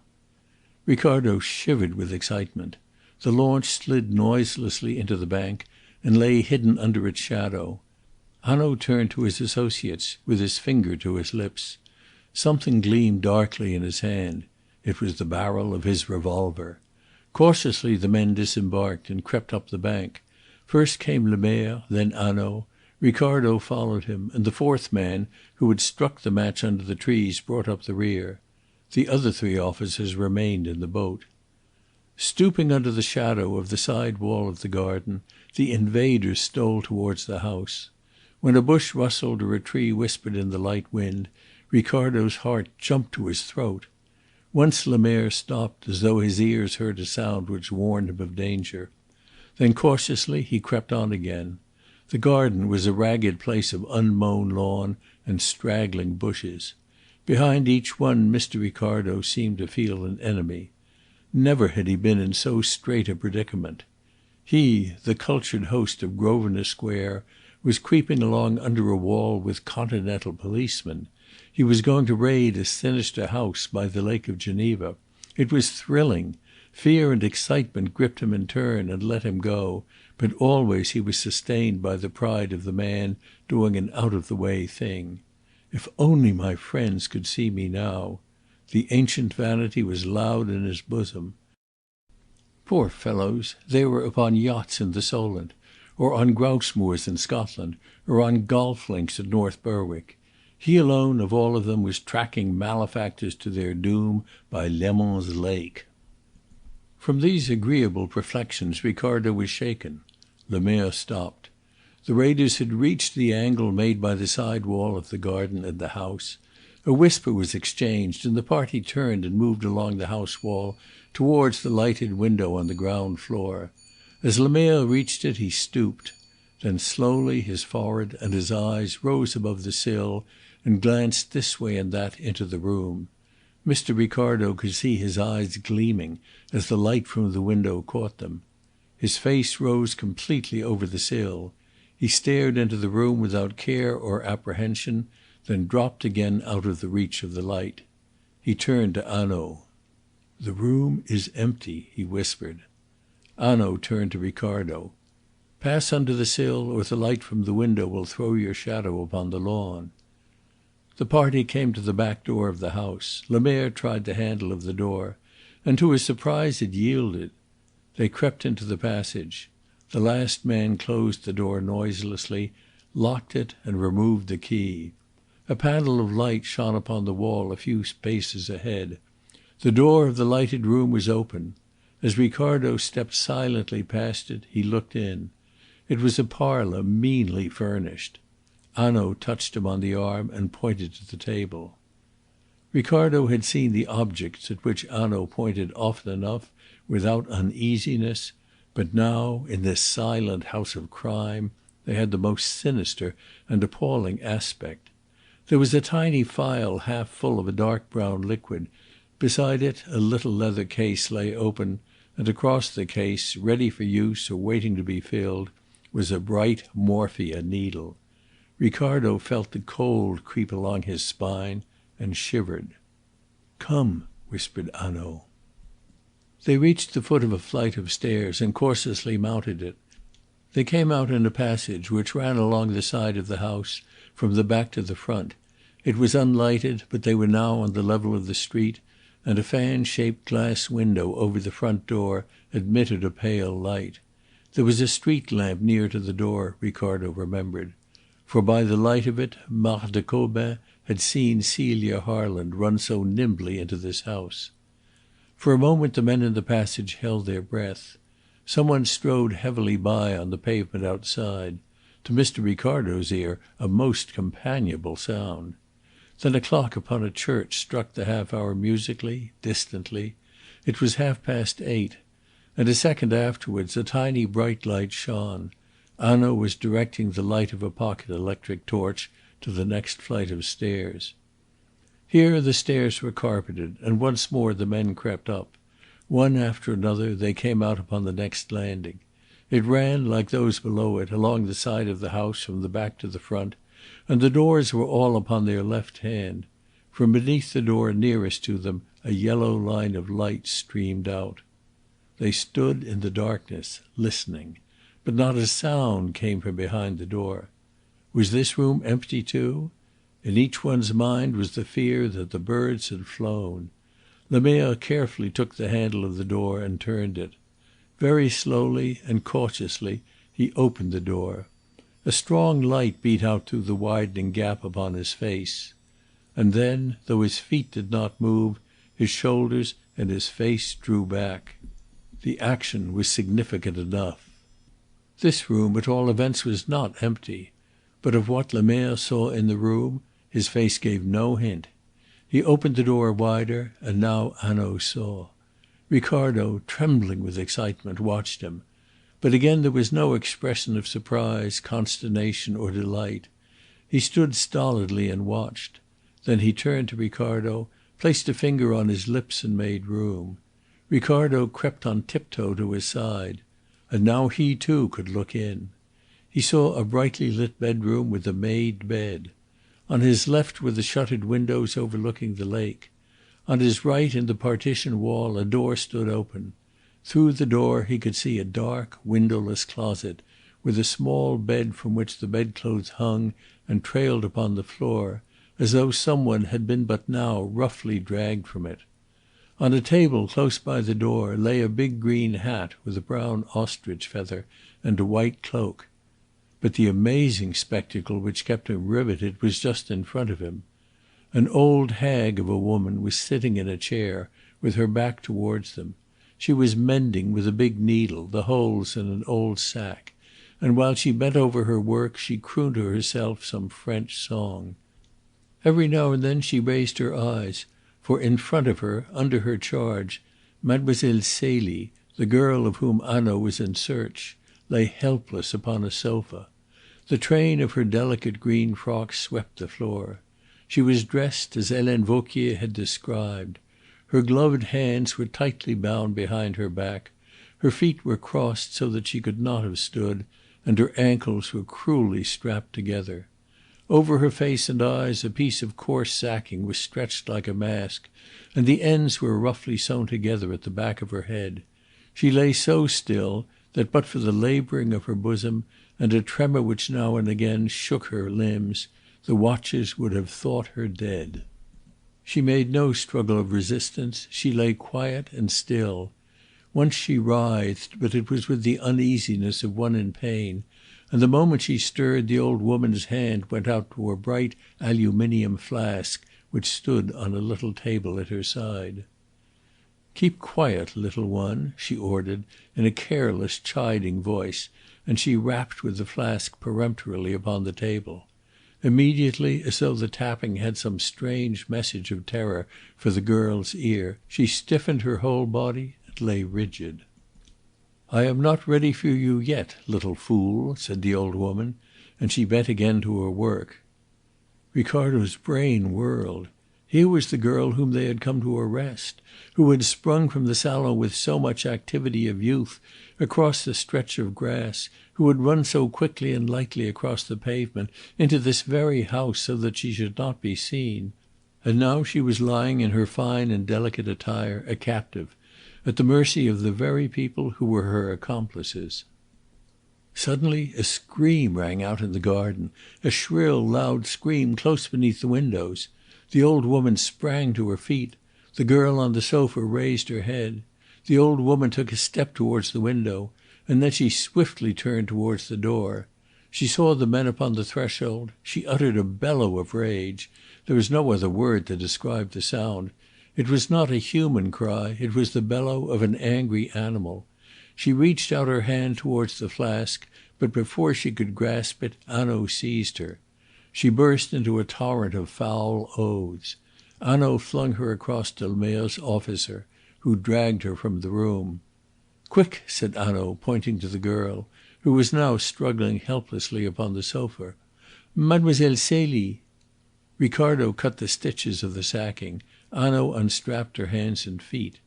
Ricardo shivered with excitement. The launch slid noiselessly into the bank and lay hidden under its shadow. Hanaud turned to his associates with his finger to his lips. Something gleamed darkly in his hand. It was the barrel of his revolver. Cautiously the men disembarked and crept up the bank. First came Le Maire, then Hanaud. Ricardo followed him, and the fourth man, who had struck the match under the trees, brought up the rear. The other three officers remained in the boat. Stooping under the shadow of the side wall of the garden, the invaders stole towards the house. When a bush rustled or a tree whispered in the light wind, Ricardo's heart jumped to his throat. Once Le Maire stopped, as though his ears heard a sound which warned him of danger. Then cautiously he crept on again. The garden was a ragged place of unmown lawn and straggling bushes. Behind each one Mr. Ricardo seemed to feel an enemy. Never had he been in so strait a predicament. He, the cultured host of Grosvenor Square, was creeping along under a wall with continental policemen. He was going to raid a sinister house by the Lake of Geneva. It was thrilling. Fear and excitement gripped him in turn and let him go, but always he was sustained by the pride of the man doing an out-of-the-way thing. If only my friends could see me now! The ancient vanity was loud in his bosom. Poor fellows, they were upon yachts in the Solent, or on grouse moors in Scotland, or on golf links at North Berwick. He alone of all of them was tracking malefactors to their doom by Leman's Lake. From these agreeable reflections Ricardo was shaken. Le Maire stopped. The raiders had reached the angle made by the side wall of the garden and the house. A whisper was exchanged, and the party turned and moved along the house wall towards the lighted window on the ground floor. As Le Maire reached it he stooped. Then slowly his forehead and his eyes rose above the sill and glanced this way and that into the room. Mr. Ricardo could see his eyes gleaming as the light from the window caught them. His face rose completely over the sill. He stared into the room without care or apprehension, then dropped again out of the reach of the light. He turned to Hanaud. "The room is empty," he whispered. Hanaud turned to Ricardo. "Pass under the sill, or the light from the window will throw your shadow upon the lawn." The party came to the back door of the house. Le Maire tried the handle of the door, and to his surprise it yielded. They crept into the passage. The last man closed the door noiselessly, locked it, and removed the key. A panel of light shone upon the wall a few paces ahead. The door of the lighted room was open. As Ricardo stepped silently past it, he looked in. It was a parlor meanly furnished. Hanaud touched him on the arm and pointed to the table. Ricardo had seen the objects at which Hanaud pointed often enough without uneasiness, but now, in this silent house of crime, they had the most sinister and appalling aspect. There was a tiny phial half full of a dark brown liquid. Beside it a little leather case lay open, and across the case, ready for use or waiting to be filled, was a bright morphia needle. Ricardo felt the cold creep along his spine and shivered. "Come," whispered Hanaud. They reached the foot of a flight of stairs and cautiously mounted it. They came out in a passage which ran along the side of the house, from the back to the front. It was unlighted, but they were now on the level of the street, and a fan-shaped glass window over the front door admitted a pale light. There was a street lamp near to the door, Ricardo remembered. For by the light of it Marthe de Cobin had seen Celia Harland run so nimbly into this house. For a moment the men in the passage held their breath. Some one strode heavily by on the pavement outside. To Mr. Ricardo's ear a most companionable sound. Then a clock upon a church struck the half-hour musically, distantly. It was 8:30, and a second afterwards a tiny bright light shone. Hanaud was directing the light of a pocket electric torch to the next flight of stairs. Here the stairs were carpeted, and once more the men crept up. One after another they came out upon the next landing. It ran, like those below it, along the side of the house from the back to the front, and the doors were all upon their left hand. From beneath the door nearest to them a yellow line of light streamed out. They stood in the darkness, listening, but not a sound came from behind the door. Was this room empty too? In each one's mind was the fear that the birds had flown. Lemerre carefully took the handle of the door and turned it. Very slowly and cautiously he opened the door. A strong light beat out through the widening gap upon his face. And then, though his feet did not move, his shoulders and his face drew back. The action was significant enough. This room, at all events, was not empty. But of what Lemerre saw in the room, his face gave no hint. He opened the door wider, and now Hanaud saw. Ricardo, trembling with excitement, watched him. But again there was no expression of surprise, consternation, or delight. He stood stolidly and watched. Then he turned to Ricardo, placed a finger on his lips and made room. Ricardo crept on tiptoe to his side. And now he too could look in. He saw a brightly lit bedroom with a made bed. On his left were the shuttered windows overlooking the lake. On his right, in the partition wall, a door stood open. Through the door he could see a dark, windowless closet, with a small bed from which the bedclothes hung and trailed upon the floor, as though someone had been but now roughly dragged from it. On a table close by the door lay a big green hat with a brown ostrich feather and a white cloak. But the amazing spectacle which kept him riveted was just in front of him. An old hag of a woman was sitting in a chair, with her back towards them. She was mending with a big needle the holes in an old sack, and while she bent over her work she crooned to herself some French song. Every now and then she raised her eyes, for in front of her, under her charge, Mademoiselle Celie, the girl of whom Hanaud was in search, lay helpless upon a sofa. The train of her delicate green frock swept the floor. She was dressed as Helene Vauquier had described. Her gloved hands were tightly bound behind her back, her feet were crossed so that she could not have stood, and her ankles were cruelly strapped together. Over her face and eyes a piece of coarse sacking was stretched like a mask, and the ends were roughly sewn together at the back of her head. She lay so still that but for the labouring of her bosom and a tremor which now and again shook her limbs, the watchers would have thought her dead. She made no struggle of resistance. She lay quiet and still. Once she writhed, but it was with the uneasiness of one in pain, and the moment she stirred the old woman's hand went out to a bright aluminium flask which stood on a little table at her side. "Keep quiet, little one," she ordered in a careless, chiding voice, and she rapped with the flask peremptorily upon the table. Immediately, as though the tapping had some strange message of terror for the girl's ear, she stiffened her whole body and lay rigid. "I am not ready for you yet, little fool," said the old woman, and she bent again to her work. Ricardo's brain whirled. Here was the girl whom they had come to arrest, who had sprung from the salon with so much activity of youth across the stretch of grass, who had run so quickly and lightly across the pavement into this very house so that she should not be seen. And now she was lying in her fine and delicate attire, a captive, at the mercy of the very people who were her accomplices. Suddenly a scream rang out in the garden, a shrill, loud scream close beneath the windows. The old woman sprang to her feet. The girl on the sofa raised her head. The old woman took a step towards the window, and then she swiftly turned towards the door. She saw the men upon the threshold. She uttered a bellow of rage. There is no other word to describe the sound. It was not a human cry. It was the bellow of an angry animal. She reached out her hand towards the flask, but before she could grasp it, Hanaud seized her. She burst into a torrent of foul oaths. Hanaud flung her across to Lemerre's officer, who dragged her from the room. "Quick!" said Hanaud, pointing to the girl, who was now struggling helplessly upon the sofa. "Mademoiselle Celie!" Ricardo cut the stitches of the sacking. Hanaud unstrapped her hands and feet.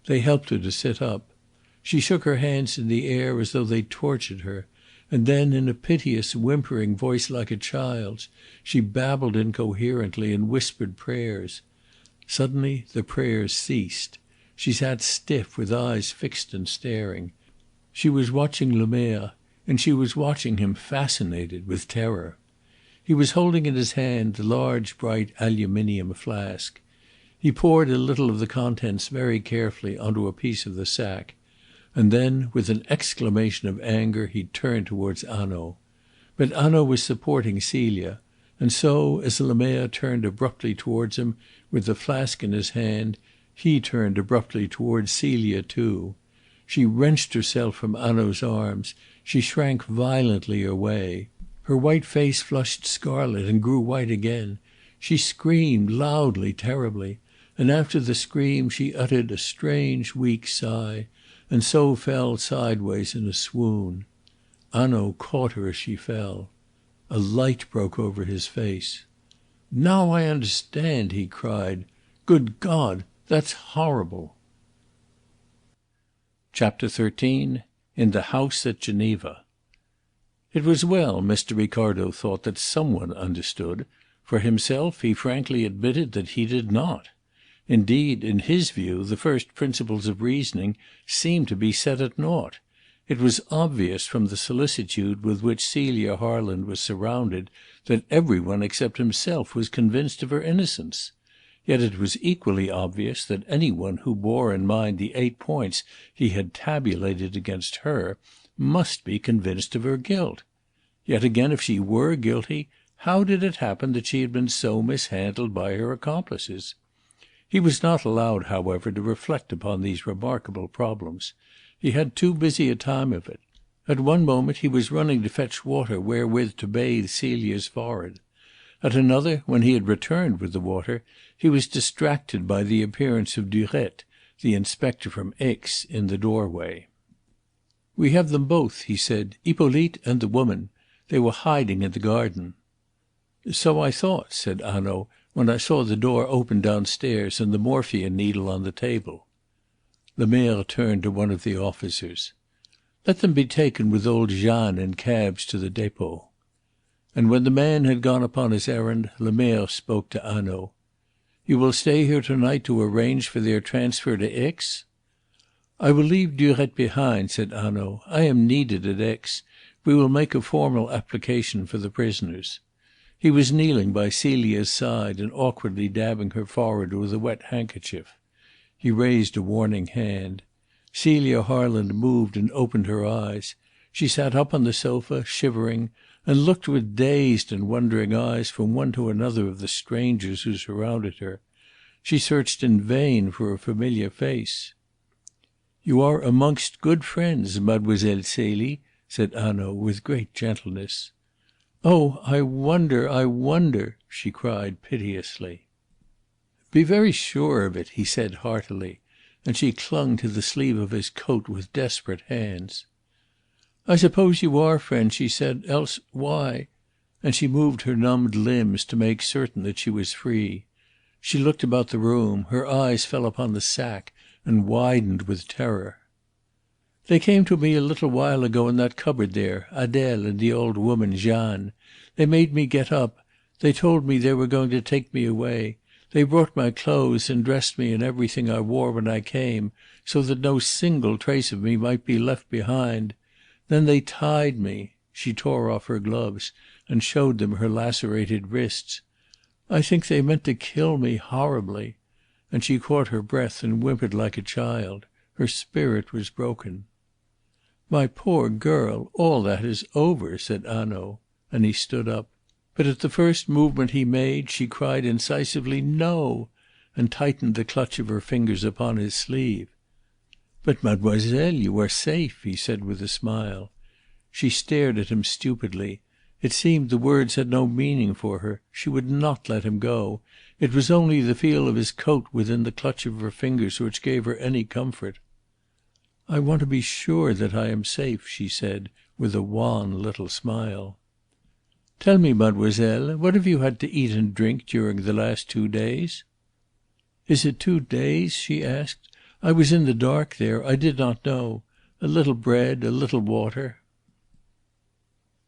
They helped her to sit up. She shook her hands in the air as though they tortured her, and then, in a piteous, whimpering voice like a child's, she babbled incoherently and whispered prayers. Suddenly the prayers ceased. She sat stiff, with eyes fixed and staring. She was watching Le Maire, and she was watching him fascinated with terror. He was holding in his hand the large bright aluminium flask. He poured a little of the contents very carefully onto a piece of the sack, and then, with an exclamation of anger, he turned towards Hanaud. But Hanaud was supporting Celia, and so, as Le Maire turned abruptly towards him with the flask in his hand, he turned abruptly towards Celia too. She wrenched herself from Hanaud's arms. She shrank violently away. Her white face flushed scarlet and grew white again. She screamed loudly, terribly, and after the scream she uttered a strange, weak sigh, and so fell sideways in a swoon. Hanaud caught her as she fell. A light broke over his face. "Now I understand," he cried. "Good God, that's horrible." Chapter 13. In the House at Geneva. It was well, Mr. Ricardo thought, that someone understood. For himself, he frankly admitted that he did not. Indeed, in his view, the first principles of reasoning seemed to be set at naught. It was obvious from the solicitude with which Celia Harland was surrounded that every one except himself was convinced of her innocence. Yet it was equally obvious that any one who bore in mind the 8 points he had tabulated against her must be convinced of her guilt. Yet again, if she were guilty, how did it happen that she had been so mishandled by her accomplices? He was not allowed, however, to reflect upon these remarkable problems. He had too busy a time of it. At one moment he was running to fetch water wherewith to bathe Celia's forehead. At another, when he had returned with the water, he was distracted by the appearance of Durette, the inspector from Aix, in the doorway. "We have them both," he said, "Hippolyte and the woman. They were hiding in the garden." "So I thought," said Hanaud, "when I saw the door open downstairs and the morphia needle on the table." Le Maire turned to one of the officers. "Let them be taken with old Jeanne in cabs to the depot." And when the man had gone upon his errand, Le Maire spoke to Hanaud. "You will stay here to night to arrange for their transfer to Aix?" "I will leave Durette behind," said Hanaud. "I am needed at Aix. We will make a formal application for the prisoners." He was kneeling by Celia's side and awkwardly dabbing her forehead with a wet handkerchief. He raised a warning hand. Celia Harland moved and opened her eyes. She sat up on the sofa, shivering, and looked with dazed and wondering eyes from one to another of the strangers who surrounded her. She searched in vain for a familiar face. "You are amongst good friends, Mademoiselle Celie," said Hanaud with great gentleness. "Oh, I wonder," she cried piteously. "Be very sure of it," he said heartily, and she clung to the sleeve of his coat with desperate hands. "I suppose you are friends," she said, "else why?" And she moved her numbed limbs to make certain that she was free. She looked about the room. Her eyes fell upon the sack and widened with terror. "They came to me a little while ago in that cupboard there, Adele and the old woman Jeanne. They made me get up. They told me they were going to take me away. They brought my clothes and dressed me in everything I wore when I came, so that no single trace of me might be left behind. Then they tied me." She tore off her gloves and showed them her lacerated wrists. "I think they meant to kill me horribly." And she caught her breath and whimpered like a child. Her spirit was broken. "My poor girl, all that is over," said Hanaud, and he stood up. But at the first movement he made she cried incisively "No!" and tightened the clutch of her fingers upon his sleeve. "But, mademoiselle, you are safe," he said with a smile. She stared at him stupidly. It seemed the words had no meaning for her. She would not let him go. It was only the feel of his coat within the clutch of her fingers which gave her any comfort. "I want to be sure that I am safe," she said, with a wan little smile. "Tell me, mademoiselle, what have you had to eat and drink during the last 2 days?" "Is it 2 days?" she asked. "I was in the dark there. I did not know. A little bread, a little water."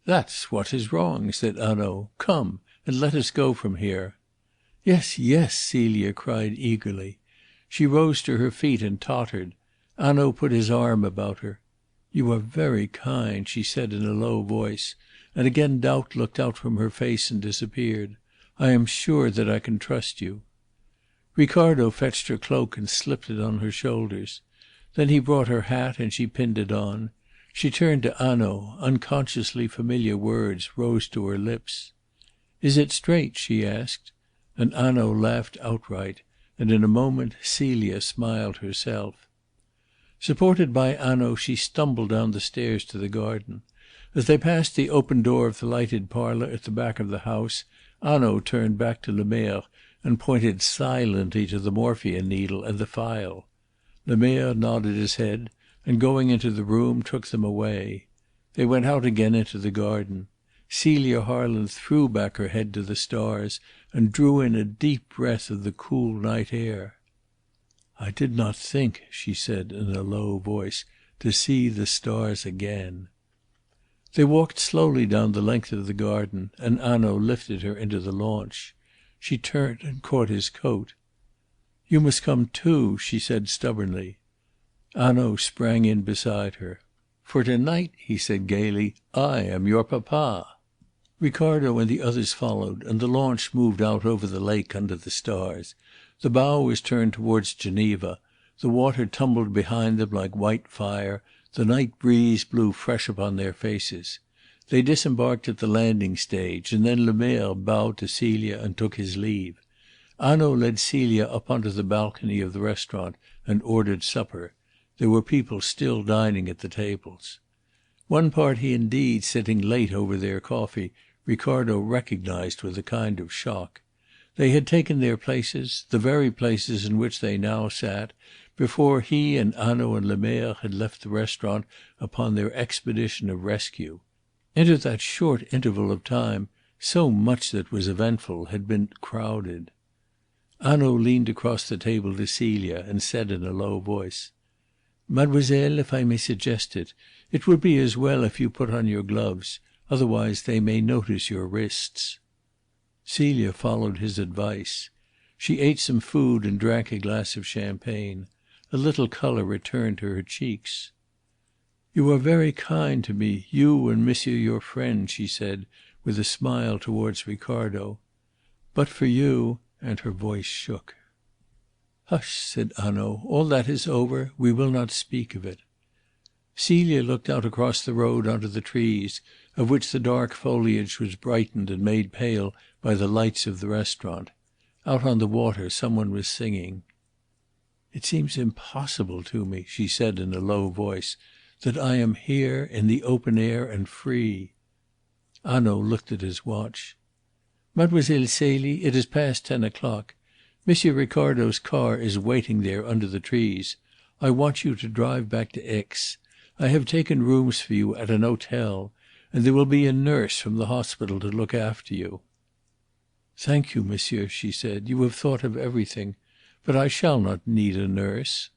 "That's what is wrong," said Hanaud. "Come, and let us go from here." "Yes, yes," Celia cried eagerly. She rose to her feet and tottered. Hanaud put his arm about her. "You are very kind," she said in a low voice, and again doubt looked out from her face and disappeared. "I am sure that I can trust you." Ricardo fetched her cloak and slipped it on her shoulders. Then he brought her hat and she pinned it on. She turned to Hanaud. Unconsciously familiar words rose to her lips. "Is it straight?" she asked. And Hanaud laughed outright, and in a moment Celia smiled herself. Supported by Hanaud, she stumbled down the stairs to the garden. As they passed the open door of the lighted parlour at the back of the house, Hanaud turned back to Lemerre and pointed silently to the morphia needle and the phial. Lemerre nodded his head, and going into the room took them away. They went out again into the garden. Celia Harland threw back her head to the stars and drew in a deep breath of the cool night air. "I did not think," she said in a low voice, "to see the stars again." They walked slowly down the length of the garden, and Hanaud lifted her into the launch. She turned and caught his coat. "You must come too," she said stubbornly. Hanaud sprang in beside her. "For to night," he said gaily, "I am your papa." Ricardo and the others followed, and the launch moved out over the lake under the stars. The bow was turned towards Geneva. The water tumbled behind them like white fire. The night breeze blew fresh upon their faces. They disembarked at the landing stage, and then Lemerre bowed to Celia and took his leave. Hanaud led Celia up onto the balcony of the restaurant and ordered supper. There were people still dining at the tables. One party indeed sitting late over their coffee Ricardo recognized with a kind of shock. They had taken their places, the very places in which they now sat, before he and Hanaud and Lemerre had left the restaurant upon their expedition of rescue. Into that short interval of time so much that was eventful had been crowded. Hanaud leaned across the table to Celia and said in a low voice: "Mademoiselle, if I may suggest it, it would be as well if you put on your gloves. Otherwise they may notice your wrists." Celia followed his advice. She ate some food and drank a glass of champagne. A little colour returned to her cheeks. "You are very kind to me, you and monsieur your friend," she said, with a smile towards Ricardo. "But for you," and her voice shook. "Hush," said Hanaud. "All that is over. We will not speak of it." Celia looked out across the road onto the trees, of which the dark foliage was brightened and made pale by the lights of the restaurant. Out on the water some one was singing. "It seems impossible to me," she said in a low voice, "that I am here in the open air and free." Hanaud looked at his watch. "Mademoiselle Celie, it is past 10 o'clock. Monsieur Ricardo's car is waiting there under the trees. I want you to drive back to Aix. I have taken rooms for you at an hotel, and there will be a nurse from the hospital to look after you." "Thank you, monsieur," she said. "You have thought of everything. But I shall not need a nurse."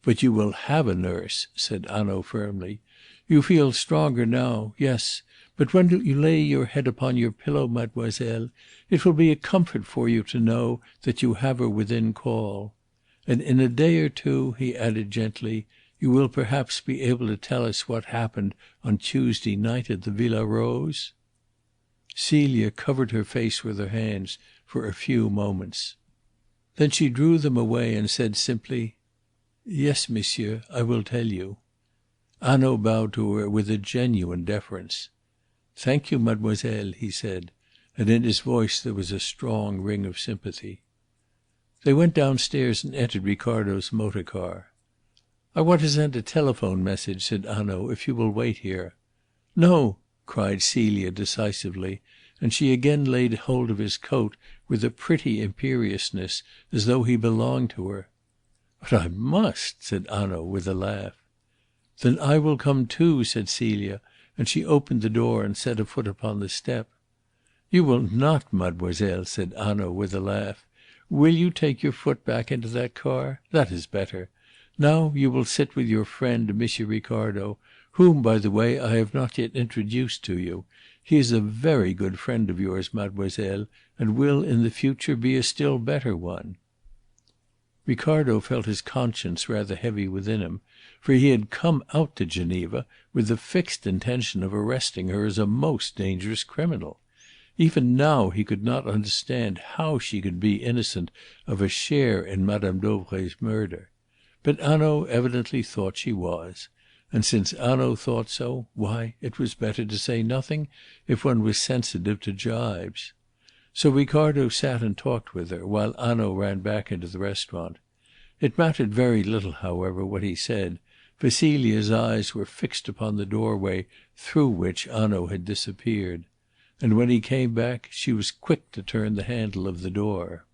"But you will have a nurse," said Hanaud firmly. "You feel stronger now, yes. But when you lay your head upon your pillow, mademoiselle, it will be a comfort for you to know that you have her within call. And in a day or two," he added gently, "you will perhaps be able to tell us what happened on Tuesday night at the Villa Rose?" Celia covered her face with her hands for a few moments. Then she drew them away and said simply: "Yes, monsieur, I will tell you." Hanaud bowed to her with a genuine deference. "Thank you, mademoiselle," he said, and in his voice there was a strong ring of sympathy. They went downstairs and entered Ricardo's motor car. "I want to send a telephone message," said Hanaud, "if you will wait here." "No!" cried Celia decisively, and she again laid hold of his coat with a pretty imperiousness, as though he belonged to her. "But I must," said Hanaud with a laugh. "Then I will come too," said Celia, and she opened the door and set a foot upon the step. "You will not, mademoiselle," said Hanaud with a laugh. "Will you take your foot back into that car? That is better. Now you will sit with your friend, Monsieur Ricardo, whom, by the way, I have not yet introduced to you. He is a very good friend of yours, mademoiselle, and will in the future be a still better one." Ricardo felt his conscience rather heavy within him, for he had come out to Geneva with the fixed intention of arresting her as a most dangerous criminal. Even now he could not understand how she could be innocent of a share in Madame Dauvray's murder. But Hanaud evidently thought she was, and since Hanaud thought so, why, it was better to say nothing if one was sensitive to gibes. So Ricardo sat and talked with her while Hanaud ran back into the restaurant. It mattered very little, however, what he said, for Celia's eyes were fixed upon the doorway through which Hanaud had disappeared. And when he came back she was quick to turn the handle of the door.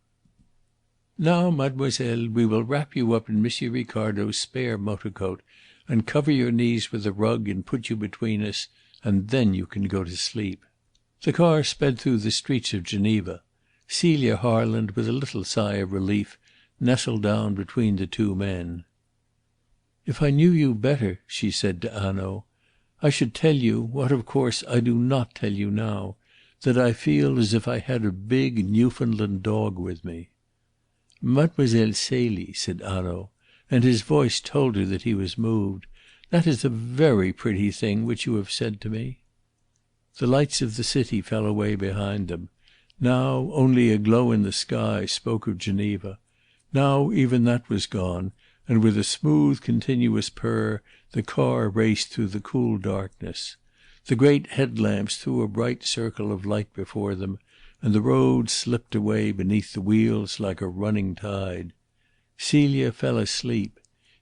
"Now, mademoiselle, we will wrap you up in Monsieur Ricardo's spare motor coat and cover your knees with a rug and put you between us, and then you can go to sleep." The car sped through the streets of Geneva. Celia Harland, with a little sigh of relief, nestled down between the two men. "If I knew you better," she said to Hanaud, "I should tell you, what of course I do not tell you now, that I feel as if I had a big Newfoundland dog with me." "Mademoiselle Celie," said Hanaud, and his voice told her that he was moved, "that is a very pretty thing which you have said to me." The lights of the city fell away behind them. Now only a glow in the sky spoke of Geneva. Now even that was gone, and with a smooth continuous purr the car raced through the cool darkness. The great headlamps threw a bright circle of light before them, and the road slipped away beneath the wheels like a running tide. Celia fell asleep.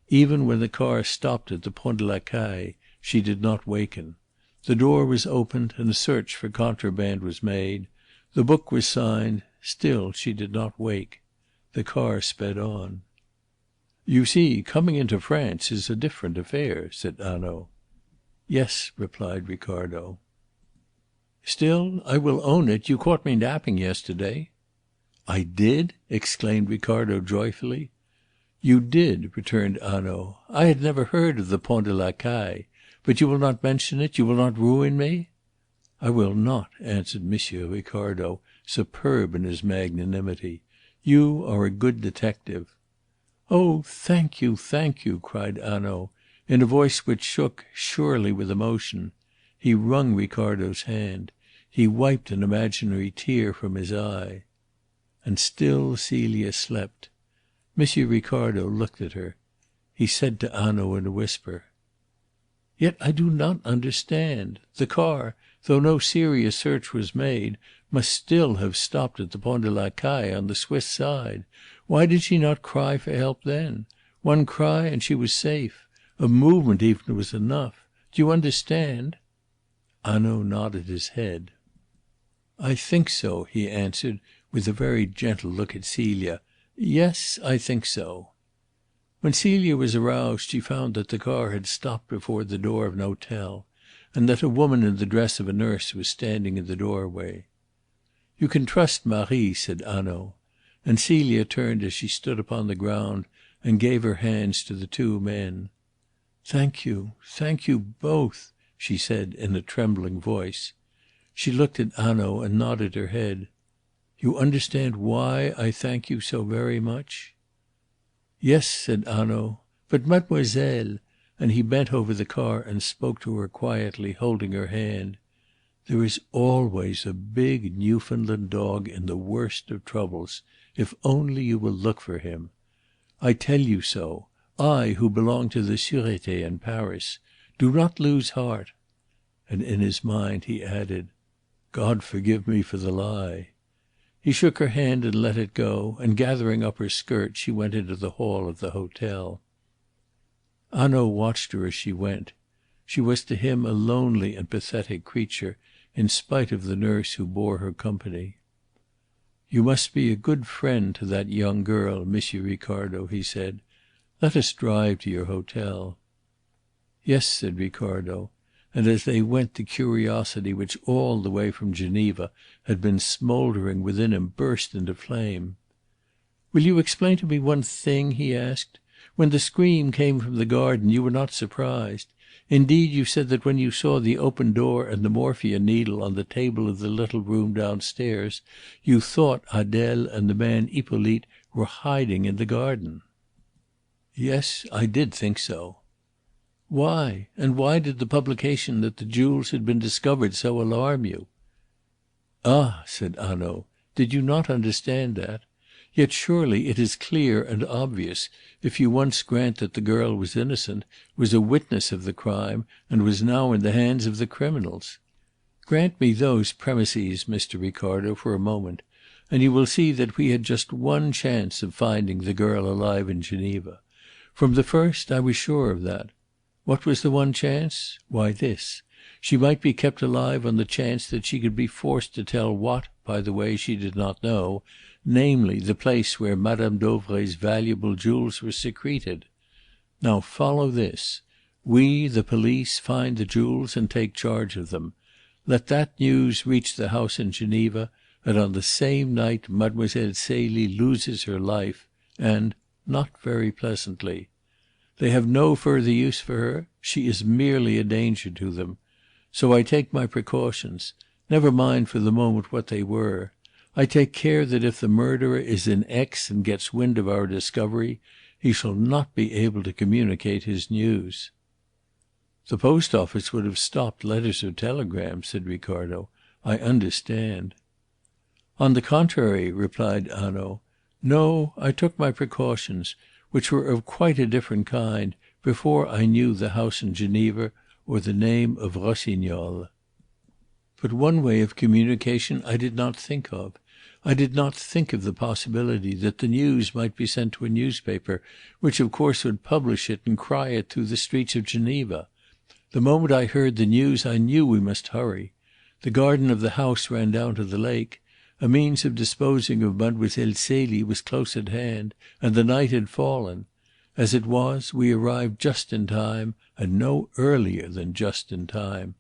Even when the car stopped at the Pont de la Caille she did not waken. The door was opened and a search for contraband was made. The book was signed. Still she did not wake. The car sped on. "You see, coming into France is a different affair," said Hanaud. "Yes," replied Ricardo. "Still, I will own it, you caught me napping yesterday." "I did?" exclaimed Ricardo joyfully. "You did," returned Hanaud. "I had never heard of the Pont de la Caille. But you will not mention it? You will not ruin me?" "I will not," answered Monsieur Ricardo, superb in his magnanimity. "You are a good detective." "Oh, thank you, thank you!" cried Hanaud, in a voice which shook, surely with emotion. He wrung Ricardo's hand. He wiped an imaginary tear from his eye. And still Celia slept. Monsieur Ricardo looked at her. He said to Hanaud in a whisper: "Yet I do not understand. The car, though no serious search was made, must still have stopped at the Pont de la Caille on the Swiss side. Why did she not cry for help then? One cry and she was safe. A movement even was enough. Do you understand?" Hanaud nodded his head. "I think so," he answered, with a very gentle look at Celia. "Yes, I think so." When Celia was aroused she found that the car had stopped before the door of an hotel, and that a woman in the dress of a nurse was standing in the doorway. "You can trust Marie," said Hanaud, and Celia turned as she stood upon the ground and gave her hands to the two men. Thank you both," she said in a trembling voice. She looked at Hanaud and nodded her head. "You understand why I thank you so very much?" "Yes," said Hanaud. "But mademoiselle," and he bent over the car and spoke to her quietly, holding her hand, "there is always a big Newfoundland dog in the worst of troubles, if only you will look for him. I tell you so, I who belong to the Sûreté in Paris. Do not lose heart." And in his mind he added, "God forgive me for the lie." He shook her hand and let it go, and gathering up her skirt she went into the hall of the hotel. Hanaud watched her as she went. She was to him a lonely and pathetic creature, in spite of the nurse who bore her company. "You must be a good friend to that young girl, Monsieur Ricardo," he said. "Let us drive to your hotel." "Yes," said Ricardo, and as they went the curiosity which all the way from Geneva had been smouldering within him burst into flame. "Will you explain to me one thing?" he asked. "When the scream came from the garden you were not surprised. Indeed, you said that when you saw the open door and the morphia needle on the table of the little room downstairs, you thought Adele and the man Hippolyte were hiding in the garden." "Yes, I did think so." "Why? And why did the publication that the jewels had been discovered so alarm you?" "Ah," said Hanaud, "did you not understand that? Yet surely it is clear and obvious, if you once grant that the girl was innocent, was a witness of the crime, and was now in the hands of the criminals. Grant me those premises, Mr. Ricardo, for a moment, and you will see that we had just one chance of finding the girl alive in Geneva. From the first I was sure of that. What was the one chance? Why, this. She might be kept alive on the chance that she could be forced to tell what, by the way, she did not know, namely the place where Mme. Dauvray's valuable jewels were secreted. Now follow this. We, the police, find the jewels and take charge of them. Let that news reach the house in Geneva, and on the same night Mademoiselle Celie loses her life, and not very pleasantly. They have no further use for her. She is merely a danger to them. So I take my precautions. Never mind for the moment what they were. I take care that if the murderer is in Aix and gets wind of our discovery, he shall not be able to communicate his news." "The post office would have stopped letters or telegrams," said Ricardo. "I understand." "On the contrary," replied Hanaud. "No, I took my precautions, which were of quite a different kind, before I knew the house in Geneva or the name of Rossignol. But one way of communication I did not think of. I did not think of the possibility that the news might be sent to a newspaper, which of course would publish it and cry it through the streets of Geneva. The moment I heard the news I knew we must hurry. The garden of the house ran down to the lake. A means of disposing of Mademoiselle Celie was close at hand, and the night had fallen. As it was, we arrived just in time, and no earlier than just in time.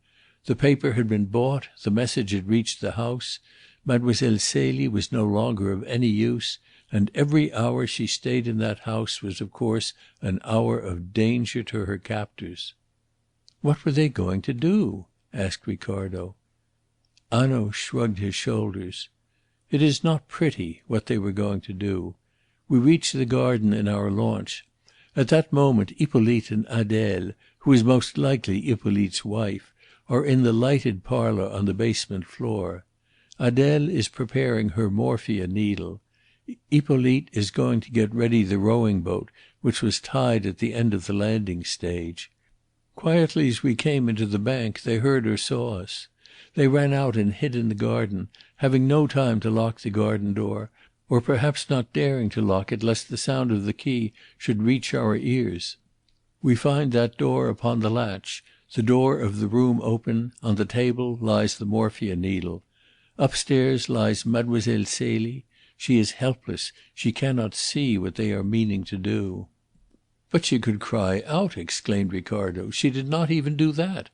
The paper had been bought, the message had reached the house. Mademoiselle Celie was no longer of any use, and every hour she stayed in that house was of course an hour of danger to her captors." "What were they going to do?" asked Ricardo. Hanaud shrugged his shoulders. "It is not pretty, what they were going to do. We reached the garden in our launch. At that moment Hippolyte and Adèle, who is most likely Hippolyte's wife, are in the lighted parlour on the basement floor. Adèle is preparing her morphia needle. Hippolyte is going to get ready the rowing boat, which was tied at the end of the landing stage. Quietly as we came into the bank they heard or saw us. They ran out and hid in the garden, having no time to lock the garden door, or perhaps not daring to lock it lest the sound of the key should reach our ears. We find that door upon the latch, the door of the room open, on the table lies the morphia needle. Upstairs lies Mademoiselle Celie. She is helpless, she cannot see what they are meaning to do." "But she could cry out!" exclaimed Ricardo. "She did not even do that."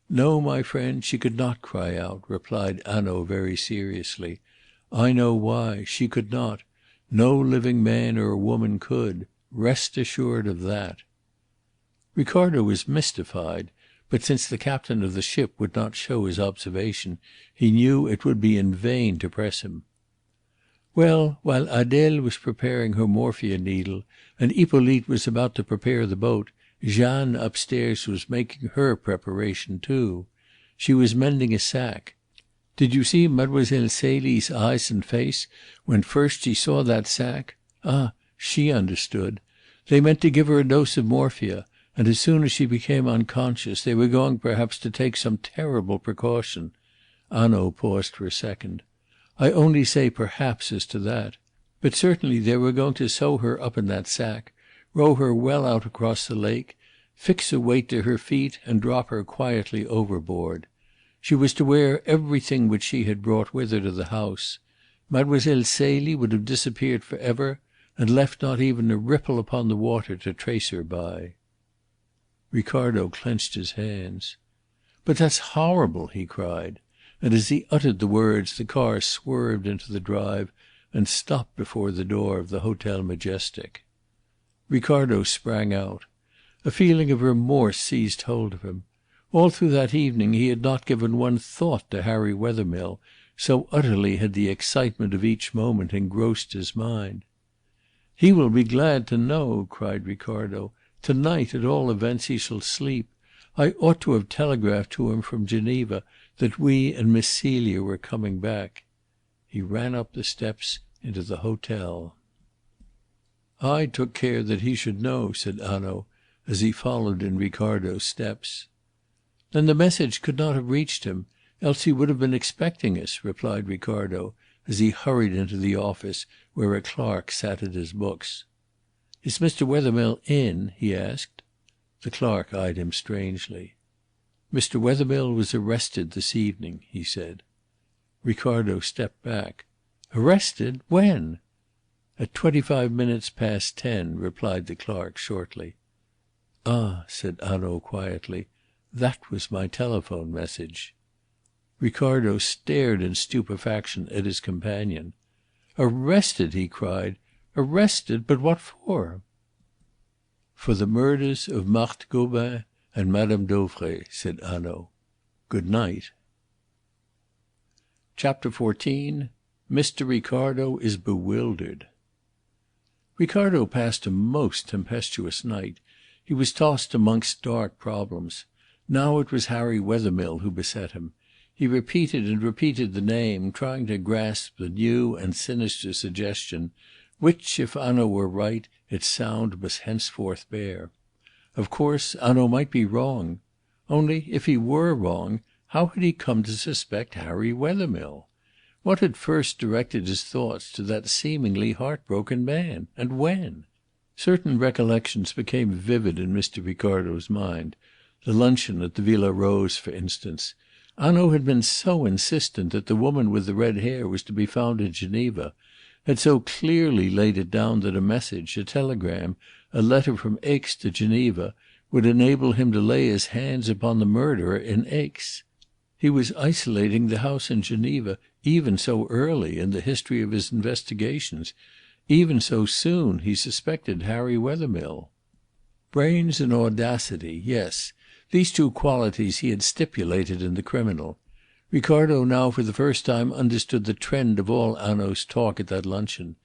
"No, my friend, she could not cry out," replied Hanaud very seriously. "I know why. She could not. No living man or woman could. Rest assured of that." Ricardo was mystified, but since the captain of the ship would not show his observation, he knew it would be in vain to press him. "Well, while Adèle was preparing her morphia needle, and Hippolyte was about to prepare the boat, Jeanne upstairs was making her preparation too. She was mending a sack. Did you see Mademoiselle Celie's eyes and face when first she saw that sack? Ah, she understood. They meant to give her a dose of morphia, and as soon as she became unconscious they were going perhaps to take some terrible precaution." Hanaud paused for a second. "I only say perhaps as to that. But certainly they were going to sew her up in that sack, row her well out across the lake, fix a weight to her feet and drop her quietly overboard. She was to wear everything which she had brought with her to the house. Mademoiselle Celie would have disappeared for ever, and left not even a ripple upon the water to trace her by." Ricardo clenched his hands. "But that's horrible!" he cried, and as he uttered the words the car swerved into the drive and stopped before the door of the Hotel Majestic. Ricardo sprang out. A feeling of remorse seized hold of him. All through that evening he had not given one thought to Harry Wethermill, so utterly had the excitement of each moment engrossed his mind. "He will be glad to know," cried Ricardo. "To night, at all events, he shall sleep. I ought to have telegraphed to him from Geneva that we and Miss Celia were coming back." He ran up the steps into the hotel. "I took care that he should know," said Hanaud, as he followed in Ricardo's steps. "Then the message could not have reached him, else he would have been expecting us," replied Ricardo, as he hurried into the office where a clerk sat at his books. "Is Mr. Wethermill in?" he asked. The clerk eyed him strangely. "Mr. Wethermill was arrested this evening," he said. Ricardo stepped back. "Arrested? When?" "At 25 minutes past 10," replied the clerk shortly. "Ah," said Hanaud quietly, "that was my telephone message." Ricardo stared in stupefaction at his companion. "Arrested!" he cried. "Arrested! But what for?" "For the murders of Marthe Gobin and Mme. Dauvray," said Hanaud. "Good night." CHAPTER XIV. Mr. Ricardo is bewildered. Ricardo passed a most tempestuous night. He was tossed amongst dark problems. Now it was Harry Wethermill who beset him. He repeated and repeated the name, trying to grasp the new and sinister suggestion, which, if Hanaud were right, its sound must henceforth bear. Of course, Hanaud might be wrong. Only, if he were wrong, how had he come to suspect Harry Wethermill? What had first directed his thoughts to that seemingly heartbroken man? And when? Certain recollections became vivid in Mr. Ricardo's mind. The luncheon at the Villa Rose, for instance. Hanaud had been so insistent that the woman with the red hair was to be found in Geneva, had so clearly laid it down that a message, a telegram, a letter from Aix to Geneva, would enable him to lay his hands upon the murderer in Aix. He was isolating the house in Geneva even so early in the history of his investigations. Even so soon he suspected Harry Wethermill. Brains and audacity, yes. These two qualities he had stipulated in the criminal. Ricardo now for the first time understood the trend of all Hanaud's talk at that luncheon.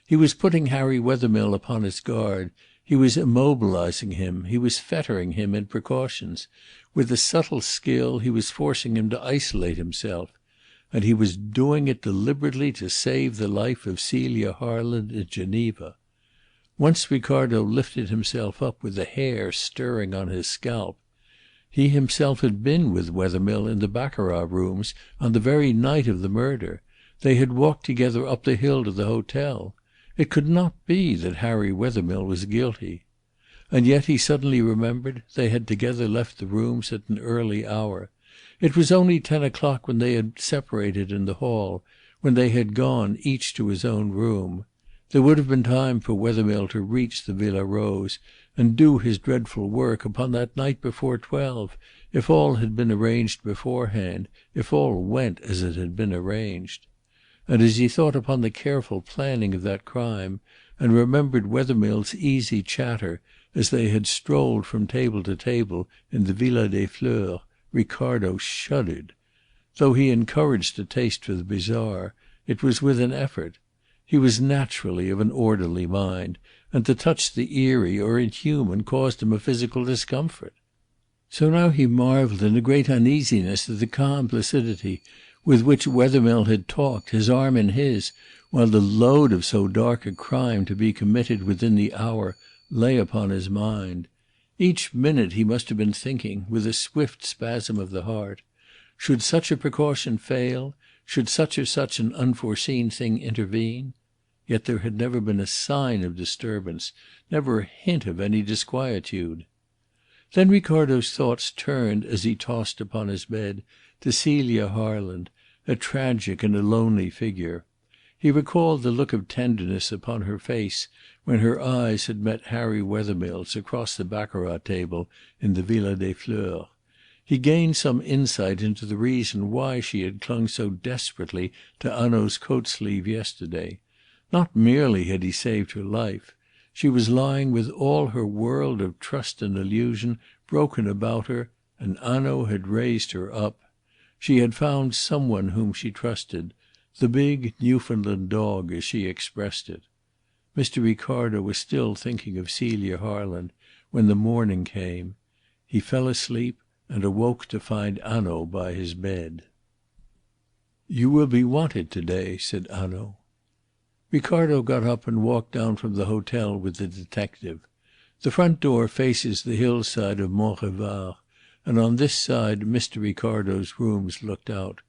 He was putting Harry Wethermill upon his guard. He was immobilizing him. He was fettering him in precautions. With a subtle skill he was forcing him to isolate himself. And he was doing it deliberately to save the life of Celia Harland in Geneva. Once Ricardo lifted himself up with the hair stirring on his scalp. He himself had been with Wethermill in the baccarat rooms on the very night of the murder. They had walked together up the hill to the hotel. It could not be that Harry Wethermill was guilty. And yet, he suddenly remembered, they had together left the rooms at an early hour. It was only 10 o'clock when they had separated in the hall, when they had gone, each to his own room. There would have been time for Wethermill to reach the Villa Rose and do his dreadful work upon that night before 12, if all had been arranged beforehand, if all went as it had been arranged. And as he thought upon the careful planning of that crime, and remembered Wethermill's easy chatter as they had strolled from table to table in the Villa des Fleurs, Ricardo shuddered. Though he encouraged a taste for the bizarre, it was with an effort. He was naturally of an orderly mind, and to touch the eerie or inhuman caused him a physical discomfort. So now he marvelled in a great uneasiness at the calm placidity with which Wethermill had talked, his arm in his, while the load of so dark a crime to be committed within the hour lay upon his mind. Each minute he must have been thinking, with a swift spasm of the heart, should such a precaution fail, should such or such an unforeseen thing intervene? Yet there had never been a sign of disturbance, never a hint of any disquietude. Then Ricardo's thoughts turned as he tossed upon his bed to Celia Harland, a tragic and a lonely figure. He recalled the look of tenderness upon her face when her eyes had met Harry Wethermill's across the baccarat table in the Villa des Fleurs. He gained some insight into the reason why she had clung so desperately to Hanaud's coat sleeve yesterday. Not merely had he saved her life. She was lying with all her world of trust and illusion broken about her, and Hanaud had raised her up. She had found some one whom she trusted, the big Newfoundland dog, as she expressed it. Mr. Ricardo was still thinking of Celia Harland when the morning came. He fell asleep and awoke to find Hanaud by his bed. "You will be wanted to day," said Hanaud. Ricardo got up and walked down from the hotel with the detective. The front door faces the hillside of Mont Revard, and on this side Mr. Ricardo's rooms looked out.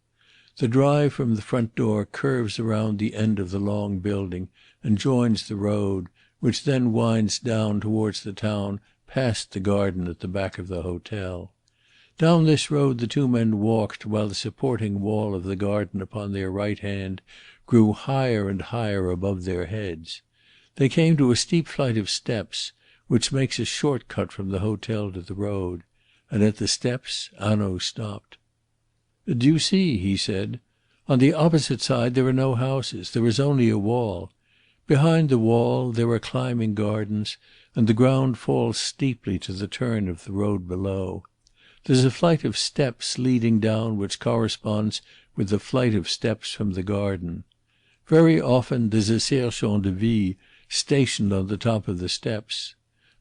The drive from the front door curves around the end of the long building and joins the road, which then winds down towards the town past the garden at the back of the hotel. Down this road the two men walked while the supporting wall of the garden upon their right hand grew higher and higher above their heads. They came to a steep flight of steps, which makes a short cut from the hotel to the road, and at the steps Hanaud stopped. "Do you see?" he said. "On the opposite side there are no houses. There is only a wall. Behind the wall there are climbing gardens, and the ground falls steeply to the turn of the road below. There's a flight of steps leading down which corresponds with the flight of steps from the garden. Very often there's a sergent de ville stationed on the top of the steps.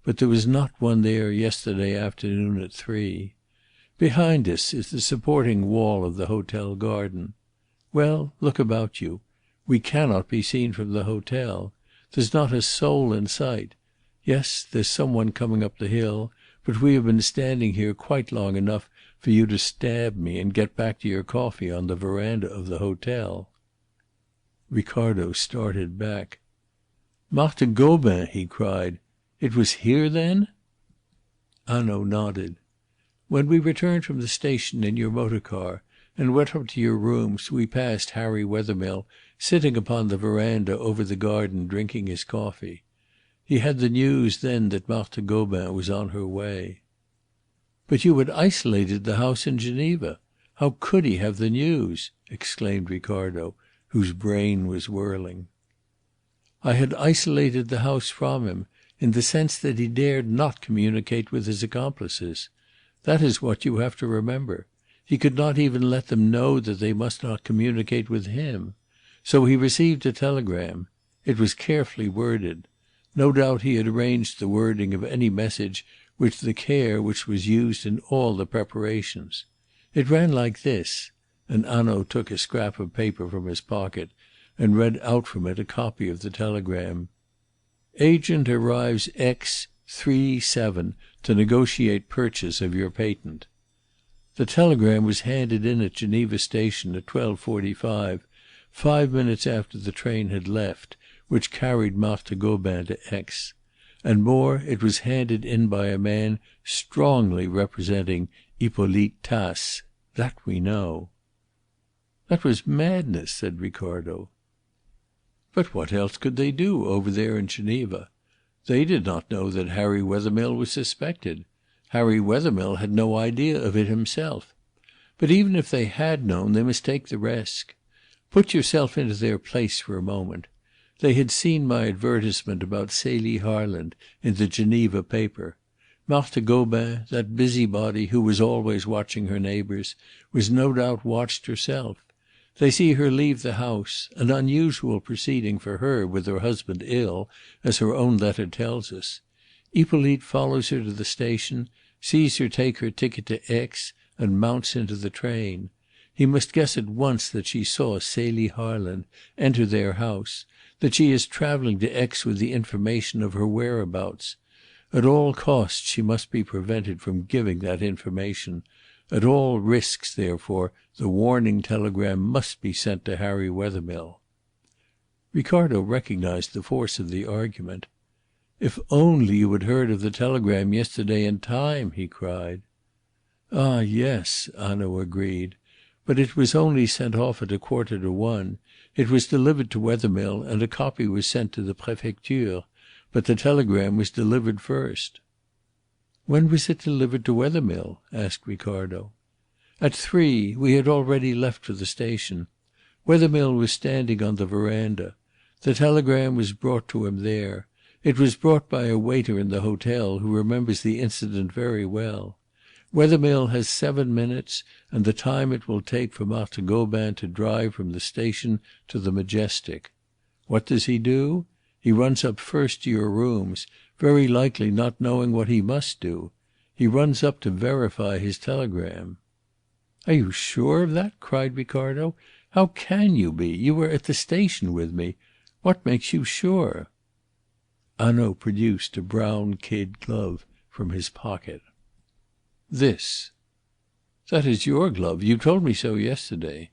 But there was not one there yesterday afternoon at 3. Behind us is the supporting wall of the hotel garden. Well, look about you. We cannot be seen from the hotel. There's not a soul in sight. Yes, there's some one coming up the hill, but we have been standing here quite long enough for you to stab me and get back to your coffee on the veranda of the hotel." Ricardo started back. "Marthe Gobin!" he cried. "It was here, then?" Hanaud nodded. "When we returned from the station in your motor car and went up to your rooms, we passed Harry Wethermill sitting upon the veranda over the garden drinking his coffee. He had the news then that Marthe Gobin was on her way." "But you had isolated the house in Geneva. How could he have the news?" exclaimed Ricardo, whose brain was whirling. "I had isolated the house from him, in the sense that he dared not communicate with his accomplices. That is what you have to remember. He could not even let them know that they must not communicate with him. So he received a telegram. It was carefully worded. No doubt he had arranged the wording of any message with the care which was used in all the preparations. It ran like this," and Hanaud took a scrap of paper from his pocket and read out from it a copy of the telegram. "Agent arrives X 3-7 to negotiate purchase of your patent." The telegram was handed in at Geneva station at 12:45, 5 minutes after the train had left, which carried Marthe Gobin to Aix. And more, it was handed in by a man strongly representing Hippolyte Tace. That we know. "That was madness," said Ricardo. "But what else could they do over there in Geneva? They did not know that Harry Wethermill was suspected. Harry Wethermill had no idea of it himself. But even if they had known, they must take the risk. Put yourself into their place for a moment. They had seen my advertisement about Celie Harland in the Geneva paper. Marthe Gobin, that busybody who was always watching her neighbours, was no doubt watched herself. They see her leave the house, an unusual proceeding for her with her husband ill, as her own letter tells us. Hippolyte follows her to the station, sees her take her ticket to Aix, and mounts into the train. He must guess at once that she saw Celie Harland enter their house, that she is travelling to Aix with the information of her whereabouts. At all costs she must be prevented from giving that information. At all risks, therefore, the warning telegram must be sent to Harry Wethermill." Ricardo recognized the force of the argument. "If only you had heard of the telegram yesterday in time!" he cried. "Ah, yes," Hanaud agreed. "But it was only sent off at 1:15. It was delivered to Wethermill, and a copy was sent to the Prefecture. But the telegram was delivered first." "When was it delivered to Wethermill?" asked Ricardo. "At 3. We had already left for the station. Wethermill was standing on the veranda. The telegram was brought to him there. It was brought by a waiter in the hotel who remembers the incident very well. Wethermill has 7 minutes and the time it will take for Marthe Gobin to drive from the station to the Majestic. What does he do? He runs up first to your rooms, very likely not knowing what he must do. He runs up to verify his telegram." "Are you sure of that?" cried Ricardo. "How can you be? You were at the station with me. What makes you sure?" Hanaud produced a brown kid glove from his pocket. "This." "That is your glove. You told me so yesterday."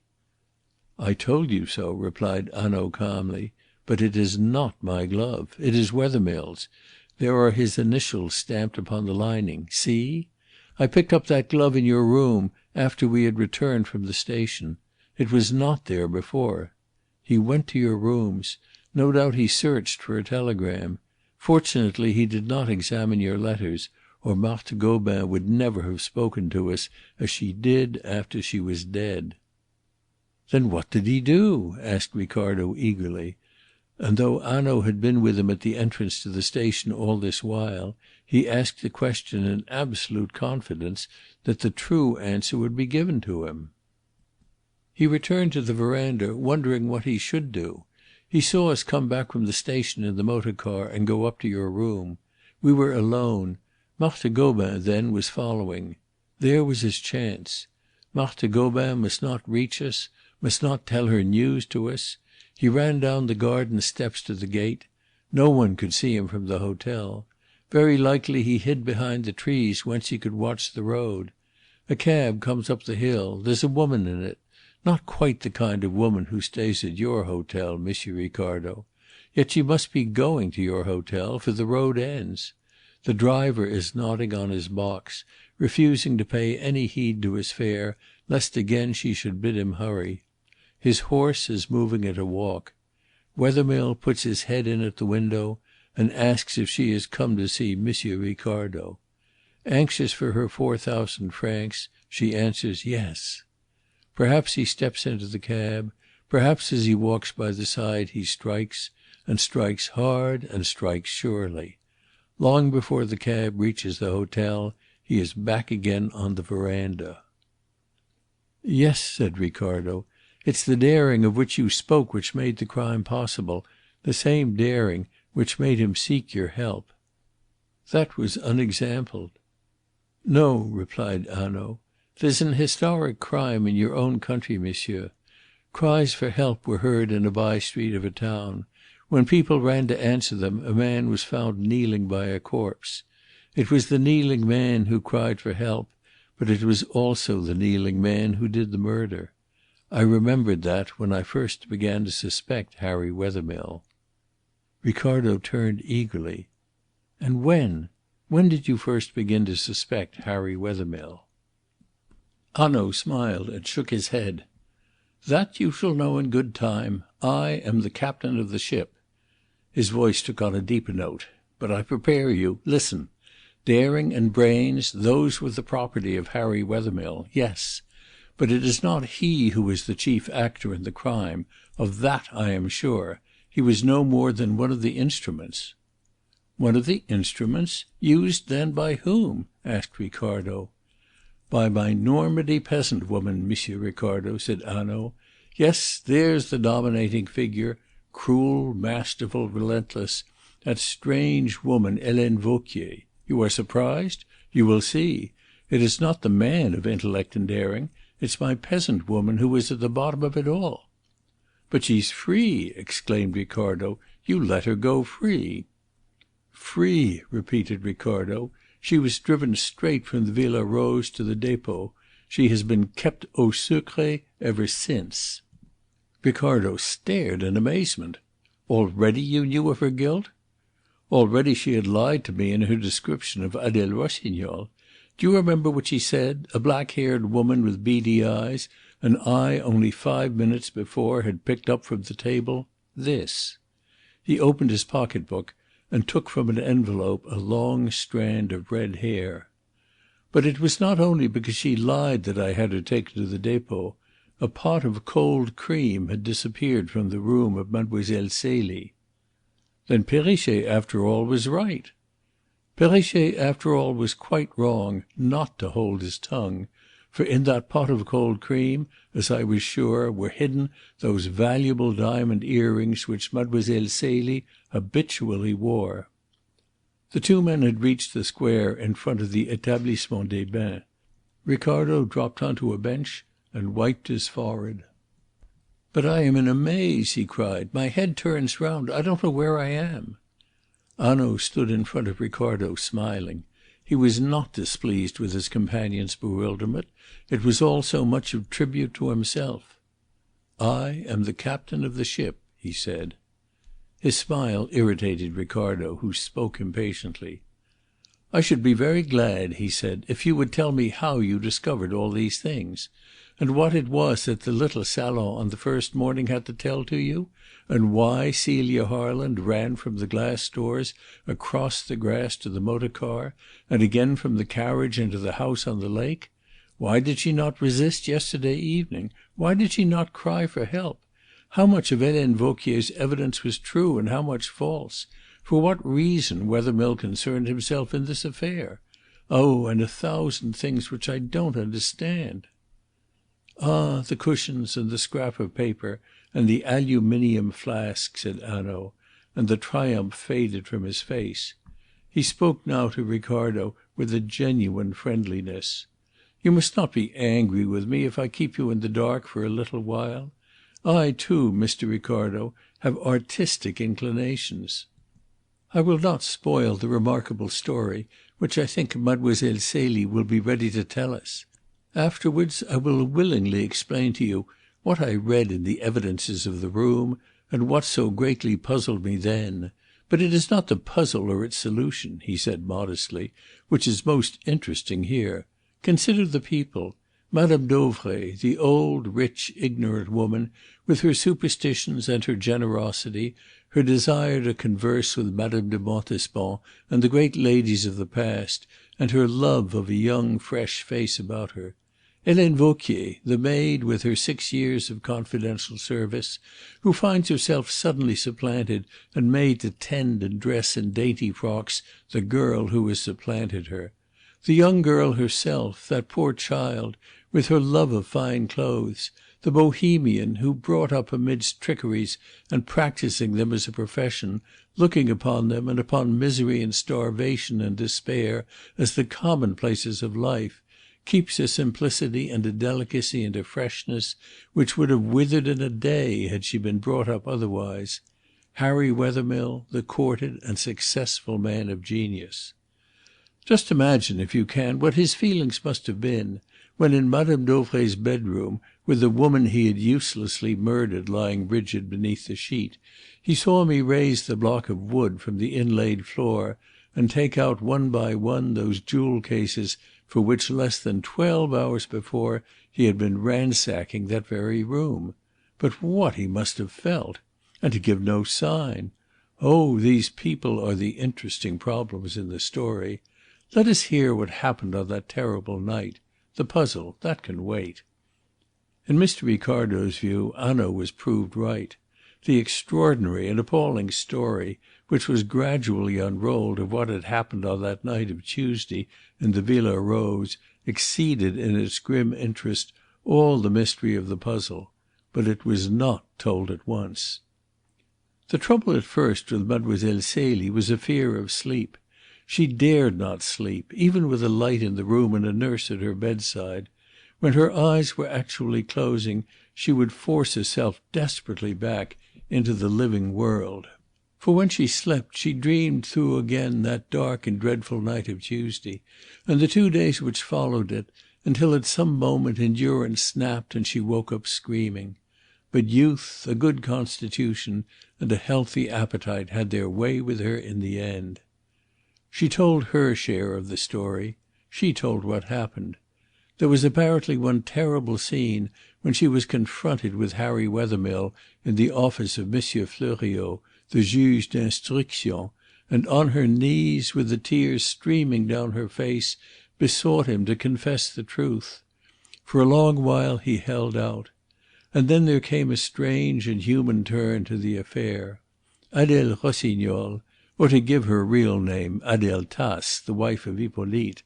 "I told you so," replied Hanaud calmly. "But it is not my glove. It is Wethermill's. There are his initials stamped upon the lining. See? I picked up that glove in your room after we had returned from the station. It was not there before. He went to your rooms. No doubt he searched for a telegram. Fortunately he did not examine your letters, or Marthe Gobin would never have spoken to us as she did after she was dead." "Then what did he do?" asked Ricardo eagerly; and though Hanaud had been with him at the entrance to the station all this while, he asked the question in absolute confidence that the true answer would be given to him. "He returned to the veranda, wondering what he should do. He saw us come back from the station in the motor car and go up to your room. We were alone. Marthe Gobin, then, was following. There was his chance. Marthe Gobin must not reach us, must not tell her news to us. He ran down the garden steps to the gate. No one could see him from the hotel. Very likely he hid behind the trees whence he could watch the road. A cab comes up the hill. There's a woman in it. Not quite the kind of woman who stays at your hotel, Monsieur Ricardo. Yet she must be going to your hotel, for the road ends. The driver is nodding on his box, refusing to pay any heed to his fare, lest again she should bid him hurry. His horse is moving at a walk. Wethermill puts his head in at the window and asks if she has come to see Monsieur Ricardo. Anxious for her 4,000 francs, she answers yes. Perhaps he steps into the cab, perhaps as he walks by the side he strikes, and strikes hard and strikes surely. Long before the cab reaches the hotel he is back again on the veranda." "Yes," said Ricardo, "it's the daring of which you spoke which made the crime possible, the same daring which made him seek your help." "That was unexampled." "No," replied Hanaud. "There's an historic crime in your own country, monsieur. Cries for help were heard in a by street of a town. When people ran to answer them, a man was found kneeling by a corpse. It was the kneeling man who cried for help, but it was also the kneeling man who did the murder. I remembered that when I first began to suspect Harry Wethermill." Ricardo turned eagerly. "And when? When did you first begin to suspect Harry Wethermill?" Hanaud smiled and shook his head. "That you shall know in good time. I am the captain of the ship." His voice took on a deeper note. "But I prepare you. Listen. Daring and brains, those were the property of Harry Wethermill. Yes. But it is not he who is the chief actor in the crime. Of that I am sure. He was no more than one of the instruments." "One of the instruments? Used, then, by whom?" asked Ricardo. "By my Normandy peasant woman, Monsieur Ricardo," said Hanaud. "Yes, there's the dominating figure, cruel, masterful, relentless, that strange woman, Helene Vauquier. You are surprised? You will see. It is not the man of intellect and daring. It's my peasant woman who is at the bottom of it all." "But she's free!" exclaimed Ricardo. "You let her go free." "Free!" repeated Ricardo. "She was driven straight from the Villa Rose to the dépôt. She has been kept au secret ever since." Ricardo stared in amazement. "Already you knew of her guilt?" "Already she had lied to me in her description of Adele Rossignol. Do you remember what she said? A black-haired woman with beady eyes, and I only 5 minutes before had picked up from the table this." He opened his pocket book and took from an envelope a long strand of red hair. "But it was not only because she lied that I had her taken to the dépôt. A pot of cold cream had disappeared from the room of Mademoiselle Celie." "Then Perrichet, after all, was right." "Perrichet, after all, was quite wrong not to hold his tongue. for in that pot of cold cream, as I was sure, were hidden those valuable diamond earrings which Mademoiselle Celie habitually wore. The two men had reached the square in front of the Etablissement des Bains. Ricardo dropped onto a bench and wiped his forehead. "But I am in a maze," he cried. "My head turns round. I don't know where I am." Hanaud stood in front of Ricardo, smiling. He was not displeased with his companion's bewilderment. It was all so much of tribute to himself. "I am the captain of the ship," he said. His smile irritated Ricardo, who spoke impatiently. "I should be very glad," he said, "if you would tell me how you discovered all these things, and what it was that the little salon on the first morning had to tell to you, and why Celia Harland ran from the glass doors across the grass to the motor car, and again from the carriage into the house on the lake. Why did she not resist yesterday evening? Why did she not cry for help? How much of Helene Vauquier's evidence was true and how much false? For what reason Wethermill concerned himself in this affair? Oh, and 1,000 things which I don't understand." "Ah, the cushions and the scrap of paper and the aluminium flask," said Hanaud, and the triumph faded from his face. He spoke now to Ricardo with a genuine friendliness. "You must not be angry with me if I keep you in the dark for a little while. I, too, Mr. Ricardo, have artistic inclinations. I will not spoil the remarkable story which I think Mademoiselle Celie will be ready to tell us. Afterwards I will willingly explain to you what I read in the evidences of the room, and what so greatly puzzled me then. But it is not the puzzle or its solution," he said modestly, "which is most interesting here. Consider the people. Madame Dauvray, the old, rich, ignorant woman, with her superstitions and her generosity, her desire to converse with Madame de Montespan and the great ladies of the past, and her love of a young, fresh face about her. Helene Vauquier, the maid with her 6 years of confidential service, who finds herself suddenly supplanted and made to tend and dress in dainty frocks the girl who has supplanted her. The young girl herself, that poor child, with her love of fine clothes, the Bohemian who, brought up amidst trickeries and practising them as a profession, looking upon them and upon misery and starvation and despair as the commonplaces of life, keeps a simplicity and a delicacy and a freshness which would have withered in a day had she been brought up otherwise. Harry Wethermill, the courted and successful man of genius. Just imagine, if you can, what his feelings must have been when in Madame Dauvray's bedroom, with the woman he had uselessly murdered lying rigid beneath the sheet, he saw me raise the block of wood from the inlaid floor and take out one by one those jewel cases for which less than 12 hours before he had been ransacking that very room. But what he must have felt! And to give no sign! Oh, these people are the interesting problems in the story. Let us hear what happened on that terrible night. The puzzle, that can wait." In Mr. Ricardo's view, Hanaud was proved right. The extraordinary and appalling story, which was gradually unrolled, of what had happened on that night of Tuesday in the Villa Rose, exceeded in its grim interest all the mystery of the puzzle. But it was not told at once. The trouble at first with Mademoiselle Celie was a fear of sleep. She dared not sleep, even with a light in the room and a nurse at her bedside. When her eyes were actually closing, she would force herself desperately back into the living world. For when she slept she dreamed through again that dark and dreadful night of Tuesday, and the 2 days which followed it, until at some moment endurance snapped and she woke up screaming. But youth, a good constitution, and a healthy appetite had their way with her in the end. She told her share of the story. She told what happened. There was apparently one terrible scene when she was confronted with Harry Wethermill in the office of Monsieur Fleuriot, the juge d'instruction, and on her knees, with the tears streaming down her face, besought him to confess the truth. For a long while he held out. And then there came a strange and human turn to the affair. Adèle Rossignol, or to give her real name, Adèle Tace, the wife of Hippolyte,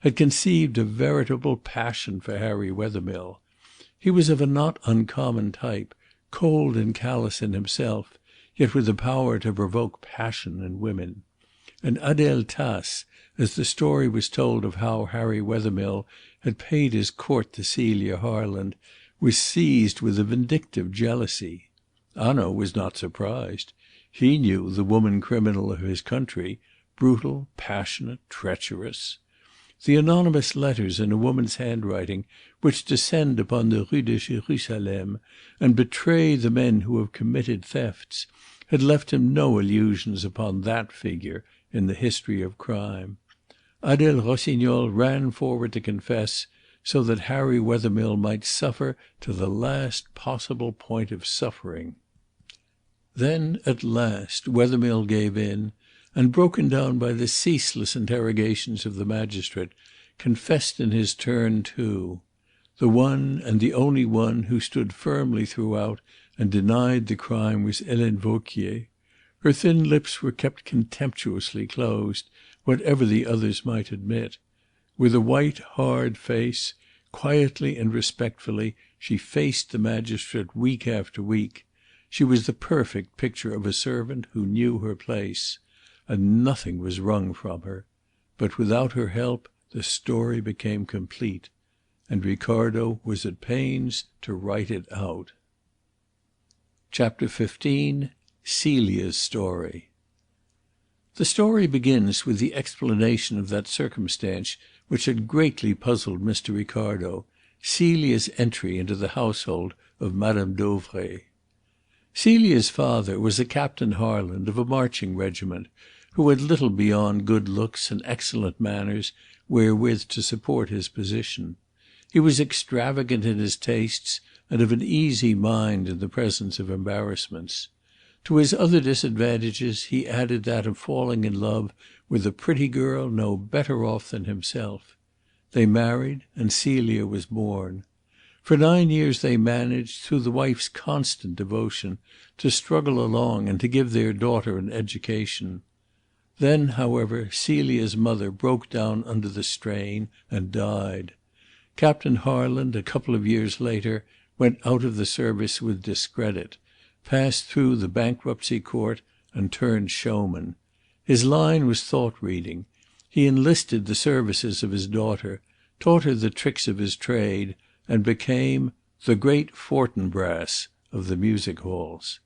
had conceived a veritable passion for Harry Wethermill. He was of a not uncommon type, cold and callous in himself, yet with the power to provoke passion in women. And Adele Tace, as the story was told of how Harry Wethermill had paid his court to Celia Harland, was seized with a vindictive jealousy. Hanaud was not surprised. He knew the woman criminal of his country, brutal, passionate, treacherous. The anonymous letters in a woman's handwriting which descend upon the Rue de Jerusalem and betray the men who have committed thefts had left him no illusions upon that figure in the history of crime. Adele Rossignol ran forward to confess, so that Harry Wethermill might suffer to the last possible point of suffering. Then at last Wethermill gave in, and, broken down by the ceaseless interrogations of the magistrate, confessed in his turn too. The one and the only one who stood firmly throughout and denied the crime was Helene Vauquier. Her thin lips were kept contemptuously closed, whatever the others might admit. With a white, hard face, quietly and respectfully, she faced the magistrate week after week. She was the perfect picture of a servant who knew her place. And nothing was wrung from her. But without her help the story became complete. And Ricardo was at pains to write it out. Chapter 15. Celia's Story. The story begins with the explanation of that circumstance which had greatly puzzled Mr. Ricardo, Celia's entry into the household of Madame Dauvray. Celia's father was a Captain Harland of a marching regiment, who had little beyond good looks and excellent manners wherewith to support his position. He was extravagant in his tastes and of an easy mind in the presence of embarrassments. To his other disadvantages he added that of falling in love with a pretty girl no better off than himself. They married, and Celia was born. For 9 years they managed, through the wife's constant devotion, to struggle along and to give their daughter an education. Then, however, Celia's mother broke down under the strain and died. Captain Harland, a couple of years later, went out of the service with discredit, passed through the bankruptcy court, and turned showman. His line was thought reading. He enlisted the services of his daughter, taught her the tricks of his trade, and became the great Fortinbras of the music halls.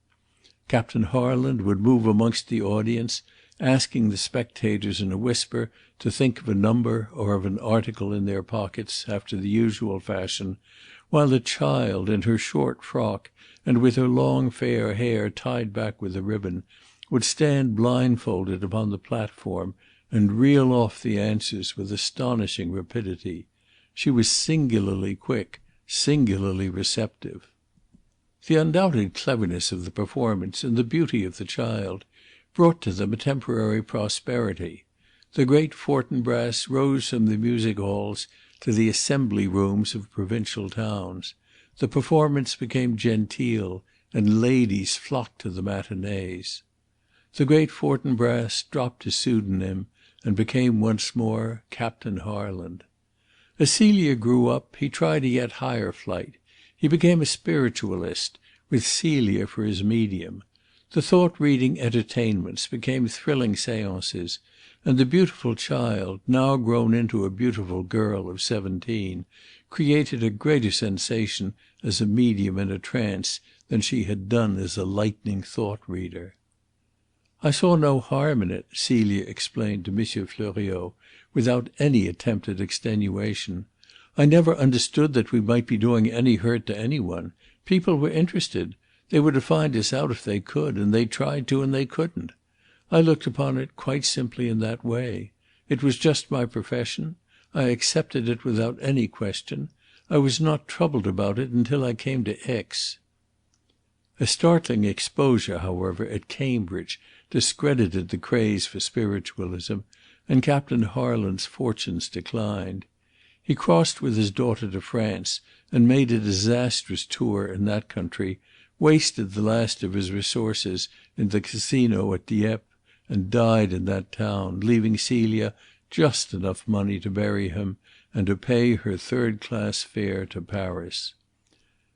Captain Harland would move amongst the audience, asking the spectators in a whisper to think of a number or of an article in their pockets after the usual fashion, while the child, in her short frock and with her long fair hair tied back with a ribbon, would stand blindfolded upon the platform and reel off the answers with astonishing rapidity. She was singularly quick, singularly receptive. The undoubted cleverness of the performance and the beauty of the child brought to them a temporary prosperity. The great Fortinbras rose from the music halls to the assembly rooms of provincial towns. The performance became genteel, and ladies flocked to the matinees. The great Fortinbras dropped his pseudonym and became once more Captain Harland. As Celia grew up, he tried a yet higher flight. He became a spiritualist, with Celia for his medium. The thought-reading entertainments became thrilling séances, and the beautiful child, now grown into a beautiful girl of 17, created a greater sensation as a medium in a trance than she had done as a lightning thought-reader. "I saw no harm in it," Celia explained to M. Fleuriot, without any attempt at extenuation. "I never understood that we might be doing any hurt to any one. People were interested. They were to find us out if they could, and they tried to and they couldn't. I looked upon it quite simply in that way. It was just my profession. I accepted it without any question. I was not troubled about it until I came to Aix." A startling exposure, however, at Cambridge discredited the craze for spiritualism, and Captain Harland's fortunes declined. He crossed with his daughter to France and made a disastrous tour in that country, wasted the last of his resources in the casino at Dieppe, and died in that town, leaving Celia just enough money to bury him and to pay her third-class fare to Paris.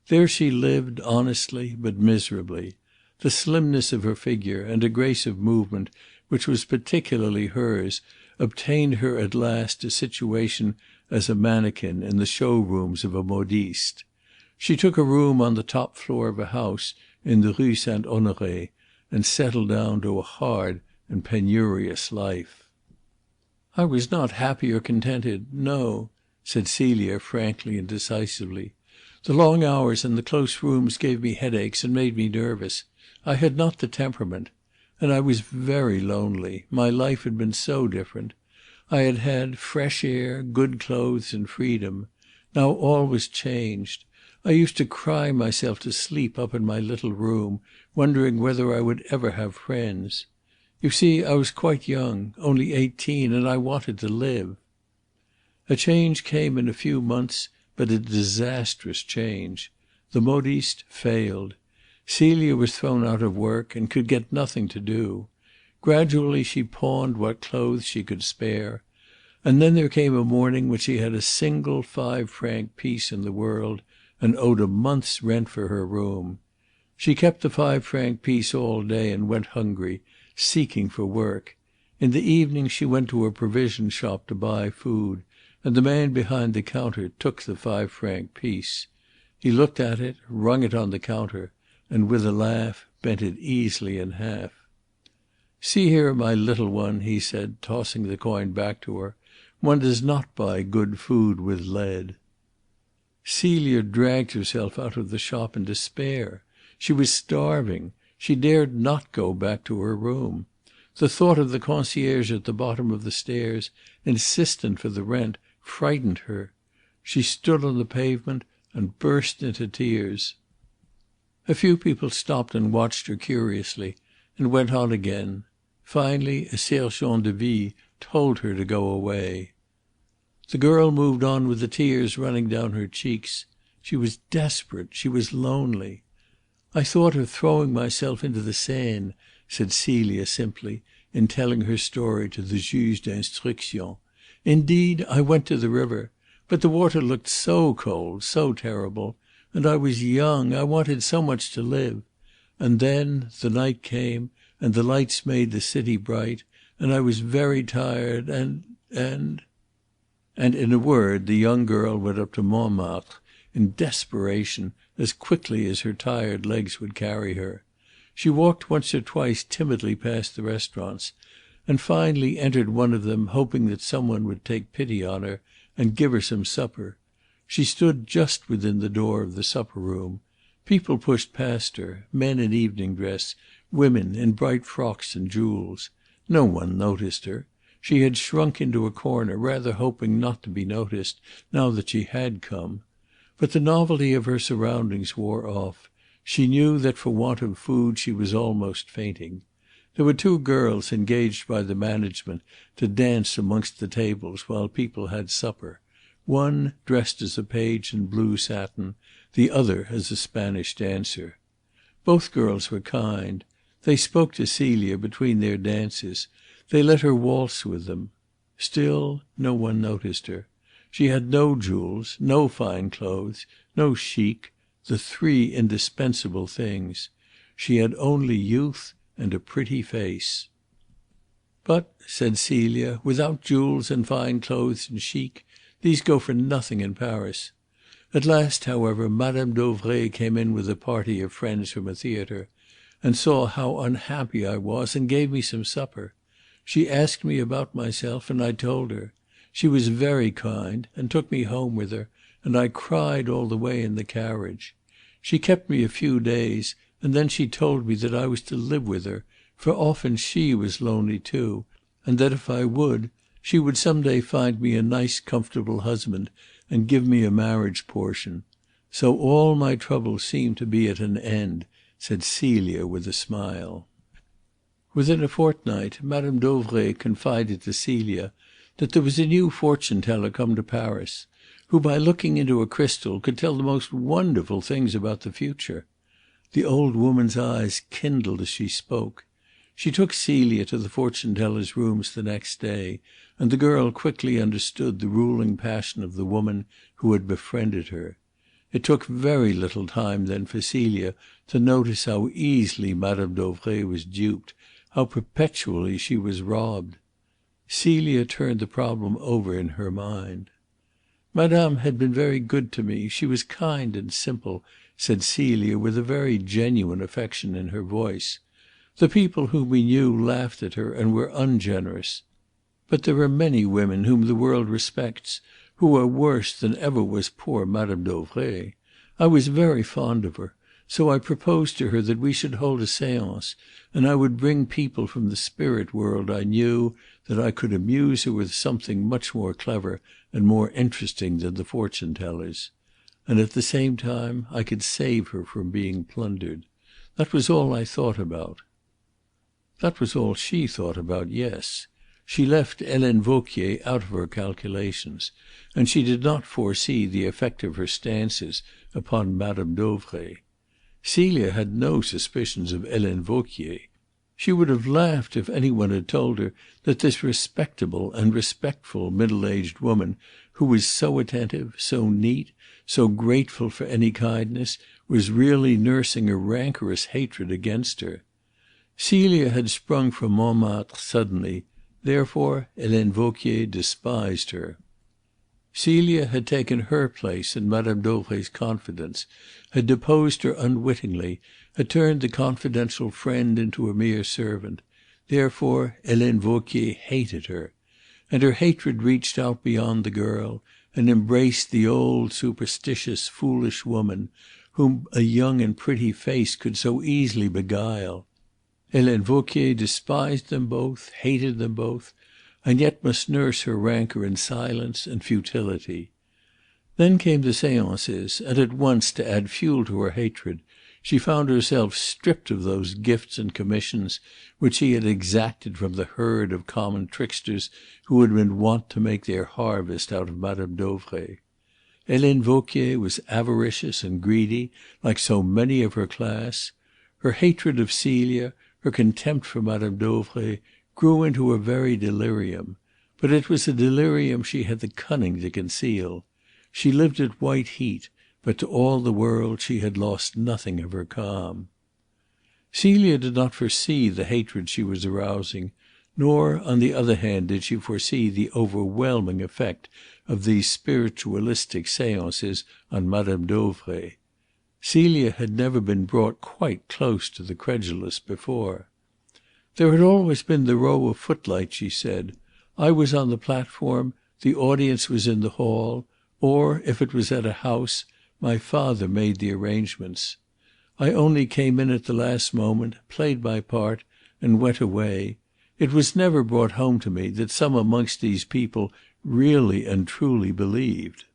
There she lived honestly but miserably. The slimness of her figure and a grace of movement which was particularly hers obtained her at last a situation as a mannequin in the show-rooms of a modiste. She took a room on the top floor of a house in the Rue Saint Honoré and settled down to a hard and penurious life. "I was not happy or contented, no," said Celia frankly and decisively. "The long hours in the close rooms gave me headaches and made me nervous. I had not the temperament. And I was very lonely. My life had been so different. I had had fresh air, good clothes, and freedom. Now all was changed. I used to cry myself to sleep up in my little room, wondering whether I would ever have friends. You see, I was quite young, only 18, and I wanted to live. A change came in a few months, but a disastrous change. The modiste failed. Celia was thrown out of work and could get nothing to do. Gradually she pawned what clothes she could spare. And then there came a morning when she had a single 5-franc piece in the world and owed a month's rent for her room. She kept the 5-franc piece all day and went hungry, seeking for work. In the evening she went to a provision shop to buy food, and the man behind the counter took the 5-franc piece. He looked at it, rung it on the counter, and with a laugh bent it easily in half. "See here, my little one," he said, tossing the coin back to her. "One does not buy good food with lead." Celia dragged herself out of the shop in despair. She was starving. She dared not go back to her room. The thought of the concierge at the bottom of the stairs, insistent for the rent, frightened her. She stood on the pavement and burst into tears. A few people stopped and watched her curiously, and went on again. Finally a sergent de ville told her to go away. The girl moved on with the tears running down her cheeks. She was desperate. She was lonely. "I thought of throwing myself into the Seine," said Celia simply, in telling her story to the juge d'instruction. "Indeed, I went to the river. But the water looked so cold, so terrible. And I was young. I wanted so much to live. And then the night came, and the lights made the city bright, and I was very tired, and in a word the young girl went up to Montmartre in desperation as quickly as her tired legs would carry her. She walked once or twice timidly past the restaurants, and finally entered one of them, hoping that some one would take pity on her and give her some supper. She stood just within the door of the supper room. People pushed past her, men in evening dress, women in bright frocks and jewels. No one noticed her. She had shrunk into a corner, rather hoping not to be noticed, now that she had come. But the novelty of her surroundings wore off. She knew that for want of food she was almost fainting. There were 2 girls engaged by the management to dance amongst the tables while people had supper. One dressed as a page in blue satin, the other as a Spanish dancer. Both girls were kind. They spoke to Celia between their dances. They let her waltz with them. Still no one noticed her. She had no jewels, no fine clothes, no chic, the 3 indispensable things. She had only youth and a pretty face. "But," said Celia, "without jewels and fine clothes and chic, these go for nothing in Paris." At last, however, Madame Dauvray came in with a party of friends from a theatre, and saw how unhappy I was, and gave me some supper. She asked me about myself, and I told her. She was very kind, and took me home with her, and I cried all the way in the carriage. She kept me a few days, and then she told me that I was to live with her, for often she was lonely too, and that if I would, she would some day find me a nice comfortable husband and give me a marriage portion. So all my troubles seemed to be at an end," said Celia with a smile. Within a fortnight Madame Dauvray confided to Celia that there was a new fortune teller come to Paris, who by looking into a crystal could tell the most wonderful things about the future. The old woman's eyes kindled as she spoke. She took Celia to the fortune teller's rooms the next day, and the girl quickly understood the ruling passion of the woman who had befriended her. It took very little time then for Celia to notice how easily Madame Dauvray was duped, how perpetually she was robbed. Celia turned the problem over in her mind. "Madame had been very good to me. She was kind and simple," said Celia with a very genuine affection in her voice. "The people whom we knew laughed at her and were ungenerous. But there are many women whom the world respects who are worse than ever was poor Madame Dauvray. I was very fond of her, so I proposed to her that we should hold a séance, and I would bring people from the spirit world I knew, that I could amuse her with something much more clever and more interesting than the fortune tellers. And at the same time I could save her from being plundered. That was all I thought about." That was all she thought about, yes. She left Helene Vauquier out of her calculations, and she did not foresee the effect of her stances upon Madame Dauvray. Celia had no suspicions of Helene Vauquier. She would have laughed if any one had told her that this respectable and respectful middle-aged woman, who was so attentive, so neat, so grateful for any kindness, was really nursing a rancorous hatred against her. Celia had sprung from Montmartre suddenly, therefore Helene Vauquier despised her. Celia had taken her place in Madame Dauvray's confidence, had deposed her unwittingly, had turned the confidential friend into a mere servant. Therefore Helene Vauquier hated her. And her hatred reached out beyond the girl, and embraced the old superstitious foolish woman, whom a young and pretty face could so easily beguile. Helene Vauquier despised them both, hated them both, and yet must nurse her rancour in silence and futility. Then came the séances, and at once, to add fuel to her hatred, she found herself stripped of those gifts and commissions which she had exacted from the herd of common tricksters who had been wont to make their harvest out of Madame Dauvray. Helene Vauquier was avaricious and greedy, like so many of her class. Her hatred of Celia, her contempt for Madame Dauvray, grew into a very delirium. But it was a delirium she had the cunning to conceal. She lived at white heat, but to all the world she had lost nothing of her calm. Celia did not foresee the hatred she was arousing, nor, on the other hand, did she foresee the overwhelming effect of these spiritualistic séances on Madame Dauvray. Celia had never been brought quite close to the credulous before. "There had always been the row of footlights," she said. "I was on the platform, the audience was in the hall, or, if it was at a house, my father made the arrangements. I only came in at the last moment, played my part, and went away. It was never brought home to me that some amongst these people really and truly believed.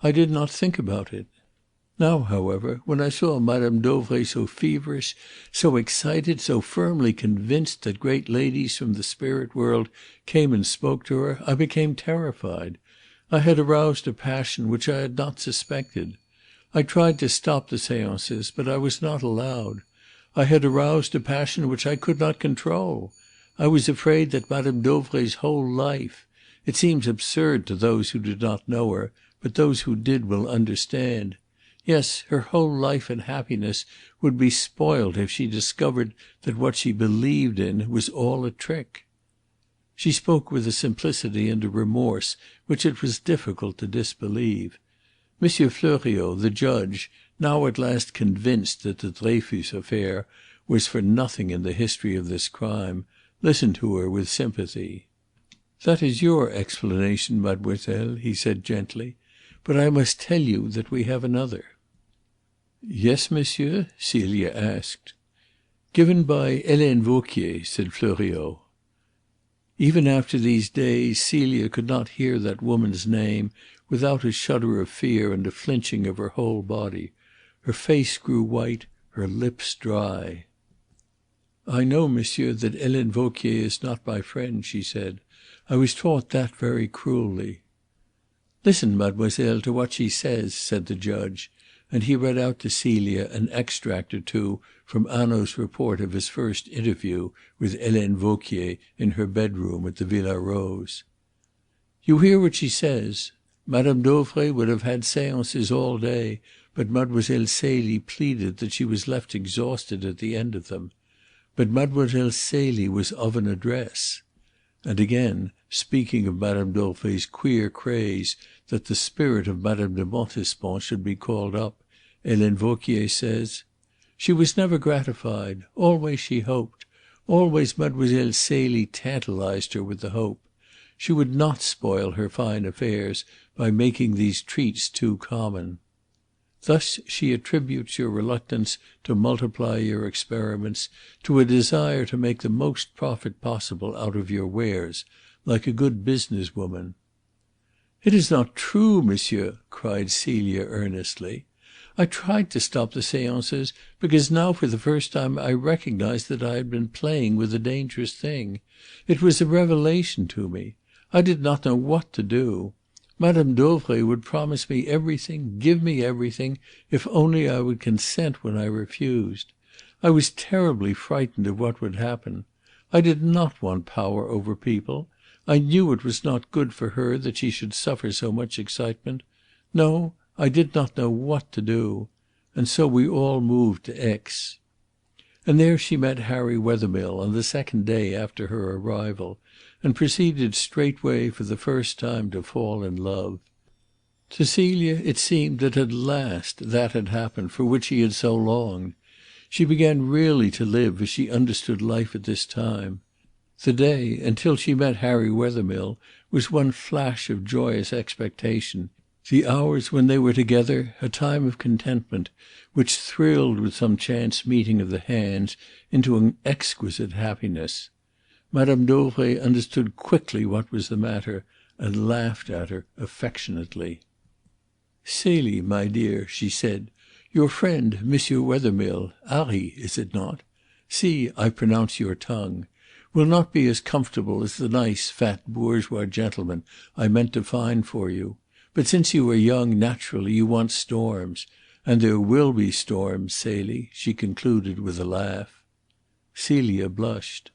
I did not think about it. Now, however, when I saw Madame Dauvray so feverish, so excited, so firmly convinced that great ladies from the spirit world came and spoke to her, I became terrified. I had aroused a passion which I had not suspected. I tried to stop the séances, but I was not allowed. I had aroused a passion which I could not control. I was afraid that Madame Dauvray's whole life, it seems absurd to those who do not know her, but those who did will understand. Yes, her whole life and happiness would be spoilt if she discovered that what she believed in was all a trick." She spoke with a simplicity and a remorse which it was difficult to disbelieve. Monsieur Fleuriot, the judge, now at last convinced that the Dreyfus affair was for nothing in the history of this crime, listened to her with sympathy. "That is your explanation, mademoiselle," he said gently, "but I must tell you that we have another." "Yes, monsieur?" Celia asked. "Given by Helene Vauquier," said Fleuriot. Even after these days Celia could not hear that woman's name without a shudder of fear and a flinching of her whole body. Her face grew white, her lips dry. "I know, monsieur, that Helene Vauquier is not my friend," she said. "I was taught that very cruelly." "Listen, mademoiselle, to what she says," said the judge, and he read out to Celia an extract or two from Hanaud's report of his first interview with Helene Vauquier in her bedroom at the Villa Rose. "You hear what she says. Madame Dauvray would have had séances all day, but Mademoiselle Celie pleaded that she was left exhausted at the end of them. But Mademoiselle Celie was of an address." And again, speaking of Madame Dauvray's queer craze that the spirit of Madame de Montespan should be called up, Helene Vauquier says, "She was never gratified. Always she hoped. Always Mademoiselle Celie tantalized her with the hope. She would not spoil her fine affairs by making these treats too common. Thus she attributes your reluctance to multiply your experiments to a desire to make the most profit possible out of your wares, like a good business woman." "It is not true, monsieur," cried Celia earnestly. "I tried to stop the séances because now for the first time I recognized that I had been playing with a dangerous thing. It was a revelation to me. I did not know what to do. Madame Dauvray would promise me everything, give me everything, if only I would consent when I refused. I was terribly frightened of what would happen. I did not want power over people. I knew it was not good for her that she should suffer so much excitement. No, I did not know what to do. And so we all moved to Aix. And there she met Harry Wethermill on the second day after her arrival, and proceeded straightway for the first time to fall in love. To Celia it seemed that at last that had happened for which she had so longed. She began really to live as she understood life at this time. The day, until she met Harry Wethermill, was one flash of joyous expectation, the hours when they were together a time of contentment which thrilled with some chance meeting of the hands into an exquisite happiness. Madame Dauvray understood quickly what was the matter, and laughed at her affectionately. "Celie, my dear," she said, "your friend, Monsieur Wethermill, Harry, is it not? See, I pronounce your tongue. Will not be as comfortable as the nice, fat bourgeois gentleman I meant to find for you. But since you are young, naturally you want storms. And there will be storms, Celie," she concluded with a laugh. Celia blushed.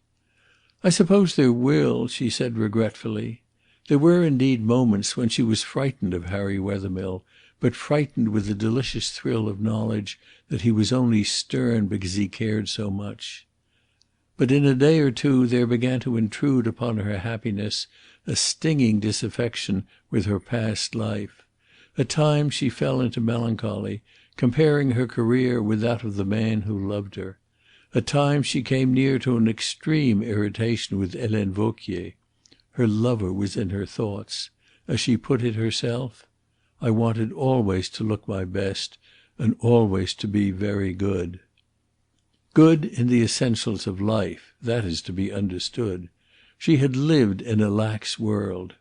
"I suppose there will," she said regretfully. There were indeed moments when she was frightened of Harry Wethermill, but frightened with the delicious thrill of knowledge that he was only stern because he cared so much. But in a day or two there began to intrude upon her happiness a stinging disaffection with her past life. At times she fell into melancholy, comparing her career with that of the man who loved her. At times she came near to an extreme irritation with Helene Vauquier. Her lover was in her thoughts. As she put it herself, "I wanted always to look my best, and always to be very good." Good in the essentials of life, that is to be understood. She had lived in a lax world.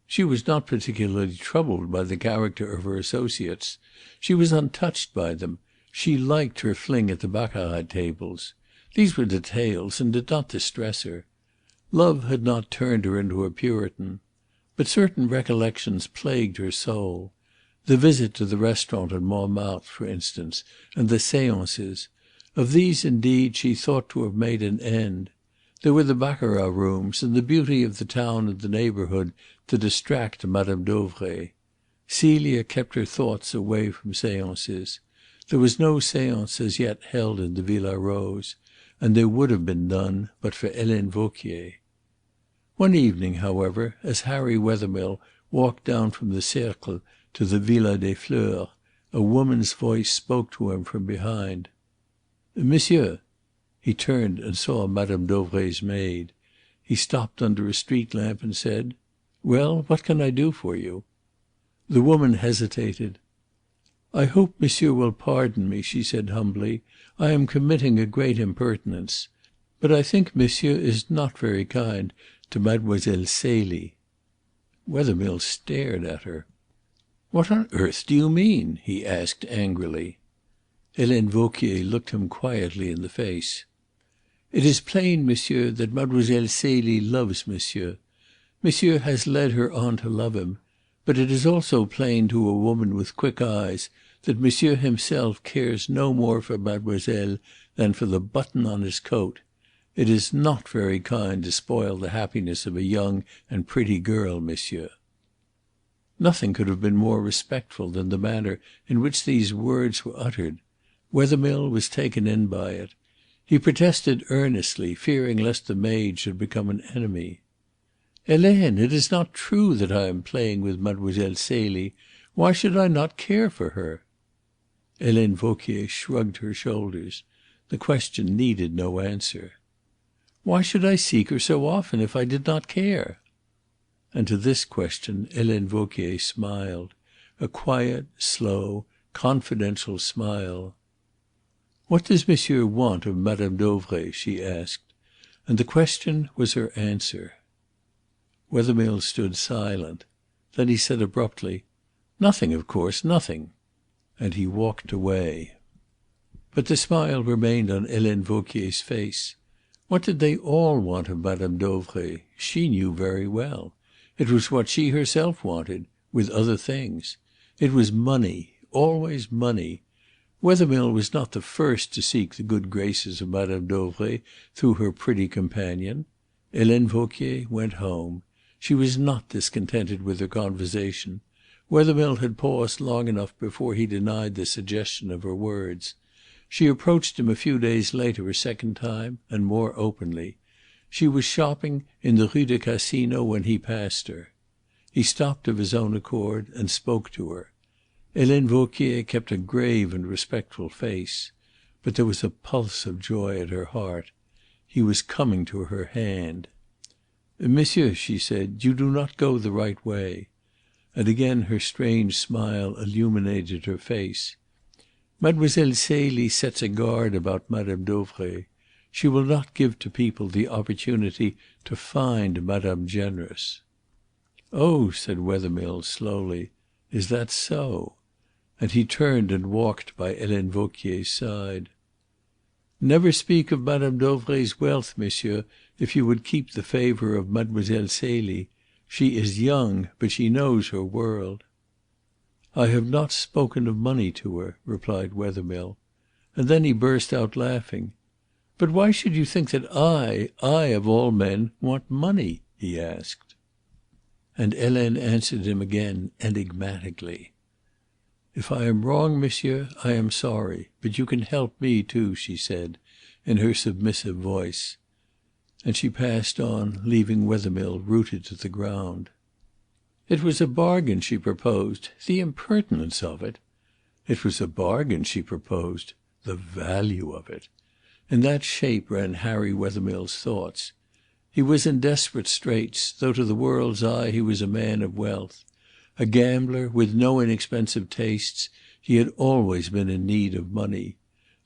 She was not particularly troubled by the character of her associates. She was untouched by them. She liked her fling at the baccarat tables. These were details and did not distress her. Love had not turned her into a Puritan. But certain recollections plagued her soul. The visit to the restaurant in Montmartre, for instance, and the séances. Of these indeed she thought to have made an end. There were the baccarat rooms and the beauty of the town and the neighbourhood to distract Madame Dauvray. Celia kept her thoughts away from séances. There was no séance as yet held in the Villa Rose, and there would have been none but for Helene Vauquier. One evening, however, as Harry Wethermill walked down from the Cercle to the Villa des Fleurs, a woman's voice spoke to him from behind. "Monsieur." He turned and saw Madame Dauvray's maid. He stopped under a street lamp and said, "Well, what can I do for you?" The woman hesitated. "I hope monsieur will pardon me," she said humbly. "I am committing a great impertinence. But I think monsieur is not very kind to Mademoiselle Celie." Wethermill stared at her. "What on earth do you mean?" he asked angrily. Helene Vauquier looked him quietly in the face. "It is plain, monsieur, that Mademoiselle Celie loves monsieur. Monsieur has led her on to love him. But it is also plain to a woman with quick eyes that monsieur himself cares no more for mademoiselle than for the button on his coat. It is not very kind to spoil the happiness of a young and pretty girl, monsieur." Nothing could have been more respectful than the manner in which these words were uttered. Wethermill was taken in by it. He protested earnestly, fearing lest the maid should become an enemy. "Helene, it is not true that I am playing with Mademoiselle Celie. Why should I not care for her?" Helene Vauquier shrugged her shoulders. The question needed no answer. "Why should I seek her so often if I did not care?" And to this question Helene Vauquier smiled, a quiet, slow, confidential smile. "What does monsieur want of Madame Dauvray?" she asked. And the question was her answer. Wethermill stood silent. Then he said abruptly, "Nothing, of course, nothing." And he walked away. But the smile remained on Helene Vauquier's face. What did they all want of Madame Dauvray? She knew very well. It was what she herself wanted, with other things. It was money, always money. Wethermill was not the first to seek the good graces of Madame Dauvray through her pretty companion. Helene Vauquier went home. She was not discontented with her conversation. Wethermill had paused long enough before he denied the suggestion of her words. She approached him a few days later a second time, and more openly. She was shopping in the Rue du Casino when he passed her. He stopped of his own accord and spoke to her. Helene Vauquier kept a grave and respectful face. But there was a pulse of joy at her heart. He was coming to her hand. "Monsieur," she said, "you do not go the right way." And again her strange smile illuminated her face. "Mademoiselle Celie sets a guard about Madame Dauvray. She will not give to people the opportunity to find Madame generous." "Oh," said Wethermill slowly, "is that so?" And he turned and walked by Helene Vauquier's side. "Never speak of Madame Dauvray's wealth, monsieur, if you would keep the favour of Mademoiselle Celie. She is young, but she knows her world." "I have not spoken of money to her," replied Wethermill. And then he burst out laughing. "But why should you think that I of all men, want money?" he asked. And Helene answered him again enigmatically. "If I am wrong, monsieur, I am sorry. But you can help me too," she said, in her submissive voice. And she passed on, leaving Wethermill rooted to the ground. It was a bargain she proposed. The impertinence of it! It was a bargain she proposed. The value of it! In that shape ran Harry Wethermill's thoughts. He was in desperate straits, though to the world's eye he was a man of wealth. A gambler, with no inexpensive tastes, he had always been in need of money.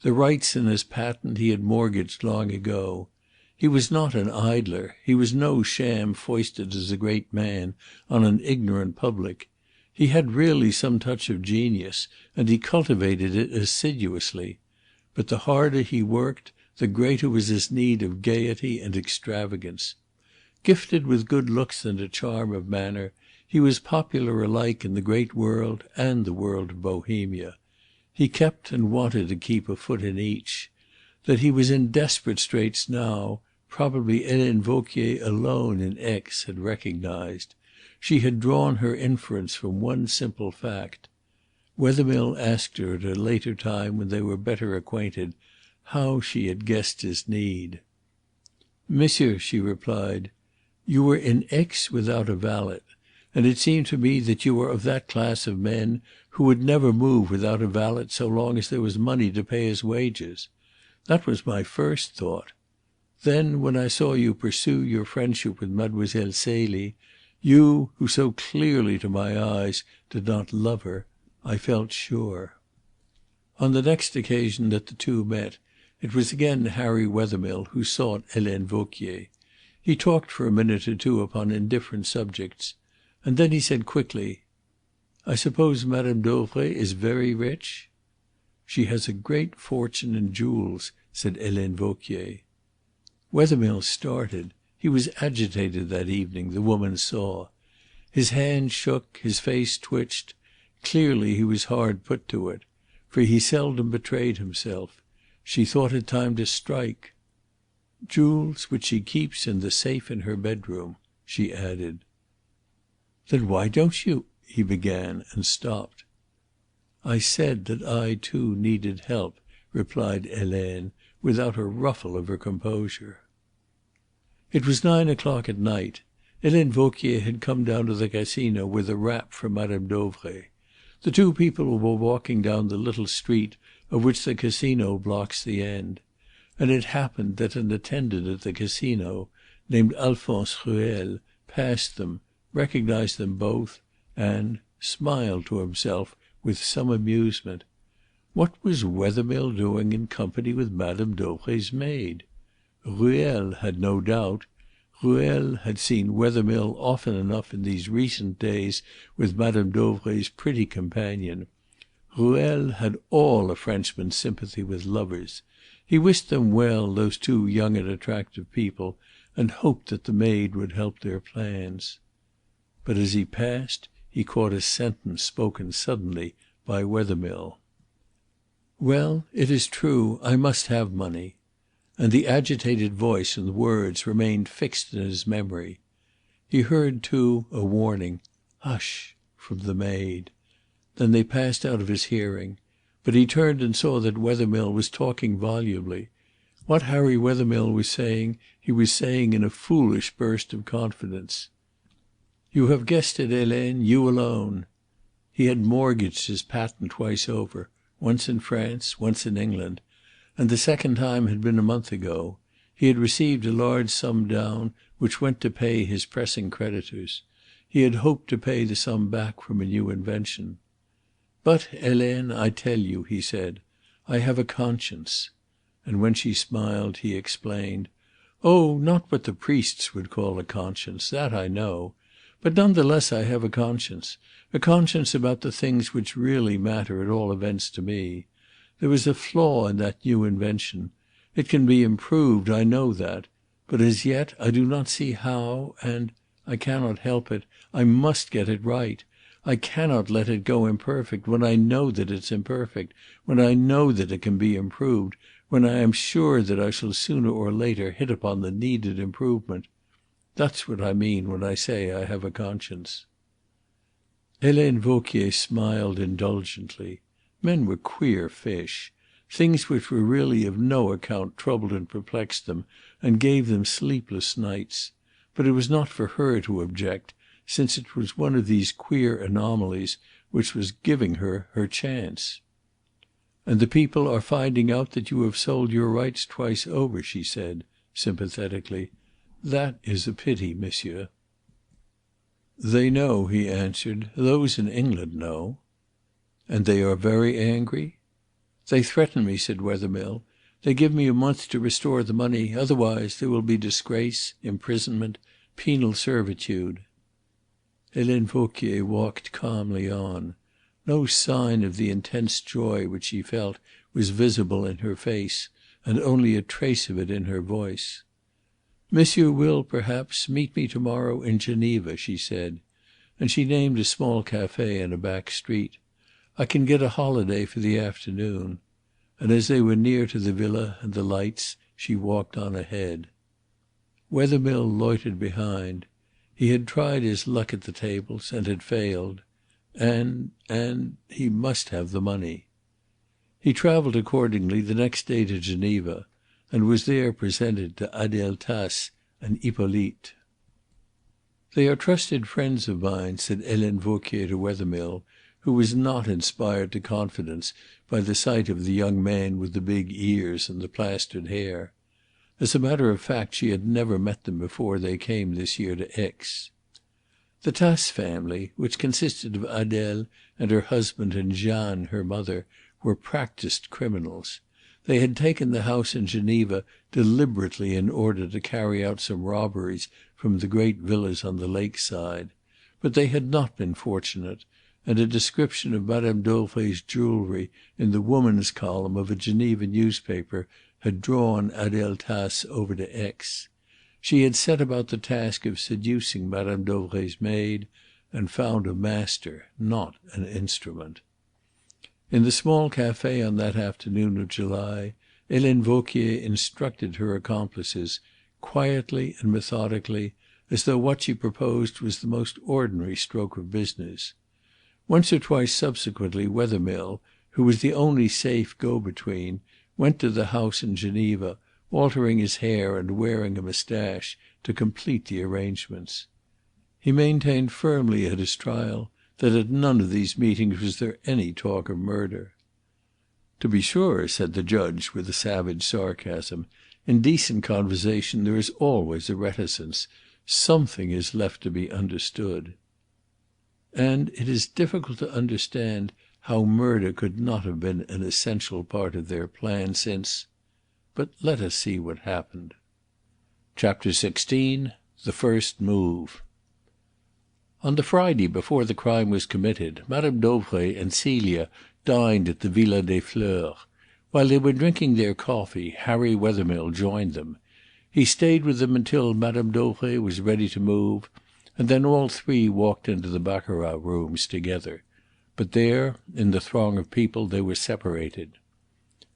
The rights in his patent he had mortgaged long ago. He was not an idler. He was no sham foisted as a great man on an ignorant public. He had really some touch of genius, and he cultivated it assiduously. But the harder he worked, the greater was his need of gaiety and extravagance. Gifted with good looks and a charm of manner, he was popular alike in the great world and the world of Bohemia. He kept and wanted to keep a foot in each. That he was in desperate straits now, probably Helene Vauquier alone in Aix had recognized. She had drawn her inference from one simple fact. Wethermill asked her at a later time, when they were better acquainted, how she had guessed his need. "Monsieur," she replied, "you were in Aix without a valet, and it seemed to me that you were of that class of men who would never move without a valet so long as there was money to pay his wages. That was my first thought. Then, when I saw you pursue your friendship with Mademoiselle Celie, you, who so clearly to my eyes did not love her, I felt sure." On the next occasion that the two met, it was again Harry Wethermill who sought Helene Vauquier. He talked for a minute or two upon indifferent subjects, and then he said quickly, "I suppose Madame Dauvray is very rich?" "She has a great fortune in jewels," said Helene Vauquier. Wethermill started. He was agitated that evening, the woman saw. His hand shook, his face twitched. Clearly he was hard put to it. for he seldom betrayed himself. She thought it time to strike. "Jewels which she keeps in the safe in her bedroom," she added. "Then why don't you—" he began, and stopped. "I said that I too needed help," replied Helene, without a ruffle of her composure. It was 9 o'clock at night. Helene Vauquier had come down to the Casino with a wrap from Mme. Dauvray. The two people were walking down the little street of which the Casino blocks the end. And it happened that an attendant at the Casino, named Alphonse Ruel, passed them, recognized them both, and smiled to himself with some amusement. What was Wethermill doing in company with Mme. Dauvray's maid? Ruel had no doubt. Ruel had seen Wethermill often enough in these recent days with Mme. Dauvray's pretty companion. Ruel had all a Frenchman's sympathy with lovers. He wished them well, those two young and attractive people, and hoped that the maid would help their plans. But as he passed he caught a sentence spoken suddenly by Wethermill. "Well, it is true, I must have money." And the agitated voice and the words remained fixed in his memory. He heard, too, a warning, "Hush!" from the maid. Then they passed out of his hearing. But he turned and saw that Wethermill was talking volubly. What Harry Wethermill was saying, he was saying in a foolish burst of confidence. "You have guessed it, Helene, you alone." He had mortgaged his patent twice over, once in France, once in England, and the second time had been a month ago. He had received a large sum down, which went to pay his pressing creditors. He had hoped to pay the sum back from a new invention. "But, Helene, I tell you," he said, "I have a conscience." And when she smiled, he explained, "Oh, not what the priests would call a conscience, that I know. But none the less I have a conscience about the things which really matter at all events to me. There is a flaw in that new invention. It can be improved, I know that. But as yet I do not see how, and I cannot help it. I must get it right. I cannot let it go imperfect when I know that it's imperfect, when I know that it can be improved, when I am sure that I shall sooner or later hit upon the needed improvement. That's what I mean when I say I have a conscience." Helene Vauquier smiled indulgently. Men were queer fish. Things which were really of no account troubled and perplexed them, and gave them sleepless nights. But it was not for her to object, since it was one of these queer anomalies which was giving her her chance. "And the people are finding out that you have sold your rights twice over," she said, sympathetically. "That is a pity, monsieur." "They know," he answered. "Those in England know." "And they are very angry?" "They threaten me," said Wethermill. "They give me a month to restore the money. Otherwise there will be disgrace, imprisonment, penal servitude." Helene Vauquier walked calmly on. No sign of the intense joy which she felt was visible in her face, and only a trace of it in her voice. "Monsieur will, perhaps, meet me to morrow in Geneva," she said, and she named a small cafe in a back street. "I can get a holiday for the afternoon." And as they were near to the villa and the lights, she walked on ahead. Wethermill loitered behind. He had tried his luck at the tables and had failed. And he must have the money. He travelled accordingly the next day to Geneva, and was there presented to Adele Tace and Hippolyte. "They are trusted friends of mine," said Helene Vauquier to Wethermill, who was not inspired to confidence by the sight of the young man with the big ears and the plastered hair. As a matter of fact, she had never met them before they came this year to Aix. The Tace family, which consisted of Adele and her husband and Jeanne, her mother, were practised criminals. They had taken the house in Geneva deliberately in order to carry out some robberies from the great villas on the lake side. But they had not been fortunate, and a description of Mme. Dauvray's jewellery in the woman's column of a Geneva newspaper had drawn Adele Tace over to Aix. She had set about the task of seducing Mme. Dauvray's maid, and found a master, not an instrument. In the small café on that afternoon of July, Helene Vauquier instructed her accomplices, quietly and methodically, as though what she proposed was the most ordinary stroke of business. Once or twice subsequently Wethermill, who was the only safe go-between, went to the house in Geneva, altering his hair and wearing a moustache to complete the arrangements. He maintained firmly at his trial that at none of these meetings was there any talk of murder. "To be sure," said the judge with a savage sarcasm, "in decent conversation there is always a reticence. Something is left to be understood." And it is difficult to understand how murder could not have been an essential part of their plan, since but let us see what happened. Chapter 16. The First Move. On the Friday before the crime was committed, Madame Dauvray and Celia dined at the Villa des Fleurs. While they were drinking their coffee, Harry Wethermill joined them. He stayed with them until Madame Dauvray was ready to move, and then all three walked into the baccarat rooms together. But there, in the throng of people, they were separated.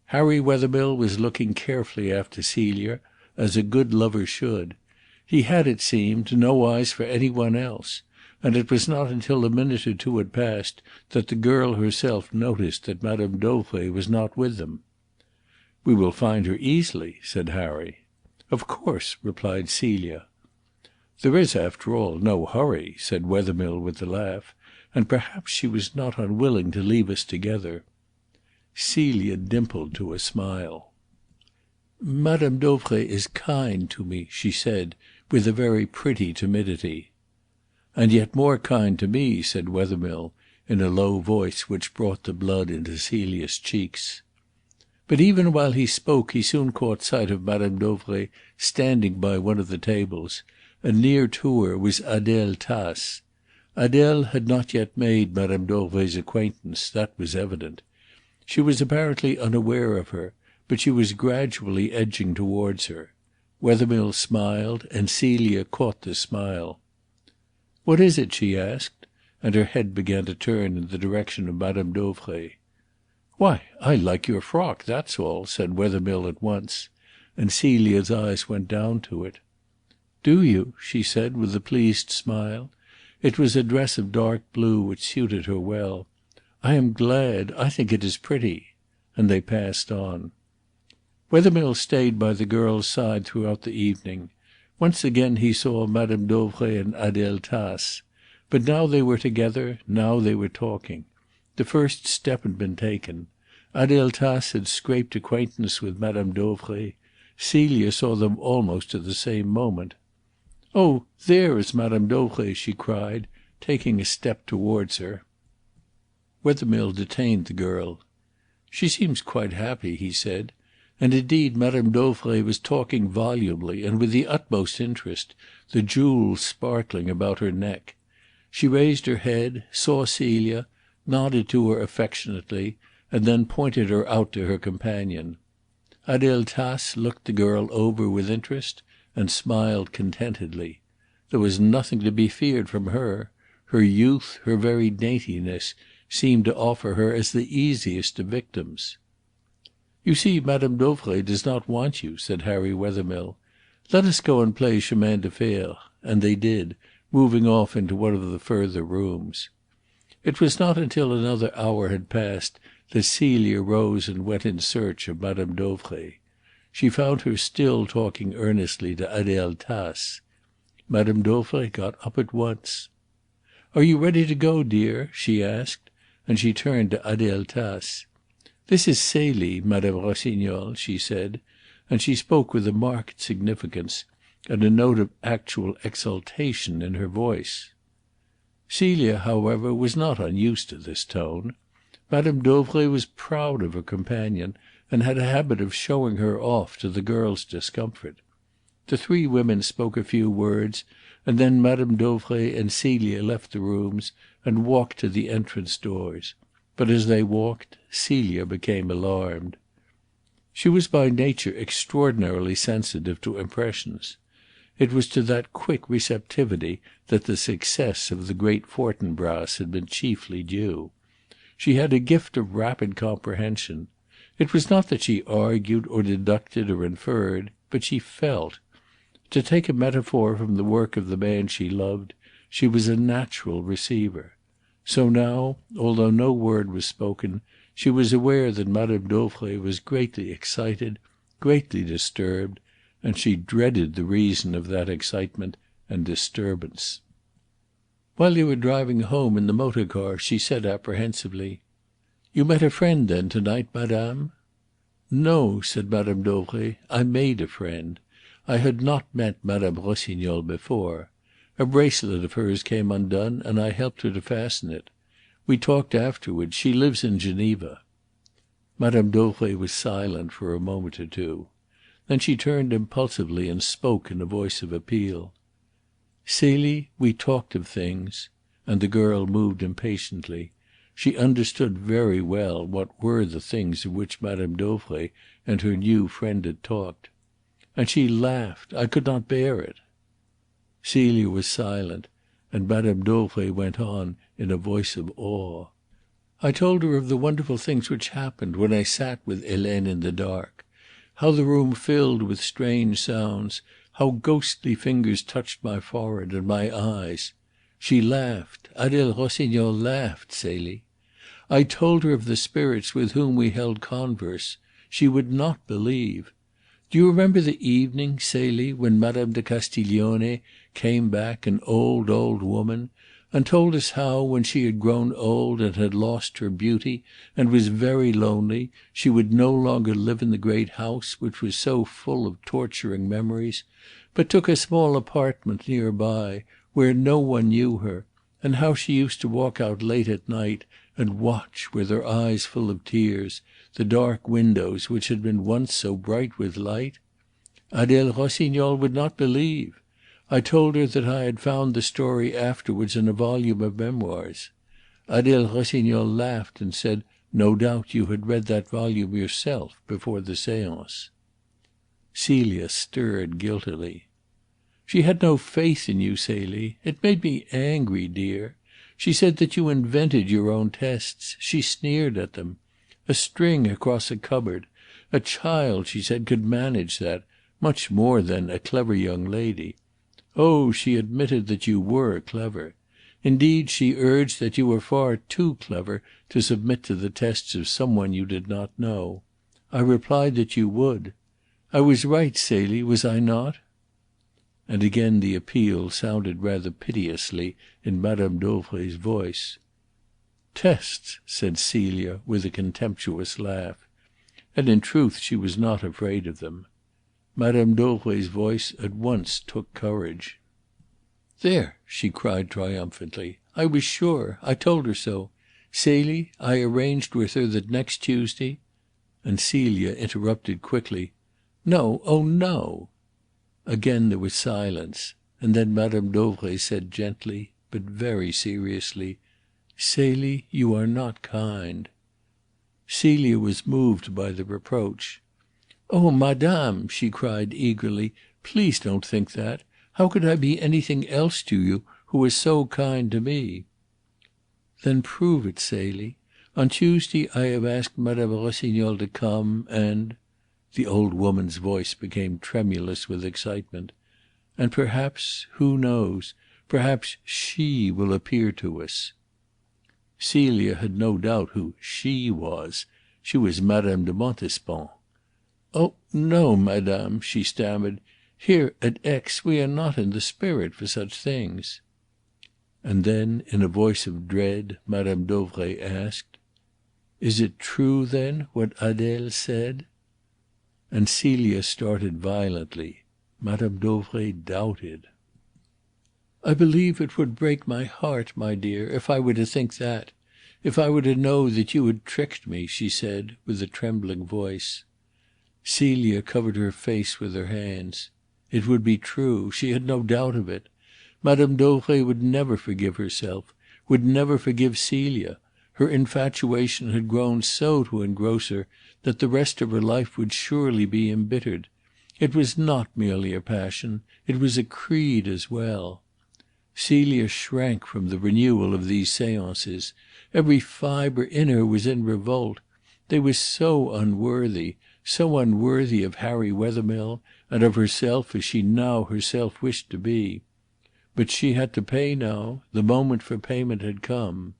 Harry Wethermill was looking carefully after Celia, as a good lover should. He had, it seemed, no eyes for any one else, and it was not until a minute or two had passed that the girl herself noticed that Madame Dauvray was not with them. "We will find her easily," said Harry. "Of course," replied Celia. "There is, after all, no hurry," said Wethermill with a laugh, "and perhaps she was not unwilling to leave us together." Celia dimpled to a smile. "Madame Dauvray is kind to me," she said, with a very pretty timidity. "And yet more kind to me," said Wethermill, in a low voice which brought the blood into Celia's cheeks. But even while he spoke he soon caught sight of Madame Dauvray standing by one of the tables, and near to her was Adèle Tace. Adèle had not yet made Madame Dauvray's acquaintance, that was evident. She was apparently unaware of her, but she was gradually edging towards her. Wethermill smiled, and Celia caught the smile. "What is it?" she asked, and her head began to turn in the direction of Madame Dauvray. "Why, I like your frock, that's all," said Wethermill at once, and Celia's eyes went down to it. "Do you?" she said with a pleased smile. It was a dress of dark blue which suited her well. "I am glad. I think it is pretty." And they passed on. Wethermill stayed by the girl's side throughout the evening. Once again he saw Madame Dauvray and Adèle Tace. But now they were together, now they were talking. The first step had been taken. Adèle Tace had scraped acquaintance with Madame Dauvray. Celia saw them almost at the same moment. "Oh, there is Madame Dauvray," she cried, taking a step towards her. Wethermill detained the girl. "She seems quite happy," he said. And indeed Madame Dauvray was talking volubly and with the utmost interest, the jewels sparkling about her neck. She raised her head, saw Celia, nodded to her affectionately, and then pointed her out to her companion. Adèle Tace looked the girl over with interest and smiled contentedly. There was nothing to be feared from her. Her youth, her very daintiness, seemed to offer her as the easiest of victims. "You see Madame Dauvray does not want you," said Harry Wethermill. "Let us go and play chemin de fer," and they did, moving off into one of the further rooms. It was not until another hour had passed that Celia rose and went in search of Madame Dauvray. She found her still talking earnestly to Adèle Tace. Madame Dauvray got up at once. "Are you ready to go, dear?" she asked, and she turned to Adèle Tace. "This is Celie, Madame Rossignol," she said, and she spoke with a marked significance and a note of actual exultation in her voice. Celia, however, was not unused to this tone. Madame Dauvray was proud of her companion, and had a habit of showing her off to the girl's discomfort. The three women spoke a few words, and then Madame Dauvray and Celia left the rooms and walked to the entrance doors. But as they walked, Celia became alarmed. She was by nature extraordinarily sensitive to impressions. It was to that quick receptivity that the success of the great Fortinbras had been chiefly due. She had a gift of rapid comprehension. It was not that she argued or deducted or inferred, but she felt. To take a metaphor from the work of the man she loved, she was a natural receiver. So now, although no word was spoken, she was aware that Madame Dauvray was greatly excited, greatly disturbed, and she dreaded the reason of that excitement and disturbance. While they were driving home in the motor car, she said apprehensively, "You met a friend, then, to-night, madame?" "No," said Madame Dauvray. "I made a friend. I had not met Madame Rossignol before. A bracelet of hers came undone, and I helped her to fasten it. We talked afterwards. She lives in Geneva." Madame Dauvray was silent for a moment or two. Then she turned impulsively and spoke in a voice of appeal. "Celie, we talked of things," and the girl moved impatiently. She understood very well what were the things of which Madame Dauvray and her new friend had talked. "And she laughed. I could not bear it." Celia was silent, and Madame Dauvray went on in a voice of awe. "I told her of the wonderful things which happened when I sat with Helene in the dark. How the room filled with strange sounds, how ghostly fingers touched my forehead and my eyes. She laughed. Adele Rossignol laughed, Celie. I told her of the spirits with whom we held converse. She would not believe. Do you remember the evening, Celie, when Madame de Castiglione came back, an old, old woman, and told us how, when she had grown old and had lost her beauty and was very lonely, she would no longer live in the great house which was so full of torturing memories, but took a small apartment near by, where no one knew her, and how she used to walk out late at night and watch, with her eyes full of tears, the dark windows which had been once so bright with light? Adele Rossignol would not believe. I told her that I had found the story afterwards in a volume of memoirs. Adele Rossignol laughed and said, 'No doubt you had read that volume yourself before the séance.'" Celia stirred guiltily. "She had no faith in you, Celie. It made me angry, dear. She said that you invented your own tests. She sneered at them. A string across a cupboard. A child, she said, could manage that, much more than a clever young lady. Oh, she admitted that you were clever. Indeed, she urged that you were far too clever to submit to the tests of some one you did not know. I replied that you would. I was right, Celie, was I not?" And again the appeal sounded rather piteously in Madame Dauvray's voice. "Tests!" said Celia with a contemptuous laugh. And in truth she was not afraid of them. Madame Dauvray's voice at once took courage. "There!" she cried triumphantly. "I was sure. I told her so. Celie, I arranged with her that next Tuesday—" And Celia interrupted quickly. "No, oh no!" Again there was silence, and then Madame Dauvray said gently, but very seriously, "Celie, you are not kind." Celia was moved by the reproach. "Oh, madame!" she cried eagerly. "Please don't think that. How could I be anything else to you, who are so kind to me?" "Then prove it, Celie. On Tuesday I have asked Madame Rossignol to come, and—" the old woman's voice became tremulous with excitement, "and perhaps, who knows, perhaps she will appear to us." Celia had no doubt who "she" was. She was Madame de Montespan. "Oh no, madame," she stammered. "Here at Aix we are not in the spirit for such things." And then, in a voice of dread, Madame Dauvray asked, "Is it true, then, what Adele said?" And Celia started violently. Madame Dauvray doubted. "I believe it would break my heart, my dear, if I were to think that, if I were to know that you had tricked me," she said, with a trembling voice. Celia covered her face with her hands. It would be true. She had no doubt of it. Madame Dauvray would never forgive herself, would never forgive Celia. Her infatuation had grown so to engross her that the rest of her life would surely be embittered. It was not merely a passion. It was a creed as well. Celia shrank from the renewal of these seances. Every fibre in her was in revolt. They were so unworthy of Harry Wethermill and of herself as she now herself wished to be. But she had to pay now. The moment for payment had come.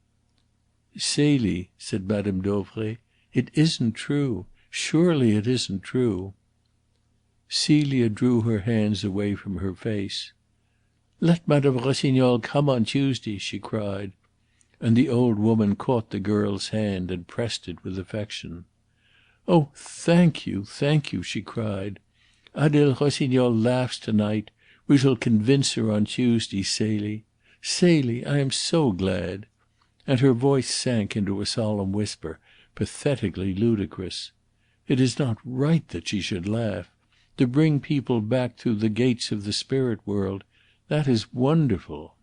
"Celie," said Madame Dauvray, "it isn't true. Surely it isn't true." Celia drew her hands away from her face. "Let Madame Rossignol come on Tuesday," she cried. And the old woman caught the girl's hand and pressed it with affection. "Oh, thank you, thank you," she cried. "Adele Rossignol laughs to night. We shall convince her on Tuesday, Celie. Celie, I am so glad." And her voice sank into a solemn whisper, pathetically ludicrous. "It is not right that she should laugh. To bring people back through the gates of the spirit world, that is wonderful."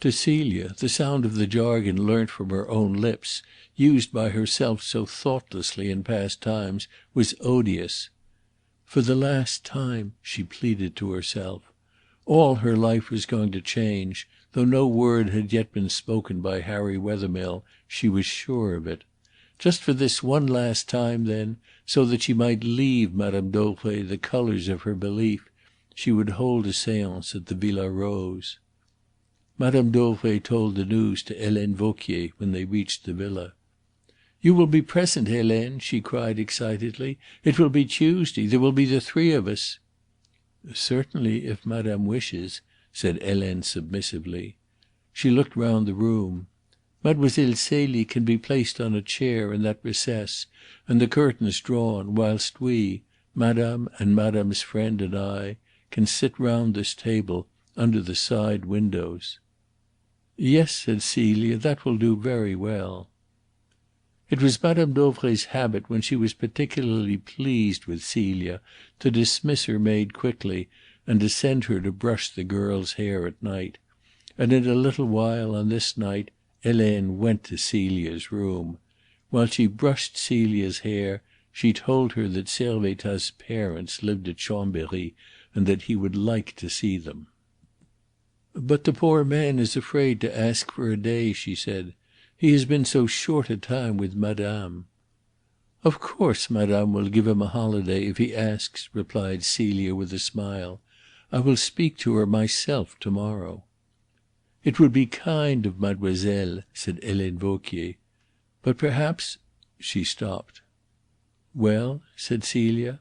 To Celia the sound of the jargon learnt from her own lips, used by herself so thoughtlessly in past times, was odious. For the last time, she pleaded to herself. All her life was going to change. Though no word had yet been spoken by Harry Wethermill, she was sure of it. Just for this one last time, then, so that she might leave Madame Dauvray the colours of her belief, she would hold a séance at the Villa Rose. Madame Dauvray told the news to Helene Vauquier when they reached the villa. "You will be present, Helene," she cried excitedly. "It will be Tuesday. There will be the three of us." "Certainly, if Madame wishes," said Helene submissively. She looked round the room. "Mademoiselle Celie can be placed on a chair in that recess, and the curtains drawn, whilst we, Madame and Madame's friend and I, can sit round this table under the side windows." "Yes," said Celia, "that will do very well." It was Madame Dauvray's habit when she was particularly pleased with Celia to dismiss her maid quickly and to send her to brush the girl's hair at night. And in a little while on this night Helene went to Celia's room. While she brushed Celia's hair she told her that Servettaz's parents lived at Chambéry and that he would like to see them. "But the poor man is afraid to ask for a day," she said. "He has been so short a time with Madame." "Of course Madame will give him a holiday if he asks," replied Celia with a smile. "I will speak to her myself to morrow." "It would be kind of mademoiselle," said Helene Vauquier. "But perhaps " She stopped. "Well?" said Celia.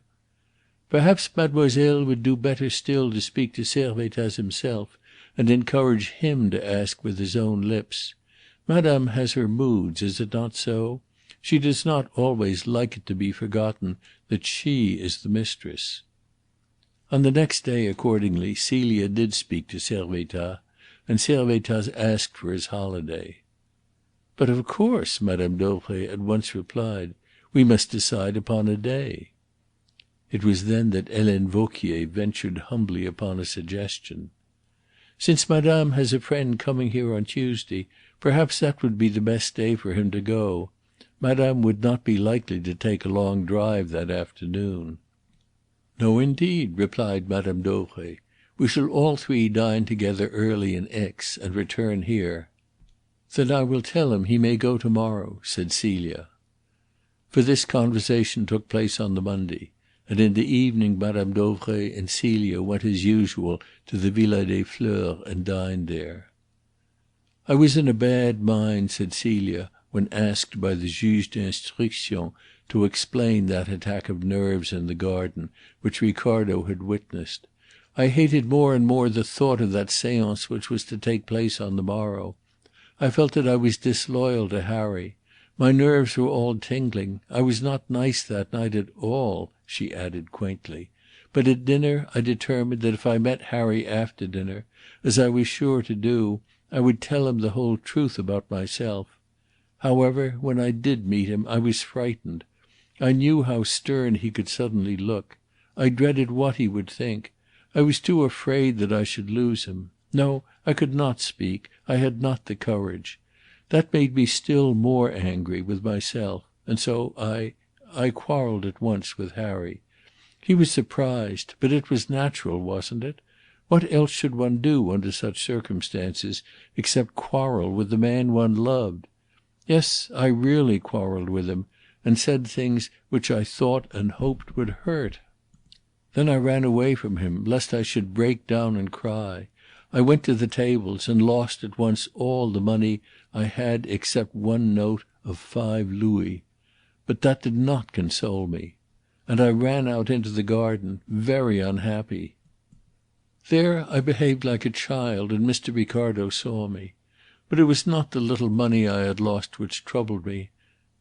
"Perhaps mademoiselle would do better still to speak to Servettaz himself and encourage him to ask with his own lips. Madame has her moods, is it not so? She does not always like it to be forgotten that she is the mistress." On the next day, accordingly, Celia did speak to Servettaz, and Servettaz asked for his holiday. "But of course," Madame Dauvray at once replied. "We must decide upon a day." It was then that Helene Vauquier ventured humbly upon a suggestion. "Since Madame has a friend coming here on Tuesday, perhaps that would be the best day for him to go. Madame would not be likely to take a long drive that afternoon." "No, indeed," replied Madame Dauvray. "We shall all three dine together early in Aix and return here." "Then I will tell him he may go to morrow," said Celia. For this conversation took place on the Monday, and in the evening Madame Dauvray and Celia went as usual to the Villa des Fleurs and dined there. "I was in a bad mind," said Celia, when asked by the juge d'instruction to explain that attack of nerves in the garden which Ricardo had witnessed. "I hated more and more the thought of that séance which was to take place on the morrow. I felt that I was disloyal to Harry. My nerves were all tingling. I was not nice that night at all," she added quaintly. "But at dinner I determined that if I met Harry after dinner, as I was sure to do, I would tell him the whole truth about myself. However, when I did meet him I was frightened. I knew how stern he could suddenly look. I dreaded what he would think. I was too afraid that I should lose him. No, I could not speak. I had not the courage. That made me still more angry with myself, and so I quarrelled at once with Harry. He was surprised, but it was natural, wasn't it? What else should one do under such circumstances except quarrel with the man one loved? Yes, I really quarrelled with him, and said things which I thought and hoped would hurt. Then I ran away from him, lest I should break down and cry. I went to the tables and lost at once all the money I had except one note of 5 louis. But that did not console me. And I ran out into the garden, very unhappy. There I behaved like a child, and Mr. Ricardo saw me. But it was not the little money I had lost which troubled me.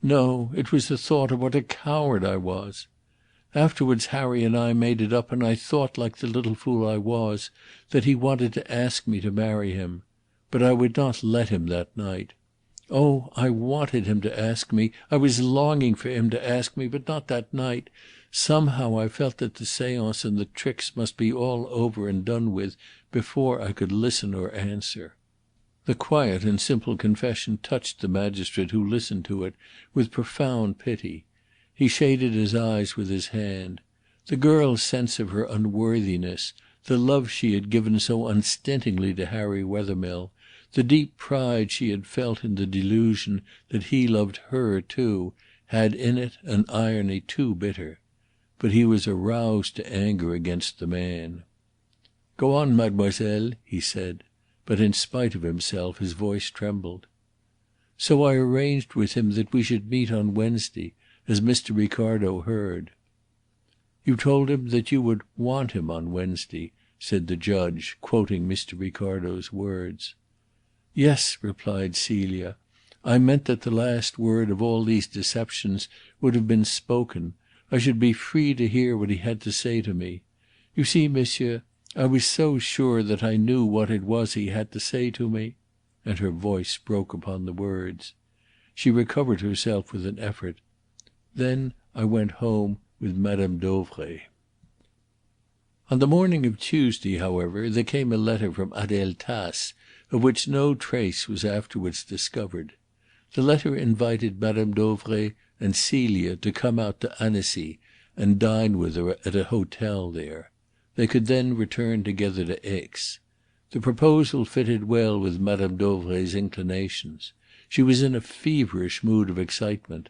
No, it was the thought of what a coward I was. Afterwards Harry and I made it up, and I thought, like the little fool I was, that he wanted to ask me to marry him. But I would not let him that night. Oh, I wanted him to ask me. I was longing for him to ask me, but not that night. Somehow I felt that the séance and the tricks must be all over and done with before I could listen or answer. The quiet and simple confession touched the magistrate who listened to it with profound pity. He shaded his eyes with his hand. The girl's sense of her unworthiness, the love she had given so unstintingly to Harry Wethermill, the deep pride she had felt in the delusion that he loved her too, had in it an irony too bitter. But he was aroused to anger against the man. "Go on, mademoiselle," he said, but in spite of himself his voice trembled. "So I arranged with him that we should meet on Wednesday, as Mr. Ricardo heard." "You told him that you would want him on Wednesday," said the judge, quoting Mr. Ricardo's words. "Yes," replied Celia. "I meant that the last word of all these deceptions would have been spoken. I should be free to hear what he had to say to me. You see, monsieur, I was so sure that I knew what it was he had to say to me," and her voice broke upon the words. She recovered herself with an effort. "Then I went home with Madame Dauvray." On the morning of Tuesday, however, there came a letter from Adele Tace, of which no trace was afterwards discovered. The letter invited Madame Dauvray and Celia to come out to Annecy and dine with her at a hotel there. They could then return together to Aix. The proposal fitted well with Madame Dauvray's inclinations. She was in a feverish mood of excitement.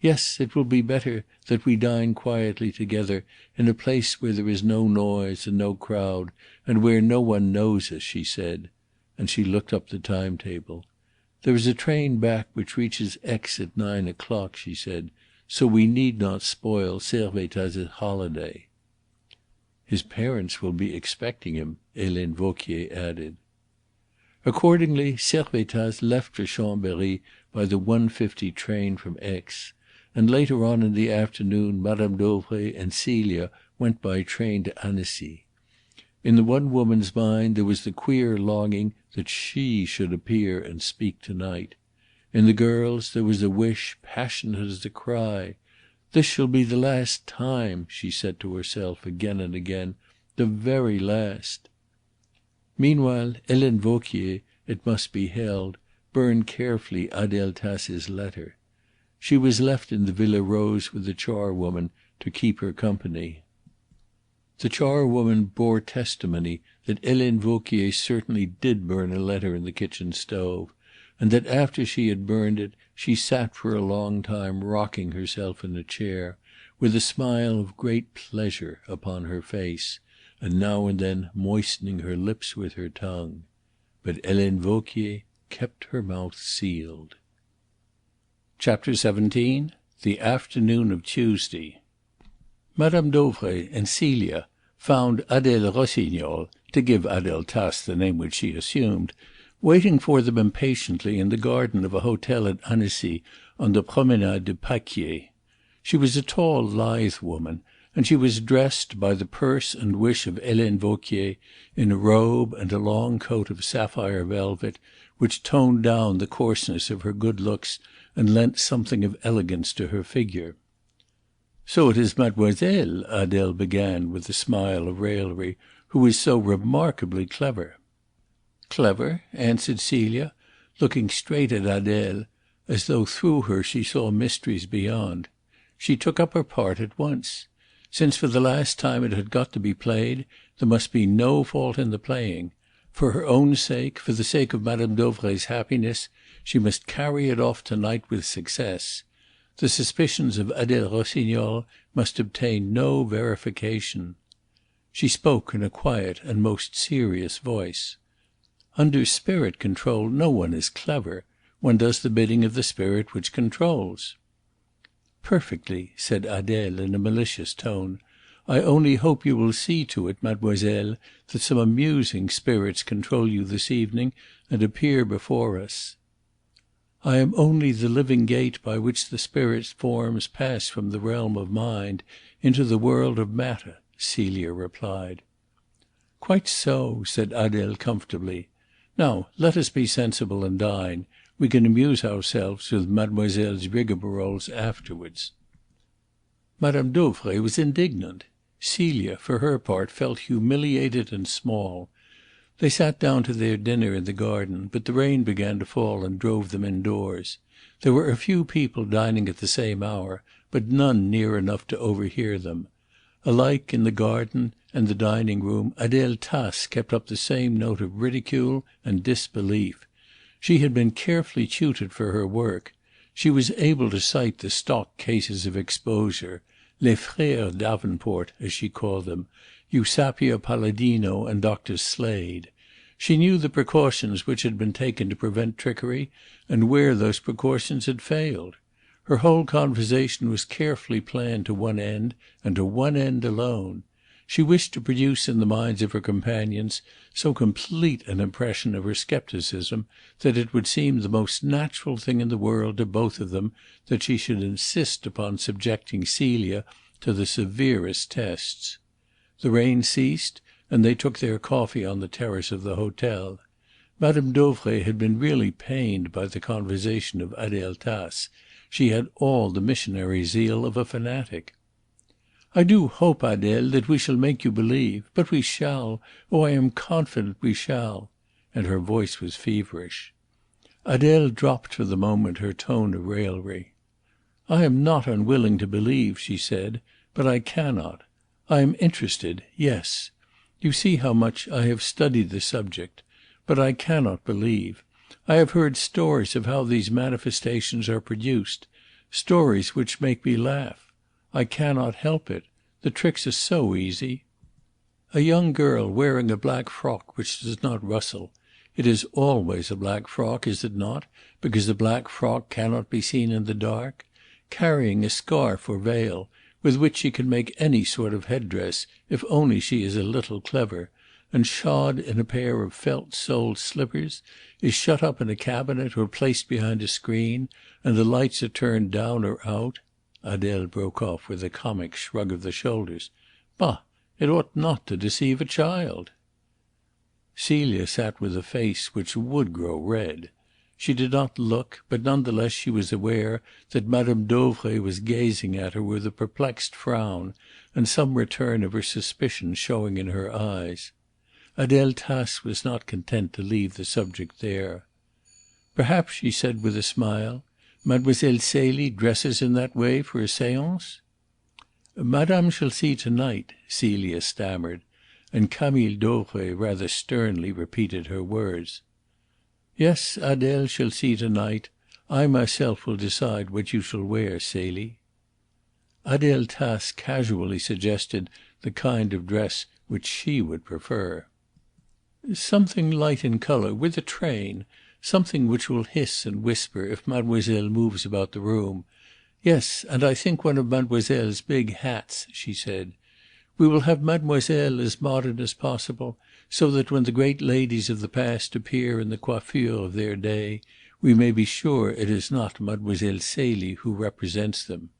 "Yes, it will be better that we dine quietly together in a place where there is no noise and no crowd, and where no one knows us," she said, and she looked up the timetable. "There is a train back which reaches Aix at 9 o'clock," she said, "so we need not spoil Servettaz's holiday." "His parents will be expecting him," Helene Vauquier added. Accordingly Servettaz left for Chambéry by the 1:50 train from Aix, and later on in the afternoon Madame Dauvray and Celia went by train to Annecy. In the one woman's mind there was the queer longing that she should appear and speak to-night. In the girl's there was a wish passionate as a cry. "This shall be the last time," she said to herself again and again, "the very last." Meanwhile Helene Vauquier, it must be held, burned carefully Adele Tace's letter. She was left in the Villa Rose with the charwoman to keep her company. The charwoman bore testimony that Helene Vauquier certainly did burn a letter in the kitchen stove, and that after she had burned it she sat for a long time rocking herself in a chair, with a smile of great pleasure upon her face, and now and then moistening her lips with her tongue. But Helene Vauquier kept her mouth sealed. Chapter 17. The afternoon of Tuesday. Madame Dauvray and Celia found Adèle Rossignol, to give Adèle Tace the name which she assumed, waiting for them impatiently in the garden of a hotel at Annecy on the Promenade du Paquier. She was a tall, lithe woman, and she was dressed, by the purse and wish of Helene Vauquier, in a robe and a long coat of sapphire velvet, which toned down the coarseness of her good looks and lent something of elegance to her figure. "So it is mademoiselle," Adèle began with a smile of raillery, "who is so remarkably clever." "Clever?" answered Celia, looking straight at Adèle, as though through her she saw mysteries beyond. She took up her part at once. Since for the last time it had got to be played, there must be no fault in the playing. For her own sake, for the sake of Madame Dauvray's happiness, she must carry it off to night with success. The suspicions of Adele Rossignol must obtain no verification. She spoke in a quiet and most serious voice. Under spirit control no one is clever. One does the bidding of the spirit which controls. "Perfectly," said Adele in a malicious tone. "I only hope you will see to it, mademoiselle, that some amusing spirits control you this evening and appear before us." "I am only the living gate by which the spirit forms pass from the realm of mind into the world of matter," Celia replied. "Quite so," said Adele comfortably. "Now let us be sensible and dine. We can amuse ourselves with mademoiselle's rigmaroles afterwards." Madame Dauvray was indignant. Celia, for her part, felt humiliated and small. They sat down to their dinner in the garden, but the rain began to fall and drove them indoors. There were a few people dining at the same hour, but none near enough to overhear them. Alike in the garden and the dining room, Adele Tace kept up the same note of ridicule and disbelief. She had been carefully tutored for her work. She was able to cite the stock cases of exposure, les frères Davenport, as she called them, Eusapia Palladino and Dr. Slade. She knew the precautions which had been taken to prevent trickery, and where those precautions had failed. Her whole conversation was carefully planned to one end, and to one end alone. She wished to produce in the minds of her companions so complete an impression of her scepticism that it would seem the most natural thing in the world to both of them that she should insist upon subjecting Celia to the severest tests. The rain ceased, and they took their coffee on the terrace of the hotel. Madame Dauvray had been really pained by the conversation of Adele Tace. She had all the missionary zeal of a fanatic. "I do hope, Adele, that we shall make you believe. But we shall. Oh, I am confident we shall." And her voice was feverish. Adele dropped for the moment her tone of raillery. "I am not unwilling to believe," she said, "but I cannot. I am interested, yes. You see how much I have studied the subject. But I cannot believe. I have heard stories of how these manifestations are produced, stories which make me laugh. I cannot help it. The tricks are so easy. A young girl wearing a black frock which does not rustle. It is always a black frock, is it not, because a black frock cannot be seen in the dark? Carrying a scarf or veil, with which she can make any sort of headdress if only she is a little clever, and shod in a pair of felt-soled slippers, is shut up in a cabinet or placed behind a screen, and the lights are turned down or out." Adele broke off with a comic shrug of the shoulders. "Bah! It ought not to deceive a child." Celia sat with a face which would grow red. She did not look, but none the less she was aware that Madame Dauvray was gazing at her with a perplexed frown, and some return of her suspicion showing in her eyes. Adele Tace was not content to leave the subject there. "Perhaps," she said with a smile, "Mademoiselle Celie dresses in that way for a séance?" "Madame shall see to night," Celia stammered, and Camille Dauvray rather sternly repeated her words. "Yes, Adele shall see to night. I myself will decide what you shall wear, Celie." Adele Tace casually suggested the kind of dress which she would prefer. "Something light in colour, with a train. Something which will hiss and whisper if mademoiselle moves about the room. Yes, and I think one of mademoiselle's big hats," she said. "We will have mademoiselle as modern as possible, so that when the great ladies of the past appear in the coiffure of their day, we may be sure it is not Mademoiselle Celie who represents them."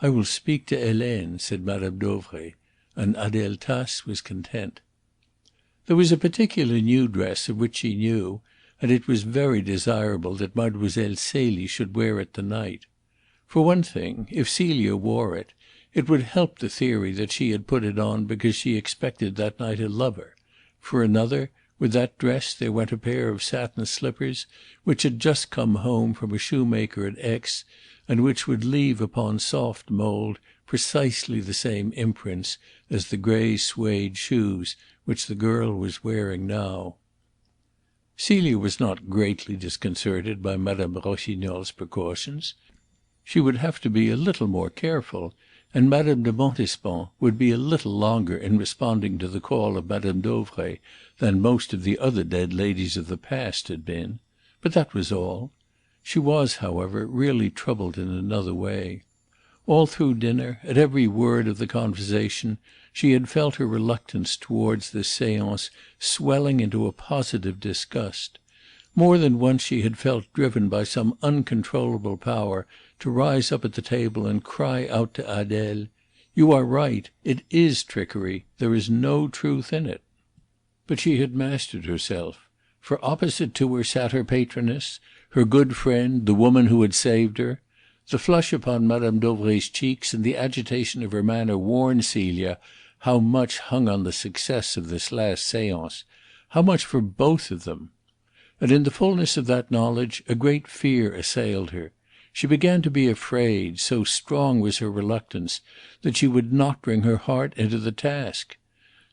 "I will speak to Helene," said Madame Dauvray, and Adele Tace was content. There was a particular new dress of which she knew, and it was very desirable that Mademoiselle Celie should wear it to night. For one thing, if Celia wore it, it would help the theory that she had put it on because she expected that night a lover. For another, with that dress there went a pair of satin slippers which had just come home from a shoemaker at Aix, and which would leave upon soft mould precisely the same imprints as the grey suede shoes which the girl was wearing now. Celia was not greatly disconcerted by Mme. Rossignol's precautions. She would have to be a little more careful, and Madame de Montespan would be a little longer in responding to the call of Madame Dauvray than most of the other dead ladies of the past had been. But that was all. She was, however, really troubled in another way. All through dinner, at every word of the conversation, she had felt her reluctance towards this séance swelling into a positive disgust. More than once she had felt driven by some uncontrollable power to rise up at the table and cry out to Adèle, "You are right. It is trickery. There is no truth in it." But she had mastered herself, for opposite to her sat her patroness, her good friend, the woman who had saved her. The flush upon Madame Dauvray's cheeks and the agitation of her manner warned Celia how much hung on the success of this last séance, how much for both of them. And in the fullness of that knowledge a great fear assailed her. She began to be afraid, so strong was her reluctance, that she would not bring her heart into the task.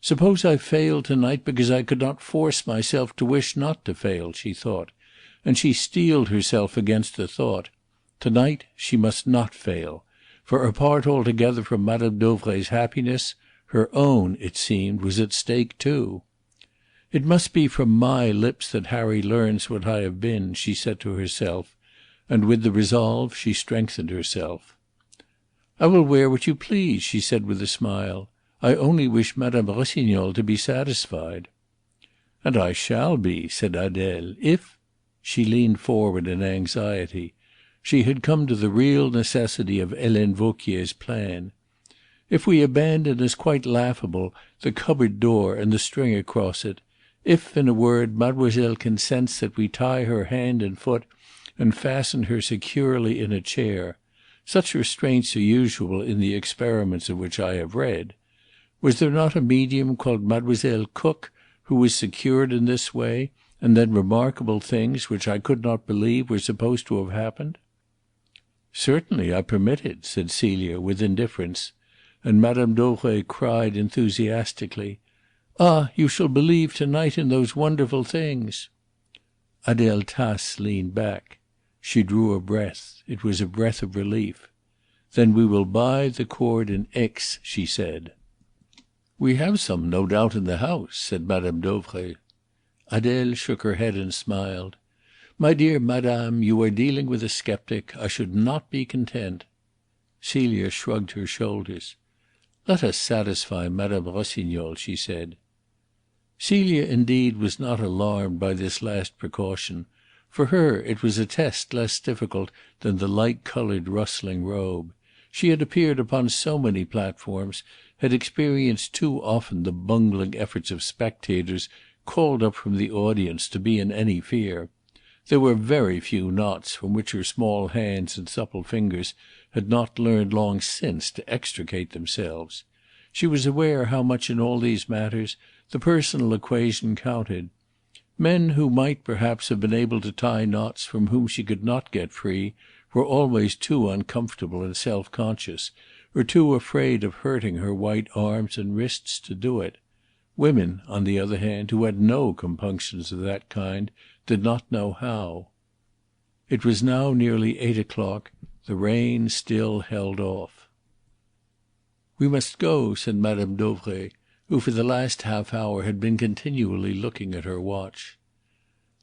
"Suppose I failed to night because I could not force myself to wish not to fail," she thought, and she steeled herself against the thought. To night she must not fail, for apart altogether from Madame Dauvray's happiness, her own, it seemed, was at stake too. "It must be from my lips that Harry learns what I have been," she said to herself, and with the resolve she strengthened herself. "I will wear what you please," she said with a smile. "I only wish Madame Rossignol to be satisfied." "And I shall be," said Adèle, "if—" She leaned forward in anxiety. She had come to the real necessity of Helene Vauquier's plan. "If we abandon as quite laughable the cupboard door and the string across it, if, in a word, mademoiselle consents that we tie her hand and foot and fasten her securely in a chair. Such restraints are usual in the experiments of which I have read. Was there not a medium called Mademoiselle Cook who was secured in this way, and then remarkable things, which I could not believe, were supposed to have happened?" "Certainly I permit it," said Celia with indifference, and Madame Dauvray cried enthusiastically, "Ah, you shall believe to night in those wonderful things!" Adèle Tace leaned back. She drew a breath. It was a breath of relief. "Then we will buy the cord in Aix," she said. "We have some, no doubt, in the house," said Madame Dauvray. Adèle shook her head and smiled. "My dear madame, you are dealing with a sceptic. I should not be content." Celia shrugged her shoulders. "Let us satisfy Madame Rossignol," she said. Celia indeed was not alarmed by this last precaution. For her it was a test less difficult than the light-coloured rustling robe. She had appeared upon so many platforms, had experienced too often the bungling efforts of spectators called up from the audience to be in any fear. There were very few knots from which her small hands and supple fingers had not learned long since to extricate themselves. She was aware how much in all these matters the personal equation counted. Men who might perhaps have been able to tie knots from whom she could not get free were always too uncomfortable and self-conscious, or too afraid of hurting her white arms and wrists to do it. Women, on the other hand, who had no compunctions of that kind, did not know how. It was now nearly 8 o'clock. The rain still held off. "We must go," said Madame Dauvray, who for the last half hour had been continually looking at her watch.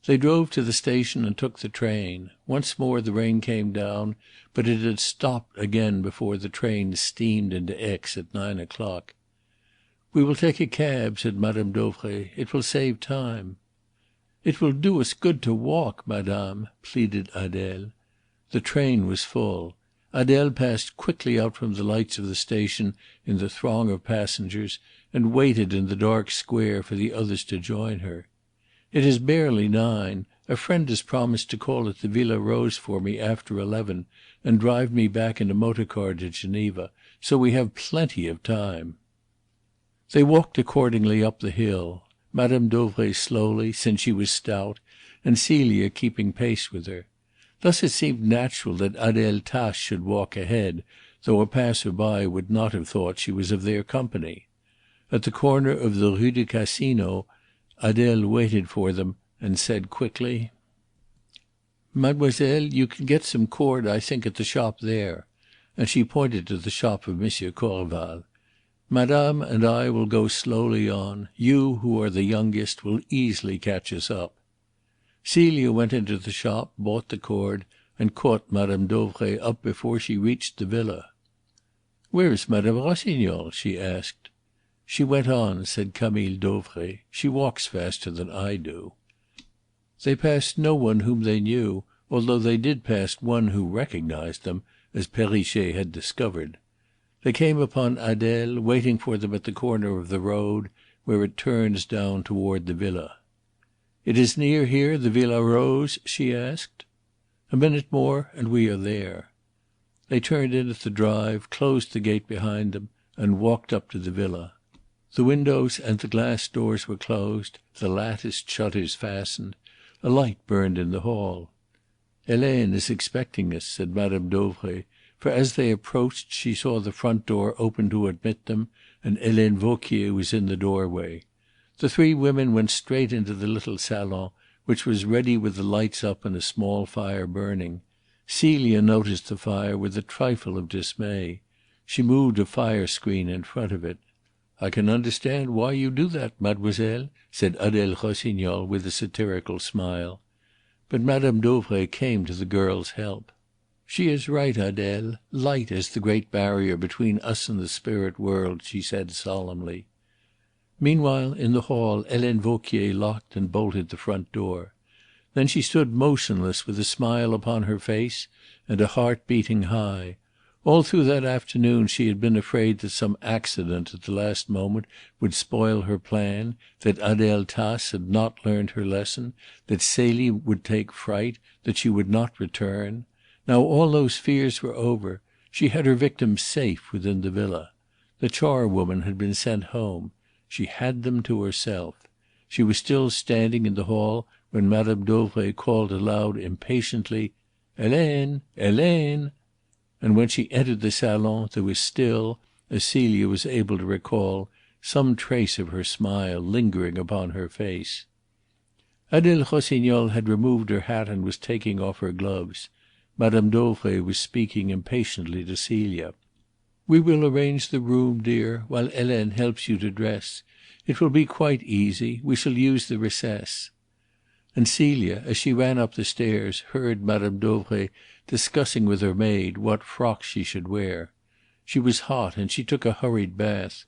They drove to the station and took the train. Once more the rain came down, but it had stopped again before the train steamed into Aix at 9 o'clock. "We will take a cab," said Madame Dauvray. "It will save time." "It will do us good to walk, madame," pleaded Adèle. The train was full. Adèle passed quickly out from the lights of the station in the throng of passengers, and waited in the dark square for the others to join her. "It is barely 9. A friend has promised to call at the Villa Rose for me after 11 and drive me back in a motor car to Geneva, so we have plenty of time." They walked accordingly up the hill, Madame Dauvray slowly, since she was stout, and Celia keeping pace with her. Thus it seemed natural that Adele Tace should walk ahead, though a passer-by would not have thought she was of their company. At the corner of the Rue du Casino, Adele waited for them and said quickly: "Mademoiselle, you can get some cord, I think, at the shop there." And she pointed to the shop of Monsieur Corval. "Madame and I will go slowly on. You, who are the youngest, will easily catch us up." Celia went into the shop, bought the cord, and caught Madame Dauvray up before she reached the villa. "Where is Madame Rossignol?" she asked. "She went on," said Camille Dauvray. "She walks faster than I do." They passed no one whom they knew, although they did pass one who recognized them, as Perrichet had discovered. They came upon Adele, waiting for them at the corner of the road where it turns down toward the villa. "It is near here, the Villa Rose?" she asked. "A minute more and we are there." They turned in at the drive, closed the gate behind them, and walked up to the villa. The windows and the glass doors were closed, the latticed shutters fastened. A light burned in the hall. "Helene is expecting us," said Madame Dauvray, for as they approached she saw the front door open to admit them, and Helene Vauquier was in the doorway. The three women went straight into the little salon, which was ready with the lights up and a small fire burning. Celia noticed the fire with a trifle of dismay. She moved a fire screen in front of it. "I can understand why you do that, mademoiselle," said Adele Rossignol with a satirical smile. But Madame Dauvray came to the girl's help. "She is right, Adele. Light is the great barrier between us and the spirit world," she said solemnly. Meanwhile, in the hall, Helene Vauquier locked and bolted the front door. Then she stood motionless with a smile upon her face and a heart beating high. All through that afternoon she had been afraid that some accident at the last moment would spoil her plan, that Adele Tace had not learned her lesson, that Celie would take fright, that she would not return. Now all those fears were over. She had her victims safe within the villa. The charwoman had been sent home. She had them to herself. She was still standing in the hall when Madame Dauvray called aloud impatiently, "Helene! Helene!" And when she entered the salon there was still, as Celia was able to recall, some trace of her smile lingering upon her face. Adele Rossignol had removed her hat and was taking off her gloves. Madame Dauvray was speaking impatiently to Celia. "We will arrange the room, dear, while Helene helps you to dress. It will be quite easy. We shall use the recess." And Celia, as she ran up the stairs, heard Madame Dauvray discussing with her maid what frock she should wear. She was hot and she took a hurried bath.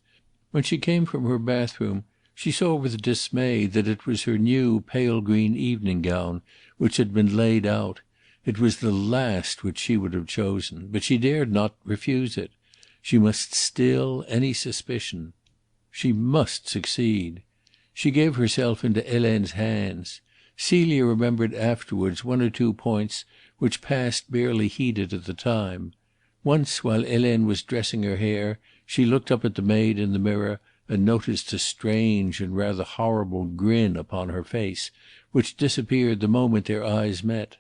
When she came from her bathroom she saw with dismay that it was her new pale green evening gown which had been laid out. It was the last which she would have chosen, but she dared not refuse it. She must still any suspicion. She must succeed. She gave herself into Helene's hands. Celia remembered afterwards one or two points which passed barely heeded at the time. Once, while Helene was dressing her hair, she looked up at the maid in the mirror and noticed a strange and rather horrible grin upon her face, which disappeared the moment their eyes met.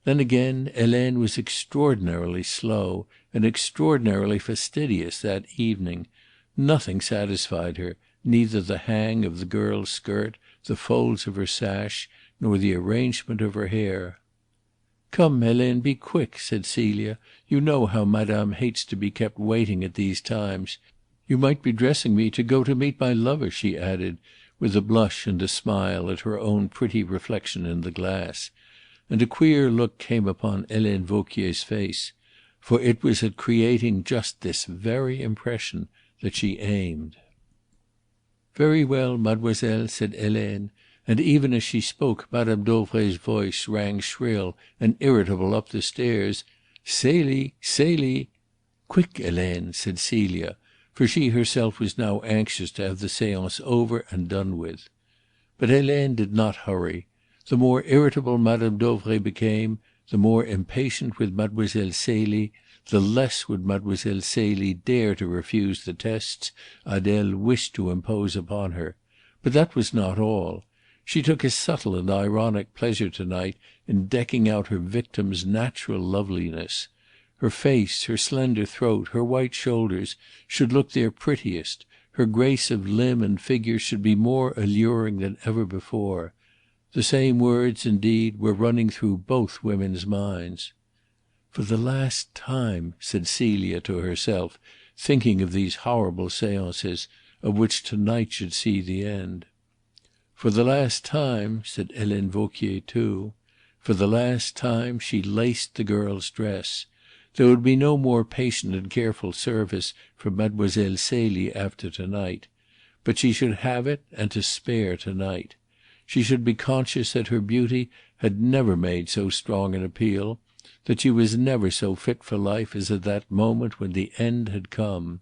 Then again Helene was extraordinarily slow and extraordinarily fastidious that evening. Nothing satisfied her, neither the hang of the girl's skirt, the folds of her sash, nor the arrangement of her hair. "Come, Helene, be quick," said Celia. "You know how madame hates to be kept waiting at these times. You might be dressing me to go to meet my lover," she added, with a blush and a smile at her own pretty reflection in the glass. And a queer look came upon Helene Vauquier's face, for it was at creating just this very impression that she aimed. "Very well, mademoiselle," said Helene, and even as she spoke Madame Dauvray's voice rang shrill and irritable up the stairs. "Celie! Celie!" "Quick, Helene," said Celia, for she herself was now anxious to have the séance over and done with. But Helene did not hurry. The more irritable Madame Dauvray became, the more impatient with Mademoiselle Celie, the less would Mademoiselle Celie dare to refuse the tests Adele wished to impose upon her. But that was not all. She took a subtle and ironic pleasure to night in decking out her victim's natural loveliness. Her face, her slender throat, her white shoulders should look their prettiest, her grace of limb and figure should be more alluring than ever before. The same words, indeed, were running through both women's minds. "For the last time," said Celia to herself, thinking of these horrible seances, of which to night should see the end. For the last time, said Helene Vauquier too. For the last time she laced the girl's dress. There would be no more patient and careful service for Mademoiselle Celie after to night. But she should have it and to spare to night. She should be conscious that her beauty had never made so strong an appeal, that she was never so fit for life as at that moment when the end had come.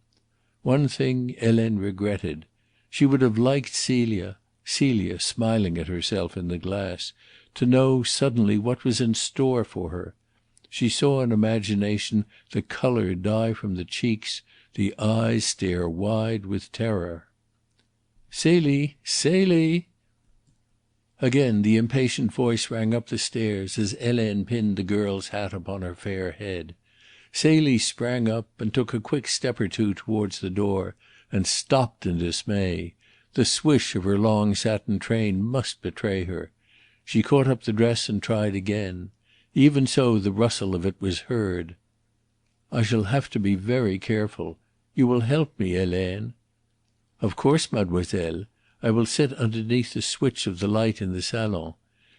One thing Helene regretted. She would have liked Celia, smiling at herself in the glass, to know suddenly what was in store for her. She saw in imagination the colour die from the cheeks, the eyes stare wide with terror. "Celie! Celie!" Again the impatient voice rang up the stairs as Helene pinned the girl's hat upon her fair head. Celie sprang up and took a quick step or two towards the door, and stopped in dismay. The swish of her long satin train must betray her. She caught up the dress and tried again. Even so the rustle of it was heard. "I shall have to be very careful. You will help me, Helene?" "Of course, mademoiselle. I will sit underneath the switch of the light in the salon.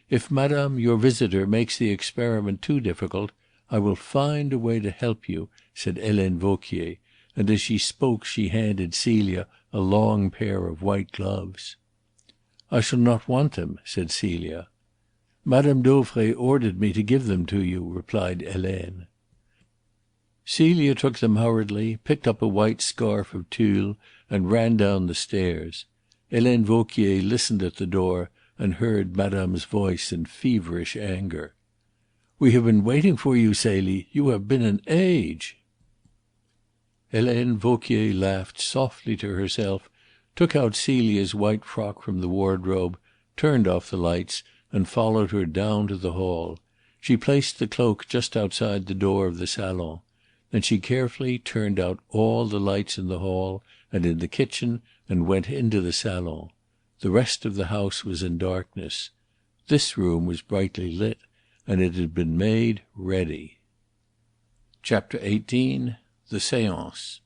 If madame, your visitor, makes the experiment too difficult, I will find a way to help you," said Helene Vauquier, and as she spoke she handed Celia a long pair of white gloves. "I shall not want them," said Celia. "Madame Dauvray ordered me to give them to you," replied Helene. Celia took them hurriedly, picked up a white scarf of tulle, and ran down the stairs. Helene Vauquier listened at the door and heard madame's voice in feverish anger. "We have been waiting for you, Celie. You have been an age." Helene Vauquier laughed softly to herself, took out Celia's white frock from the wardrobe, turned off the lights, and followed her down to the hall. She placed the cloak just outside the door of the salon. Then she carefully turned out all the lights in the hall and in the kitchen and went into the salon. The rest of the house was in darkness. This room was brightly lit, and it had been made ready. Chapter 18 The Séance.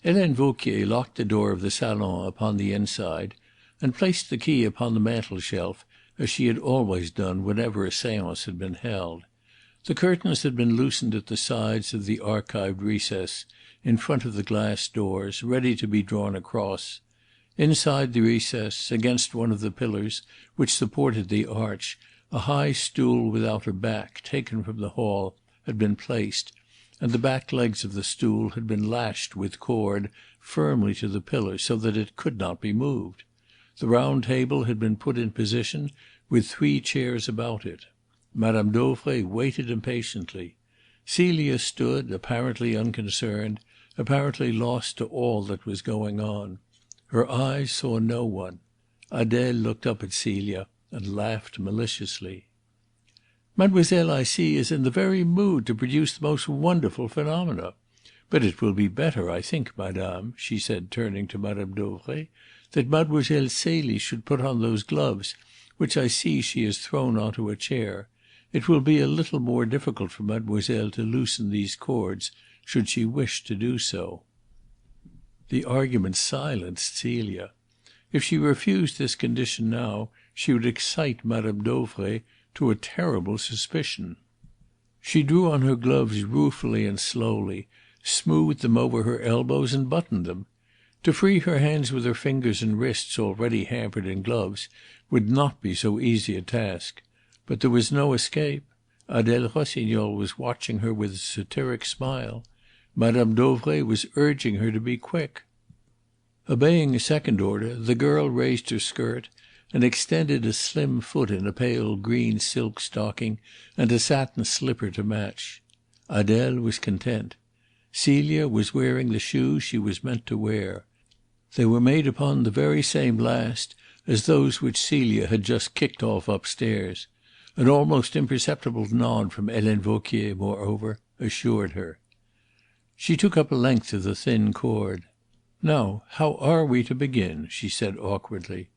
Helene Vauquier locked the door of the salon upon the inside and placed the key upon the mantel-shelf, as she had always done whenever a séance had been held. The curtains had been loosened at the sides of the arched recess, in front of the glass doors, ready to be drawn across. Inside the recess, against one of the pillars which supported the arch, a high stool without a back, taken from the hall, had been placed, and the back legs of the stool had been lashed with cord firmly to the pillar so that it could not be moved. The round table had been put in position, with 3 chairs about it. Madame Dauvray waited impatiently. Celia stood, apparently unconcerned, apparently lost to all that was going on. Her eyes saw no one. Adele looked up at Celia and laughed maliciously. "Mademoiselle, I see, is in the very mood to produce the most wonderful phenomena. But it will be better, I think, madame," she said, turning to Madame Dauvray, "that Mademoiselle Celie should put on those gloves, which I see she has thrown onto a chair. It will be a little more difficult for mademoiselle to loosen these cords, should she wish to do so." The argument silenced Celia. If she refused this condition now, she would excite Madame Dauvray to a terrible suspicion. She drew on her gloves ruefully and slowly, smoothed them over her elbows and buttoned them. To free her hands with her fingers and wrists already hampered in gloves would not be so easy a task. But there was no escape. Adele Rossignol was watching her with a satiric smile. Madame Dauvray was urging her to be quick. Obeying a second order, the girl raised her skirt and extended a slim foot in a pale green silk stocking and a satin slipper to match. Adele was content. Celia was wearing the shoes she was meant to wear. They were made upon the very same last as those which Celia had just kicked off upstairs. An almost imperceptible nod from Helene Vauquier, moreover, assured her. She took up a length of the thin cord. "Now, how are we to begin?" she said awkwardly.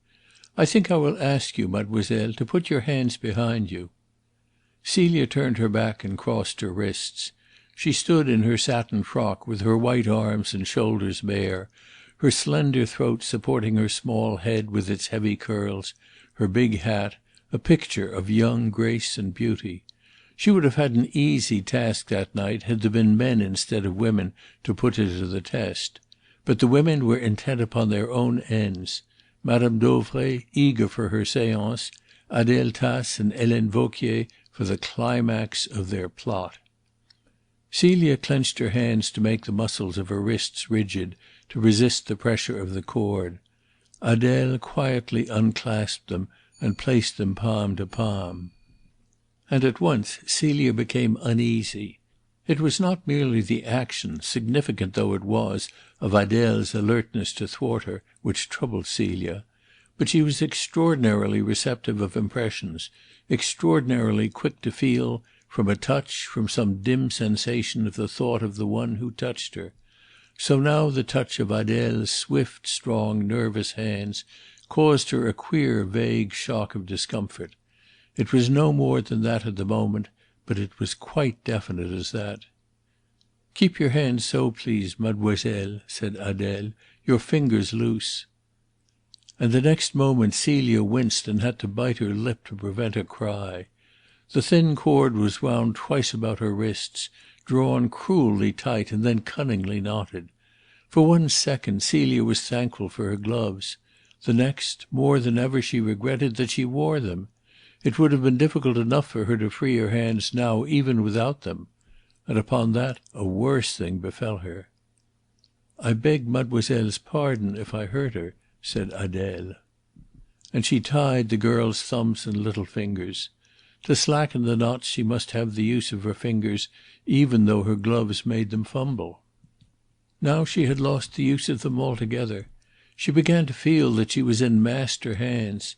"I think I will ask you, mademoiselle, to put your hands behind you." Celia turned her back and crossed her wrists. She stood in her satin frock with her white arms and shoulders bare, her slender throat supporting her small head with its heavy curls, her big hat, a picture of young grace and beauty. She would have had an easy task that night had there been men instead of women to put her to the test. But the women were intent upon their own ends. Madame Dauvray, eager for her séance, Adèle Tace and Helene Vauquier for the climax of their plot. Celia clenched her hands to make the muscles of her wrists rigid to resist the pressure of the cord. Adèle quietly unclasped them and placed them palm to palm. And at once Celia became uneasy. It was not merely the action, significant though it was, of Adèle's alertness to thwart her, which troubled Celia, but she was extraordinarily receptive of impressions, extraordinarily quick to feel, from a touch, from some dim sensation of the thought of the one who touched her. So now the touch of Adèle's swift, strong, nervous hands caused her a queer, vague shock of discomfort. It was no more than that at the moment, but it was quite definite as that. "Keep your hands so, please, mademoiselle," said Adèle. "Your fingers loose." And the next moment Celia winced and had to bite her lip to prevent a cry. The thin cord was wound twice about her wrists, drawn cruelly tight and then cunningly knotted. For 1 second Celia was thankful for her gloves. The next, more than ever she regretted that she wore them. It would have been difficult enough for her to free her hands now even without them. And upon that a worse thing befell her. "I beg mademoiselle's pardon if I hurt her," said Adèle. And she tied the girl's thumbs and little fingers. To slacken the knots she must have the use of her fingers, even though her gloves made them fumble. Now she had lost the use of them altogether. She began to feel that she was in master hands.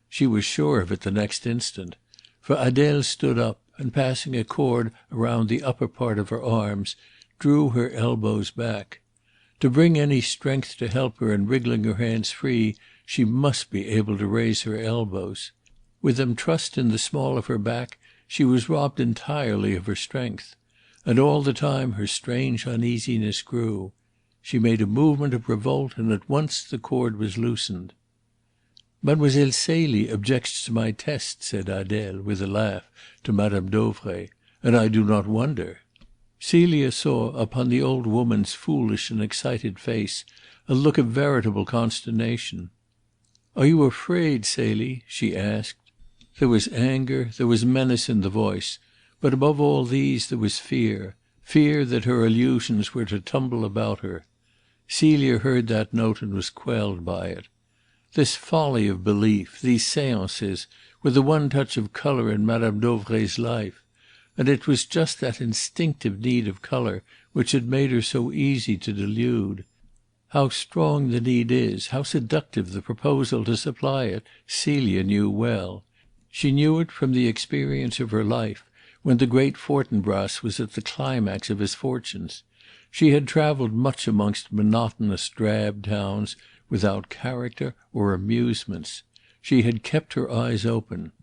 She was sure of it the next instant. For Adèle stood up, and passing a cord around the upper part of her arms, drew her elbows back. To bring any strength to help her in wriggling her hands free, she must be able to raise her elbows. With them trussed in the small of her back, she was robbed entirely of her strength. And all the time her strange uneasiness grew. She made a movement of revolt, and at once the cord was loosened. "Mademoiselle Celie objects to my test," said Adèle, with a laugh, to Madame Dauvray, "and I do not wonder." Celia saw upon the old woman's foolish and excited face a look of veritable consternation. "Are you afraid, Celie?" she asked. There was anger, there was menace in the voice, but above all these there was fear, fear that her illusions were to tumble about her. Celia heard that note and was quelled by it. This folly of belief, these séances, were the one touch of colour in Madame Dauvray's life, and it was just that instinctive need of colour which had made her so easy to delude. How strong the need is, how seductive the proposal to supply it, Celia knew well. She knew it from the experience of her life, when the great Fortinbras was at the climax of his fortunes. She had travelled much amongst monotonous, drab towns, without character or amusements. She had kept her eyes open.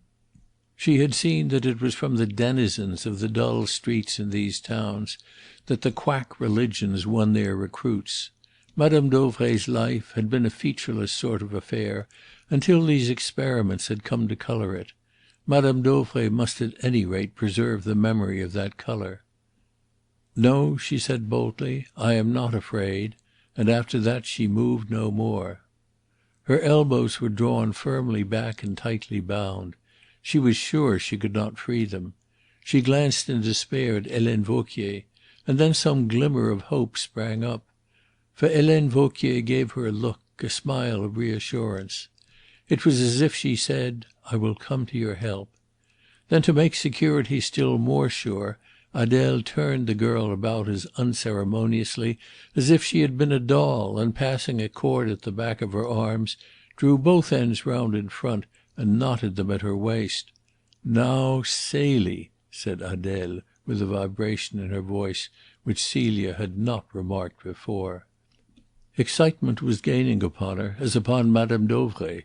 She had seen that it was from the denizens of the dull streets in these towns that the quack religions won their recruits. Madame Dauvray's life had been a featureless sort of affair until these experiments had come to colour it. Madame Dauvray must at any rate preserve the memory of that colour. "No," she said boldly, "I am not afraid," and after that she moved no more. Her elbows were drawn firmly back and tightly bound. She was sure she could not free them. She glanced in despair at Helene Vauquier, and then some glimmer of hope sprang up. For Helene Vauquier gave her a look, a smile of reassurance. It was as if she said, "I will come to your help." Then, to make security still more sure, Adèle turned the girl about as unceremoniously as if she had been a doll, and passing a cord at the back of her arms, drew both ends round in front, and knotted them at her waist. "Now, Celie," said Adele, with a vibration in her voice which Celia had not remarked before. Excitement was gaining upon her, as upon Madame Dauvray.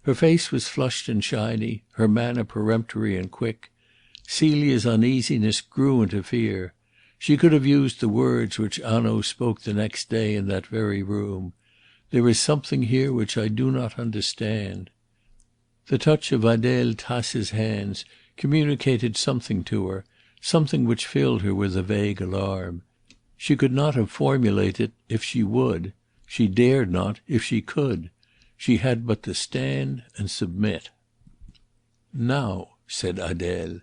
Her face was flushed and shiny, her manner peremptory and quick. Celia's uneasiness grew into fear. She could have used the words which Hanaud spoke the next day in that very room. "There is something here which I do not understand." The touch of Adele Tace's hands communicated something to her, something which filled her with a vague alarm. She could not have formulated it if she would. She dared not if she could. She had but to stand and submit. "Now," said Adele.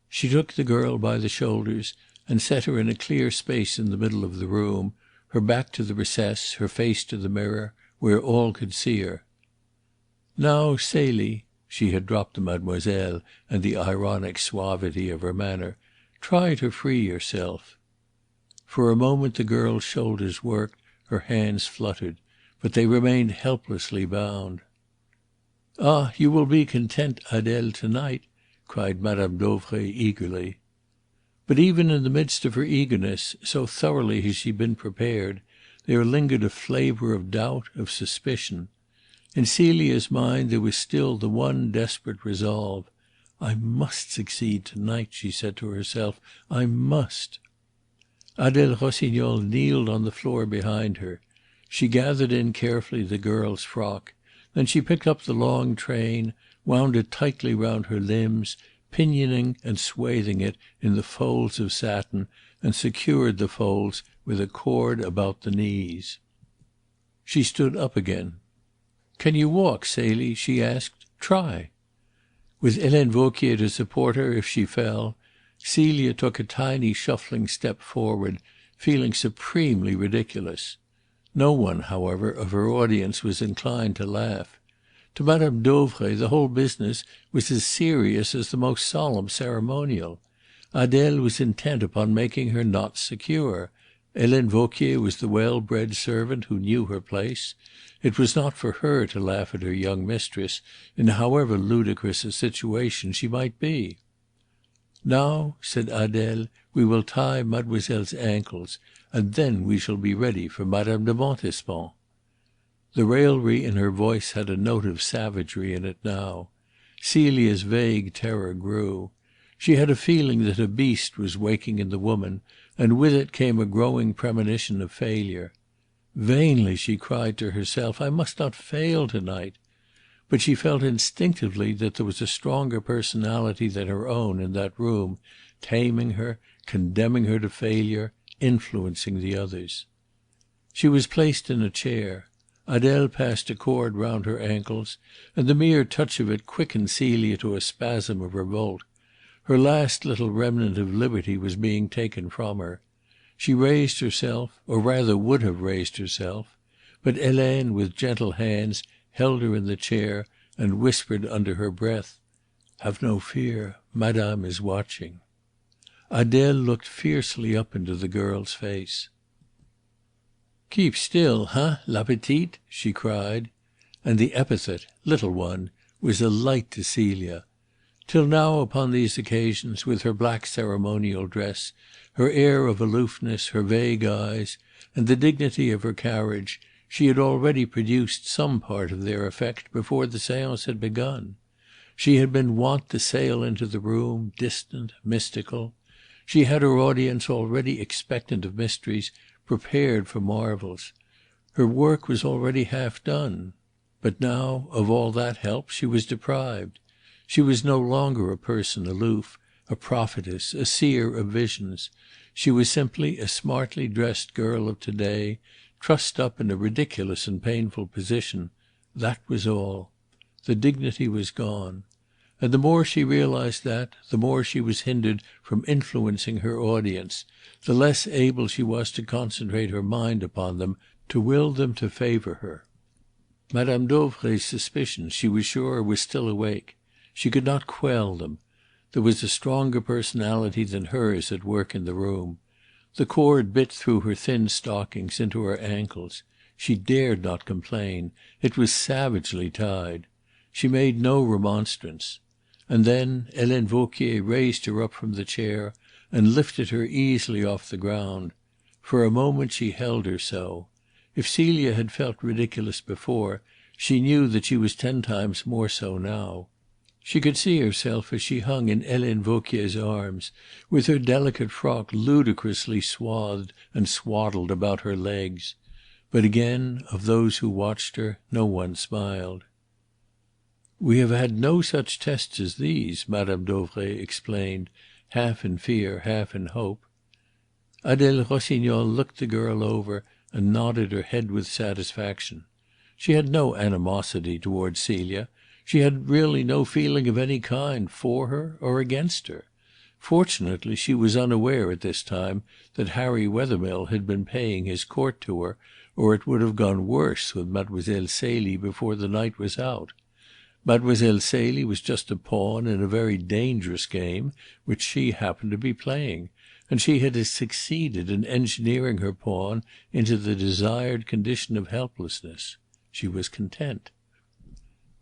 She took the girl by the shoulders and set her in a clear space in the middle of the room, her back to the recess, her face to the mirror, where all could see her. "Now, Celie," she had dropped the mademoiselle and the ironic suavity of her manner, "try to free yourself." For a moment the girl's shoulders worked, her hands fluttered, but they remained helplessly bound. "Ah, you will be content, Adele, to night," cried Madame Dauvray eagerly. But even in the midst of her eagerness, so thoroughly had she been prepared, there lingered a flavour of doubt, of suspicion. In Celia's mind there was still the one desperate resolve. "I must succeed to night," she said to herself. "I must." Adele Rossignol kneeled on the floor behind her. She gathered in carefully the girl's frock. Then she picked up the long train, wound it tightly round her limbs, pinioning and swathing it in the folds of satin, and secured the folds with a cord about the knees. She stood up again. "Can you walk, Celie?" she asked. "Try." With Helene Vauquier to support her if she fell, Celia took a tiny shuffling step forward, feeling supremely ridiculous. No one, however, of her audience was inclined to laugh. To Madame Dauvray the whole business was as serious as the most solemn ceremonial. Adele was intent upon making her knot secure. Helene Vauquier was the well-bred servant who knew her place. It was not for her to laugh at her young mistress, in however ludicrous a situation she might be. "Now," said Adele, "we will tie mademoiselle's ankles, and then we shall be ready for Madame de Montespan." The raillery in her voice had a note of savagery in it now. Celia's vague terror grew. She had a feeling that a beast was waking in the woman, and with it came a growing premonition of failure. Vainly she cried to herself, "I must not fail to night." But she felt instinctively that there was a stronger personality than her own in that room, taming her, condemning her to failure, influencing the others. She was placed in a chair. Adele passed a cord round her ankles, and the mere touch of it quickened Celia to a spasm of revolt. Her last little remnant of liberty was being taken from her. She raised herself, or rather would have raised herself, but Helene, with gentle hands, held her in the chair and whispered under her breath, "Have no fear, Madame is watching." Adele looked fiercely up into the girl's face. "Keep still, hein, la petite?" she cried. And the epithet, little one, was a light to Celia. Till now upon these occasions, with her black ceremonial dress, her air of aloofness, her vague eyes, and the dignity of her carriage, she had already produced some part of their effect before the seance had begun. She had been wont to sail into the room, distant, mystical. She had her audience already expectant of mysteries, prepared for marvels. Her work was already half done. But now, of all that help, she was deprived. She was no longer a person aloof, a prophetess, a seer of visions. She was simply a smartly dressed girl of to day, trussed up in a ridiculous and painful position. That was all. The dignity was gone. And the more she realized that, the more she was hindered from influencing her audience, the less able she was to concentrate her mind upon them, to will them to favour her. Madame Dauvray's suspicions, she was sure, were still awake. She could not quell them. There was a stronger personality than hers at work in the room. The cord bit through her thin stockings into her ankles. She dared not complain. It was savagely tied. She made no remonstrance. And then Helene Vauquier raised her up from the chair and lifted her easily off the ground. For a moment she held her so. If Celia had felt ridiculous before, she knew that she was 10 times more so now. She could see herself as she hung in Helene Vauquier's arms, with her delicate frock ludicrously swathed and swaddled about her legs. But again, of those who watched her, no one smiled. "We have had no such tests as these," Madame Dauvray explained, half in fear, half in hope. Adele Rossignol looked the girl over and nodded her head with satisfaction. She had no animosity towards Celia. She had really no feeling of any kind for her or against her. Fortunately she was unaware at this time that Harry Wethermill had been paying his court to her, or it would have gone worse with Mademoiselle Celie before the night was out. Mademoiselle Celie was just a pawn in a very dangerous game which she happened to be playing, and she had succeeded in engineering her pawn into the desired condition of helplessness. She was content.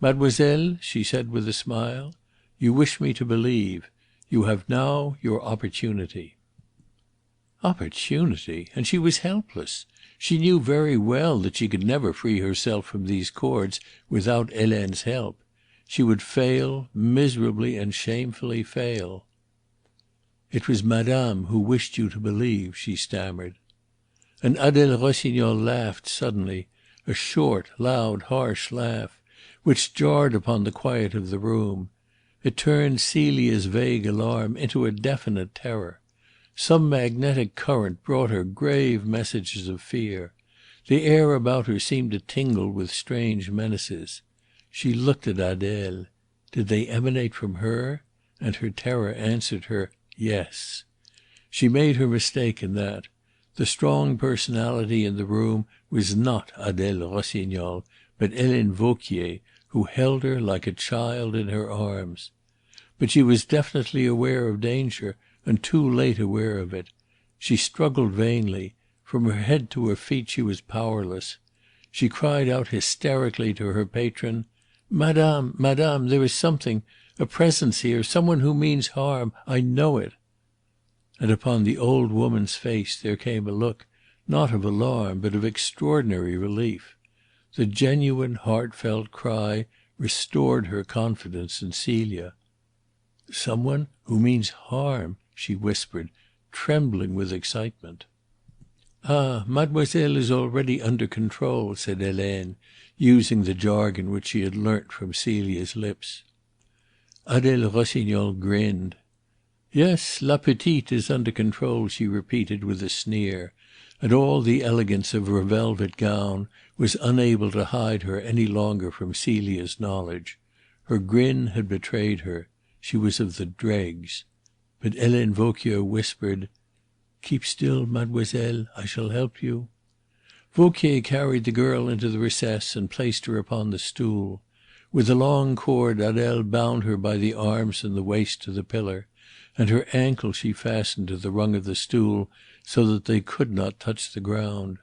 "Mademoiselle," she said with a smile, "you wish me to believe. You have now your opportunity." Opportunity! And she was helpless. She knew very well that she could never free herself from these cords without Helene's help. She would fail, miserably and shamefully fail. "It was Madame who wished you to believe," she stammered. And Adele Rossignol laughed suddenly, a short, loud, harsh laugh, which jarred upon the quiet of the room. It turned Celia's vague alarm into a definite terror. Some magnetic current brought her grave messages of fear. The air about her seemed to tingle with strange menaces. She looked at Adele. Did they emanate from her? And her terror answered her, yes. She made her mistake in that. The strong personality in the room was not Adele Rossignol, but Helene Vauquier, who held her like a child in her arms. But she was definitely aware of danger, and too late aware of it. She struggled vainly. From her head to her feet she was powerless. She cried out hysterically to her patron, "Madame, Madame, there is something, a presence here, some one who means harm. I know it." And upon the old woman's face there came a look, not of alarm, but of extraordinary relief. The genuine, heartfelt cry restored her confidence in Celia. "Some one who means harm," she whispered, trembling with excitement. "Ah, mademoiselle is already under control," said Helene, using the jargon which she had learnt from Celia's lips. Adele Rossignol grinned. "Yes, la petite is under control," she repeated with a sneer, and all the elegance of her velvet gown was unable to hide her any longer from Celia's knowledge. Her grin had betrayed her. She was of the dregs. But Helene Vauquier whispered, "Keep still, mademoiselle. I shall help you." Vauquier carried the girl into the recess and placed her upon the stool. With a long cord Adele bound her by the arms and the waist to the pillar, and her ankle she fastened to the rung of the stool so that they could not touch the ground.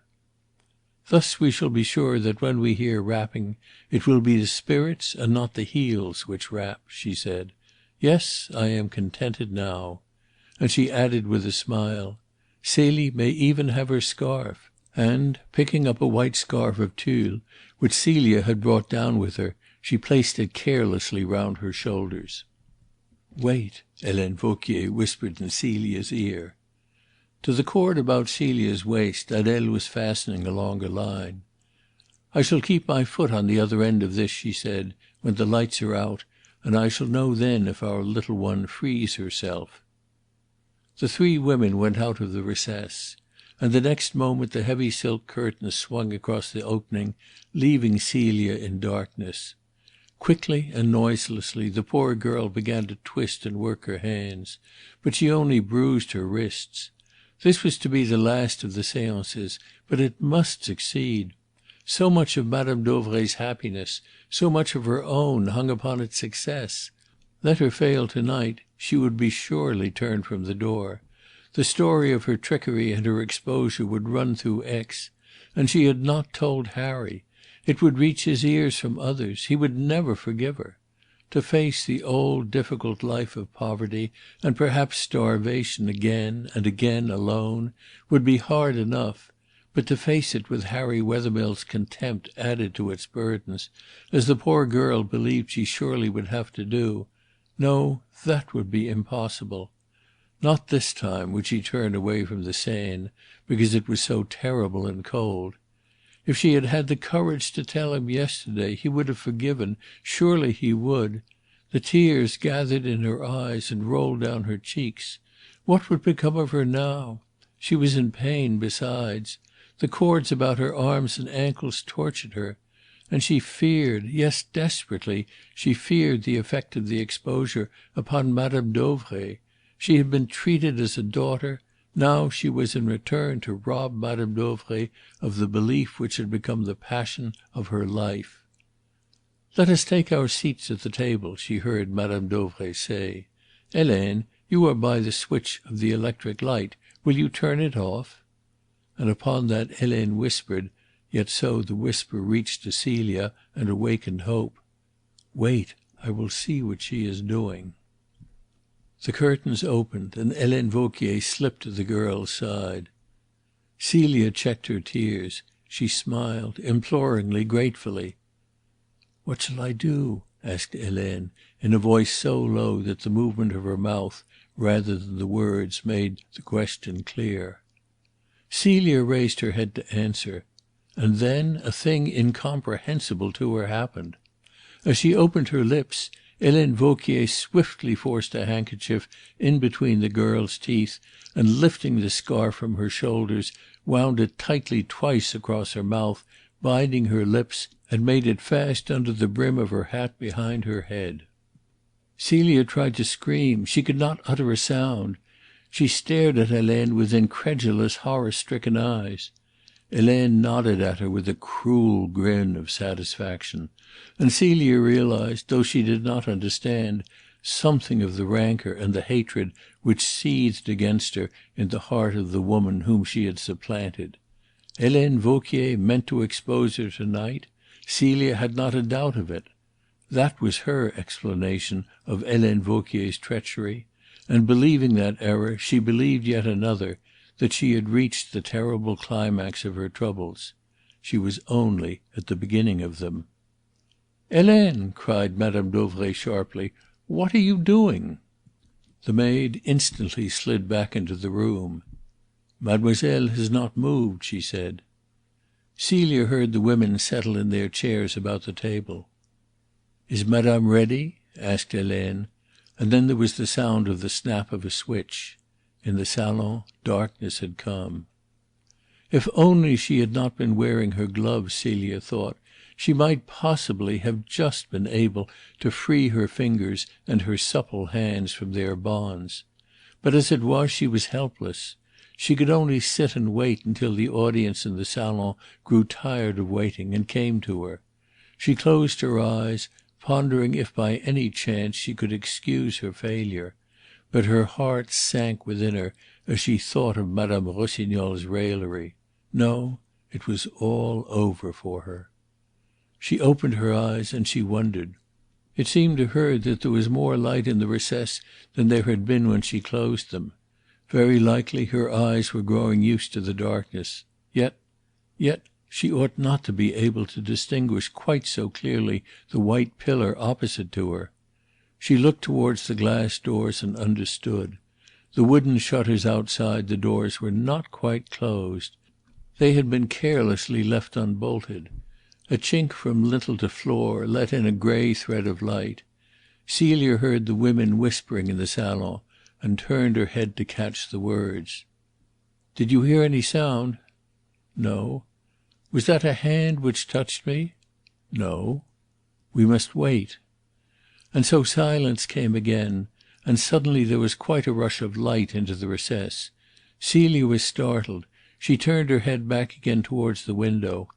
"Thus we shall be sure that when we hear rapping it will be the spirits and not the heels which rap," she said. "Yes, I am contented now." And she added with a smile, "Celie may even have her scarf." And, picking up a white scarf of tulle, which Celia had brought down with her, she placed it carelessly round her shoulders. "Wait," Helene Vauquier whispered in Celia's ear. To the cord about Celia's waist Adele was fastening a longer line. "I shall keep my foot on the other end of this," she said, "when the lights are out, and I shall know then if our little one frees herself." The 3 women went out of the recess, and the next moment the heavy silk curtains swung across the opening, leaving Celia in darkness. Quickly and noiselessly the poor girl began to twist and work her hands, but she only bruised her wrists. This was to be the last of the seances, but it must succeed. So much of Madame Dauvray's happiness, so much of her own, hung upon its success. Let her fail to night, she would be surely turned from the door. The story of her trickery and her exposure would run through Aix. And she had not told Harry. It would reach his ears from others. He would never forgive her. To face the old difficult life of poverty and perhaps starvation again and again alone would be hard enough, but to face it with Harry Wethermill's contempt added to its burdens, as the poor girl believed she surely would have to do, no, that would be impossible. Not this time would she turn away from the Seine, because it was so terrible and cold. If she had had the courage to tell him yesterday, he would have forgiven, surely he would. The tears gathered in her eyes and rolled down her cheeks. What would become of her now? She was in pain besides. The cords about her arms and ankles tortured her. And she feared, yes, desperately, she feared the effect of the exposure upon Madame Dauvray. She had been treated as a daughter. Now she was in return to rob Madame Dauvray of the belief which had become the passion of her life. "Let us take our seats at the table," she heard Madame Dauvray say. "Helene, you are by the switch of the electric light. Will you turn it off?" And upon that Helene whispered, yet so the whisper reached to Celia and awakened hope. "Wait, I will see what she is doing." The curtains opened and Helene Vauquier slipped to the girl's side. Celia checked her tears. She smiled, imploringly, gratefully. "What shall I do?" asked Helene, in a voice so low that the movement of her mouth rather than the words made the question clear. Celia raised her head to answer, and then a thing incomprehensible to her happened. As she opened her lips, Helene Vauquier swiftly forced a handkerchief in between the girl's teeth, and lifting the scarf from her shoulders, wound it tightly twice across her mouth, binding her lips, and made it fast under the brim of her hat behind her head. Celia tried to scream. She could not utter a sound. She stared at Helene with incredulous, horror-stricken eyes. Helene nodded at her with a cruel grin of satisfaction, and Celia realized, though she did not understand, something of the rancour and the hatred which seethed against her in the heart of the woman whom she had supplanted. Helene Vauquier meant to expose her to-night. Celia had not a doubt of it. That was her explanation of Helene Vauquier's treachery, and believing that error, she believed yet another, that she had reached the terrible climax of her troubles. She was only at the beginning of them. "Helene!" cried Madame Dauvray sharply. "What are you doing?" The maid instantly slid back into the room. "Mademoiselle has not moved," she said. Celia heard the women settle in their chairs about the table. "Is Madame ready?" asked Helene, and then there was the sound of the snap of a switch. In the salon darkness had come. If only she had not been wearing her gloves, Celia thought, she might possibly have just been able to free her fingers and her supple hands from their bonds. But as it was, she was helpless. She could only sit and wait until the audience in the salon grew tired of waiting and came to her. She closed her eyes, pondering if by any chance she could excuse her failure. But her heart sank within her as she thought of Madame Rossignol's raillery. No, it was all over for her. She opened her eyes and she wondered. It seemed to her that there was more light in the recess than there had been when she closed them. Very likely her eyes were growing used to the darkness. Yet she ought not to be able to distinguish quite so clearly the white pillar opposite to her. She looked towards the glass doors and understood. The wooden shutters outside the doors were not quite closed. They had been carelessly left unbolted. A chink from lintel to floor let in a grey thread of light. Celia heard the women whispering in the salon, and turned her head to catch the words. "Did you hear any sound?" "No." "Was that a hand which touched me?" "No." "We must wait." And so silence came again, and suddenly there was quite a rush of light into the recess. Celia was startled. She turned her head back again towards the window.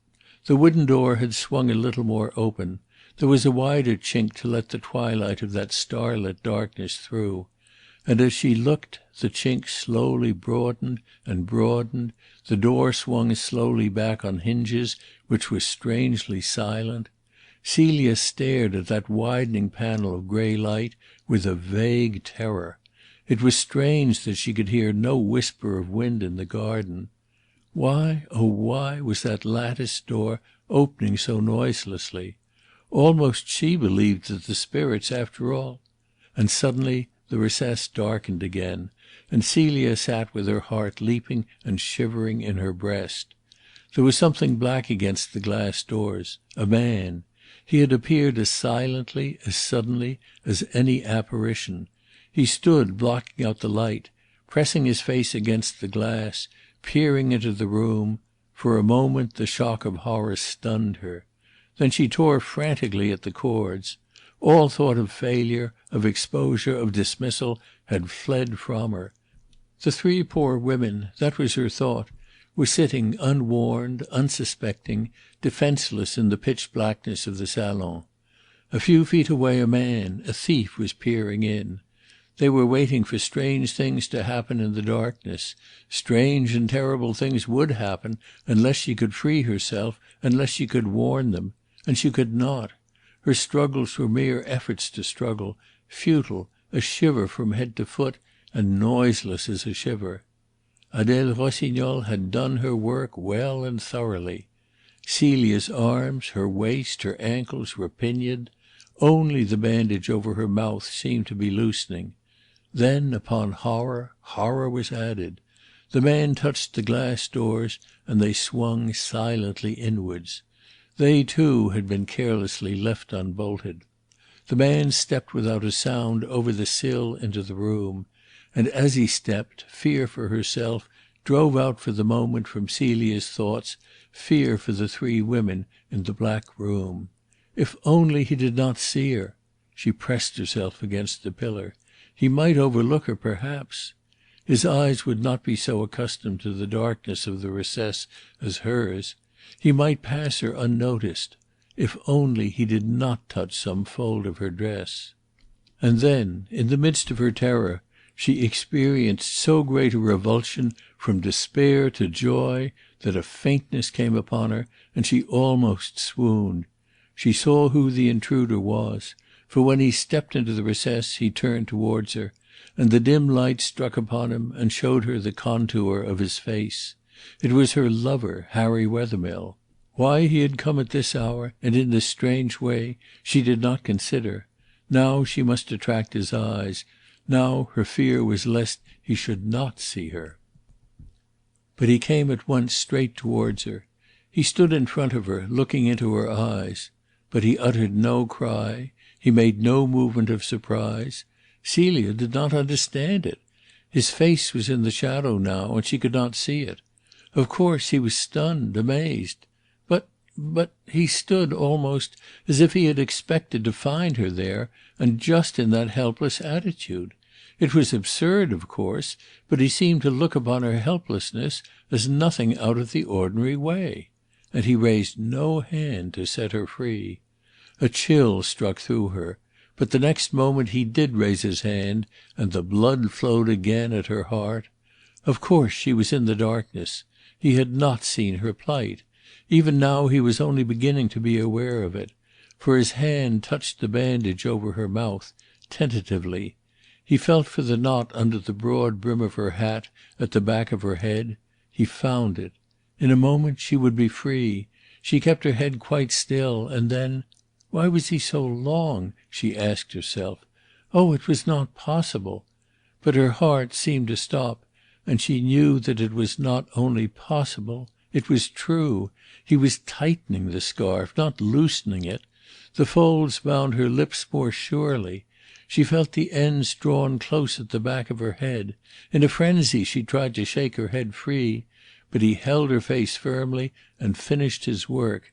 The wooden door had swung a little more open. There was a wider chink to let the twilight of that starlit darkness through. and as she looked the chink slowly broadened and broadened, the door swung slowly back on hinges which were strangely silent. Celia stared at that widening panel of grey light with a vague terror. It was strange that she could hear no whisper of wind in the garden. Why, oh why, was that latticed door opening so noiselessly? Almost she believed that the spirits, after all. And suddenly the recess darkened again, and Celia sat with her heart leaping and shivering in her breast. There was something black against the glass doors. A man. He had appeared as silently, as suddenly, as any apparition. He stood blocking out the light, pressing his face against the glass, peering into the room. For a moment the shock of horror stunned her. Then she tore frantically at the cords. All thought of failure, of exposure, of dismissal had fled from her. The three poor women, that was her thought, were sitting unwarned, unsuspecting, defenceless in the pitch blackness of the salon. A few feet away a man, a thief, was peering in. They were waiting for strange things to happen in the darkness. Strange and terrible things would happen unless she could free herself, unless she could warn them. And she could not. Her struggles were mere efforts to struggle, futile, a shiver from head to foot, and noiseless as a shiver. Adele Rossignol had done her work well and thoroughly. Celia's arms, her waist, her ankles were pinioned. Only the bandage over her mouth seemed to be loosening. Then, upon horror, horror was added. The man touched the glass doors, and they swung silently inwards. They, too, had been carelessly left unbolted. The man stepped without a sound over the sill into the room, and as he stepped, fear for herself drove out for the moment from Celia's thoughts fear for the three women in the black room. If only he did not see her! She pressed herself against the pillar. He might overlook her, perhaps. His eyes would not be so accustomed to the darkness of the recess as hers. He might pass her unnoticed. If only he did not touch some fold of her dress. And then, in the midst of her terror, she experienced so great a revulsion from despair to joy that a faintness came upon her, and she almost swooned. She saw who the intruder was, for when he stepped into the recess he turned towards her, and the dim light struck upon him and showed her the contour of his face. It was her lover, Harry Wethermill. Why he had come at this hour, and in this strange way, she did not consider. Now she must attract his eyes. Now her fear was lest he should not see her. But he came at once straight towards her. He stood in front of her, looking into her eyes. But he uttered no cry. He made no movement of surprise. Celia did not understand it. His face was in the shadow now, and she could not see it. Of course he was stunned, amazed. But he stood almost as if he had expected to find her there, and just in that helpless attitude. It was absurd, of course, but he seemed to look upon her helplessness as nothing out of the ordinary way. And he raised no hand to set her free. A chill struck through her, but the next moment he did raise his hand, and the blood flowed again at her heart. Of course she was in the darkness. He had not seen her plight. Even now he was only beginning to be aware of it, for his hand touched the bandage over her mouth, tentatively. He felt for the knot under the broad brim of her hat at the back of her head. He found it. In a moment she would be free. She kept her head quite still, and then, why was he so long? She asked herself. Oh, it was not possible. But her heart seemed to stop, and she knew that it was not only possible, it was true. He was tightening the scarf, not loosening it. The folds bound her lips more surely. She felt the ends drawn close at the back of her head. In a frenzy she tried to shake her head free, but he held her face firmly and finished his work.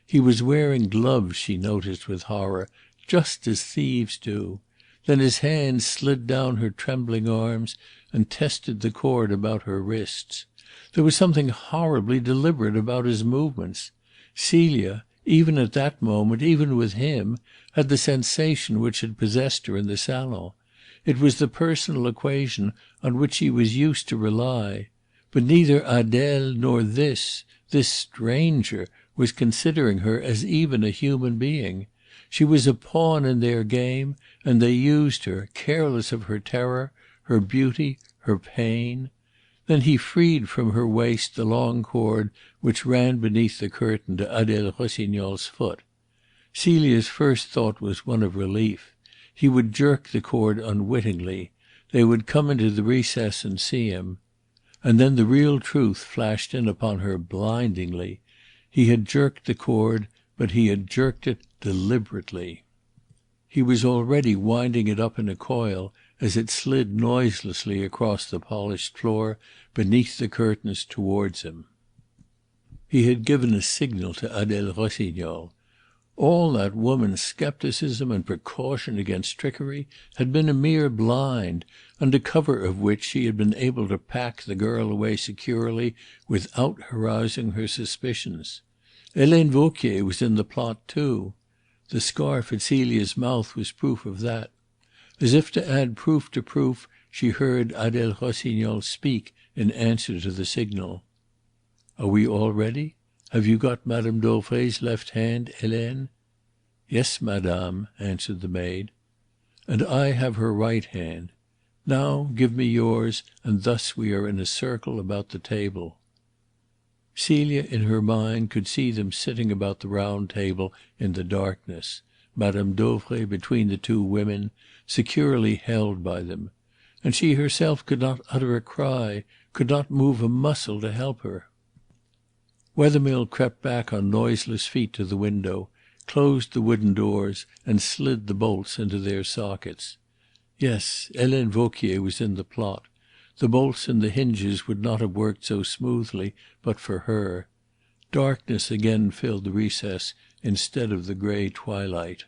He was wearing gloves, she noticed with horror, just as thieves do. Then his hand slid down her trembling arms and tested the cord about her wrists. There was something horribly deliberate about his movements. Celia, even at that moment, even with him, had the sensation which had possessed her in the salon. It was the personal equation on which she was used to rely. But neither Adele nor this stranger was considering her as even a human being. She was a pawn in their game, and they used her, careless of her terror, her beauty, her pain. Then he freed from her waist the long cord which ran beneath the curtain to Adele Rossignol's foot. Celia's first thought was one of relief. He would jerk the cord unwittingly. They would come into the recess and see him. And then the real truth flashed in upon her blindingly. He had jerked the cord, but he had jerked it deliberately. He was already winding it up in a coil as it slid noiselessly across the polished floor beneath the curtains towards him. He had given a signal to Adele Rossignol. All that woman's scepticism and precaution against trickery had been a mere blind, under cover of which she had been able to pack the girl away securely without arousing her suspicions. Helene Vauquier was in the plot too. The scarf at Celia's mouth was proof of that. As if to add proof to proof, she heard Adele Rossignol speak in answer to the signal. "Are we all ready? Have you got Madame Dauvray's left hand, Helene?" "Yes, madame," answered the maid. "And I have her right hand. Now give me yours, and thus we are in a circle about the table." Celia in her mind could see them sitting about the round table in the darkness, Madame Dauvray between the two women, securely held by them. And she herself could not utter a cry, could not move a muscle to help her. Wethermill crept back on noiseless feet to the window, closed the wooden doors, and slid the bolts into their sockets. Yes, Helene Vauquier was in the plot. The bolts and the hinges would not have worked so smoothly but for her. Darkness again filled the recess instead of the grey twilight.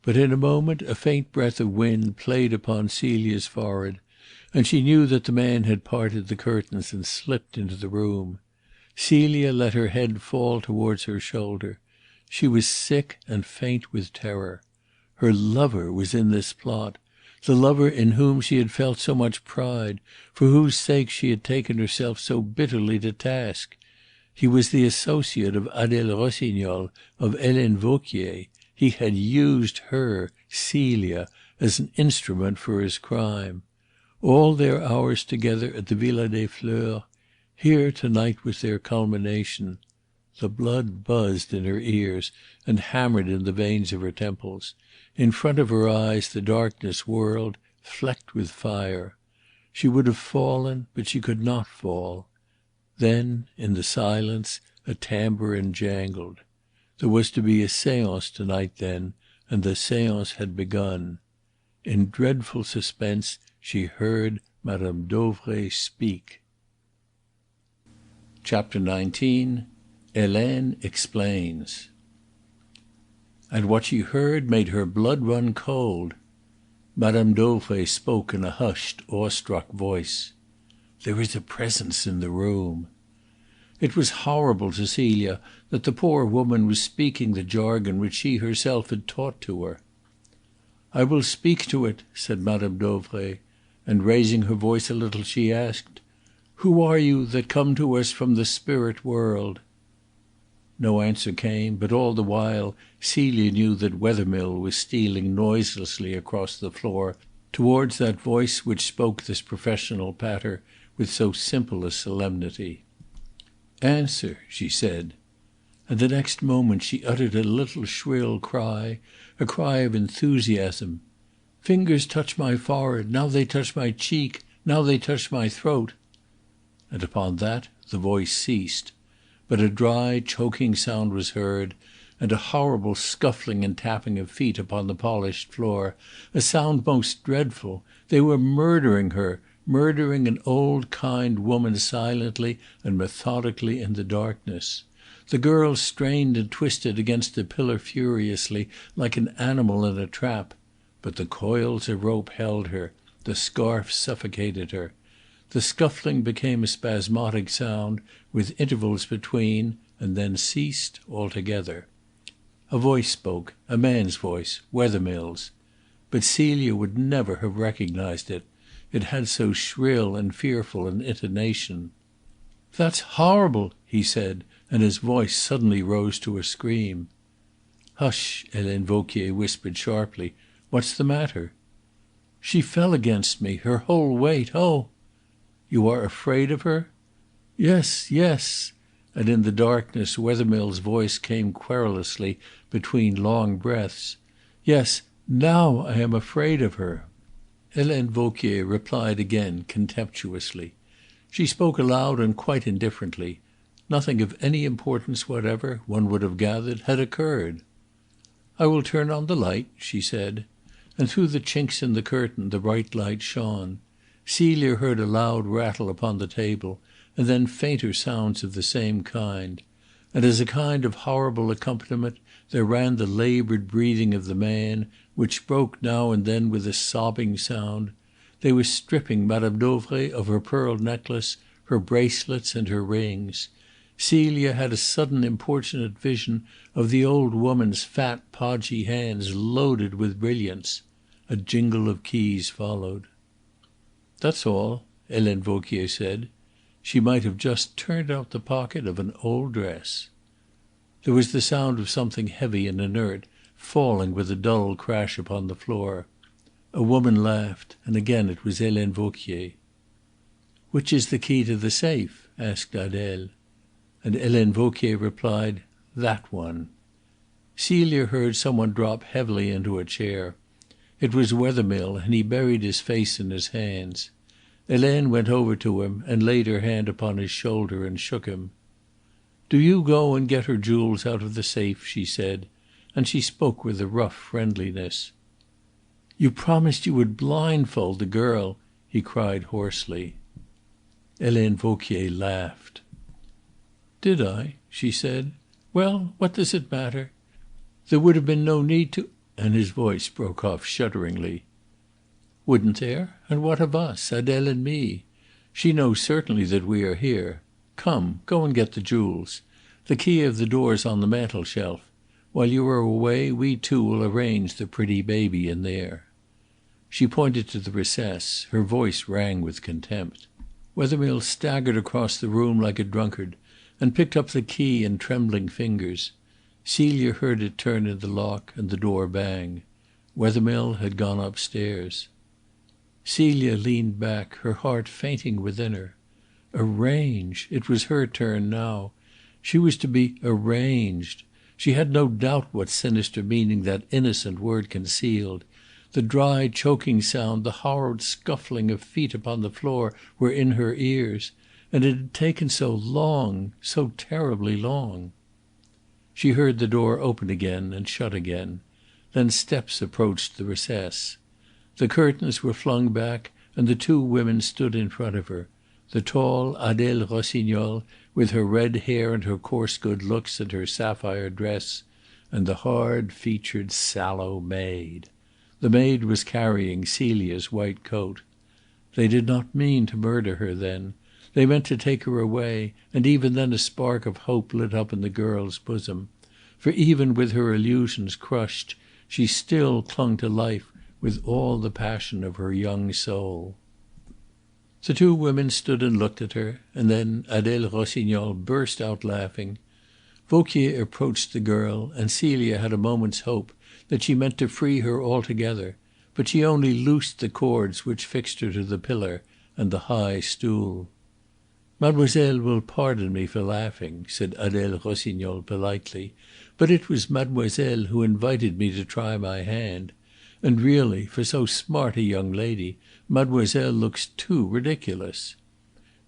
But in a moment a faint breath of wind played upon Celia's forehead, and she knew that the man had parted the curtains and slipped into the room. Celia let her head fall towards her shoulder. She was sick and faint with terror. Her lover was in this plot, the lover in whom she had felt so much pride, for whose sake she had taken herself so bitterly to task. He was the associate of Adele Rossignol, of Helene Vauquier. He had used her, Celia, as an instrument for his crime. All their hours together at the Villa des Fleurs, here to-night was their culmination. The blood buzzed in her ears and hammered in the veins of her temples. In front of her eyes the darkness whirled, flecked with fire. She would have fallen, but she could not fall. Then, in the silence, a tambourine jangled. There was to be a séance to-night then, and the séance had begun. In dreadful suspense she heard Madame Dauvray speak. Chapter 19. Helene Explains. And what she heard made her blood run cold. Madame Dauvray spoke in a hushed, awestruck voice. "There is a presence in the room." It was horrible to Celia that the poor woman was speaking the jargon which she herself had taught to her. "I will speak to it," said Madame Dauvray, and raising her voice a little she asked, "Who are you that come to us from the spirit world?" No answer came, but all the while Celia knew that Wethermill was stealing noiselessly across the floor towards that voice which spoke this professional patter with so simple a solemnity. "Answer," she said. And the next moment she uttered a little shrill cry, a cry of enthusiasm. "Fingers touch my forehead, now they touch my cheek, now they touch my throat." And upon that the voice ceased. But a dry, choking sound was heard, and a horrible scuffling and tapping of feet upon the polished floor, a sound most dreadful. They were murdering her, murdering an old kind woman silently and methodically in the darkness. The girl strained and twisted against the pillar furiously, like an animal in a trap. But the coils of rope held her, the scarf suffocated her. The scuffling became a spasmodic sound, with intervals between, and then ceased altogether. A voice spoke, a man's voice, Wethermill's. but Celia would never have recognized it. It had so shrill and fearful an intonation. "That's horrible," he said, and his voice suddenly rose to a scream. "Hush!" Helene Vauquier whispered sharply. "What's the matter?" "She fell against me, her whole weight. Oh!" "You are afraid of her?" "Yes, yes." And in the darkness Wethermill's voice came querulously between long breaths. "Yes, now I am afraid of her." Helene Vauquier replied again contemptuously. She spoke aloud and quite indifferently. Nothing of any importance whatever, one would have gathered, had occurred. "I will turn on the light," she said. And through the chinks in the curtain the bright light shone. Celia heard a loud rattle upon the table, and then fainter sounds of the same kind. And as a kind of horrible accompaniment there ran the laboured breathing of the man, which broke now and then with a sobbing sound. They were stripping Mme. Dauvray of her pearl necklace, her bracelets, and her rings. Celia had a sudden importunate vision of the old woman's fat, podgy hands loaded with brilliants. A jingle of keys followed. "That's all," Helene Vauquier said. She might have just turned out the pocket of an old dress. There was the sound of something heavy and inert falling with a dull crash upon the floor. A woman laughed, and again it was Helene Vauquier. "Which is the key to the safe?" asked Adele. And Helene Vauquier replied, "That one." Celia heard some one drop heavily into a chair. It was Wethermill, and he buried his face in his hands. Helene went over to him and laid her hand upon his shoulder and shook him. "Do you go and get her jewels out of the safe," she said, and she spoke with a rough friendliness. "You promised you would blindfold the girl," he cried hoarsely. Helene Vauquier laughed. "Did I?" she said. "Well, what does it matter? There would have been no need to—" and his voice broke off shudderingly. "Wouldn't there? And what of us, Adele and me? She knows certainly that we are here. Come, go and get the jewels. The key of the door's on the mantel shelf. While you are away we two will arrange the pretty baby in there." She pointed to the recess. Her voice rang with contempt. Wethermill staggered across the room like a drunkard and picked up the key in trembling fingers. Celia heard it turn in the lock and the door bang. Wethermill had gone upstairs. Celia leaned back, her heart fainting within her. Arrange! It was her turn now. She was to be arranged. She had no doubt what sinister meaning that innocent word concealed. The dry, choking sound, the horrid scuffling of feet upon the floor were in her ears. And it had taken so long, so terribly long. She heard the door open again and shut again. Then steps approached the recess. The curtains were flung back and the two women stood in front of her. The tall Adele Rossignol, with her red hair and her coarse good looks and her sapphire dress, and the hard-featured, sallow maid. The maid was carrying Celia's white coat. They did not mean to murder her then. They meant to take her away, and even then a spark of hope lit up in the girl's bosom. For even with her illusions crushed, she still clung to life with all the passion of her young soul. The two women stood and looked at her, and then Adele Rossignol burst out laughing. Vauquier approached the girl, and Celia had a moment's hope that she meant to free her altogether, but she only loosed the cords which fixed her to the pillar and the high stool. "Mademoiselle will pardon me for laughing," said Adele Rossignol politely, "but it was mademoiselle who invited me to try my hand. And really, for so smart a young lady, mademoiselle looks too ridiculous."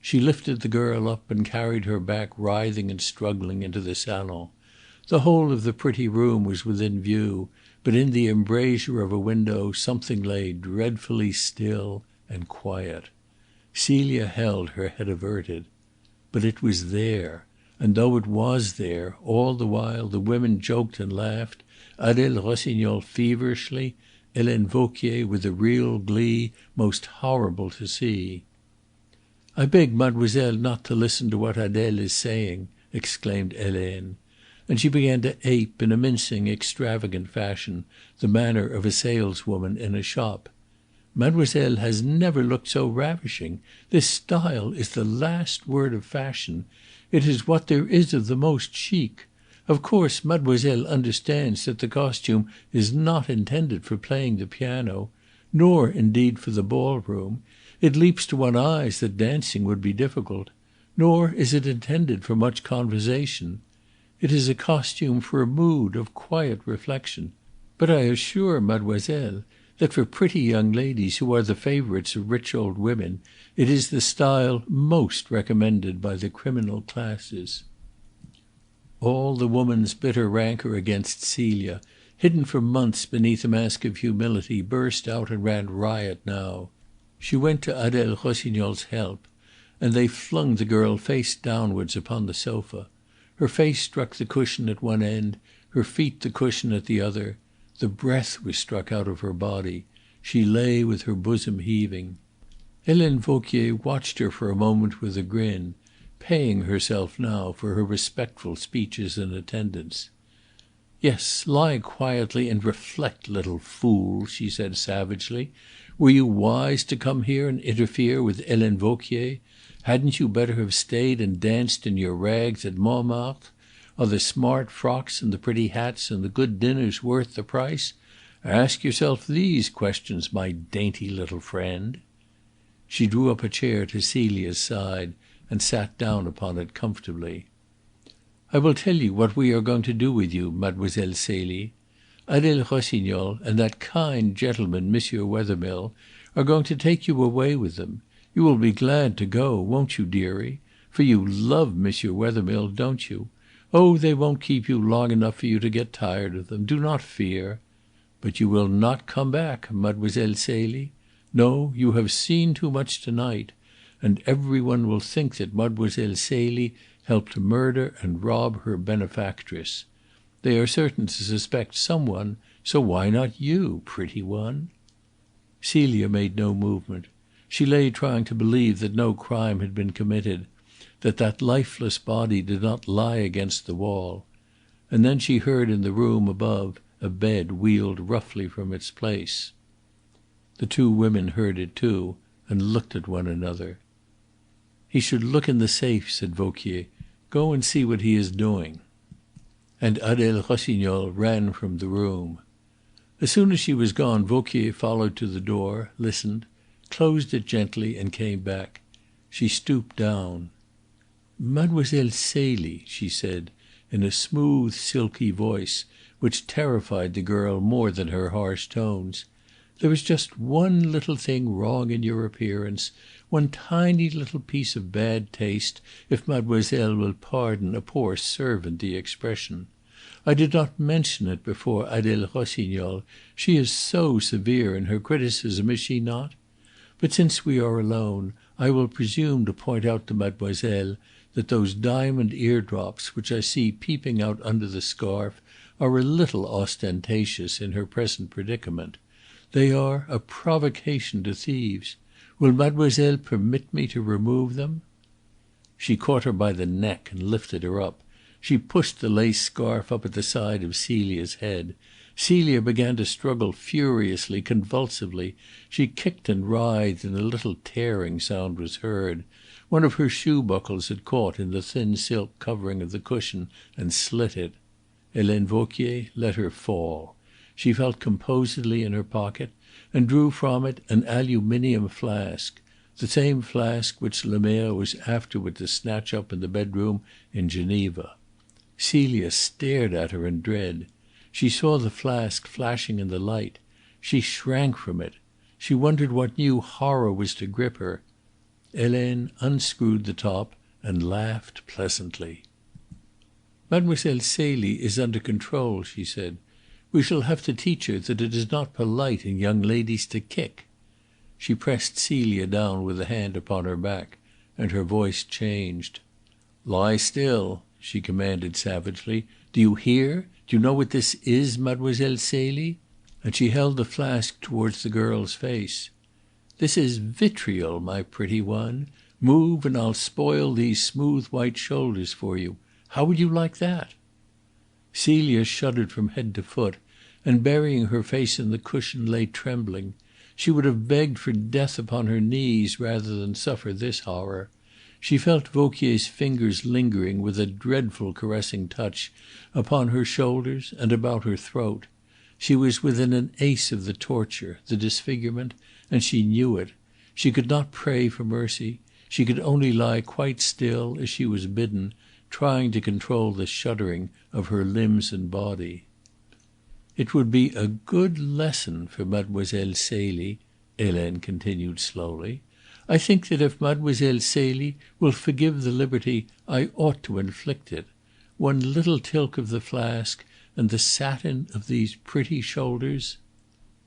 She lifted the girl up and carried her back writhing and struggling into the salon. The whole of the pretty room was within view, but in the embrasure of a window something lay dreadfully still and quiet. Celia held her head averted. But it was there, and though it was there, all the while the women joked and laughed, Adele Rossignol feverishly, Helene Vauquier with a real glee most horrible to see. "I beg mademoiselle not to listen to what Adele is saying," exclaimed Helene. and she began to ape, in a mincing, extravagant fashion, the manner of a saleswoman in a shop. "Mademoiselle has never looked so ravishing. This style is the last word of fashion. It is what there is of the most chic. Of course, mademoiselle understands that the costume is not intended for playing the piano, nor, indeed, for the ballroom. It leaps to one's eyes that dancing would be difficult. Nor is it intended for much conversation. It is a costume for a mood of quiet reflection. But I assure mademoiselle that for pretty young ladies who are the favourites of rich old women, it is the style most recommended by the criminal classes." All the woman's bitter rancour against Celia, hidden for months beneath a mask of humility, burst out and ran riot now. She went to Adele Rossignol's help, and they flung the girl face downwards upon the sofa. Her face struck the cushion at one end, her feet the cushion at the other. The breath was struck out of her body. She lay with her bosom heaving. Helene Vauquier watched her for a moment with a grin, paying herself now for her respectful speeches and attendance. "Yes, lie quietly and reflect, little fool," she said savagely. "Were you wise to come here and interfere with Helene Vauquier? Hadn't you better have stayed and danced in your rags at Montmartre? Are the smart frocks and the pretty hats and the good dinners worth the price? Ask yourself these questions, my dainty little friend." She drew up a chair to Celia's side and sat down upon it comfortably. "I will tell you what we are going to do with you, Mademoiselle Celie. Adele Rossignol and that kind gentleman, Monsieur Wethermill, are going to take you away with them. You will be glad to go, won't you, dearie? For you love Monsieur Wethermill, don't you? Oh, they won't keep you long enough for you to get tired of them. Do not fear. But you will not come back, Mademoiselle Celie. No, you have seen too much to night. And every one will think that Mademoiselle Celie helped to murder and rob her benefactress. They are certain to suspect some one, so why not you, pretty one?" Celia made no movement. She lay trying to believe that no crime had been committed, that that lifeless body did not lie against the wall. And then she heard in the room above a bed wheeled roughly from its place. The two women heard it too, and looked at one another. "He should look in the safe," said Vauquier. "Go and see what he is doing." And Adele Rossignol ran from the room. As soon as she was gone, Vauquier followed to the door, listened, closed it gently, and came back. She stooped down. "Mademoiselle Celie," she said, in a smooth, silky voice which terrified the girl more than her harsh tones, "there is just one little thing wrong in your appearance, one tiny little piece of bad taste, if mademoiselle will pardon a poor servant the expression. I did not mention it before Adele Rossignol. She is so severe in her criticism, is she not? But since we are alone, I will presume to point out to mademoiselle that those diamond eardrops which I see peeping out under the scarf are a little ostentatious in her present predicament. They are a provocation to thieves. Will mademoiselle permit me to remove them?" She caught her by the neck and lifted her up. She pushed the lace scarf up at the side of Celia's head. Celia began to struggle furiously, convulsively. She kicked and writhed, and a little tearing sound was heard. One of her shoe buckles had caught in the thin silk covering of the cushion and slit it. Helene Vauquier let her fall. She felt composedly in her pocket and drew from it an aluminium flask, the same flask which Lemerre was afterward to snatch up in the bedroom in Geneva. Celia stared at her in dread. She saw the flask flashing in the light. She shrank from it. She wondered what new horror was to grip her. Helene unscrewed the top and laughed pleasantly. "Mademoiselle Celie is under control," she said. "We shall have to teach her that it is not polite in young ladies to kick." She pressed Celia down with a hand upon her back, and her voice changed. "Lie still," she commanded savagely. "Do you hear? Do you know what this is, Mademoiselle Celie?" And she held the flask towards the girl's face. "This is vitriol, my pretty one. Move, and I'll spoil these smooth white shoulders for you. How would you like that?" Celia shuddered from head to foot, and burying her face in the cushion lay trembling. She would have begged for death upon her knees rather than suffer this horror. She felt Vauquier's fingers lingering with a dreadful caressing touch upon her shoulders and about her throat. She was within an ace of the torture, the disfigurement, and she knew it. She could not pray for mercy. She could only lie quite still, as she was bidden, trying to control the shuddering of her limbs and body. "It would be a good lesson for Mademoiselle Celie," Helene continued slowly. "I think that if Mademoiselle Celie will forgive the liberty, I ought to inflict it. One little tilk of the flask, and the satin of these pretty shoulders."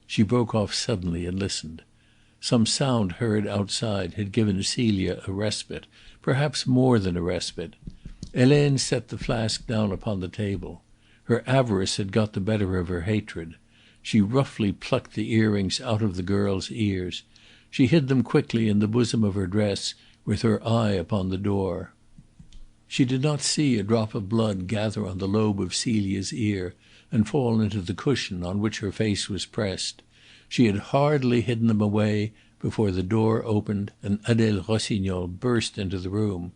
She broke off suddenly and listened. Some sound heard outside had given Celia a respite, perhaps more than a respite. Helene set the flask down upon the table. Her avarice had got the better of her hatred. She roughly plucked the earrings out of the girl's ears. She hid them quickly in the bosom of her dress, with her eye upon the door. She did not see a drop of blood gather on the lobe of Celia's ear and fall into the cushion on which her face was pressed. She had hardly hidden them away before the door opened and Adele Rossignol burst into the room.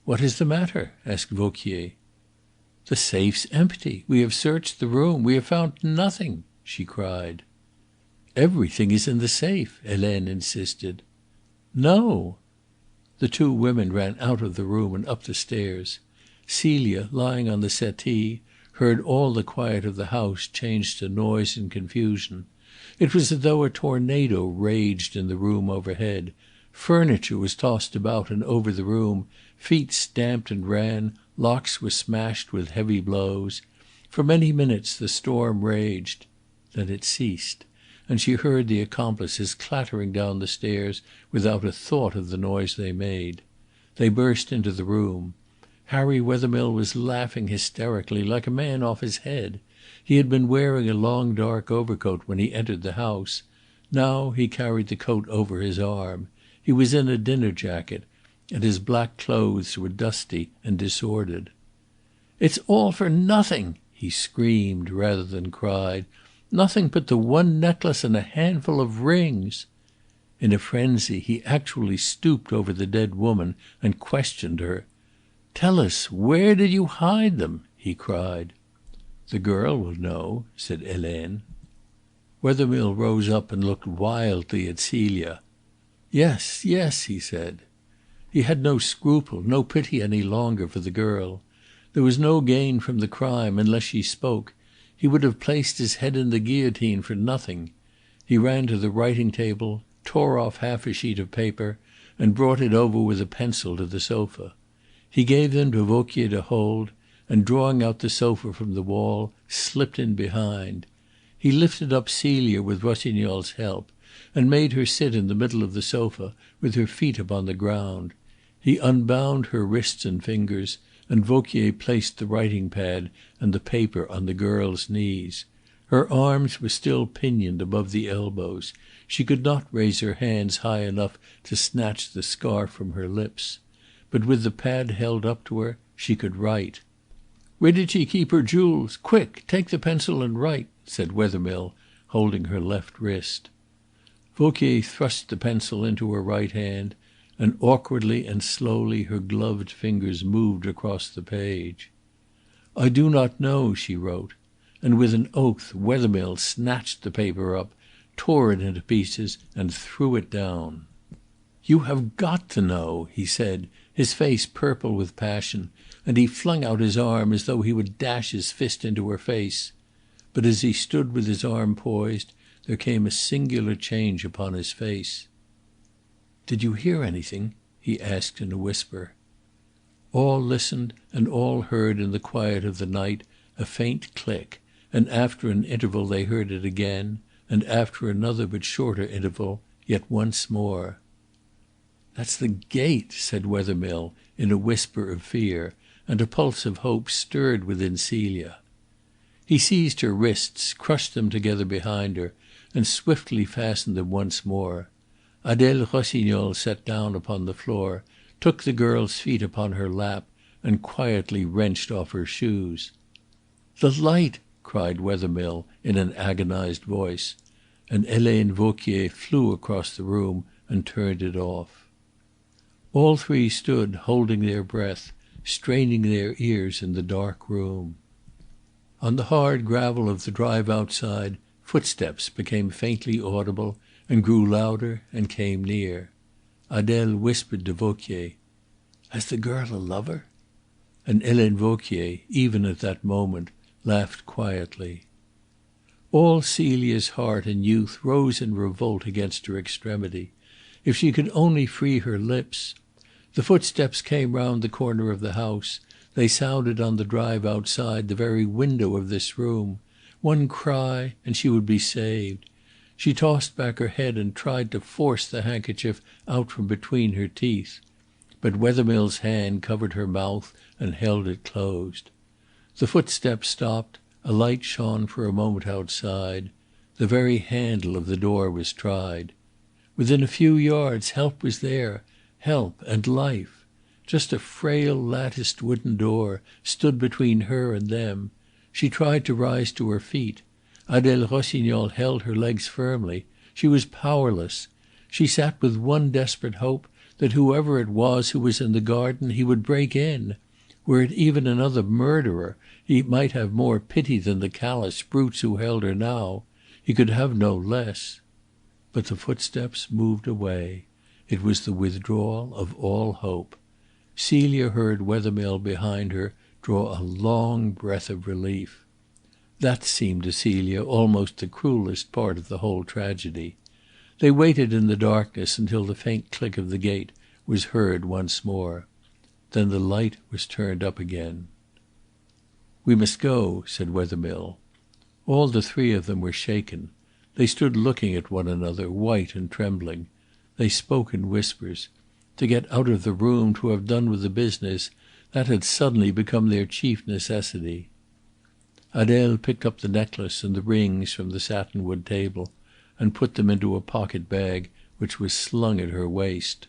"What is the matter?" asked Vauquier. "The safe's empty. We have searched the room. We have found nothing," she cried. "Everything is in the safe," Helene insisted. "No!" The two women ran out of the room and up the stairs. Celia, lying on the settee, heard all the quiet of the house change to noise and confusion. It was as though a tornado raged in the room overhead. Furniture was tossed about and over the room, feet stamped and ran, locks were smashed with heavy blows. For many minutes the storm raged. Then it ceased, and she heard the accomplices clattering down the stairs without a thought of the noise they made. They burst into the room. Harry Wethermill was laughing hysterically, like a man off his head. He had been wearing a long dark overcoat when he entered the house. Now he carried the coat over his arm. He was in a dinner jacket, and his black clothes were dusty and disordered. "It's all for nothing!" he screamed rather than cried. "Nothing but the one necklace and a handful of rings." In a frenzy he actually stooped over the dead woman and questioned her. "Tell us, where did you hide them?" he cried. "The girl will know," said Helene. Wethermill rose up and looked wildly at Celia. "Yes, yes," he said. He had no scruple, no pity any longer for the girl. There was no gain from the crime unless she spoke. He would have placed his head in the guillotine for nothing. He ran to the writing table, tore off half a sheet of paper, and brought it over with a pencil to the sofa. He gave them to Vauquier to hold, and drawing out the sofa from the wall, slipped in behind. He lifted up Celia with Rossignol's help, and made her sit in the middle of the sofa with her feet upon the ground. He unbound her wrists and fingers, and Vauquier placed the writing pad and the paper on the girl's knees. Her arms were still pinioned above the elbows. She could not raise her hands high enough to snatch the scarf from her lips. But with the pad held up to her, she could write. "Where did she keep her jewels? Quick, take the pencil and write," said Wethermill, holding her left wrist. Vauquier thrust the pencil into her right hand, and awkwardly and slowly her gloved fingers moved across the page. "I do not know," she wrote, and with an oath Wethermill snatched the paper up, tore it into pieces, and threw it down. "You have got to know," he said, his face purple with passion, and he flung out his arm as though he would dash his fist into her face. But as he stood with his arm poised, there came a singular change upon his face. "Did you hear anything?" he asked in a whisper. All listened, and all heard in the quiet of the night a faint click, and after an interval they heard it again, and after another but shorter interval, yet once more. "That's the gate," said Wethermill in a whisper of fear, and a pulse of hope stirred within Celia. He seized her wrists, crushed them together behind her, and swiftly fastened them once more. Adele Rossignol sat down upon the floor, took the girl's feet upon her lap, and quietly wrenched off her shoes. "The light!" cried Wethermill in an agonized voice, and Helene Vauquier flew across the room and turned it off. All three stood holding their breath, straining their ears in the dark room. On the hard gravel of the drive outside, footsteps became faintly audible and grew louder and came near. Adele whispered to Vauquier, "Has the girl a lover?" And Helene Vauquier, even at that moment, laughed quietly. All Celia's heart and youth rose in revolt against her extremity. If she could only free her lips! The footsteps came round the corner of the house. They sounded on the drive outside the very window of this room. One cry, and she would be saved. She tossed back her head and tried to force the handkerchief out from between her teeth. But Wethermill's hand covered her mouth and held it closed. The footsteps stopped. A light shone for a moment outside. The very handle of the door was tried. Within a few yards help was there, help and life. Just a frail latticed wooden door stood between her and them. She tried to rise to her feet. Adele Rossignol held her legs firmly. She was powerless. She sat with one desperate hope, that whoever it was who was in the garden, he would break in. Were it even another murderer, he might have more pity than the callous brutes who held her now. He could have no less. But the footsteps moved away. It was the withdrawal of all hope. Celia heard Wethermill behind her draw a long breath of relief. That seemed to Celia almost the cruelest part of the whole tragedy. They waited in the darkness until the faint click of the gate was heard once more. Then the light was turned up again. "We must go," said Wethermill. All the three of them were shaken. They stood looking at one another, white and trembling. They spoke in whispers. To get out of the room, to have done with the business, that had suddenly become their chief necessity. Adele picked up the necklace and the rings from the satinwood table and put them into a pocket bag which was slung at her waist.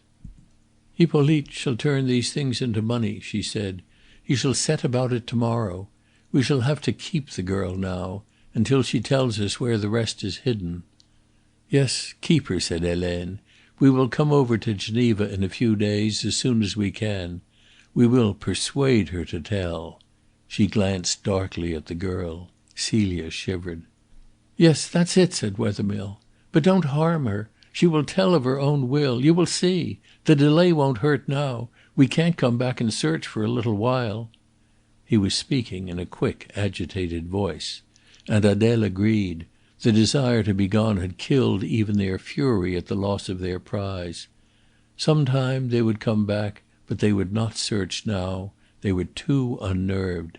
"Hippolyte shall turn these things into money," she said. "He shall set about it to-morrow. We shall have to keep the girl now, until she tells us where the rest is hidden." "Yes, keep her," said Helene. "We will come over to Geneva in a few days, as soon as we can. We will persuade her to tell." She glanced darkly at the girl. Celia shivered. "Yes, that's it," said Wethermill. "But don't harm her. She will tell of her own will. You will see. The delay won't hurt now. We can't come back and search for a little while." He was speaking in a quick, agitated voice. And Adele agreed. The desire to be gone had killed even their fury at the loss of their prize. Some time they would come back, but they would not search now. They were too unnerved.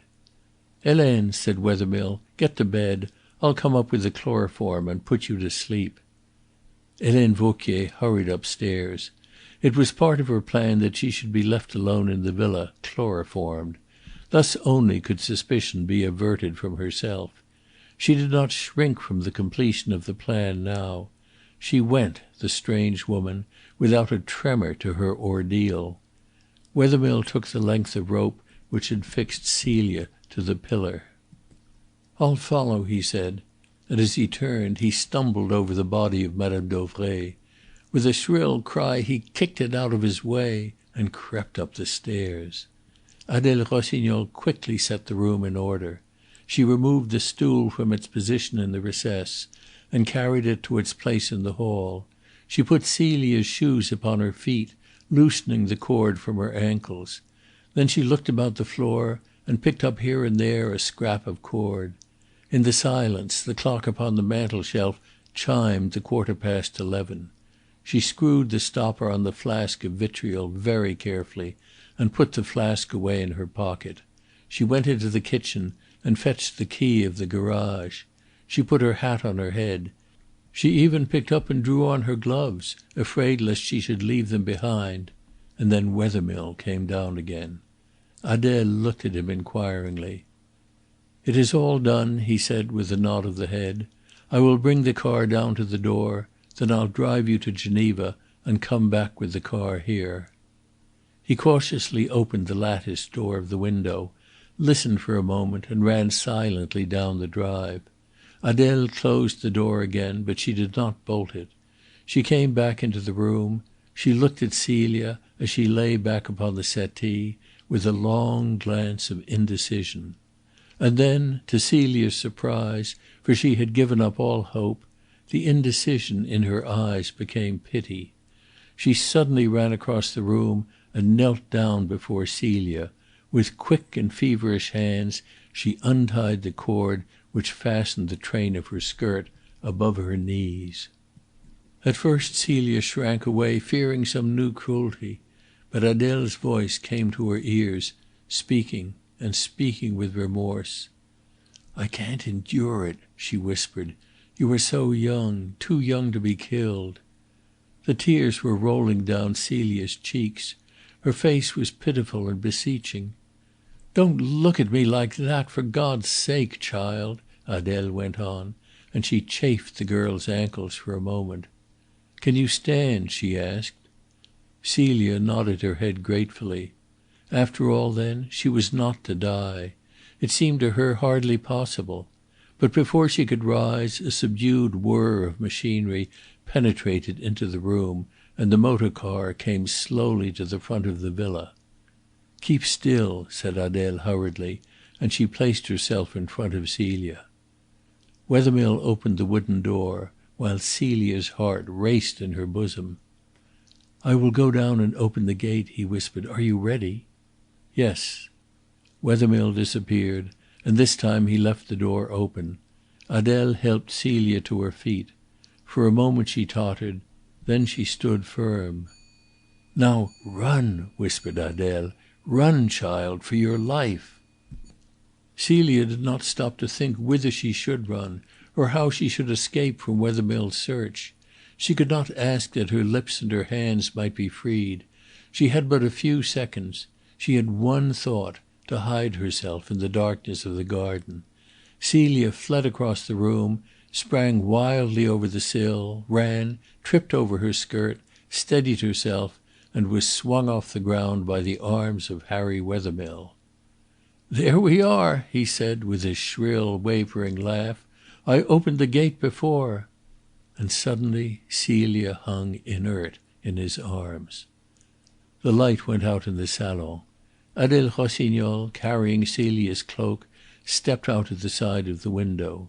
"Helene," said Wethermill, "get to bed. I'll come up with the chloroform and put you to sleep." Helene Vauquier hurried upstairs. It was part of her plan that she should be left alone in the villa, chloroformed. Thus only could suspicion be averted from herself. She did not shrink from the completion of the plan now. She went, the strange woman, without a tremor to her ordeal. Wethermill took the length of rope which had fixed Celia to the pillar. "I'll follow," he said, and as he turned he stumbled over the body of Madame Dauvray. With a shrill cry he kicked it out of his way and crept up the stairs. Adele Rossignol quickly set the room in order. She removed the stool from its position in the recess and carried it to its place in the hall. She put Celia's shoes upon her feet, loosening the cord from her ankles. Then she looked about the floor and picked up here and there a scrap of cord. In the silence the clock upon the mantel-shelf chimed the 11:15. She screwed the stopper on the flask of vitriol very carefully and put the flask away in her pocket. She went into the kitchen and fetched the key of the garage. She put her hat on her head. She even picked up and drew on her gloves, afraid lest she should leave them behind. And then Wethermill came down again. Adele looked at him inquiringly. "It is all done," he said with a nod of the head. "I will bring the car down to the door. Then I'll drive you to Geneva and come back with the car here." He cautiously opened the latticed door of the window listened for a moment, and ran silently down the drive. Adele closed the door again, but she did not bolt it. She came back into the room. She looked at Celia as she lay back upon the settee, with a long glance of indecision. And then, to Celia's surprise, for she had given up all hope, the indecision in her eyes became pity. She suddenly ran across the room and knelt down before Celia. With quick and feverish hands she untied the cord which fastened the train of her skirt above her knees. At first Celia shrank away, fearing some new cruelty, but Adele's voice came to her ears, speaking, and speaking with remorse. "I can't endure it," she whispered. "You are so young, too young to be killed." The tears were rolling down Celia's cheeks. Her face was pitiful and beseeching. "Don't look at me like that, for God's sake, child," Adele went on, and she chafed the girl's ankles for a moment. "Can you stand?" she asked. Celia nodded her head gratefully. After all, then, she was not to die. It seemed to her hardly possible. But before she could rise, a subdued whir of machinery penetrated into the room, and the motor car came slowly to the front of the villa. "Keep still," said Adele hurriedly, and she placed herself in front of Celia. Wethermill opened the wooden door, while Celia's heart raced in her bosom. "I will go down and open the gate," he whispered. "Are you ready?" "Yes." Wethermill disappeared, and this time he left the door open. Adele helped Celia to her feet. For a moment she tottered, then she stood firm. "Now run," whispered Adele. "Run, child, for your life." Celia did not stop to think whither she should run, or how she should escape from Wethermill's search. She could not ask that her lips and her hands might be freed. She had but a few seconds. She had one thought, to hide herself in the darkness of the garden. Celia fled across the room, sprang wildly over the sill, ran, tripped over her skirt, steadied herself, and was swung off the ground by the arms of Harry Wethermill. "There we are," he said, with his shrill, wavering laugh. "I opened the gate before." And suddenly Celia hung inert in his arms. The light went out in the salon. Adele Rossignol, carrying Celia's cloak, stepped out at the side of the window.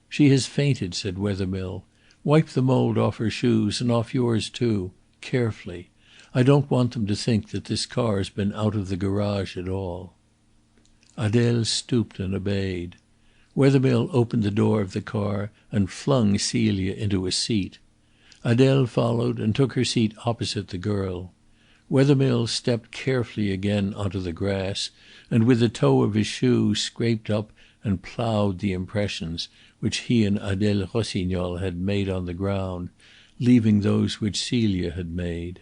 "She has fainted," said Wethermill. "Wipe the mould off her shoes, and off yours too, carefully. I don't want them to think that this car has been out of the garage at all." Adele stooped and obeyed. Wethermill opened the door of the car and flung Celia into a seat. Adele followed and took her seat opposite the girl. Wethermill stepped carefully again onto the grass, and with the toe of his shoe scraped up and ploughed the impressions which he and Adele Rossignol had made on the ground, leaving those which Celia had made.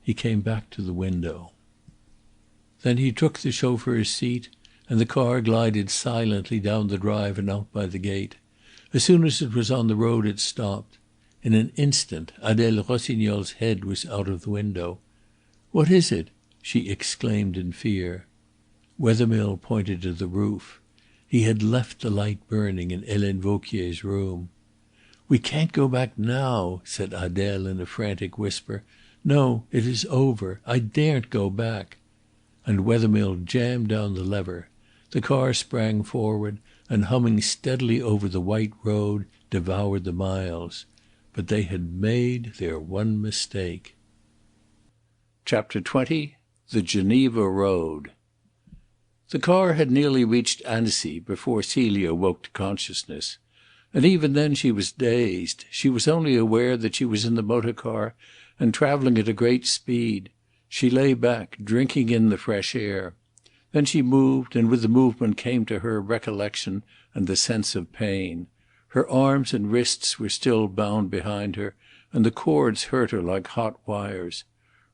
He came back to the window. Then he took the chauffeur's seat, and the car glided silently down the drive and out by the gate. As soon as it was on the road it stopped. In an instant Adele Rossignol's head was out of the window. "What is it?" she exclaimed in fear. Wethermill pointed to the roof. He had left the light burning in Helene Vauquier's room. "We can't go back now," said Adele in a frantic whisper. "No, it is over. I daren't go back." And Wethermill jammed down the lever. The car sprang forward, and humming steadily over the white road, devoured the miles. But they had made their one mistake. Chapter 20. The Geneva Road. The car had nearly reached Annecy before Celia woke to consciousness. And even then she was dazed. She was only aware that she was in the motor car and traveling at a great speed. She lay back, drinking in the fresh air. Then she moved, and with the movement came to her recollection and the sense of pain. Her arms and wrists were still bound behind her, and the cords hurt her like hot wires.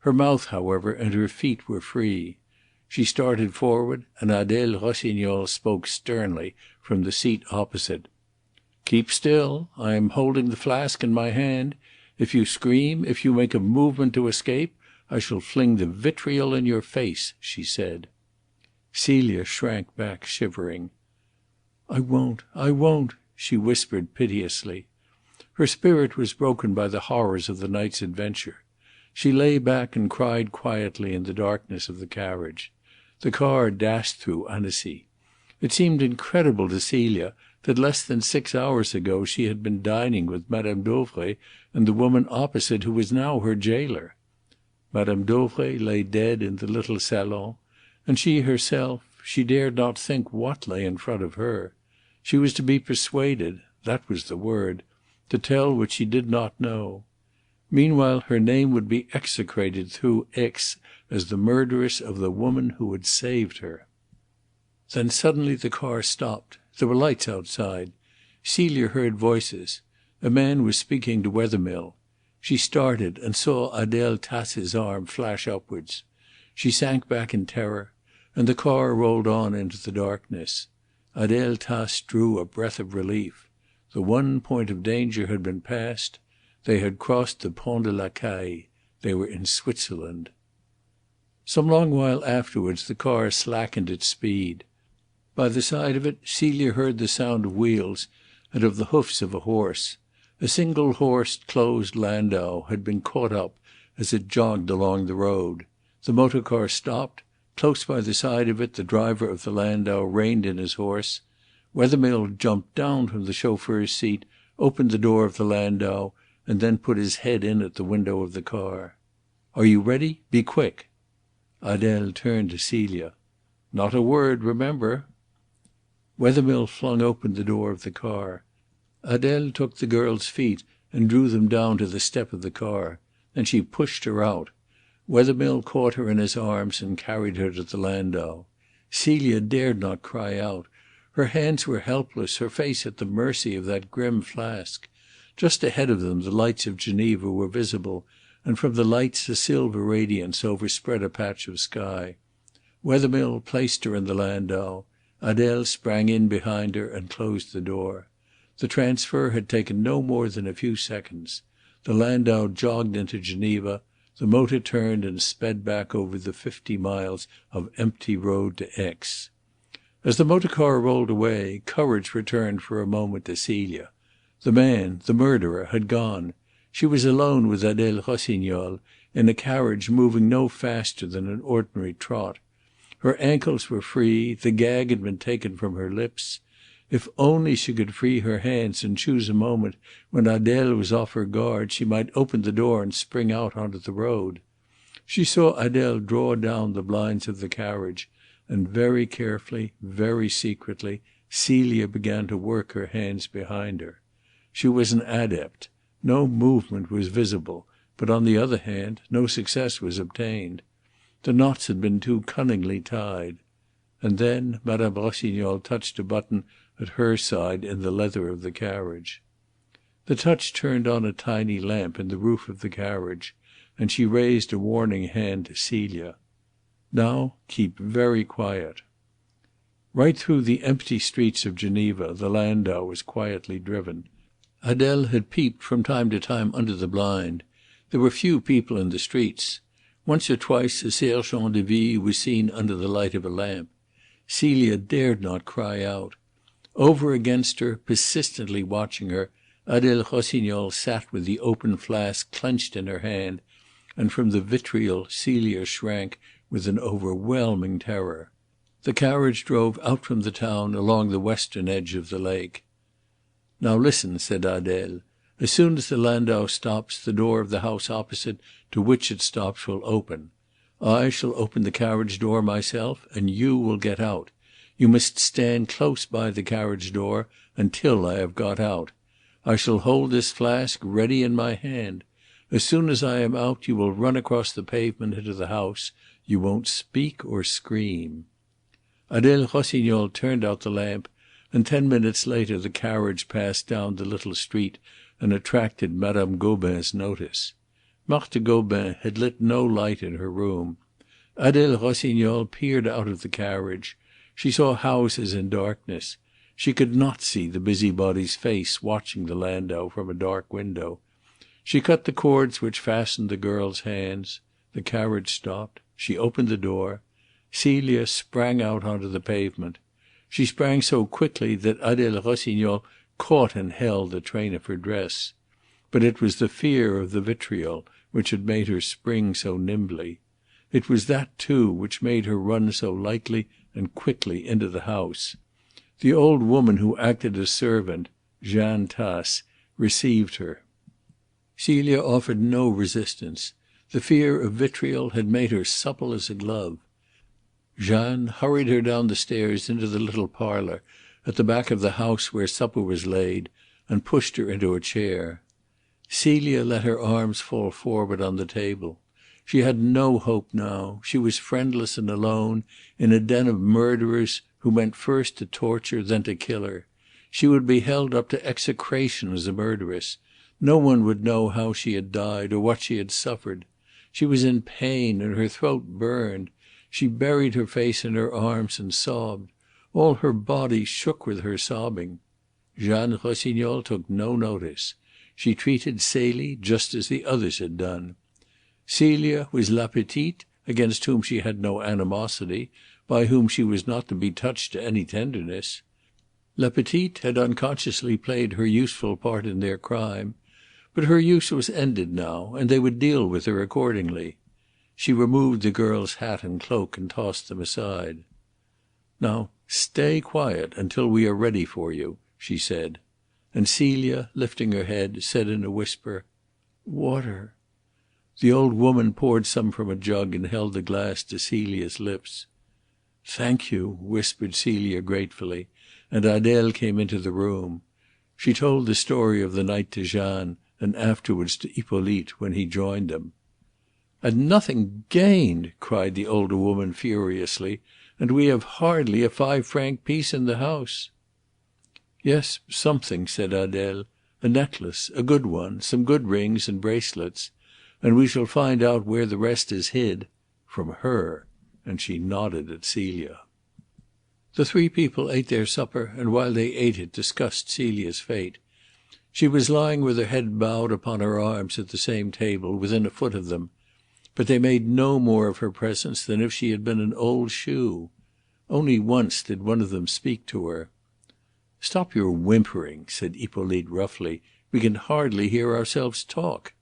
Her mouth, however, and her feet were free. She started forward, and Adele Rossignol spoke sternly from the seat opposite. "Keep still. I am holding the flask in my hand. If you scream, if you make a movement to escape, I shall fling the vitriol in your face," she said. Celia shrank back, shivering. "I won't, I won't," she whispered piteously. Her spirit was broken by the horrors of the night's adventure. She lay back and cried quietly in the darkness of the carriage. The car dashed through Annecy. It seemed incredible to Celia that less than 6 hours ago she had been dining with Madame Dauvray and the woman opposite who was now her jailer. Madame Dauvray lay dead in the little salon, and she herself, she dared not think what lay in front of her. She was to be persuaded, that was the word, to tell what she did not know. Meanwhile her name would be execrated through Aix as the murderess of the woman who had saved her. Then suddenly the car stopped. There were lights outside. Celia heard voices. A man was speaking to Wethermill. She started and saw Adele Tass's arm flash upwards. She sank back in terror, and the car rolled on into the darkness. Adele Tace drew a breath of relief. The one point of danger had been passed. They had crossed the Pont de la Caille. They were in Switzerland. Some long while afterwards the car slackened its speed. By the side of it Celia heard the sound of wheels and of the hoofs of a horse. A single horsed closed landau had been caught up as it jogged along the road. The motor car stopped. Close by the side of it the driver of the landau reined in his horse. Wethermill jumped down from the chauffeur's seat, opened the door of the landau, and then put his head in at the window of the car. "Are you ready? Be quick." Adele turned to Celia. "Not a word, remember." Wethermill flung open the door of the car. Adele took the girl's feet and drew them down to the step of the car. Then she pushed her out. Wethermill caught her in his arms and carried her to the landau. Celia dared not cry out. Her hands were helpless, her face at the mercy of that grim flask. Just ahead of them the lights of Geneva were visible, and from the lights a silver radiance overspread a patch of sky. Wethermill placed her in the landau. Adele sprang in behind her and closed the door. The transfer had taken no more than a few seconds. The landau jogged into Geneva. The motor turned and sped back over the 50 miles of empty road to Aix. As the motor car rolled away, courage returned for a moment to Celia. The man, the murderer, had gone. She was alone with Adele Rossignol in a carriage moving no faster than an ordinary trot. Her ankles were free, the gag had been taken from her lips. If only she could free her hands and choose a moment when Adele was off her guard, she might open the door and spring out onto the road. She saw Adele draw down the blinds of the carriage, and very carefully, very secretly, Celia began to work her hands behind her. She was an adept. No movement was visible, but on the other hand, no success was obtained. The knots had been too cunningly tied. And then Madame Rossignol touched a button at her side in the leather of the carriage. The touch turned on a tiny lamp in the roof of the carriage, and she raised a warning hand to Celia. "Now keep very quiet." Right through the empty streets of Geneva the landau was quietly driven. Adele had peeped from time to time under the blind. There were few people in the streets. Once or twice a sergent de ville was seen under the light of a lamp. Celia dared not cry out. Over against her, persistently watching her, Adele Rossignol sat with the open flask clenched in her hand, and from the vitriol Celia shrank with an overwhelming terror. The carriage drove out from the town along the western edge of the lake. "Now listen," said Adele. "As soon as the landau stops, the door of the house opposite to which it stops will open. I shall open the carriage door myself, and you will get out. You must stand close by the carriage door until I have got out. I shall hold this flask ready in my hand. As soon as I am out, you will run across the pavement into the house. You won't speak or scream." Adele Rossignol turned out the lamp, and 10 minutes later the carriage passed down the little street and attracted Madame Gobin's notice. Marthe Gobin had lit no light in her room. Adele Rossignol peered out of the carriage. She saw houses in darkness. She could not see the busybody's face watching the landau from a dark window. She cut the cords which fastened the girl's hands. The carriage stopped. She opened the door. Celia sprang out onto the pavement. She sprang so quickly that Adele Rossignol caught and held the train of her dress. But it was the fear of the vitriol which had made her spring so nimbly. It was that, too, which made her run so lightly and quickly into the house. The old woman who acted as servant, Jeanne Tasse, received her. Celia offered no resistance. The fear of vitriol had made her supple as a glove. Jeanne hurried her down the stairs into the little parlour at the back of the house where supper was laid, and pushed her into a chair. Celia let her arms fall forward on the table. She had no hope now. She was friendless and alone in a den of murderers who meant first to torture, then to kill her. She would be held up to execration as a murderess. No one would know how she had died or what she had suffered. She was in pain and her throat burned. She buried her face in her arms and sobbed. All her body shook with her sobbing. Jeanne Rossignol took no notice. She treated Celie just as the others had done. Celia was La Petite, against whom she had no animosity, by whom she was not to be touched to any tenderness. La Petite had unconsciously played her useful part in their crime, but her use was ended now, and they would deal with her accordingly. She removed the girl's hat and cloak and tossed them aside. "Now stay quiet until we are ready for you," she said. And Celia, lifting her head, said in a whisper, "Water." The old woman poured some from a jug and held the glass to Celia's lips. "Thank you," whispered Celia gratefully, and Adele came into the room. She told the story of the night to Jeanne, and afterwards to Hippolyte when he joined them. "And nothing gained!" cried the older woman furiously. "And we have hardly a 5-franc piece in the house." "Yes, something," said Adele. "A necklace, a good one, some good rings and bracelets. And we shall find out where the rest is hid from her," and she nodded at Celia. The three people ate their supper, and while they ate it discussed Celia's fate. She was lying with her head bowed upon her arms at the same table, within a foot of them, but they made no more of her presence than if she had been an old shoe. Only once did one of them speak to her. "Stop your whimpering," said Hippolyte roughly. "We can hardly hear ourselves talk."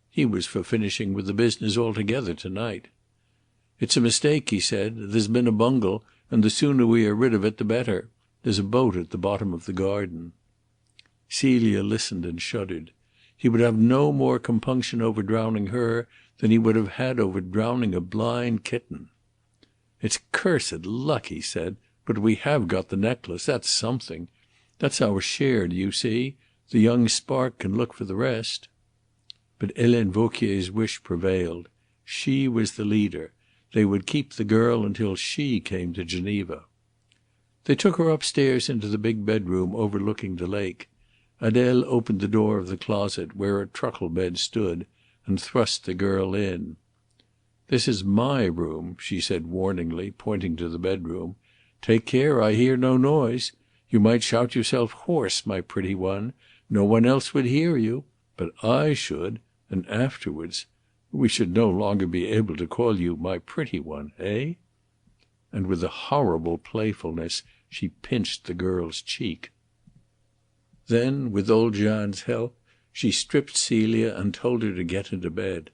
He was for finishing with the business altogether to-night. "It's a mistake," he said. "There's been a bungle, and the sooner we are rid of it the better. There's a boat at the bottom of the garden." Celia listened and shuddered. He would have no more compunction over drowning her than he would have had over drowning a blind kitten. "It's cursed luck," he said, "but we have got the necklace. That's something. That's our share, do you see? The young spark can look for the rest." But Helene Vauquier's wish prevailed. She was the leader. They would keep the girl until she came to Geneva. They took her upstairs into the big bedroom overlooking the lake. Adele opened the door of the closet where a truckle bed stood, and thrust the girl in. "This is my room," she said warningly, pointing to the bedroom. "Take care I hear no noise. You might shout yourself hoarse, my pretty one. No one else would hear you. But I should, and afterwards we should no longer be able to call you my pretty one, eh?" And with a horrible playfulness she pinched the girl's cheek. Then, with old Jeanne's help, she stripped Celia and told her to get into bed.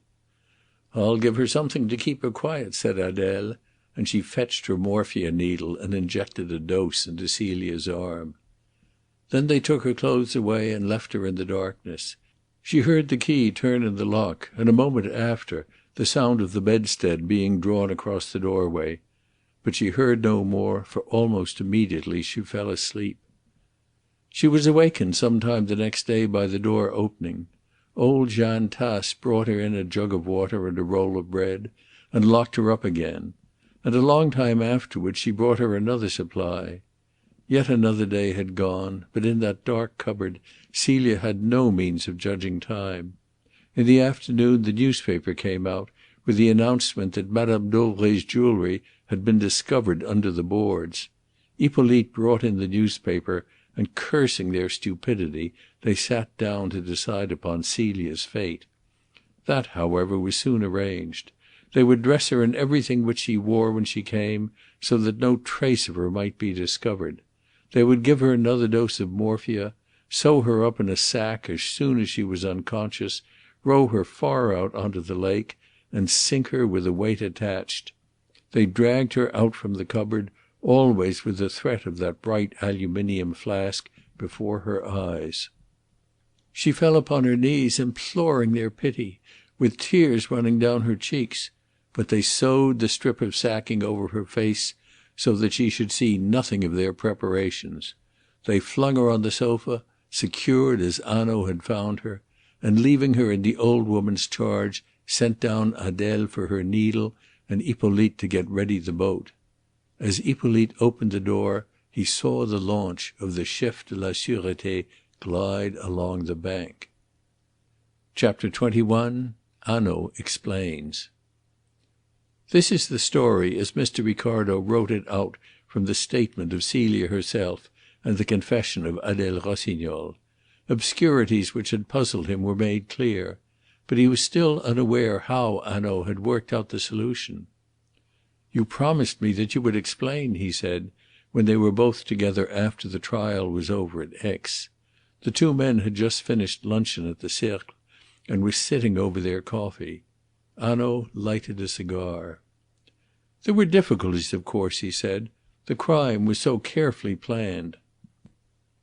"I'll give her something to keep her quiet," said Adele, and she fetched her morphia needle and injected a dose into Celia's arm. Then they took her clothes away and left her in the darkness. She heard the key turn in the lock, and a moment after the sound of the bedstead being drawn across the doorway. But she heard no more, for almost immediately she fell asleep. She was awakened some time the next day by the door opening. Old Jeanne Tasse brought her in a jug of water and a roll of bread, and locked her up again. And a long time afterwards she brought her another supply. Yet another day had gone, but in that dark cupboard Celia had no means of judging time. In the afternoon the newspaper came out with the announcement that Madame Dauvray's jewellery had been discovered under the boards. Hippolyte brought in the newspaper, and cursing their stupidity, they sat down to decide upon Celia's fate. That, however, was soon arranged. They would dress her in everything which she wore when she came, so that no trace of her might be discovered. They would give her another dose of morphia, sew her up in a sack as soon as she was unconscious, row her far out onto the lake, and sink her with a weight attached. They dragged her out from the cupboard, always with the threat of that bright aluminium flask before her eyes. She fell upon her knees, imploring their pity, with tears running down her cheeks, but they sewed the strip of sacking over her face so that she should see nothing of their preparations. They flung her on the sofa, secured as Hanaud had found her, and leaving her in the old woman's charge, sent down Adèle for her needle and Hippolyte to get ready the boat. As Hippolyte opened the door, he saw the launch of the Chef de la Sûreté glide along the bank. Chapter 21. Hanaud Explains. This is the story as Mr. Ricardo wrote it out from the statement of Celia herself and the confession of Adèle Rossignol. Obscurities which had puzzled him were made clear, but he was still unaware how Hanaud had worked out the solution. "You promised me that you would explain," he said, when they were both together after the trial was over at Aix. The two men had just finished luncheon at the Cercle and were sitting over their coffee. Hanaud lighted a cigar. "There were difficulties, of course," he said. "The crime was so carefully planned.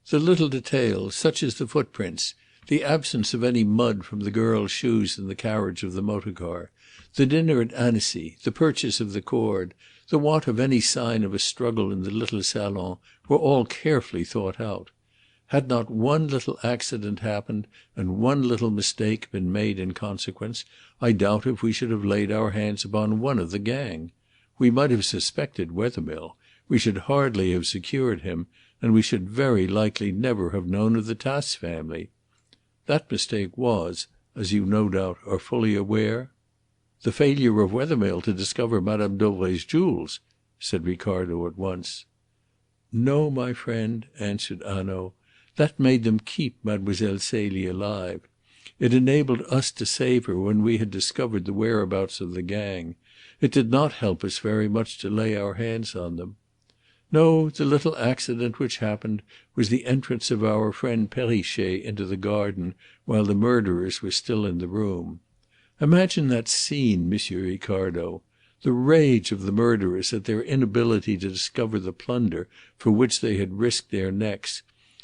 The little details, such as the footprints, the absence of any mud from the girl's shoes in the carriage of the motor car, the dinner at Annecy, the purchase of the cord, the want of any sign of a struggle in the little salon, were all carefully thought out. Had not one little accident happened, and one little mistake been made in consequence, I doubt if we should have laid our hands upon one of the gang. We might have suspected Wethermill, we should hardly have secured him, and we should very likely never have known of the Tasse family. That mistake was, as you no doubt are fully aware—" "The failure of Wethermill to discover Madame Dauvray's jewels," said Ricardo at once. "No, my friend," answered Hanaud. "That made them keep Mademoiselle Celie alive. It enabled us to save her when we had discovered the whereabouts of the gang. It did not help us very much to lay our hands on them. No, the little accident which happened was the entrance of our friend Perrichet into the garden while the murderers were still in the room. Imagine that scene, Monsieur Ricardo. The rage of the murderers at their inability to discover the plunder for which they had risked their necks.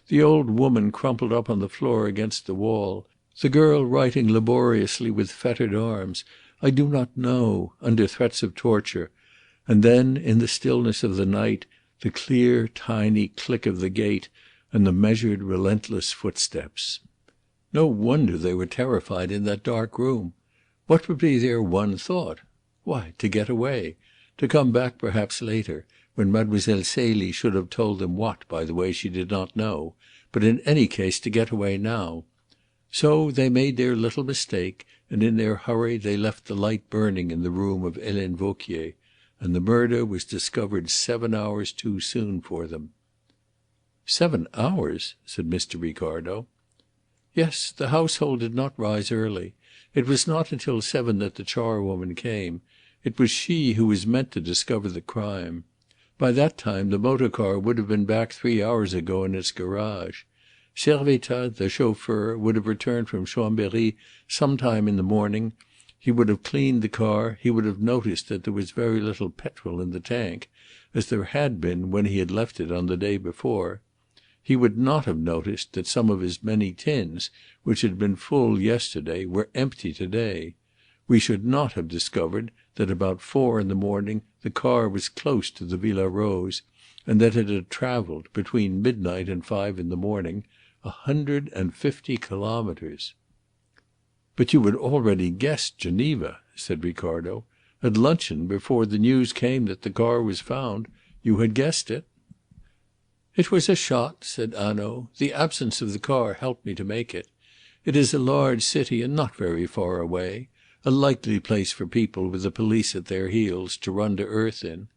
The old woman crumpled up on the floor against the wall. The girl writing laboriously with fettered arms, I do not know, under threats of torture. And then, in the stillness of the night, the clear, tiny click of the gate and the measured, relentless footsteps. No wonder they were terrified in that dark room. What would be their one thought? Why, to get away. To come back perhaps later, when Mademoiselle Celie should have told them what, by the way, she did not know, but in any case to get away now. So they made their little mistake, and in their hurry they left the light burning in the room of Helene Vauquier, and the murder was discovered 7 hours too soon for them." "7 hours?" said Mr. Ricardo. "Yes, the household did not rise early. It was not until 7 that the charwoman came. It was she who was meant to discover the crime. By that time the motor car would have been back 3 hours ago in its garage. Servettaz, the chauffeur, would have returned from Chambéry some time in the morning. He would have cleaned the car, he would have noticed that there was very little petrol in the tank, as there had been when he had left it on the day before. He would not have noticed that some of his many tins, which had been full yesterday, were empty today. We should not have discovered that about 4 in the morning the car was close to the Villa Rose, and that it had travelled, between midnight and 5 in the morning, 150 kilometres. "But you had already guessed Geneva," said Ricardo. "At luncheon, before the news came that the car was found, you had guessed it." "It was a shot," said Hanaud. "The absence of the car helped me to make it. It is a large city and not very far away, a likely place for people with the police at their heels to run to earth in.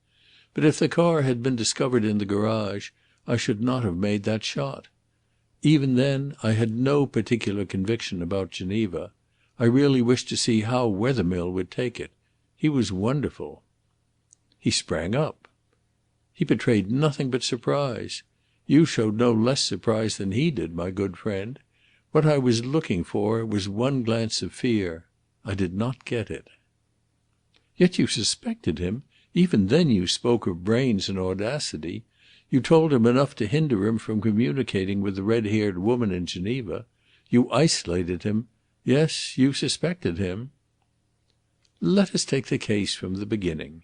But if the car had been discovered in the garage, I should not have made that shot. Even then I had no particular conviction about Geneva. I really wished to see how Wethermill would take it. He was wonderful." "He sprang up." "He betrayed nothing but surprise. You showed no less surprise than he did, my good friend. What I was looking for was one glance of fear. I did not get it." "Yet you suspected him. Even then you spoke of brains and audacity. You told him enough to hinder him from communicating with the red-haired woman in Geneva. You isolated him. Yes, you suspected him." "Let us take the case from the beginning.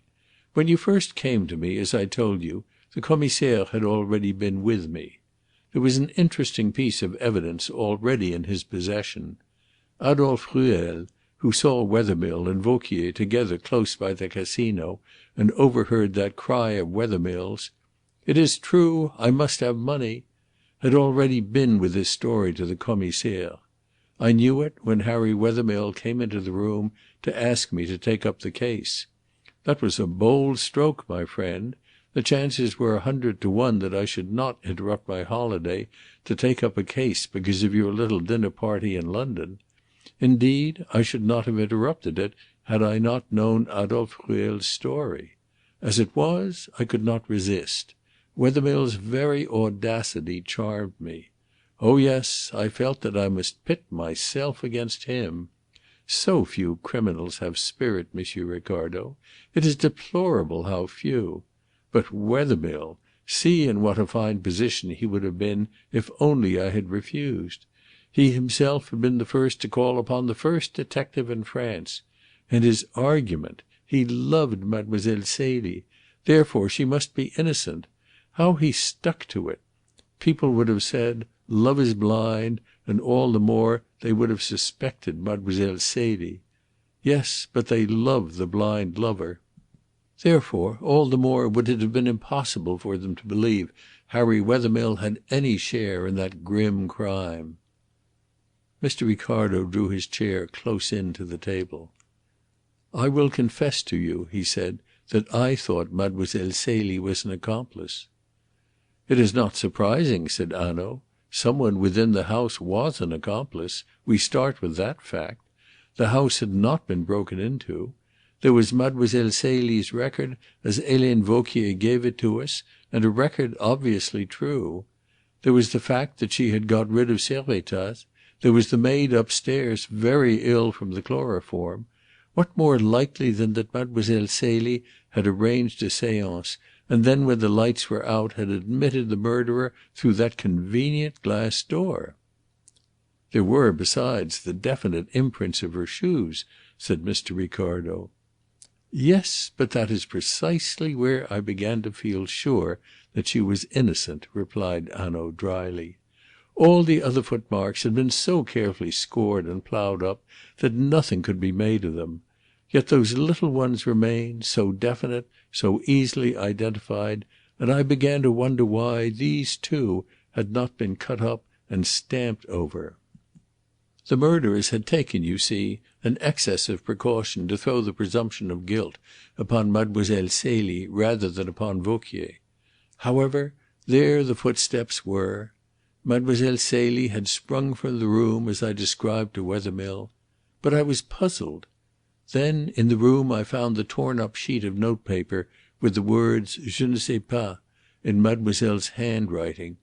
When you first came to me, as I told you, the Commissaire had already been with me. There was an interesting piece of evidence already in his possession. Adolphe Ruel, who saw Wethermill and Vauquier together close by the Casino and overheard that cry of Wethermill's, 'It is true, I must have money,' had already been with his story to the Commissaire. I knew it when Harry Wethermill came into the room to ask me to take up the case. That was a bold stroke, my friend. The chances were 100 to 1 that I should not interrupt my holiday to take up a case because of your little dinner party in London. Indeed, I should not have interrupted it had I not known Adolphe Ruel's story. As it was, I could not resist. Wethermill's very audacity charmed me. Oh yes, I felt that I must pit myself against him. So few criminals have spirit, Monsieur Ricardo. It is deplorable how few. But Wethermill, see in what a fine position he would have been if only I had refused. He himself had been the first to call upon the first detective in France. And his argument! He loved Mademoiselle Celie. Therefore she must be innocent. How he stuck to it! People would have said, 'Love is blind,' and all the more they would have suspected Mademoiselle Celie. Yes, but they loved the blind lover. Therefore, all the more would it have been impossible for them to believe Harry Wethermill had any share in that grim crime." Mr. Ricardo drew his chair close in to the table. "I will confess to you," he said, "that I thought Mademoiselle Celie was an accomplice." "It is not surprising," said Hanaud. "Some one within the house was an accomplice. We start with that fact. The house had not been broken into. There was Mademoiselle Celie's record as Helene Vauquier gave it to us, and a record obviously true. There was the fact that she had got rid of Servettaz. There was the maid upstairs very ill from the chloroform. What more likely than that Mademoiselle Celie had arranged a séance, and then when the lights were out had admitted the murderer through that convenient glass door?" "There were, besides, the definite imprints of her shoes," said Mr. Ricardo. "Yes, but that is precisely where I began to feel sure that she was innocent," replied Hanaud dryly. "All the other footmarks had been so carefully scored and ploughed up that nothing could be made of them. Yet those little ones remained, so definite, so easily identified, and I began to wonder why these, too, had not been cut up and stamped over. The murderers had taken, you see, an excess of precaution to throw the presumption of guilt upon Mademoiselle Celie rather than upon Vauquier. However, there the footsteps were. Mademoiselle Celie had sprung from the room as I described to Wethermill. But I was puzzled. Then in the room I found the torn up sheet of notepaper with the words 'Je ne sais pas' in Mademoiselle's handwriting.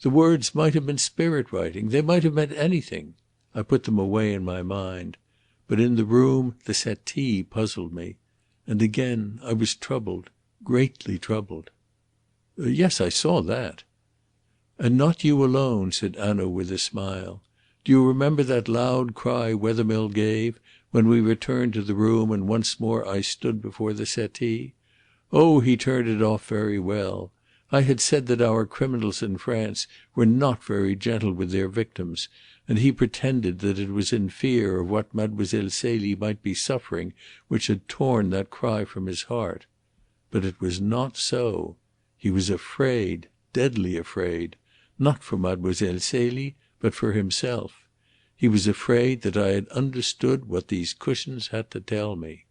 The words might have been spirit writing. They might have meant anything. I put them away in my mind. But in the room the settee puzzled me. And again I was troubled, greatly troubled." "Yes, I saw that." "And not you alone," said Hanaud with a smile. "Do you remember that loud cry Wethermill gave when we returned to the room and once more I stood before the settee? Oh, he turned it off very well. I had said that our criminals in France were not very gentle with their victims, and he pretended that it was in fear of what Mademoiselle Celie might be suffering which had torn that cry from his heart. But it was not so. He was afraid, deadly afraid, not for Mademoiselle Celie, but for himself. He was afraid that I had understood what these cushions had to tell me."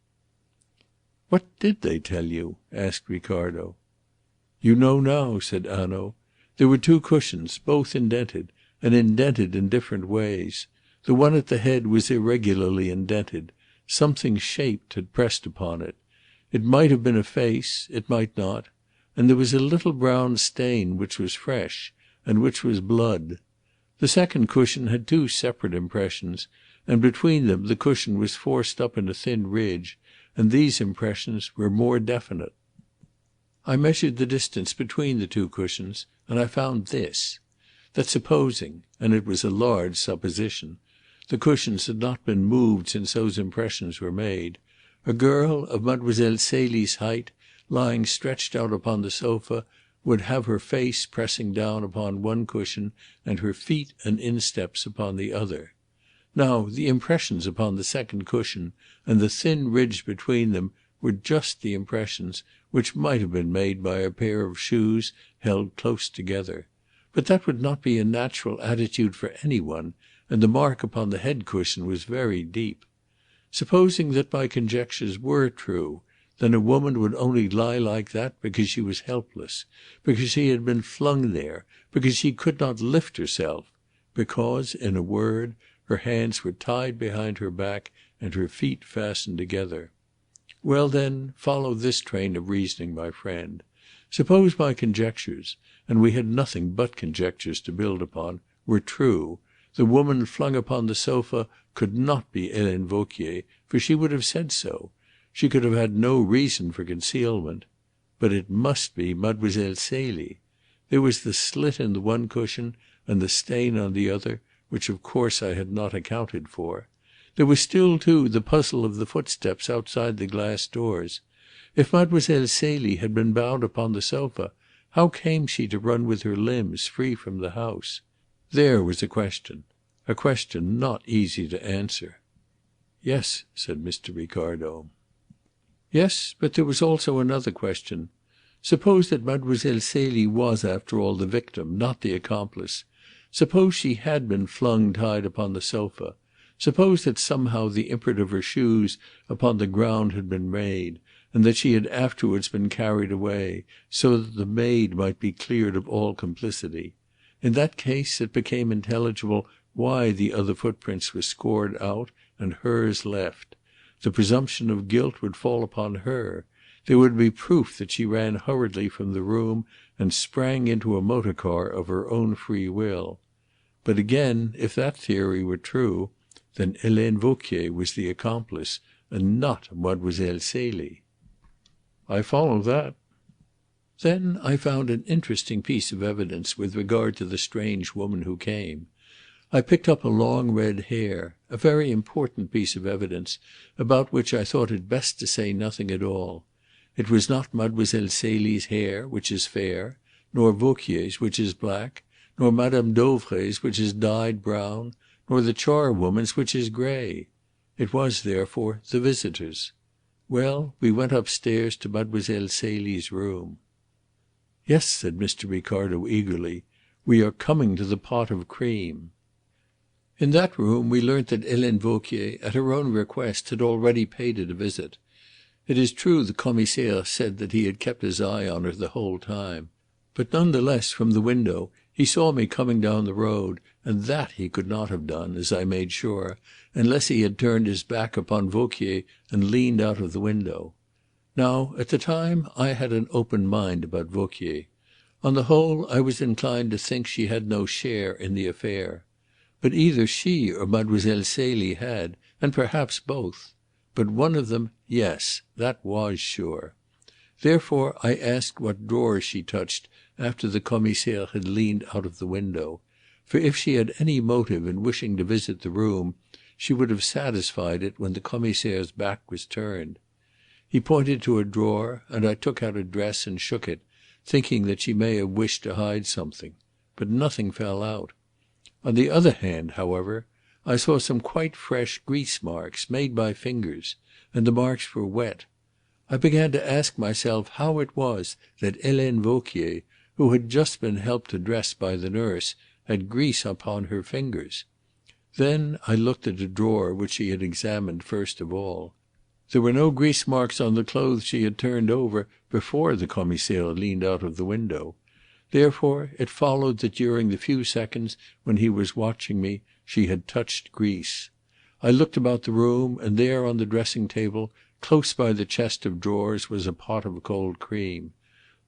"What did they tell you?" asked Ricardo. "You know now," said Hanaud. "There were 2 cushions, both indented, and indented in different ways. The one at the head was irregularly indented, Something shaped had pressed upon it. It might have been a face, it might not, and there was a little brown stain which was fresh, and which was blood. The second cushion had two separate impressions, and between them the cushion was forced up in a thin ridge, and these impressions were more definite. I measured the distance between the two cushions, and I found this, that supposing, and it was a large supposition, the cushions had not been moved since those impressions were made, a girl of Mademoiselle Celie's height, lying stretched out upon the sofa, would have her face pressing down upon one cushion and her feet and insteps upon the other. Now the impressions upon the second cushion and the thin ridge between them were just the impressions which might have been made by a pair of shoes held close together. But that would not be a natural attitude for any one, and the mark upon the head cushion was very deep. Supposing that my conjectures were true, then a woman would only lie like that because she was helpless, because she had been flung there, because she could not lift herself, because, in a word, her hands were tied behind her back and her feet fastened together. Well, then, follow this train of reasoning, my friend. Suppose my conjectures, and we had nothing but conjectures to build upon, were true. The woman flung upon the sofa could not be Helene Vauquier, for she would have said so. She could have had no reason for concealment. But it must be Mademoiselle Celie. There was the slit in the one cushion and the stain on the other, which of course I had not accounted for. There was still, too, the puzzle of the footsteps outside the glass doors. If Mademoiselle Celie had been bound upon the sofa, how came she to run with her limbs free from the house? There was a question not easy to answer. "Yes," said Mr. Ricardo. "Yes, but there was also another question. Suppose that Mademoiselle Celie was, after all, the victim, not the accomplice. Suppose she had been flung tied upon the sofa. Suppose that somehow the imprint of her shoes upon the ground had been made, and that she had afterwards been carried away, so that the maid might be cleared of all complicity. In that case it became intelligible why the other footprints were scored out and hers left. The presumption of guilt would fall upon her. There would be proof that she ran hurriedly from the room and sprang into a motor car of her own free will. But again, if that theory were true, then Helene Vauquier was the accomplice, and not Mademoiselle Celie." "I follow that." "Then I found an interesting piece of evidence with regard to the strange woman who came. I picked up a long red hair, a very important piece of evidence, about which I thought it best to say nothing at all. It was not Mademoiselle Celie's hair, which is fair, nor Vauquier's, which is black, nor Madame Dauvray's, which is dyed brown, nor the charwoman's, which is grey. It was, therefore, the visitor's. Well, we went upstairs to Mademoiselle Celie's room." "Yes," said Mr. Ricardo eagerly, "we are coming to the pot of cream." In that room we learnt that Helene Vauquier, at her own request, had already paid it a visit. It is true the Commissaire said that he had kept his eye on her the whole time. But none the less, from the window, he saw me coming down the road, and that he could not have done, as I made sure, unless he had turned his back upon Vauquier and leaned out of the window. Now, at the time I had an open mind about Vauquier. On the whole, I was inclined to think she had no share in the affair. But either she or Mademoiselle Celie had, and perhaps both. But one of them, yes, that was sure. Therefore I asked what drawers she touched after the Commissaire had leaned out of the window. For if she had any motive in wishing to visit the room, she would have satisfied it when the Commissaire's back was turned. He pointed to a drawer, and I took out a dress and shook it, thinking that she may have wished to hide something. But nothing fell out. On the other hand, however, I saw some quite fresh grease marks, made by fingers, and the marks were wet. I began to ask myself how it was that Helene Vauquier, who had just been helped to dress by the nurse, had grease upon her fingers. Then I looked at a drawer which she had examined first of all. There were no grease marks on the clothes she had turned over before the Commissaire leaned out of the window. Therefore it followed that during the few seconds when he was watching me she had touched grease. I looked about the room, and there on the dressing table, close by the chest of drawers, was a pot of cold cream.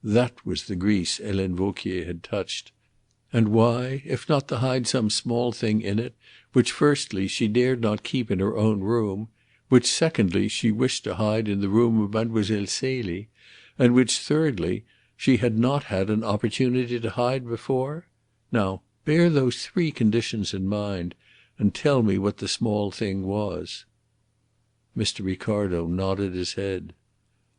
That was the grease Helene Vauquier had touched. And why, if not to hide some small thing in it, which firstly she dared not keep in her own room, which secondly she wished to hide in the room of Mademoiselle Celie, and which thirdly she had not had an opportunity to hide before? Now bear those three conditions in mind, and tell me what the small thing was." Mr. Ricardo nodded his head.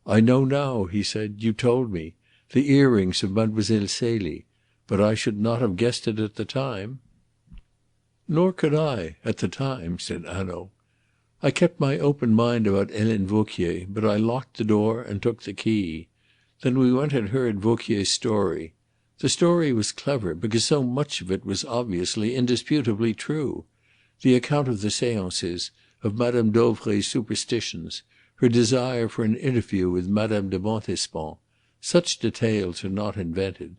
"I know now," he said. "You told me. The earrings of Mademoiselle Celie. But I should not have guessed it at the time." "Nor could I, at the time," said Hanaud. "I kept my open mind about Helene Vauquier, but I locked the door and took the key. Then we went and heard Vauquier's story. The story was clever, because so much of it was obviously, indisputably true. The account of the séances, of Madame Dauvray's superstitions, her desire for an interview with Madame de Montespan, such details are not invented.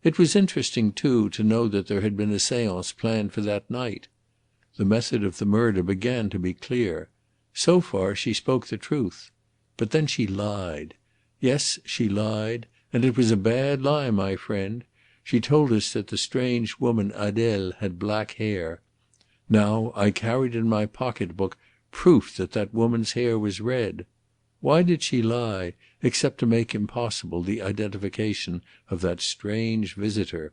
It was interesting, too, to know that there had been a séance planned for that night. The method of the murder began to be clear. So far she spoke the truth. But then she lied. Yes, she lied, and it was a bad lie, my friend. She told us that the strange woman Adèle had black hair. Now I carried in my pocket-book proof that that woman's hair was red. Why did she lie, except to make impossible the identification of that strange visitor?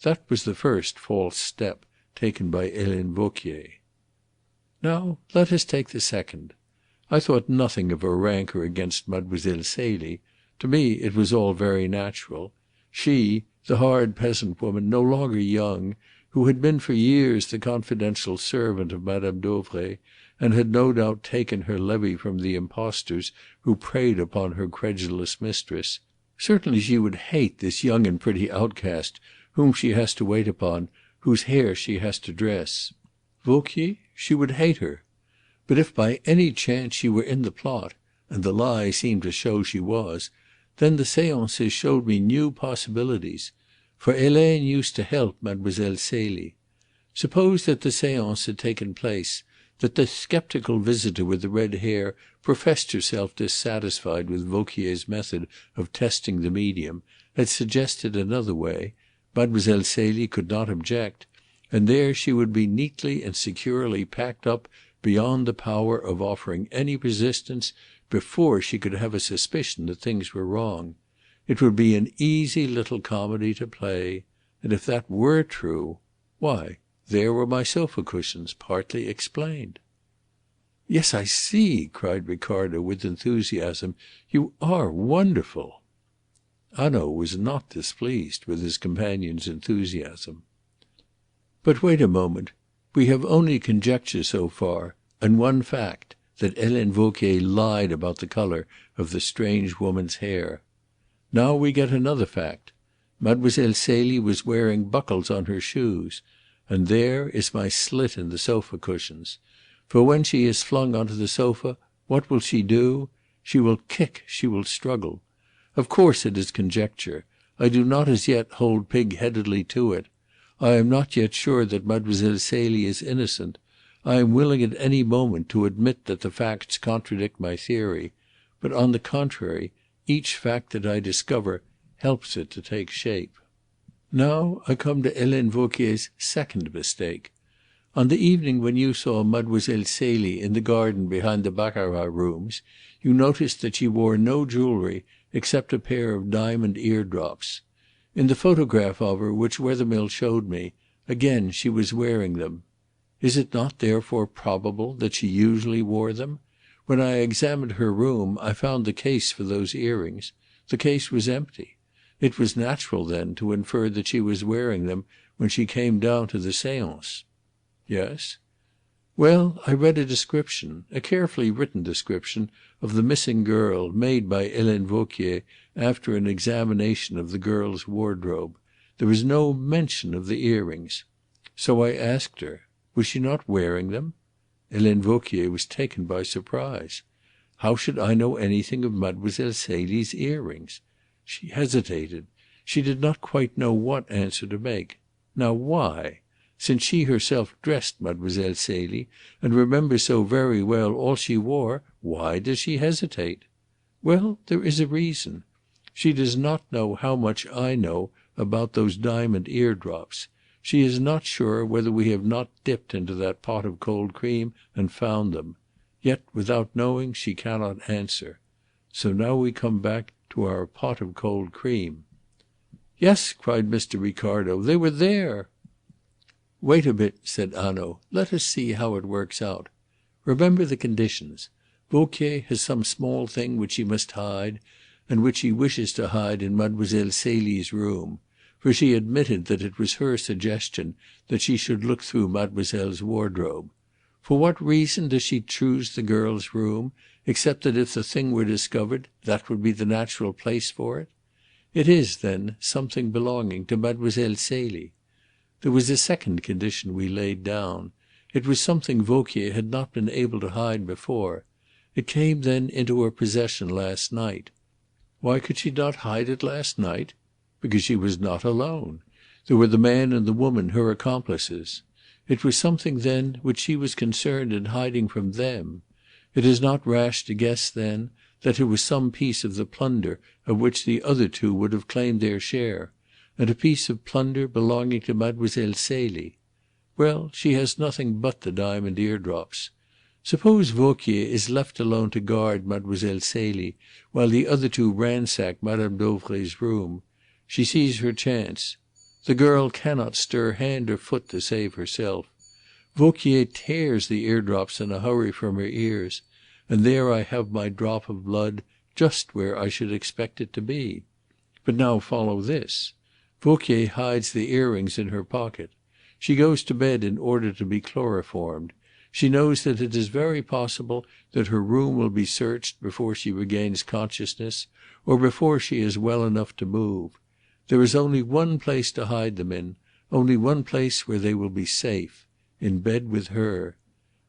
That was the first false step taken by Helene Vauquier. Now let us take the second. I thought nothing of her rancour against Mademoiselle Celie. To me it was all very natural. She, the hard peasant woman, no longer young, who had been for years the confidential servant of Madame Dauvray, and had no doubt taken her levy from the impostors who preyed upon her credulous mistress. Certainly she would hate this young and pretty outcast whom she has to wait upon, whose hair she has to dress. Vauquier? She would hate her. But if by any chance she were in the plot, and the lie seemed to show she was, then the séances showed me new possibilities. For Helene used to help Mademoiselle Celie. Suppose that the séance had taken place, that the sceptical visitor with the red hair professed herself dissatisfied with Vauquier's method of testing the medium, had suggested another way, Mademoiselle Celie could not object, and there she would be neatly and securely packed up beyond the power of offering any resistance before she could have a suspicion that things were wrong. It would be an easy little comedy to play, and if that were true, why, there were my sofa cushions, partly explained. "Yes, I see," cried Ricardo with enthusiasm. "You are wonderful." Hanaud was not displeased with his companion's enthusiasm. "But wait a moment. We have only conjecture so far, and one fact, that Helene Vauquier lied about the colour of the strange woman's hair. Now we get another fact. Mademoiselle Celie was wearing buckles on her shoes, and there is my slit in the sofa cushions. For when she is flung onto the sofa, what will she do? She will kick, she will struggle. Of course it is conjecture. I do not as yet hold pig-headedly to it. I am not yet sure that Mademoiselle Celie is innocent. I am willing at any moment to admit that the facts contradict my theory. But on the contrary, each fact that I discover helps it to take shape. Now I come to Helene Vauquier's second mistake. On the evening when you saw Mademoiselle Celie in the garden behind the baccarat rooms, you noticed that she wore no jewellery except a pair of diamond eardrops. In the photograph of her which Wethermill showed me, again she was wearing them. Is it not therefore probable that she usually wore them? When I examined her room I found the case for those earrings. The case was empty. It was natural, then, to infer that she was wearing them when she came down to the séance. Yes? Well, I read a description, a carefully written description, of the missing girl, made by Helene Vauquier after an examination of the girl's wardrobe. There was no mention of the earrings. So I asked her, was she not wearing them? Helene Vauquier was taken by surprise. How should I know anything of Mademoiselle Celie's earrings? She hesitated. She did not quite know what answer to make. Now why? since she herself dressed Mademoiselle Celie, and remembers so very well all she wore, why does she hesitate? Well, there is a reason. She does not know how much I know about those diamond eardrops. She is not sure whether we have not dipped into that pot of cold cream and found them. Yet, without knowing, she cannot answer. So now we come back to our pot of cold cream." "Yes," cried Mr. Ricardo, "they were there." "Wait a bit," said Hanaud. "Let us see how it works out. Remember the conditions. Vauquier has some small thing which he must hide, and which he wishes to hide in Mademoiselle Celie's room. For she admitted that it was her suggestion that she should look through Mademoiselle's wardrobe. For what reason does she choose the girl's room, except that if the thing were discovered, that would be the natural place for it? It is, then, something belonging to Mademoiselle Celie. There was a second condition we laid down. It was something Vauquier had not been able to hide before. It came then into her possession last night. Why could she not hide it last night? Because she was not alone. There were the man and the woman, her accomplices. It was something, then, which she was concerned in hiding from them. It is not rash to guess, then, that it was some piece of the plunder of which the other two would have claimed their share, and a piece of plunder belonging to Mademoiselle Celie. Well, she has nothing but the diamond eardrops. Suppose Vauquier is left alone to guard Mademoiselle Celie while the other two ransack Madame Dauvray's room. She sees her chance. The girl cannot stir hand or foot to save herself. Vauquier tears the eardrops in a hurry from her ears, and there I have my drop of blood just where I should expect it to be. But now follow this. Vauquier hides the earrings in her pocket. She goes to bed in order to be chloroformed. She knows that it is very possible that her room will be searched before she regains consciousness, or before she is well enough to move. There is only one place to hide them in, only one place where they will be safe, in bed with her.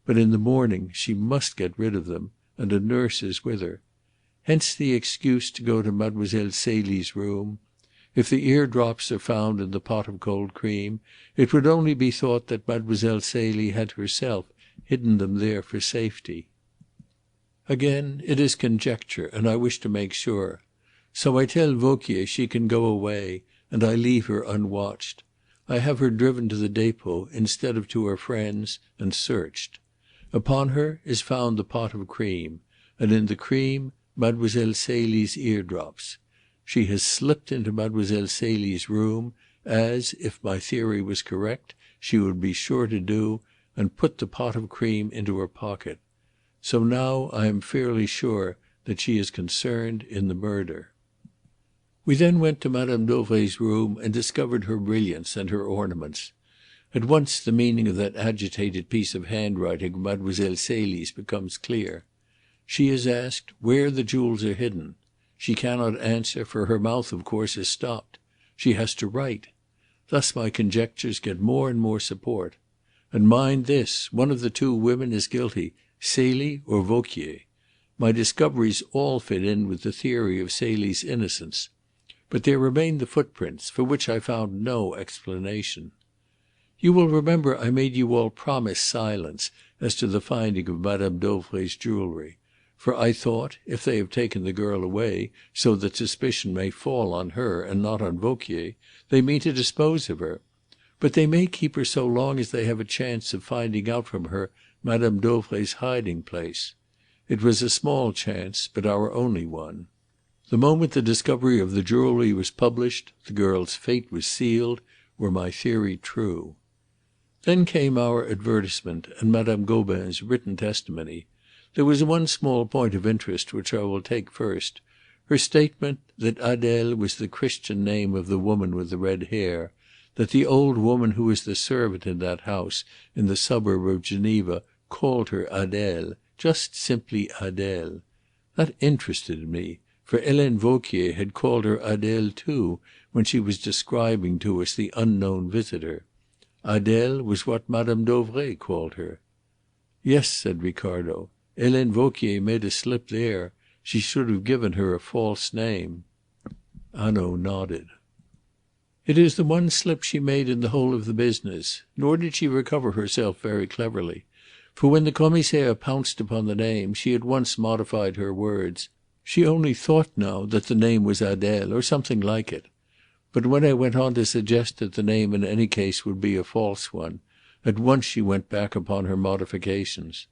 But in the morning she must get rid of them, and a nurse is with her. Hence the excuse to go to Mademoiselle Celie's room. If the eardrops are found in the pot of cold cream, it would only be thought that Mademoiselle Celie had herself hidden them there for safety. Again, it is conjecture, and I wish to make sure. So I tell Vauquier she can go away, and I leave her unwatched. I have her driven to the depot instead of to her friends, and searched. Upon her is found the pot of cream, and in the cream Mademoiselle Celie's eardrops. She has slipped into Mademoiselle Celie's room, as, if my theory was correct, she would be sure to do, and put the pot of cream into her pocket. So now I am fairly sure that she is concerned in the murder. We then went to Madame Dauvray's room and discovered her brilliants and her ornaments. At once the meaning of that agitated piece of handwriting of Mademoiselle Celie's becomes clear. She is asked where the jewels are hidden. She cannot answer, for her mouth, of course, is stopped. She has to write. Thus my conjectures get more and more support. And mind this, one of the two women is guilty, Celie or Vauquier. My discoveries all fit in with the theory of Celie's innocence. But there remain the footprints, for which I found no explanation. You will remember I made you all promise silence as to the finding of Madame Dauvray's jewellery. For I thought, if they have taken the girl away, so that suspicion may fall on her and not on Vauquier, they mean to dispose of her. But they may keep her so long as they have a chance of finding out from her Madame Dauvray's hiding place. It was a small chance, but our only one. The moment the discovery of the jewellery was published, the girl's fate was sealed, were my theory true. Then came our advertisement and Madame Gobin's written testimony. There was one small point of interest which I will take first. Her statement that Adèle was the Christian name of the woman with the red hair, that the old woman who was the servant in that house in the suburb of Geneva called her Adèle, just simply Adèle. That interested me, for Helene Vauquier had called her Adèle too when she was describing to us the unknown visitor. Adèle was what Madame Dauvray called her. Yes, said Ricardo. Helene Vauquier made a slip there. She should have given her a false name. Hanaud nodded. It is the one slip she made in the whole of the business. Nor did she recover herself very cleverly. For when the Commissaire pounced upon the name, she at once modified her words. She only thought now that the name was Adele, or something like it. But when I went on to suggest that the name in any case would be a false one, at once she went back upon her modifications.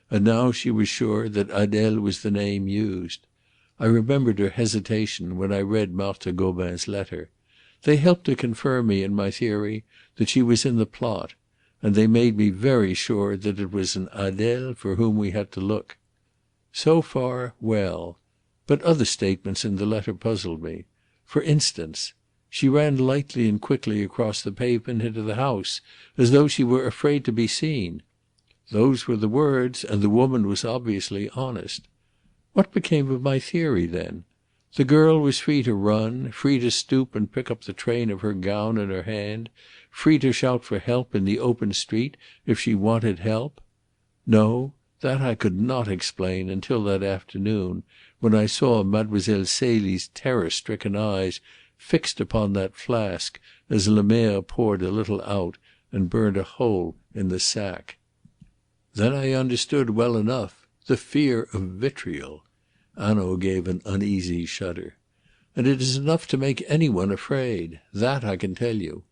And now she was sure that Adele was the name used. I remembered her hesitation when I read Marthe Gobin's letter. They helped to confirm me in my theory that she was in the plot, and they made me very sure that it was an Adele for whom we had to look. So far, well. But other statements in the letter puzzled me. For instance, she ran lightly and quickly across the pavement into the house, as though she were afraid to be seen. Those were the words, and the woman was obviously honest. What became of my theory, then? The girl was free to run, free to stoop and pick up the train of her gown in her hand, free to shout for help in the open street if she wanted help? No, that I could not explain until that afternoon, when I saw Mademoiselle Celie's terror-stricken eyes fixed upon that flask as Le Maire poured a little out and burned a hole in the sack. Then I understood well enough the fear of vitriol. Hanaud gave an uneasy shudder. And it is enough to make any one afraid. That I can tell you.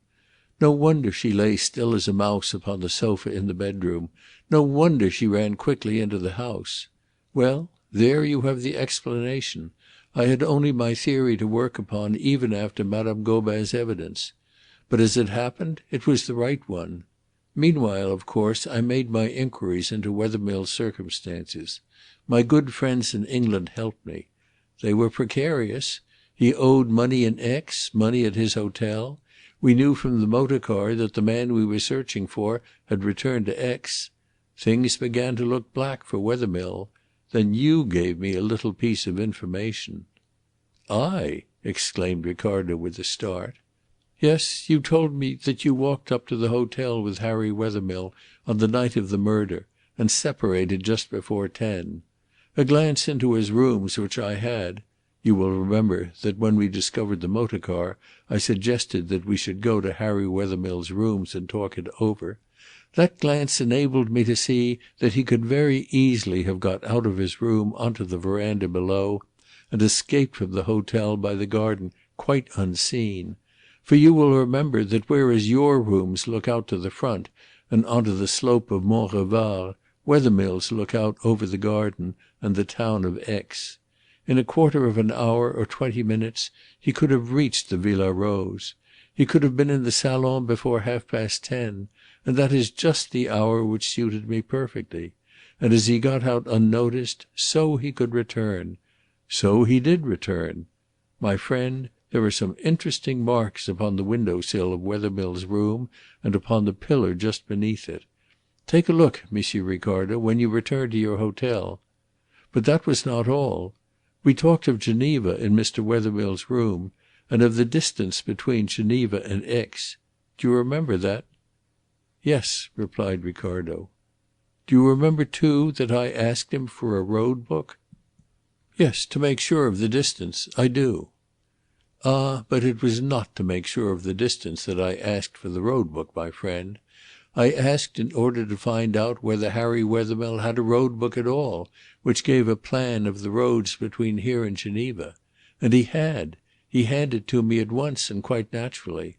No wonder she lay still as a mouse upon the sofa in the bedroom. No wonder she ran quickly into the house. Well, there you have the explanation. I had only my theory to work upon even after Madame Gobin's evidence. But as it happened, it was the right one. Meanwhile, of course, I made my inquiries into Wethermill's circumstances. My good friends in England helped me. They were precarious. He owed money in Aix, money at his hotel. We knew from the motor car that the man we were searching for had returned to Aix. Things began to look black for Wethermill. Then you gave me a little piece of information." "I?" exclaimed Ricardo with a start. "Yes, you told me that you walked up to the hotel with Harry Wethermill on the night of the murder and separated just before 10. A glance into his rooms which I had, you will remember that when we discovered the motor car I suggested that we should go to Harry Wethermill's rooms and talk it over. That glance enabled me to see that he could very easily have got out of his room onto the veranda below and escaped from the hotel by the garden quite unseen. For you will remember that whereas your rooms look out to the front and onto the slope of Mont Revard, Wethermill's look out over the garden and the town of Aix. In a quarter of an hour or 20 minutes he could have reached the Villa Rose. He could have been in the salon before 10:30, and that is just the hour which suited me perfectly. And as he got out unnoticed, so he could return. So he did return. My friend, there are some interesting marks upon the window sill of Wethermill's room and upon the pillar just beneath it. Take a look, Monsieur Ricardo, when you return to your hotel. But that was not all. We talked of Geneva in Mr. Wethermill's room, and of the distance between Geneva and Aix. Do you remember that?" "Yes," replied Ricardo. "Do you remember, too, that I asked him for a road book?" "Yes, to make sure of the distance. I do." "Ah, but it was not to make sure of the distance that I asked for the road book, my friend. I asked in order to find out whether Harry Wethermill had a road book at all, which gave a plan of the roads between here and Geneva. And he had. He handed it to me at once and quite naturally.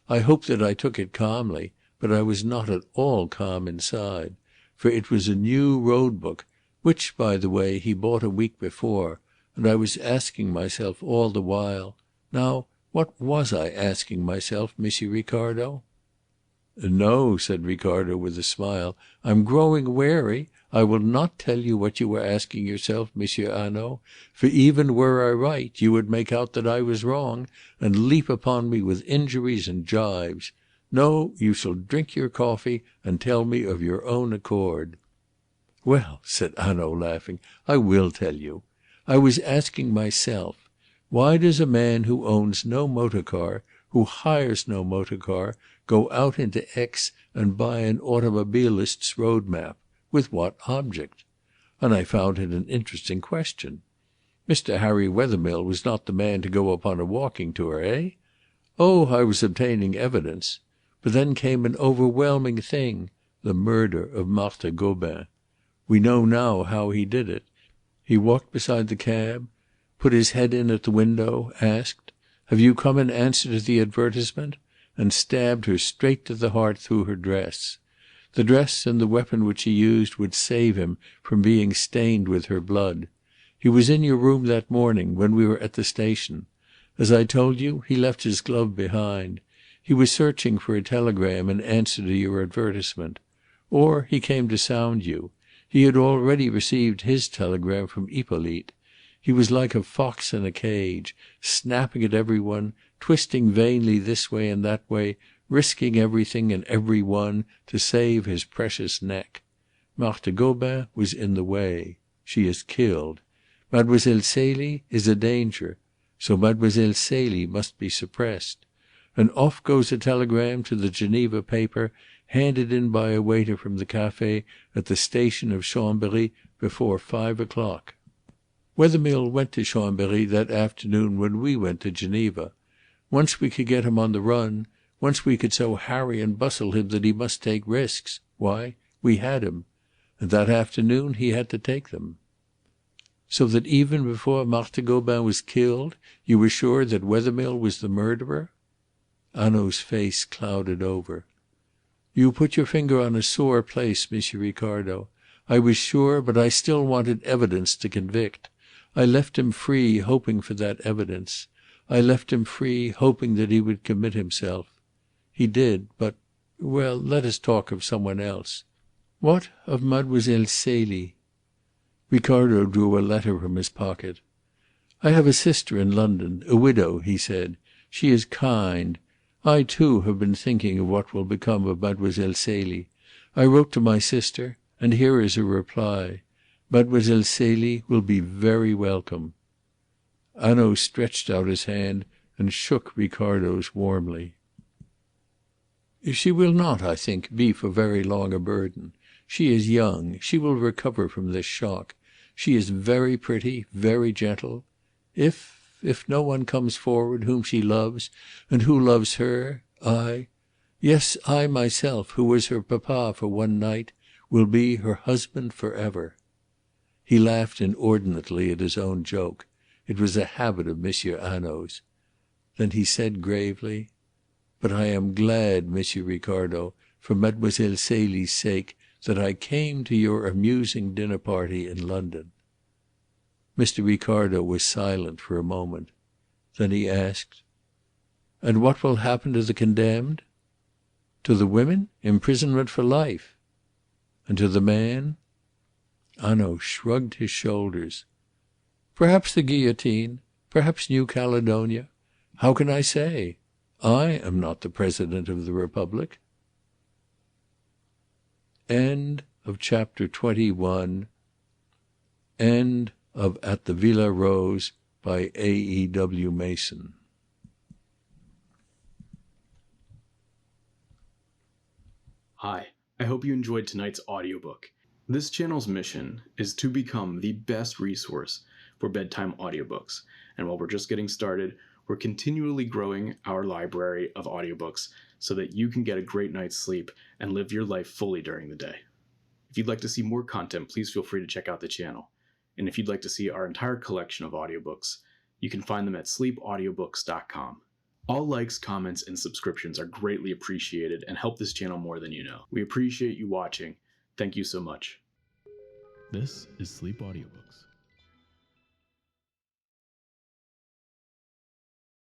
I hope that I took it calmly, but I was not at all calm inside. For it was a new road book, which, by the way, he bought a week before, and I was asking myself all the while, now, what was I asking myself, Monsieur Ricardo?" "No," said Ricardo with a smile. "I'm growing wary. I will not tell you what you were asking yourself, Monsieur Hanaud, for even were I right, you would make out that I was wrong, and leap upon me with injuries and gibes. No, you shall drink your coffee and tell me of your own accord." "Well," said Hanaud, laughing, "I will tell you. I was asking myself, why does a man who owns no motor car, who hires no motor car, go out into Aix and buy an automobilist's road map? With what object? And I found it an interesting question. Mr. Harry Wethermill was not the man to go upon a walking tour, eh? Oh, I was obtaining evidence. But then came an overwhelming thing, the murder of Marthe Gobin. We know now how he did it. He walked beside the cab, put his head in at the window, asked, 'Have you come in answer to the advertisement?' and stabbed her straight to the heart through her dress. The dress and the weapon which he used would save him from being stained with her blood. He was in your room that morning when we were at the station. As I told you, he left his glove behind. He was searching for a telegram in answer to your advertisement. Or he came to sound you. He had already received his telegram from Hippolyte. He was like a fox in a cage, snapping at every one, twisting vainly this way and that way, risking everything and every one to save his precious neck. Marthe Gobin was in the way. She is killed. Mademoiselle Celie is a danger. So Mademoiselle Celie must be suppressed. And off goes a telegram to the Geneva paper, handed in by a waiter from the café at the station of Chambéry before 5 o'clock. Wethermill went to Chambéry that afternoon when we went to Geneva. Once we could get him on the run, once we could so harry and bustle him that he must take risks, why, we had him. And that afternoon he had to take them." "So that even before Marthe Gobin was killed, you were sure that Wethermill was the murderer?" Hanaud's face clouded over. "You put your finger on a sore place, Monsieur Ricardo. I was sure, but I still wanted evidence to convict. I left him free, hoping for that evidence. I left him free, hoping that he would commit himself. He did, but well, let us talk of someone else. What of Mademoiselle Celie?" Ricardo drew a letter from his pocket. "I have a sister in London, a widow," he said. "She is kind. I, too, have been thinking of what will become of Mademoiselle Celie. I wrote to my sister, and here is a reply. Mademoiselle Celie will be very welcome." Hanaud stretched out his hand and shook Ricardo's warmly. "She will not, I think, be for very long a burden. She is young. She will recover from this shock. She is very pretty, very gentle. If no one comes forward whom she loves and who loves her, yes, I myself, who was her papa for one night, will be her husband for ever." He laughed inordinately at his own joke. It was a habit of Monsieur Hanaud's. Then he said gravely, "But I am glad, Monsieur Ricardo, for Mademoiselle Celie's sake, that I came to your amusing dinner party in London." Mr. Ricardo was silent for a moment. Then he asked, "And what will happen to the condemned?" "To the women? Imprisonment for life." "And to the man?" Hanaud shrugged his shoulders. "Perhaps the guillotine. Perhaps New Caledonia. How can I say? I am not the President of the Republic." End of Chapter 21. End of At the Villa Rose by A.E.W. Mason. Hi, I hope you enjoyed tonight's audiobook. This channel's mission is to become the best resource for bedtime audiobooks. And while we're just getting started, we're continually growing our library of audiobooks so that you can get a great night's sleep and live your life fully during the day. If you'd like to see more content, please feel free to check out the channel. And if you'd like to see our entire collection of audiobooks, you can find them at sleepaudiobooks.com. All likes, comments, and subscriptions are greatly appreciated and help this channel more than you know. We appreciate you watching. Thank you so much. This is Sleep Audiobooks.